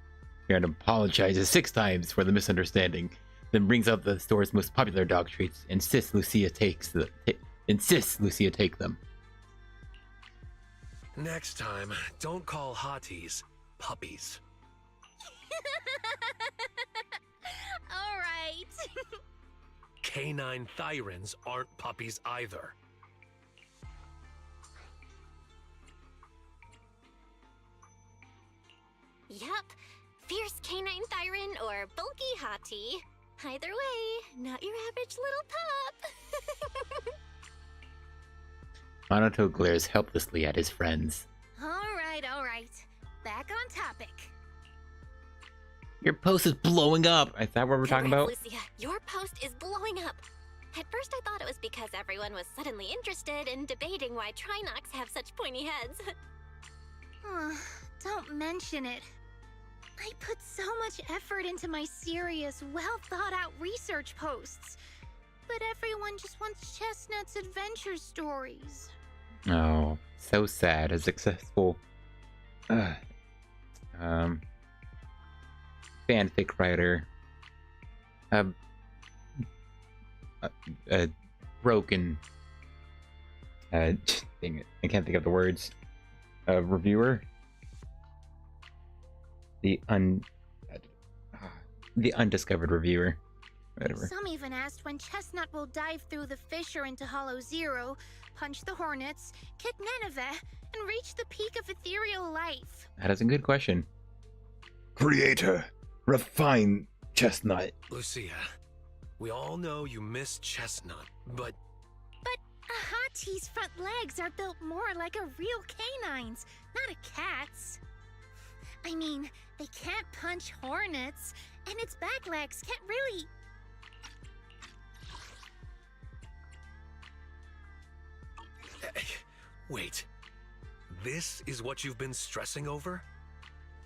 Karen apologizes 6 times for the misunderstanding, then brings up the store's most popular dog treats, insists Lucia take them. Next time, don't call hotties puppies. All right. Canine Thyrans aren't puppies either. Yup. Fierce canine Thyron or bulky hottie. Either way, not your average little pup. Monato glares helplessly at his friends. All right. Back on topic. Your post is blowing up! Is that what we're talking about? Lucia, your post is blowing up. At first I thought it was because everyone was suddenly interested in debating why Trinocs have such pointy heads. Don't mention it. I put so much effort into my serious, well-thought-out research posts. But everyone just wants Chestnut's adventure stories. Oh, so sad. A successful fanfic writer, a broken dang it, I can't think of the words. Reviewer, the undiscovered reviewer, whatever. Some even asked when Chestnut will dive through the fissure into Hollow Zero, punch the Hornets, kick Nineveh, and reach the peak of ethereal life. That is a good question. Creator, refine Chestnut. Lucia, we all know you miss Chestnut, but a hottie's front legs are built more like a real canine's, not a cat's. I mean, they can't punch hornets, and its back legs can't really... Wait. This is what you've been stressing over?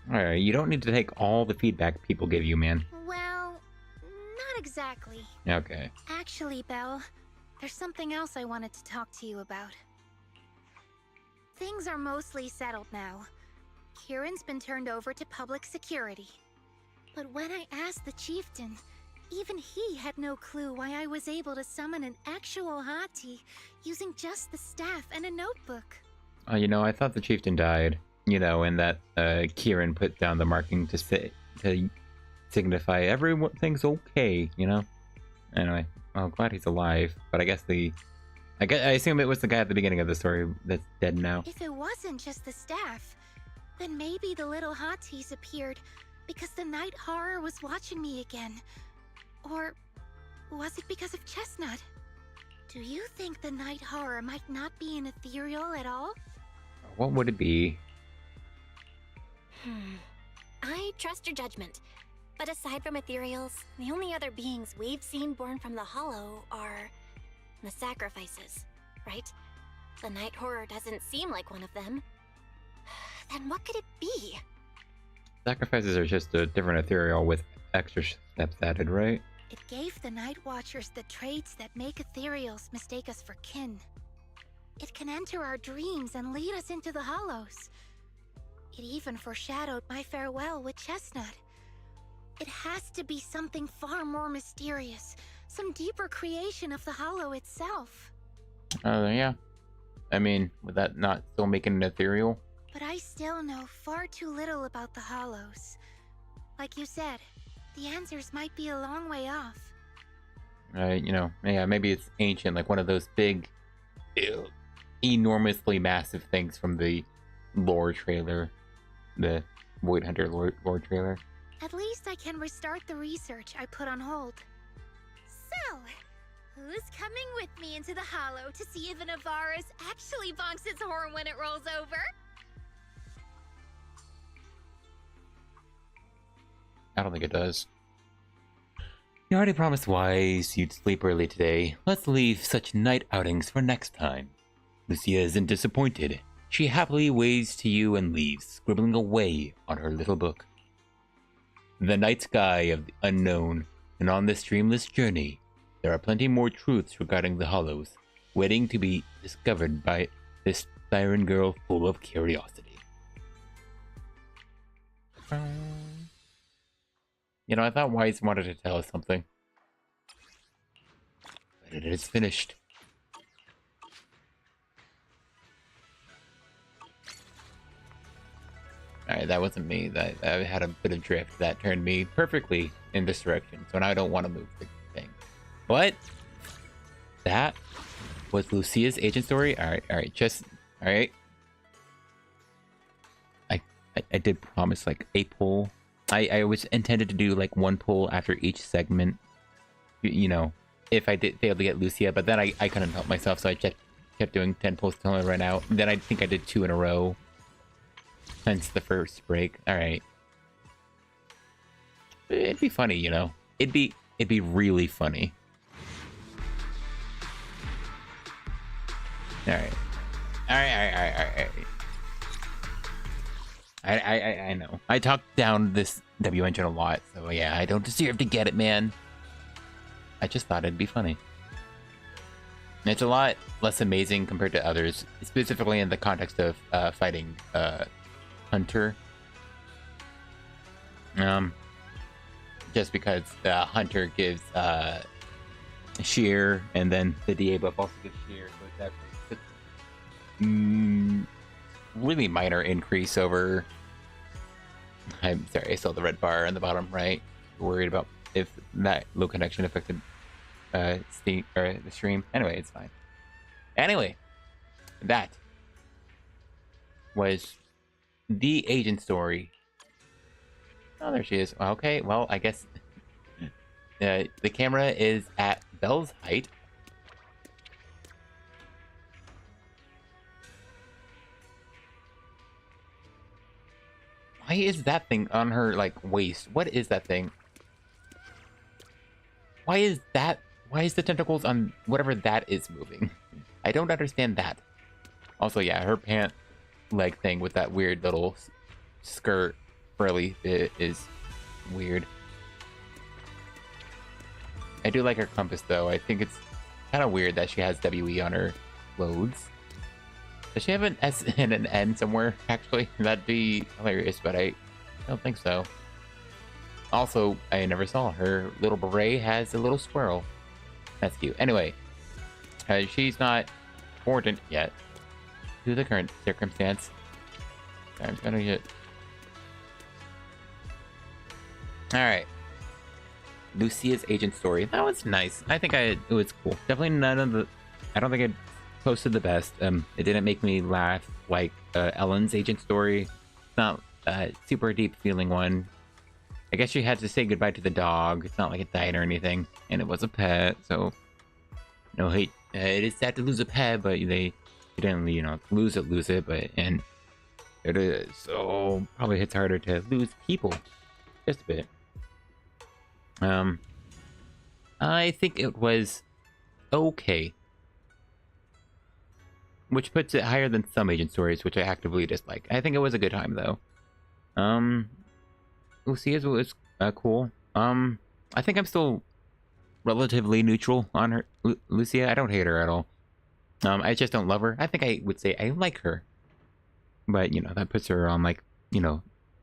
Alright, you don't need to take all the feedback people give you, man. Well, not exactly. Okay. Actually, Belle, there's something else I wanted to talk to you about. Things are mostly settled now. Kieran's been turned over to public security. But when I asked the chieftain, even he had no clue why I was able to summon an actual hottie using just the staff and a notebook. I thought the chieftain died, and that Kieran put down the marking to signify everything's okay, Anyway, well, glad he's alive, but I assume it was the guy at the beginning of the story that's dead now. If it wasn't just the staff, then maybe the little hotties appeared because the night horror was watching me again. Or was it because of Chestnut? Do you think the night horror might not be an ethereal at all? What would it be? I trust your judgment. But aside from Ethereals, the only other beings we've seen born from the Hollow are the sacrifices, right? The night horror doesn't seem like one of them. Then what could it be? Sacrifices are just a different ethereal with extra steps added, right? It gave the Night Watchers the traits that make Ethereals mistake us for kin. It can enter our dreams and lead us into the Hollows. It even foreshadowed my farewell with Chestnut. It has to be something far more mysterious, some deeper creation of the Hollow itself. Yeah. I mean, would that not still make it an ethereal? But I still know far too little about the Hollows. Like you said, the answers might be a long way off. You know, yeah, maybe it's ancient, like one of those big, enormously massive things from the lore trailer. The Void Hunter lore trailer. At least I can restart the research I put on hold. So, who's coming with me into the Hollow to see if an Avaris actually bonks its horn when it rolls over? I don't think it does. You already promised Wise you'd sleep early today. Let's leave such night outings for next time. Lucia isn't disappointed. She happily waves to you and leaves, scribbling away on her little book. The night sky of the unknown, and on this dreamless journey, there are plenty more truths regarding the Hollows, waiting to be discovered by this siren girl full of curiosity. You know, I thought Wise wanted to tell us something. But it is finished. Alright, that wasn't me. I had a bit of drift that turned me perfectly in this direction. So now I don't want to move the thing. But that was Lucia's agent story. Alright, alright. I did promise like a poll. I was intended to do like one poll after each segment, you know, if I did fail to get Lucia, but then I couldn't help myself, so I kept doing 10 polls until I ran out. Then I think I did 2 in a row, hence the first break. All right, it'd be funny, you know, it'd be really funny. All right. I know. I talked down this W engine a lot, so yeah, I don't deserve to get it, man. I just thought it'd be funny. It's a lot less amazing compared to others, specifically in the context of fighting Hunter. Just because Hunter gives shear, and then the DA buff also gives shear, so it's actually really minor increase over. I'm sorry, I saw the red bar on the bottom right. Worried about if that low connection affected Steam or the stream. Anyway, it's fine. Anyway, that was the agent story. Oh, there she is. Okay, well, I guess the camera is at Belle's height. Why is that thing on her, like, waist? What is that thing? Why is the tentacles on whatever that is moving? I don't understand that. Also, yeah, her pant leg thing with that weird little skirt frilly bit is weird. I do like her compass, though. I think it's kind of weird that she has WE on her loads. Does she have an S and an N somewhere, actually? That'd be hilarious, but I don't think so. Also, I never saw her little beret has a little squirrel. That's cute. Anyway, she's not important yet to the current circumstance. I'm gonna get... Alright. Lucia's agent story. That was nice. I think it was cool. Definitely none of the... I don't think it posted the best. It didn't make me laugh like Ellen's agent story. It's not a super deep feeling one. I guess she had to say goodbye to the dog. It's not like it died or anything, and it was a pet, so no hate. It is sad to lose a pet, but they didn't, you know, lose it, but and it is, so probably hits harder to lose people just a bit. I think it was okay. Which puts it higher than some agent stories, which I actively dislike. I think it was a good time, though. Lucia's was cool. I think I'm still relatively neutral on her, Lucia. I don't hate her at all. I just don't love her. I think I would say I like her, but you know that puts her on like, you know,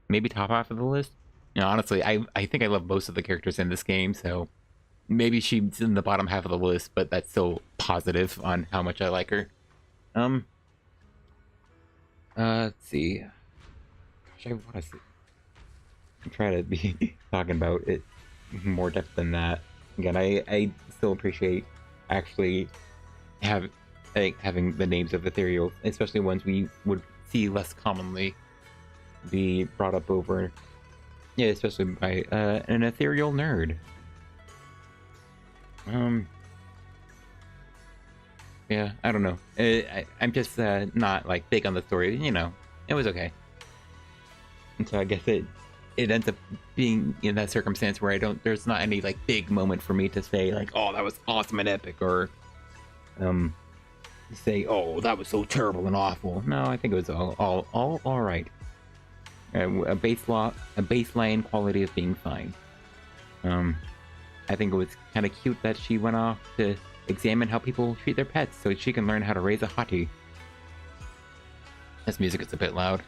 maybe top half of the list. You know, honestly, I think I love most of the characters in this game, so maybe she's in the bottom half of the list, but that's still positive on how much I like her. Let's see. Gosh, I want to see. I'm trying to be talking about it more depth than that. Again, I still appreciate actually having the names of Ethereals, especially ones we would see less commonly be brought up over. Yeah, especially by an ethereal nerd. Yeah, I don't know. I'm just not like big on the story. You know, it was okay. And so I guess it ends up being in that circumstance where there's not any like big moment for me to say like, oh, that was awesome and epic, or say, oh, that was so terrible and awful. No, I think it was all right. A baseline quality of being fine. I think it was kind of cute that she went off to examine how people treat their pets so she can learn how to raise a hottie. This music is a bit loud.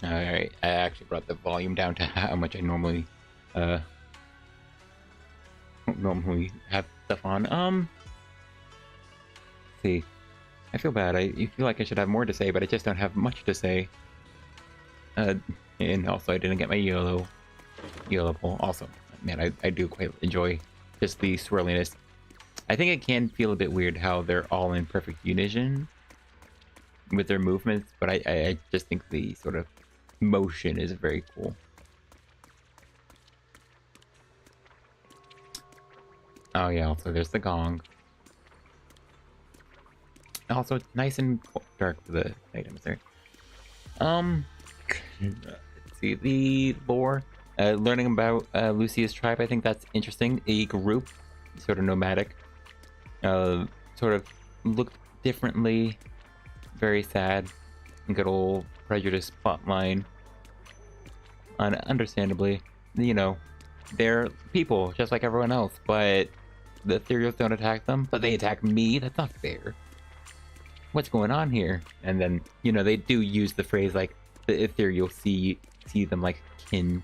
Alright, I actually brought the volume down to how much I normally have stuff on. Let's see. I feel bad. I feel like I should have more to say, but I just don't have much to say. And also I didn't get my yellow pull. Also, man, I do quite enjoy just the swirliness. I think it can feel a bit weird how they're all in perfect unison with their movements, but I just think the sort of motion is very cool. Oh yeah, also there's the gong. Also, it's nice and dark for the items there. Let's see, the lore. Learning about Lucia's tribe, I think that's interesting. A group, sort of nomadic. Sort of looked differently. Very sad. Good old prejudice plotline. Understandably, you know, they're people just like everyone else, but the Ethereals don't attack them, but they attack me. That's not fair. What's going on here? And then, you know, they do use the phrase like the Ethereal see them like kin,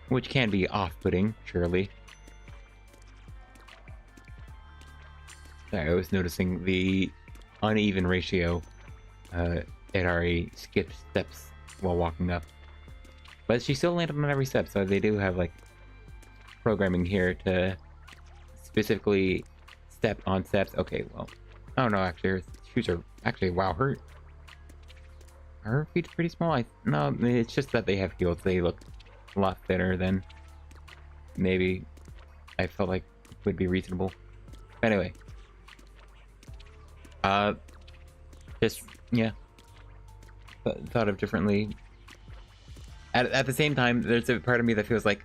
which can be off-putting, surely. Sorry, I was noticing the uneven ratio. Yidhari skipped steps while walking up, but she still landed on every step, so they do have like programming here to specifically step on steps. Okay, well, oh no, actually her shoes are actually, wow, her feet are pretty small. No, it's just that they have heels. They look a lot thinner than maybe I felt like would be reasonable. Anyway, just yeah, thought of differently. At the same time, there's a part of me that feels like,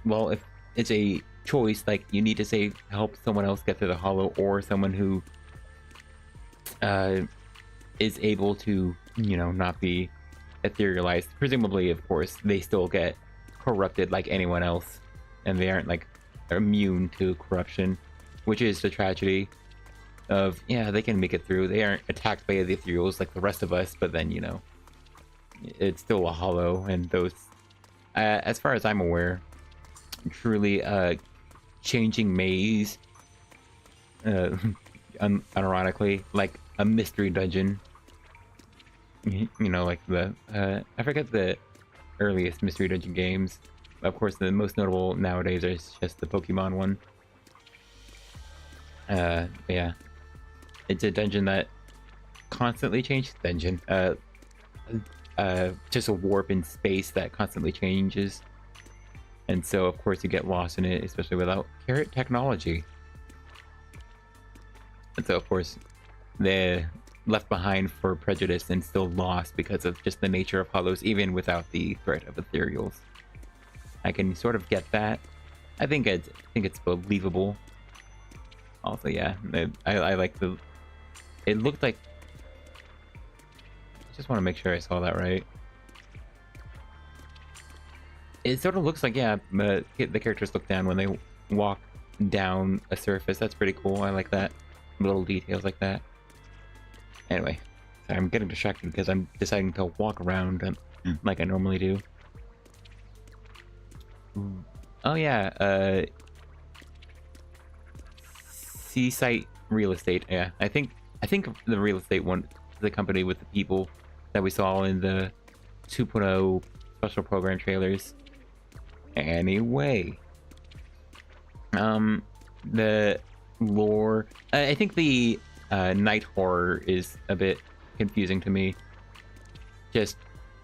well, if it's a choice, like you need to say help someone else get through the hollow, or someone who is able to, you know, not be etherealized. Presumably, of course, they still get corrupted like anyone else, and they aren't like immune to corruption, which is the tragedy of, yeah, they can make it through. They aren't attacked by the Ethereals like the rest of us, but then, you know, it's still a hollow, and those, as far as I'm aware, truly changing maze, unironically, like a mystery dungeon. You know, like the I forget the earliest mystery dungeon games. Of course, the most notable nowadays is just the Pokemon one. Yeah, it's a dungeon that constantly changes. Just a warp in space that constantly changes, and so of course you get lost in it, especially without carrot technology. And so of course they're left behind for prejudice and still lost because of just the nature of hollows, even without the threat of Ethereals. I can sort of get that. I think it's believable. Also, yeah, I like the. It looked like. I just want to make sure I saw that right. It sort of looks like, yeah, the characters look down when they walk down a surface. That's pretty cool. I like that. Little details like that. Anyway, sorry, I'm getting distracted because I'm deciding to walk around like I normally do. Oh yeah, Seaside Real Estate. Yeah, I think the real estate one is the company with the people that we saw in the 2.0 special program trailers. Anyway, the lore. I think the night horror is a bit confusing to me. Just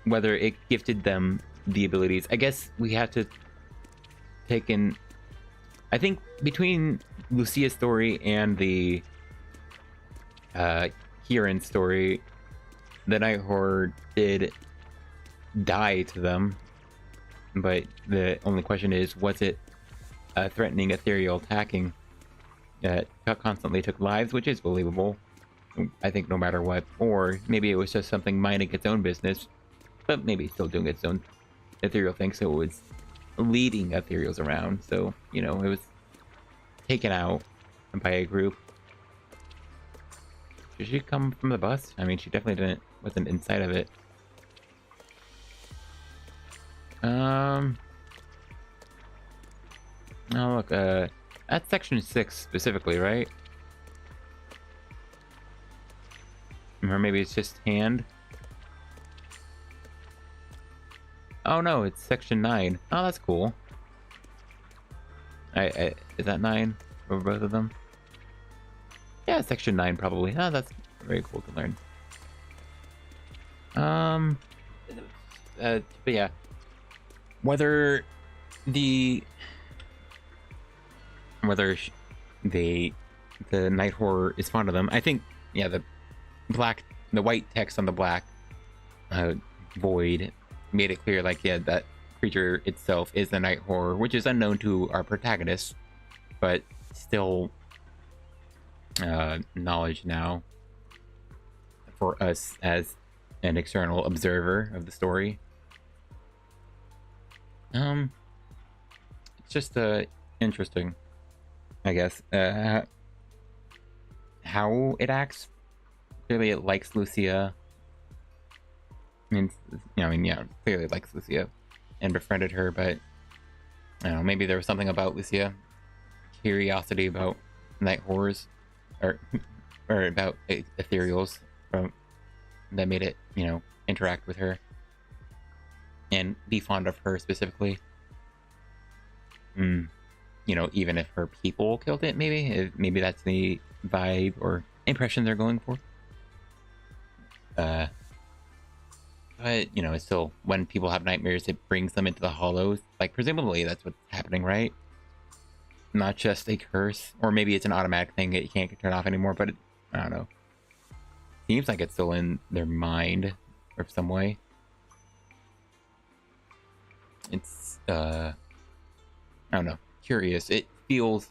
whether it gifted them the abilities. I guess we have to take in. I think between Lucia's story and the Kieran story, the night horror did die to them. But the only question is, was it threatening ethereal attacking that constantly took lives, which is believable, I think, no matter what. Or maybe it was just something minding its own business, but maybe still doing its own ethereal thing, so it was leading ethereals around. So, you know, it was taken out by a group. Did she come from the bus? I mean, she definitely wasn't inside of it. Oh look, that's section 6 specifically, right? Or maybe it's just hand. Oh no, it's section 9. Oh, that's cool. Is that 9 for both of them? Yeah, section 9 probably. Oh, that's very cool to learn. But yeah, whether the night horror is fond of them, I think, yeah, the white text on the black void made it clear, like, yeah, that creature itself is the night horror, which is unknown to our protagonist, but still knowledge now for us as an external observer of the story. It's just interesting, I guess, how it acts. Clearly it likes Lucia. Clearly it likes Lucia and befriended her, but I don't know, maybe there was something about Lucia, curiosity about night horrors, or about ethereals that made it, you know, interact with her and be fond of her specifically. You know, even if her people killed it, maybe that's the vibe or impression they're going for. But you know, it's still, when people have nightmares, it brings them into the hollows. Like, presumably that's what's happening, right? Not just a curse, or maybe it's an automatic thing that you can't turn off anymore. But I don't know. Seems like it's still in their mind or some way. It's I don't know, curious. It feels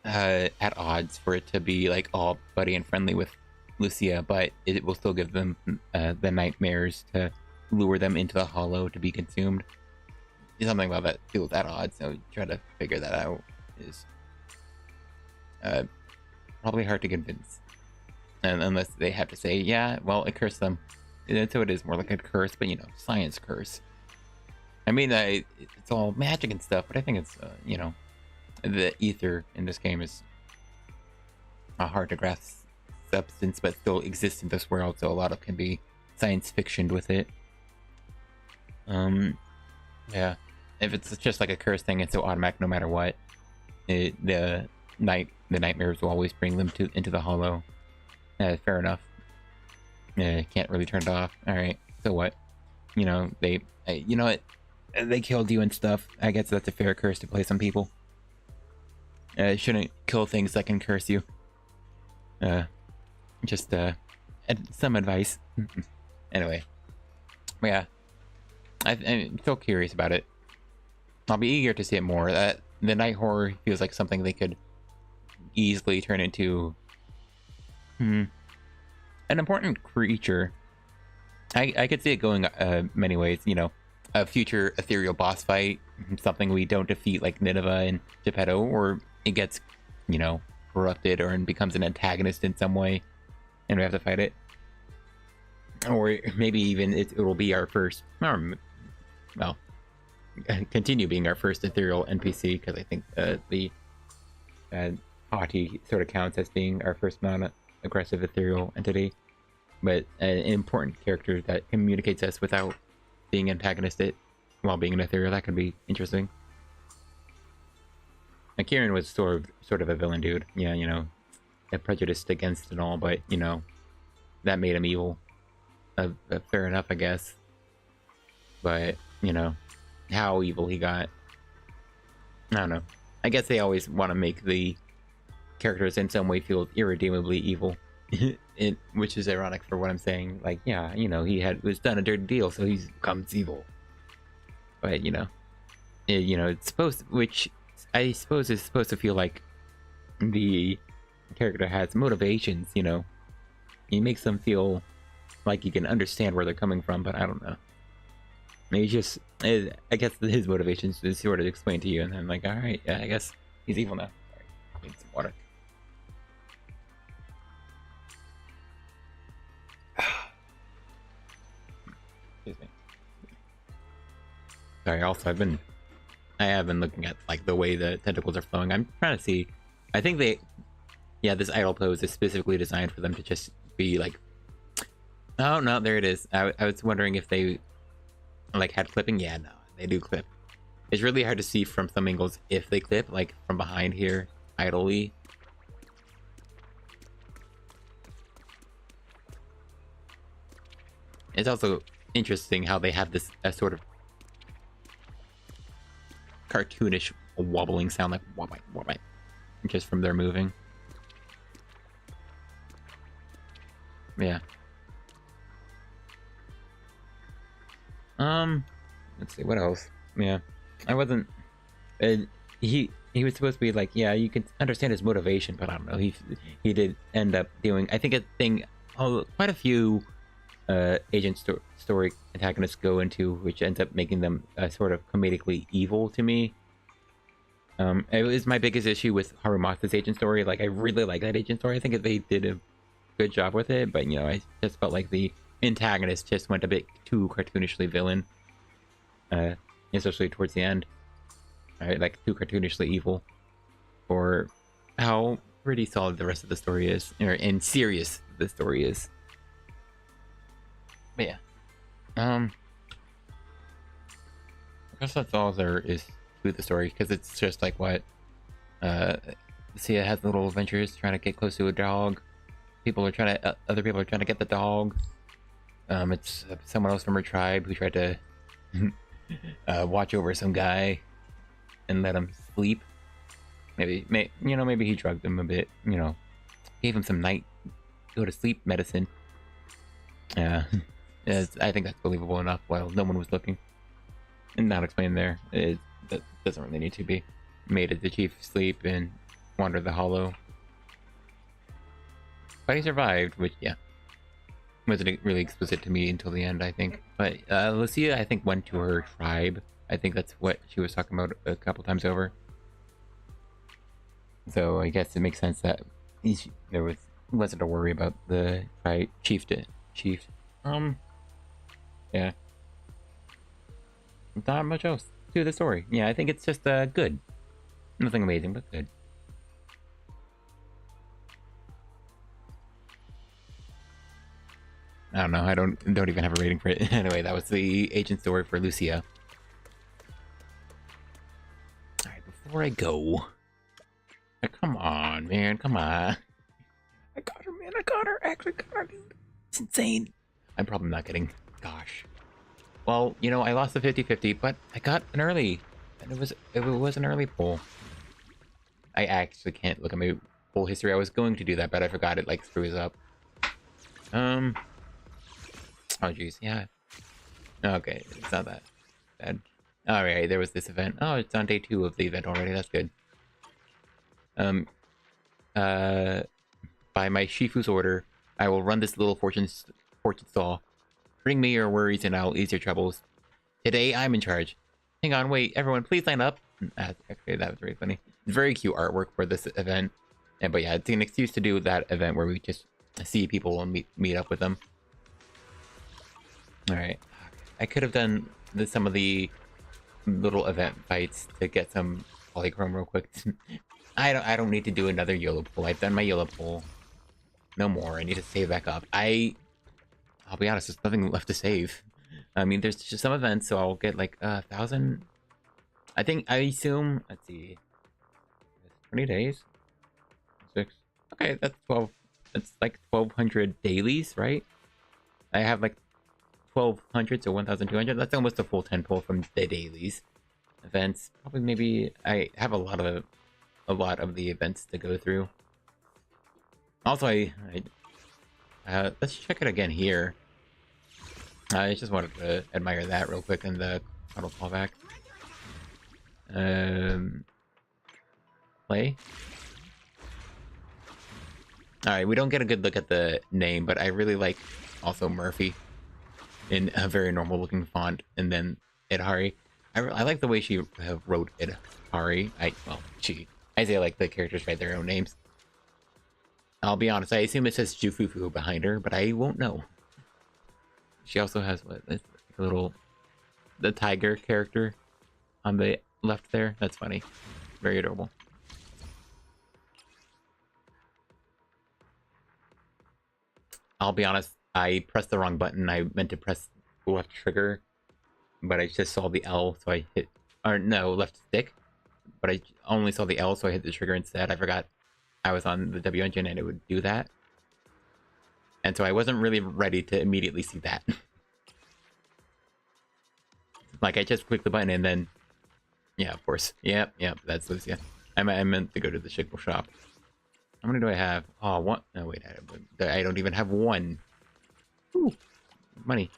at odds for it to be like all buddy and friendly with Lucia, but it will still give them the nightmares to lure them into the hollow to be consumed. Something about that feels at odds, so try to figure that out is probably hard to convince. And unless they have to say, yeah, well, it cursed them. And so it is more like a curse, but, you know, science curse. I mean, it's all magic and stuff, but I think it's, you know, the ether in this game is a hard to grasp substance, but still exists in this world, so a lot of can be science fictioned with it. Yeah. If it's just like a curse thing, it's so automatic no matter what. The nightmares will always bring them into the hollow. Fair enough. Can't really turn it off. Alright, so what? You know, you know what? They killed you and stuff. I guess that's a fair curse to place on people. Shouldn't kill things that can curse you. Just some advice. Anyway. Yeah. I'm still curious about it. I'll be eager to see it more. The night horror feels like something they could easily turn into an important creature. I could see it going many ways, you know. a future ethereal boss fight, something we don't defeat like Nineveh and Geppetto, or it gets, you know, corrupted or becomes an antagonist in some way, and we have to fight it. Or maybe even it will be our first, or, well, continue being our first ethereal NPC, because I think the Hati sort of counts as being our first non-aggressive ethereal entity, but an important character that communicates us without being antagonistic while being an ethereal. That could be interesting. Now, Kieran was sort of a villain dude. Yeah, you know, prejudiced against and all, but, you know, that made him evil. Fair enough, I guess. But, you know, how evil he got, I don't know. I guess they always want to make the characters in some way feel irredeemably evil. Which is ironic for what I'm saying. Like, yeah, you know, he was done a dirty deal, so he becomes evil. But, you know, it's supposed to, which I suppose is supposed to feel like the character has motivations, you know. He makes them feel like you can understand where they're coming from, but I don't know. Maybe just, I guess his motivations is sort of explained to you, and I'm like, alright, yeah, I guess he's evil now. Sorry, I need some water. Excuse me. Sorry, also I have been looking at like the way the tentacles are flowing. I'm trying to see, I think this idle pose is specifically designed for them to just be like, oh no, there it is. I was wondering if they like had clipping. Yeah, no, they do clip. It's really hard to see from some angles if they clip, like from behind here, idly. It's also interesting how they have this sort of cartoonish wobbling sound, like wobble, wobble, just from their moving. Yeah. Let's see what else. Yeah, I wasn't. He was supposed to be like, yeah, you can understand his motivation, but I don't know. He did end up doing, I think, a thing. Quite a few agent story antagonists go into, which ends up making them sort of comedically evil to me. It was my biggest issue with Harumata's agent story. Like, I really like that agent story. I think they did a good job with it, but, you know, I just felt like the antagonist just went a bit too cartoonishly villain, especially towards the end. Like, too cartoonishly evil for how pretty solid the rest of the story is, and serious the story is. But yeah, I guess that's all there is to the story, because it's just like what Lucia has little adventures trying to get close to a dog. Other people are trying to get the dog. It's someone else from her tribe who tried to watch over some guy and let him sleep. Maybe he drugged him a bit. You know, gave him some go to sleep medicine. Yeah. I think that's believable enough while no one was looking. And not explained there. That doesn't really need to be. Made the chief sleep and wander the hollow. But he survived, which, yeah, wasn't really explicit to me until the end, I think. But Lucia, I think, went to her tribe. I think that's what she was talking about a couple times over. So I guess it makes sense that there wasn't a worry about the chief. Yeah. Not much else to the story. Yeah, I think it's just good. Nothing amazing, but good. I don't know. I don't even have a rating for it. Anyway, that was the agent story for Lucia. All right, before I go, come on, man, come on. I got her, man. I got her. Actually got her, dude. It's insane. I'm probably not getting. Gosh. Well, you know, I lost the 50-50, but I got an early, and it was an early pull. I actually can't look at my pull history. I was going to do that, but I forgot it like screws up. Oh jeez, yeah. Okay, it's not that bad. Alright, there was this event. Oh, it's on day 2 of the event already. That's good. By my Shifu's order, I will run this little fortune stall. Bring me your worries and I'll ease your troubles. Today I'm in charge. Hang on, wait, everyone, please line up. Okay, that was really funny. Very cute artwork for this event. But yeah, it's an excuse to do that event where we just see people and meet up with them. All right, I could have done some of the little event fights to get some polychrome real quick. I don't need to do another YOLO pull. I've done my YOLO pull. No more. I need to save back up. I'll be honest, there's nothing left to save. I mean, there's just some events, so I'll get like 1,000. I assume. Let's see. 20 days. 6. Okay, that's 12. That's like 1,200 dailies, right? I have like 1,200, so 1,200. That's almost a full 10 pull from the dailies. Events. Probably maybe I have a lot of the events to go through. Also, let's check it again here. I just wanted to admire that real quick in the auto callback. Play. Alright, we don't get a good look at the name, but I really like also Murphy in a very normal looking font, and then Yidhari. I like the way she wrote Yidhari. I say like the characters write their own names. I'll be honest, I assume it says Jufufu behind her, but I won't know. She also has the tiger character on the left there. That's funny. Very adorable. I'll be honest, I pressed the wrong button. I meant to press the left trigger, but I just saw the L, so I hit, or no, left stick. But I only saw the L, so I hit the trigger instead. I forgot I was on the W engine and it would do that. And so I wasn't really ready to immediately see that. Like, I just clicked the button and then... Yeah, of course. Yep, that's Lucia. I meant to go to the Shickle shop. How many do I have? Oh, one. No, wait, I don't even have one. Ooh, money.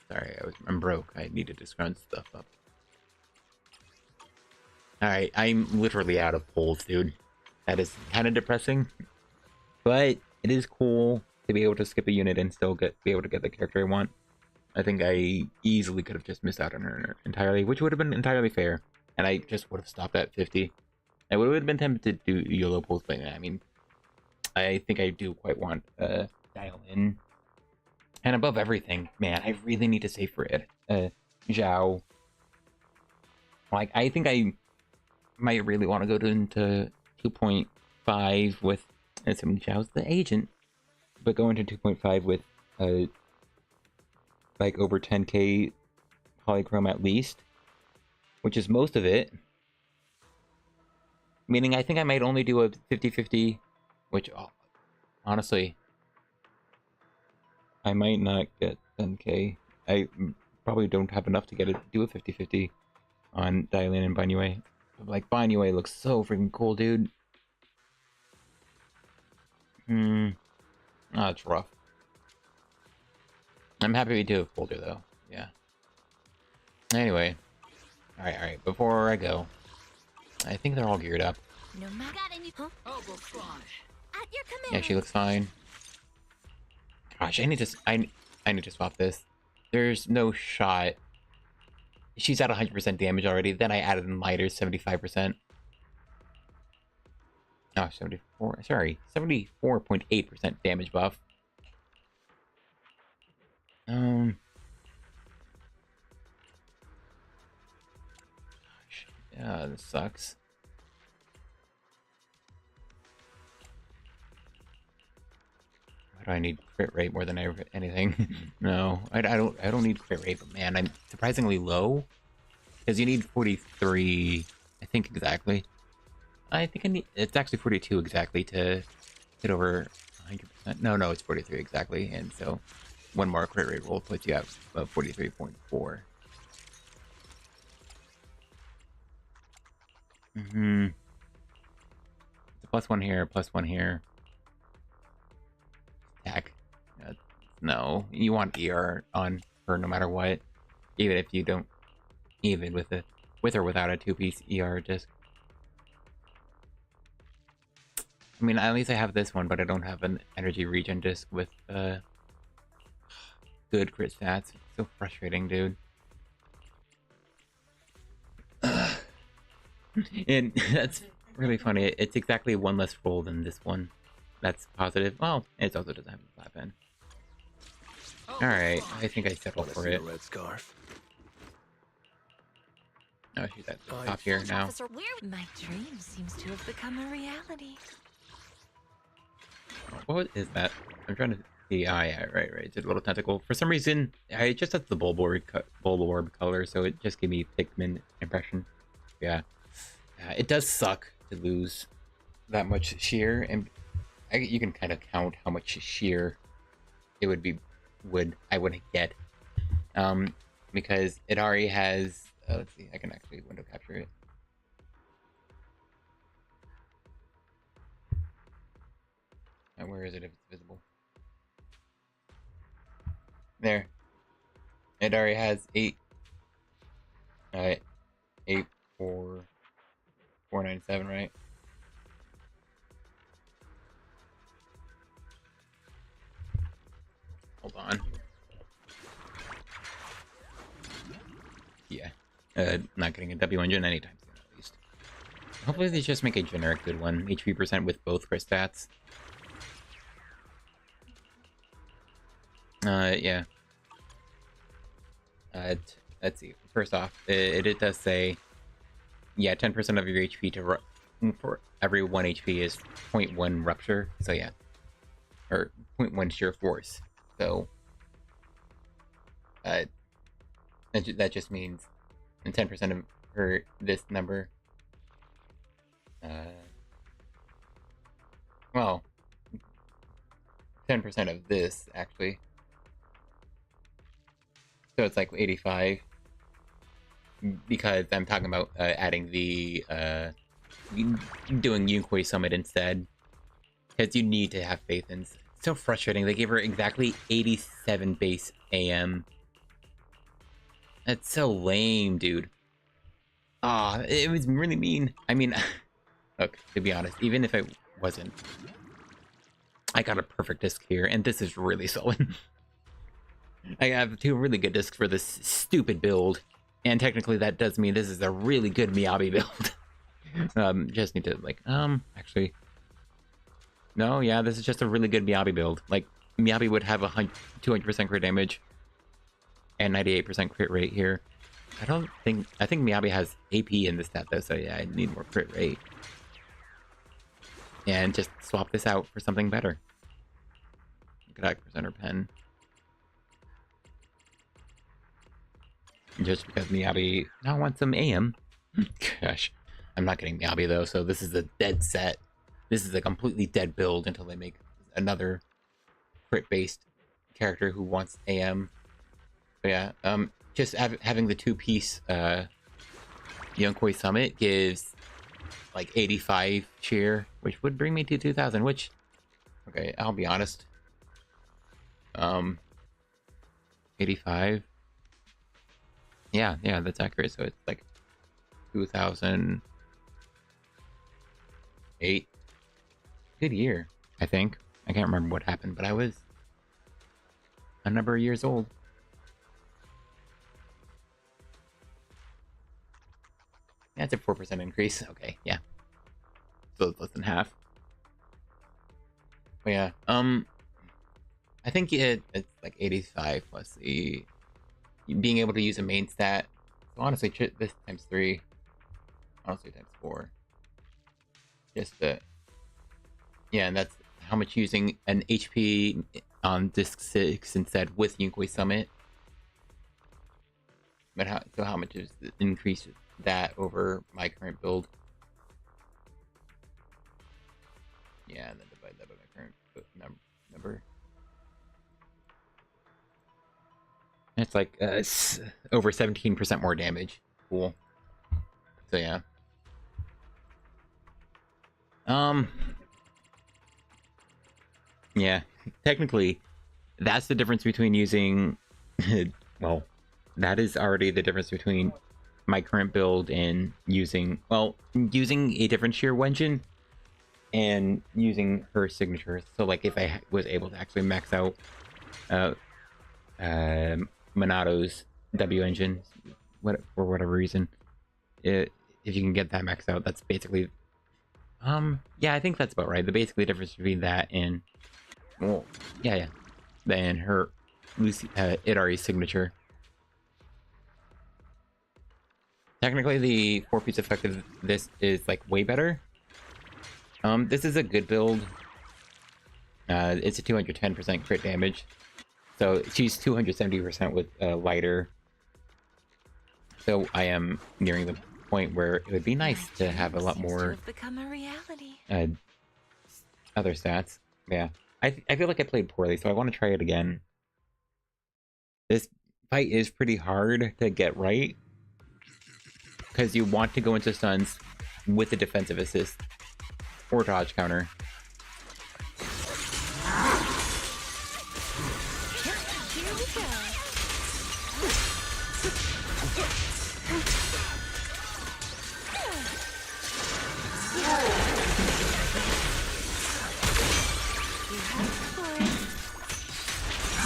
Sorry, I'm broke. I needed to scrunch stuff up. Alright, I'm literally out of pulls, dude. That is kind of depressing. But it is cool to be able to skip a unit and still be able to get the character I want. I think I easily could have just missed out on her entirely, which would have been entirely fair. And I just would have stopped at 50. I would have been tempted to do YOLO pulls, but I mean, I think I do quite want dial in. And above everything, man, I really need to save for it. Zhao. Like, I think I might really want to go into 2.5 with, assuming Zhao's the agent, but go into 2.5 with like over 10k polychrome at least, which is most of it. Meaning I think I might only do a 50-50, which honestly, I might not get 10k. I probably don't have enough to do a 50-50 on Dialin and Banyue. Like, Banyue looks so freaking cool, dude. It's rough. I'm happy we do a folder, though. Yeah. Anyway. Alright. Before I go, I think they're all geared up. No matter huh? At your command. Yeah, she looks fine. Gosh, I need to swap this. There's no shot. She's at 100% damage already. Then I added in lighters, 75%. Oh, 74. Sorry, 74.8% damage buff. Gosh, yeah, this sucks. Why do I need crit rate more than anything? No, I don't need crit rate, but man, I'm surprisingly low. Because you need 43, I think exactly. I think it's actually 42 exactly to hit over 100%. No, it's 43 exactly, and so one more crit rate roll puts you at 43.4. +1 here, +1 here. Attack. No, you want ER on her no matter what, even if you don't, even with or without a 2-piece ER disc. I mean, at least I have this one, but I don't have an energy regen disc with good crit stats. It's so frustrating, dude. And that's really funny. It's exactly one less roll than this one. That's positive. Well, it also doesn't have a flap end. Alright, I think I settled for it. Red scarf. Oh, she's at the top here now. Officer, where? My dream seems to have become a reality. What is that? I'm trying to see. Ah, yeah, right. It's a little tentacle. For some reason, it just has the bulborb color, so it just gave me Pikmin impression. Yeah. It does suck to lose that much shear, and you can kind of count how much shear it I would get. Because Yidhari has. Let's see. I can actually window capture it. Where is it if it's visible? There. Yidhari has 497, right? Hold on. Yeah. Not getting a W engine anytime soon, at least. Hopefully they just make a generic good one. HP percent with both crit stats. Yeah. Let's see. First off, it does say, yeah, 10% of your HP for every 1 HP is 0.1 rupture. So yeah, or 0.1 sheer force. So that just means, and 10% of for this number. Well, 10% of this actually. So it's like 85, because I'm talking about adding the doing Yunkoi Summit instead, because you need to have faith in. It's so frustrating. They gave her exactly 87 base AM. That's so lame, dude. Ah, it was really mean. I mean, look, to be honest, even if I wasn't, I got a perfect disc here, and this is really solid. I have 2 really good discs for this stupid build, and technically that does mean this is a really good Miyabi build. Just need to, like, actually, no, yeah, this is just a really good Miyabi build. Like, Miyabi would have 200% crit damage and 98% crit rate here. I think Miyabi has AP in this stat though, so yeah, I need more crit rate. And just swap this out for something better. Attack percenter pen. Just because Miyabi now wants some AM. Gosh, I'm not getting Miyabi though, so this is a dead set. This is a completely dead build until they make another crit-based character who wants AM. But yeah, just having the 2-piece Yunkoi Summit gives like 85 cheer, which would bring me to 2,000. Which, okay, I'll be honest. 85. Yeah, that's accurate. So it's like 2008. Good year, I think. I can't remember what happened, but I was a number of years old. That's a 4% increase. Okay, yeah. So it's less than half. But yeah, I think it's like 85 plus the being able to use a main stat. So honestly, this times 3. Honestly, times 4. Just yeah, and that's how much using an HP on disc 6 instead with Yunkoi Summit. But how much is the increase that over my current build? Yeah, and then divide that by my current number. It's like over 17% more damage. Cool. So yeah. Yeah, technically, that's the difference between using, well, that is already the difference between my current build and using a different shear engine and using her signature. So like if I was able to actually max out Monato's W engine, for whatever reason, if you can get that maxed out, that's basically yeah, I think that's about right. The basically difference between that and, well, yeah, than her Lucy Yidhari's signature. Technically, the 4-piece effect of this is like way better. This is a good build. It's a 210% crit damage, so she's 270% with lighter. So I am nearing the point where it would be nice to have a lot more become a reality. other stats. Yeah, I feel like I played poorly, so I want to try it again. This fight is pretty hard to get right because you want to go into stuns with the defensive assist or dodge counter. Here we go.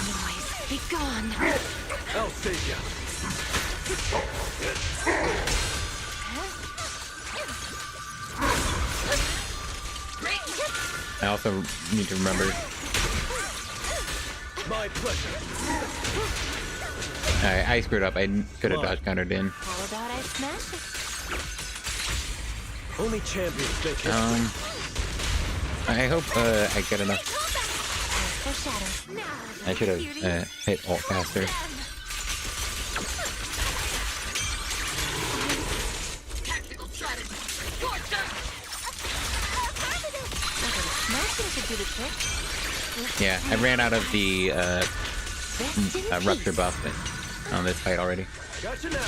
Noise, be gone. I'll save you. I also need to remember. My pleasure. I screwed up. I could have dodge countered in. How about I smash it? Only champions make history. I hope I get enough. Foreshadow. Now, I should have hit alt faster. smashing should do the trick. Yeah, I ran out of the Rest in rupture peace. buff on this fight already. Gotcha now.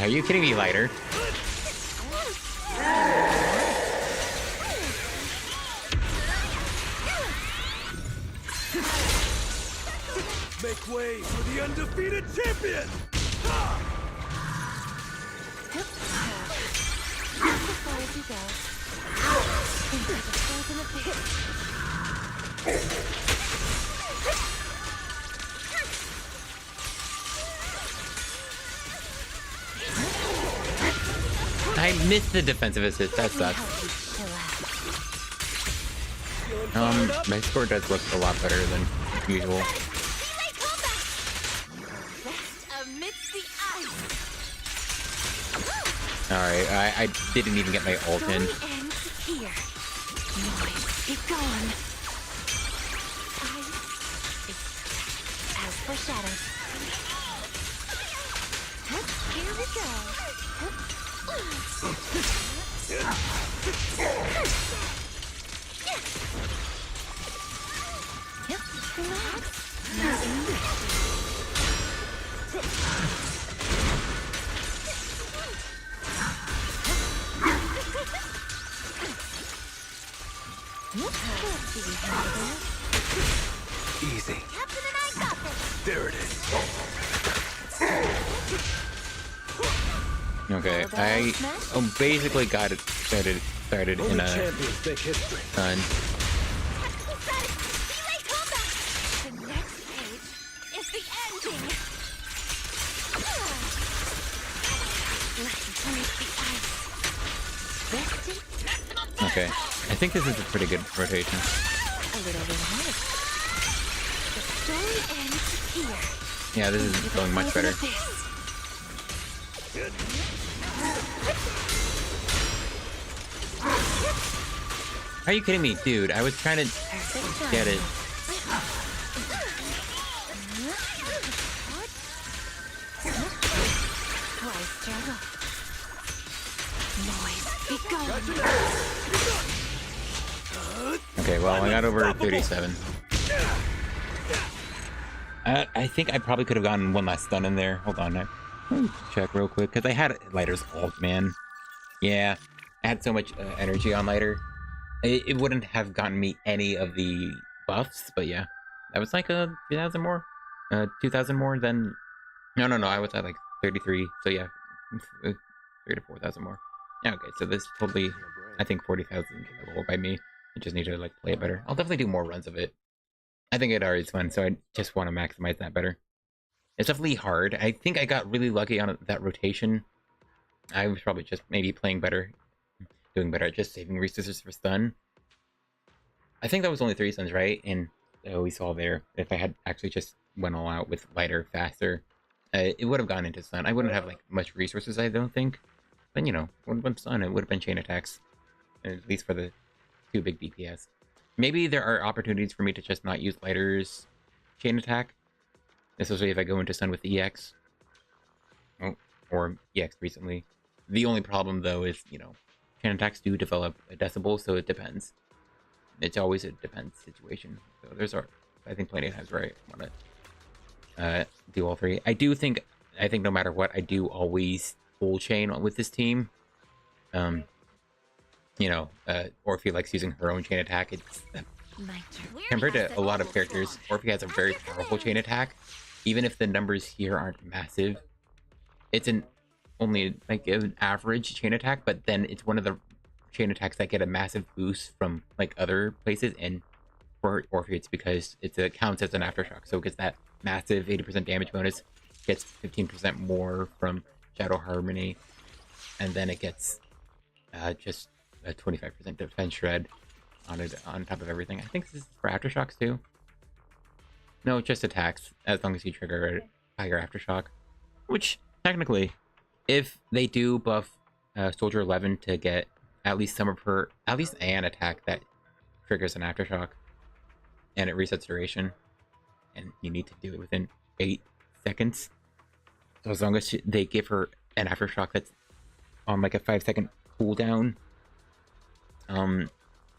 Are you kidding me, lighter? Make way for the undefeated champion! Ha! As far as you go. Into the frozen abyss. I missed the defensive assist. That sucks. Feeling fired up? My score does look a lot better than usual. Amidst the ice. Alright, I didn't even get my ult in. Story ends here. Noise, be gone. Ice is as foreshadowed. Here we go. Yep, relax. Nothing. Easy. Captain and I got this. There it is. Okay, I basically got it started Only in a champions make history. stun. Tactical strategy. Relay combat. The next page is the ending. Let's break the ice. Resting Okay, I think this is a pretty good rotation. a little relaxed. The story ends here. Yeah, this is going much better. Are you kidding me? Dude, I was trying to get it. Twice struggle. Noise, be gone. Okay, well, I got over 37. I think I probably could have gotten one last stun in there. Hold on, let me check real quick, because I had Lighter's ult, man. Yeah, I had so much energy on Lighter. It wouldn't have gotten me any of the buffs, but yeah. That was like 2,000 more? 2,000 more than... No, I was at like 33, so yeah. 3 to 4,000 more. Yeah, okay, so this totally, I think 40,000 by me. I just need to like play it better. I'll definitely do more runs of it. I think it already is fun, so I just want to maximize that better. It's definitely hard. I think I got really lucky on that rotation. I was probably just maybe playing better, doing better at just saving resources for stun. I think that was only 3 stuns, right? And we saw there, if I had actually just went all out with lighter, faster, it would have gone into stun. I wouldn't have like much resources, I don't think. But you know, would have been stun. It would have been chain attacks, at least for the 2 big DPS. Maybe there are opportunities for me to just not use lighter's chain attack, especially if I go into stun with EX. Oh, or EX recently. The only problem though is, you know, chain attacks do develop a decibel, so it depends. It's always a depends situation. So there's I think plenty of times where I want to do all 3. I think no matter what, I do always full chain with this team. You know, Orphe likes using her own chain attack. It's compared to a lot of characters, Orphe has a very powerful chain attack. Even if the numbers here aren't massive, it's only like an average chain attack, but then it's one of the chain attacks that get a massive boost from like other places, and for Orphe it's because it counts as an aftershock, so it gets that massive 80% damage bonus, gets 15% more from Shadow Harmony, and then it gets just a 25% defense shred on it on top of everything. I think this is for aftershocks too. No, just attacks as long as you trigger a higher aftershock, which technically, if they do buff Soldier 11 to get at least an attack that triggers an aftershock, and it resets duration, and you need to do it within 8 seconds. So as long as they give her an aftershock that's on like a 5-second cooldown,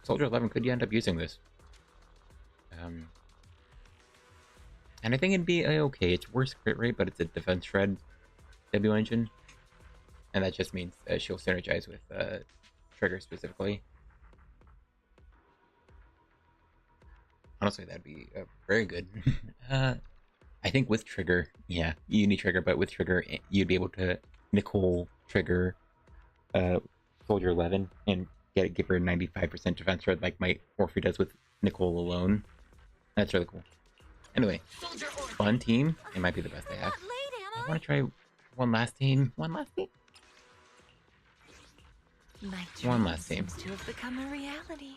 Soldier 11 could end up using this. And I think it'd be okay. It's worse crit rate, but it's a defense shred W engine, and that just means she'll synergize with Trigger specifically. Honestly, that'd be very good. I think with Trigger, yeah, you need Trigger, but with Trigger, you'd be able to Nicole trigger Soldier 11 and give her 95% defense shred like my Orphe does with Nicole alone. That's really cool. Anyway, fun team. It might be the best I have. I want to try one last team. One last team. One last team. Seems to have become a reality.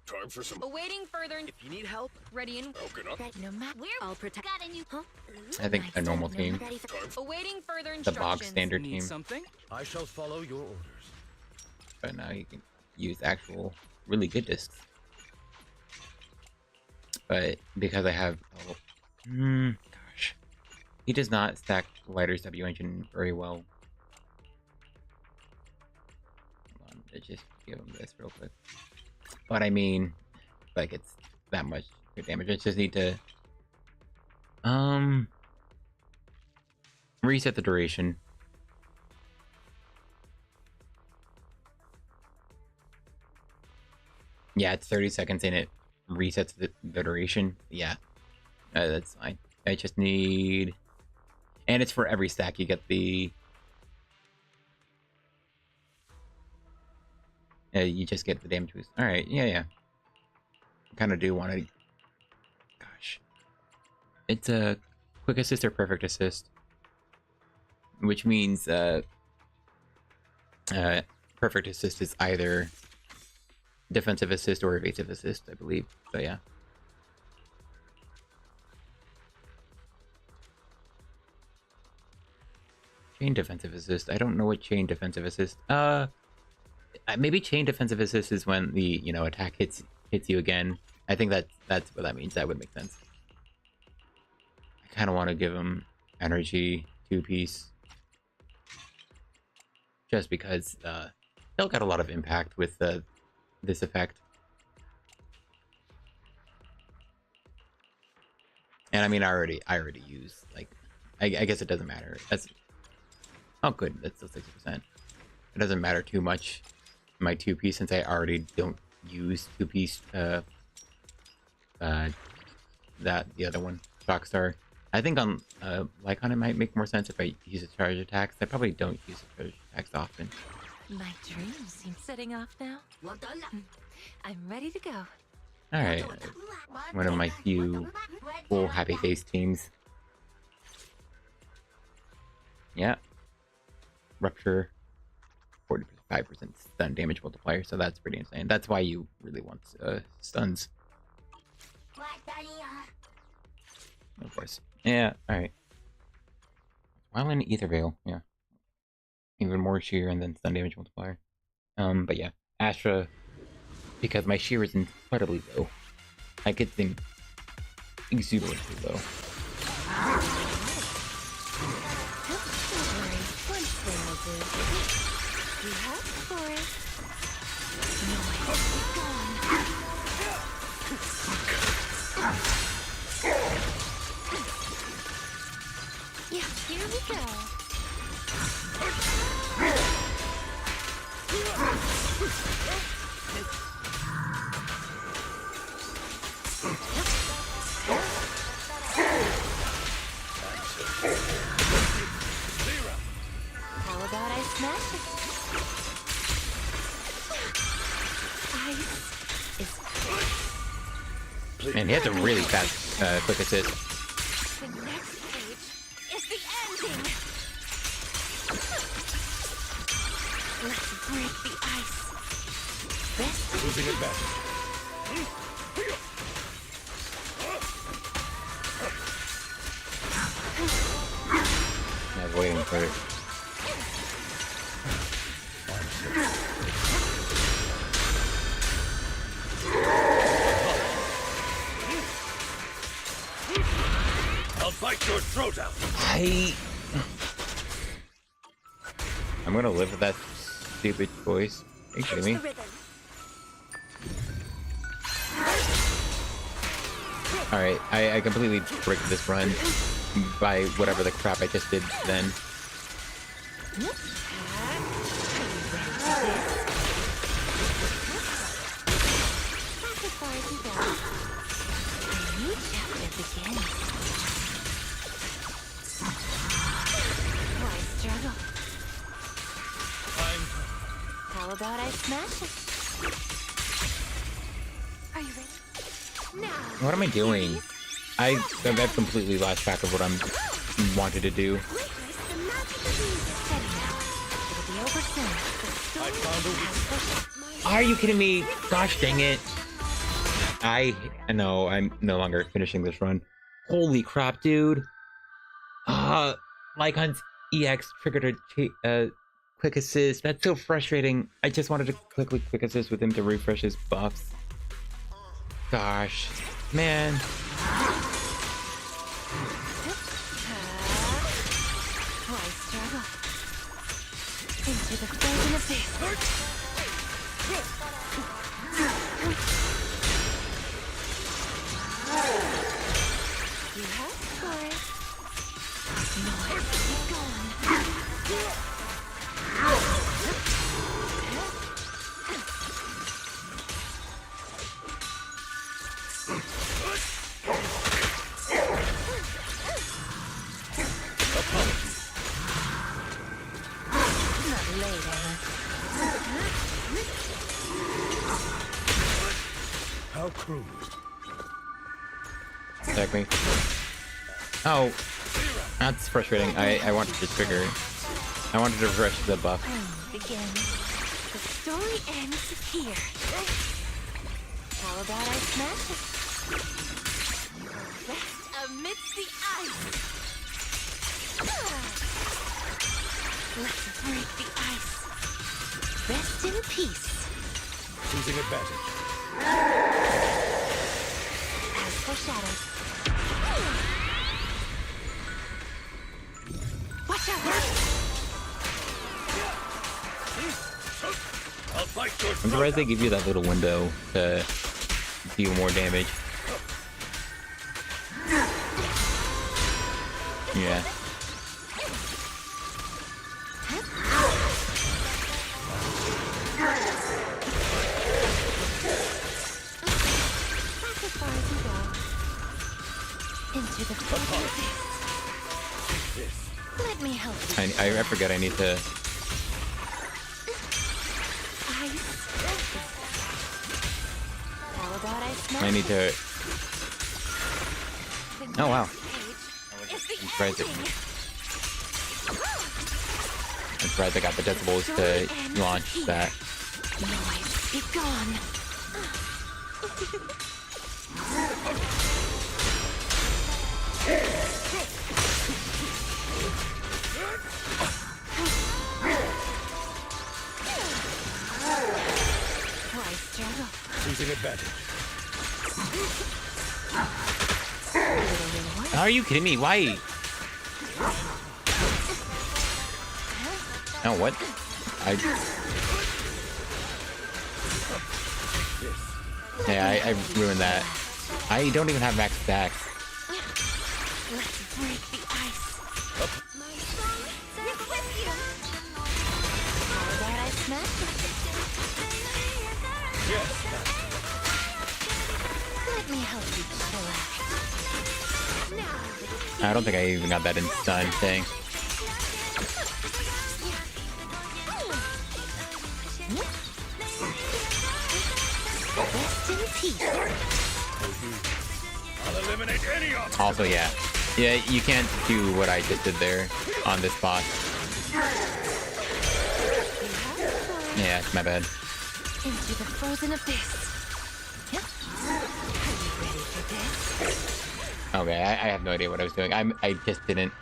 Time for some. Awaiting further. If you need help, Ready and Broken up. No matter. I'll protect. Got a new. Huh? I think a normal team. Awaiting further The instructions. bog standard Need team. something? I shall follow your orders. But now you can use actual really good discs. But because I have gosh. He does not stack Lighter's W engine very well. Hold on, let's just give him this real quick. But I mean, like, it's that much good damage. I just need to reset the duration. Yeah, it's 30 seconds and it resets the duration. Yeah, that's fine. I just need, and it's for every stack. You get the you just get the damage boost. All right, yeah. Kind of do want to. Gosh, it's a quick assist or perfect assist, which means perfect assist is either defensive assist or evasive assist, I believe. So yeah. Chain defensive assist. I don't know what chain defensive assist. Maybe chain defensive assist is when the attack hits you again. I think that's what that means. That would make sense. I kind of want to give him energy 2-piece, just because they'll get a lot of impact with this effect. And I mean, I already use, like, I guess it doesn't matter. That's, oh good, that's still 60%. It doesn't matter too much my 2-piece, since I already don't use 2-piece the other one, Shockstar. I think on Lycon it might make more sense if I use a charge attacks. I probably don't use a charge attacks often. My dream seems setting off now. I'm ready to go. Alright, one of my few full happy face teams. Yeah. Rupture. 45% stun damage multiplier, so that's pretty insane. That's why you really want stuns. Of course. Yeah, alright. While in Ether Veil, yeah. Even more shear and then stun damage multiplier. But yeah. Astra, because my shear is incredibly low. Like it's exuberantly low. You have for it. Yeah, here we go. How about I smash it? Man, he has a really fast quick assist. The next page is the ending. Let's break the ice. Best Losing it back. I'm waiting for it. I'll bite your throat out. I'm gonna live with that stupid choice. Are you kidding me? Alright, I completely bricked this run by whatever the crap I just did then. How about I smash it? Are you ready? Now. What am I doing? I've completely lost track of what I'm wanted to do. Are you kidding me? Gosh dang it. No, I'm no longer finishing this run. Holy crap, dude. Lycon's EX triggered a quick assist. That's so frustrating. I just wanted to quick assist with him to refresh his buffs. Gosh, man. Why struggle? Into the frozen abyss. You have for it. Noise be gone. How cruel. Attack me. Oh, that's frustrating. I wanted to trigger. I wanted to refresh the buff. Begin. The story ends here. How about I smash it? Rest amidst the ice. Let's break the ice. Rest in peace. Losing advantage. As foreshadowed. Watch out! I'll bite your I'm throat surprised they out. give you that little window to deal more damage. Yeah. Into the frozen abyss. Let me help you. I forget I need to. Ice. How about I smash I need to Oh wow. Is the I'm surprised ending. I'm surprised I got the decibels to launch that. Noise, be gone. Twice, Gerald. Losing advantage. Are you kidding me? Why? Oh, what? Yeah, I ruined that. I don't even have max stacks. Let's break the ice. My song is with you. How about I smack? Let me help you chillax. Now, I don't think I even got that in stun thing. rest in peace. I'll eliminate any obstacle. Also, yeah. Yeah, you can't do what I just did there on this boss. Yeah, it's my bad. Into the frozen abyss. Yep. Are you ready for this? Okay, I have no idea what I was doing. I just didn't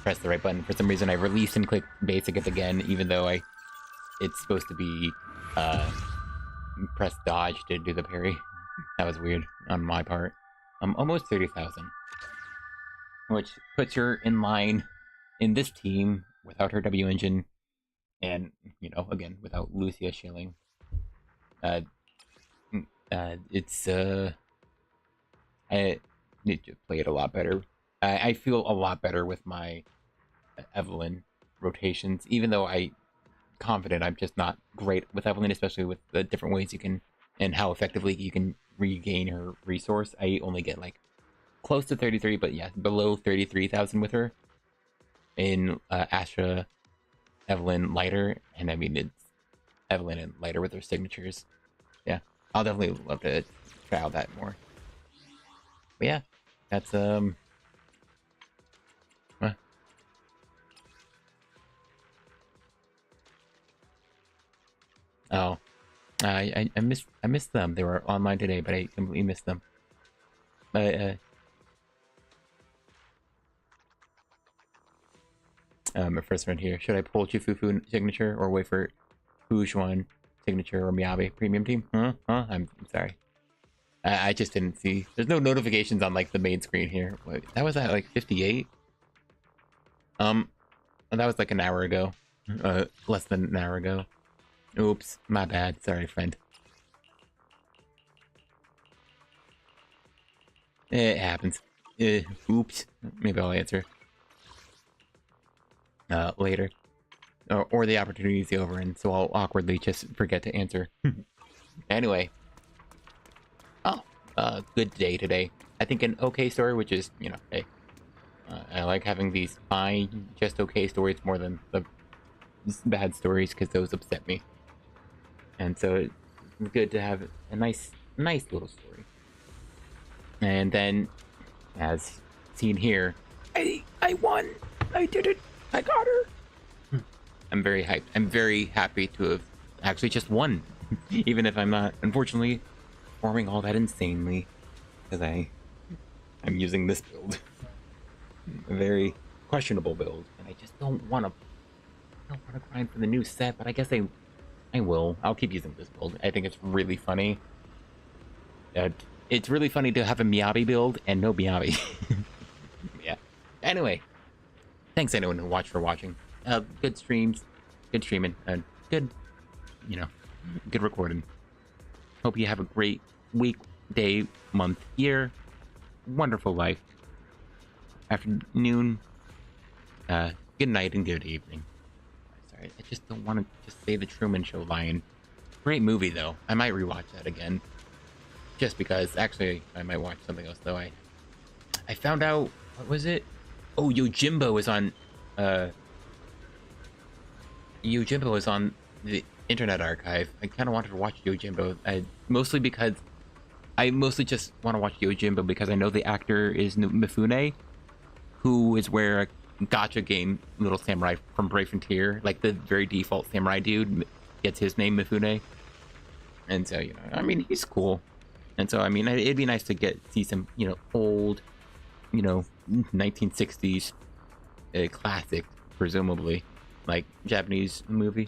press the right button. For some reason, I released and clicked basic again, even though it's supposed to be press dodge to do the parry. That was weird on my part. Almost 30,000, which puts her in line in this team without her W engine, and again without Lucia shilling. It's I need to play it a lot better. I feel a lot better with my Evelyn rotations, even though I'm confident I'm just not great with Evelyn, especially with the different ways you can and how effectively you can regain her resource. I only get like close to 33, but yeah, below 33,000 with her. In Astra, Evelyn, lighter, and I mean it's Evelyn and lighter with her signatures. Yeah, I'll definitely love to try out that more. But yeah, that's Oh, I missed them. They were online today, but I completely missed them. But my first one here. Should I pull Chifufu signature or wait for Hujuan signature or Miyabi premium team? Huh? I'm sorry. I just didn't see. There's no notifications on like the main screen here. Wait, that was at like 58. That was like an hour ago. Less than an hour ago. Oops, my bad. Sorry, friend. It happens. Oops. Maybe I'll answer later. Or the opportunity is over, and so I'll awkwardly just forget to answer. Anyway. Oh, good day today. I think an okay story, which is, hey. I like having these fine, just okay stories more than the bad stories, because those upset me. And so it's good to have a nice little story. And then, as seen here, I won! I did it! I got her! I'm very hyped. I'm very happy to have actually just won. Even if I'm not, unfortunately, performing all that insanely. Because I'm using this build. A very questionable build. And I just don't want to grind for the new set, but I guess I will. I'll keep using this build. I think it's really funny. It's really funny to have a Miyabi build and no Miyabi. Yeah. Anyway, thanks anyone who watched for watching. Good streams, good streaming, and good recording. Hope you have a great week, day, month, year. Wonderful life. Afternoon. Good night and good evening. I just don't want to just say the Truman Show line. Great movie, though. I might rewatch that again. Just because. Actually, I might watch something else, though. I found out... What was it? Oh, Yojimbo is on... Yojimbo is on the Internet Archive. I kind of wanted to watch Yojimbo. Mostly because I mostly just want to watch Yojimbo because I know the actor is Mifune, who is where a Gacha game Little Samurai from Brave Frontier, like the very default samurai dude, gets his name Mifune. And so, you know, I mean, he's cool. And so, I mean, it'd be nice to see some, you know, old, you know, 1960s classic, presumably, like Japanese movie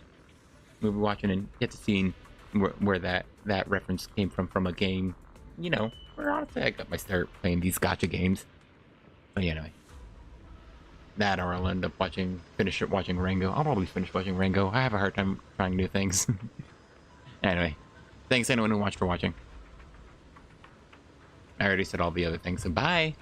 watching, and get to see where that reference came from a game, you know, where honestly I got my start playing these Gacha games. But anyway, that or I'll end up finish watching Rango. I'll probably finish watching Rango. I have a hard time trying new things. Anyway, thanks anyone who watched for watching. I already said all the other things, so bye!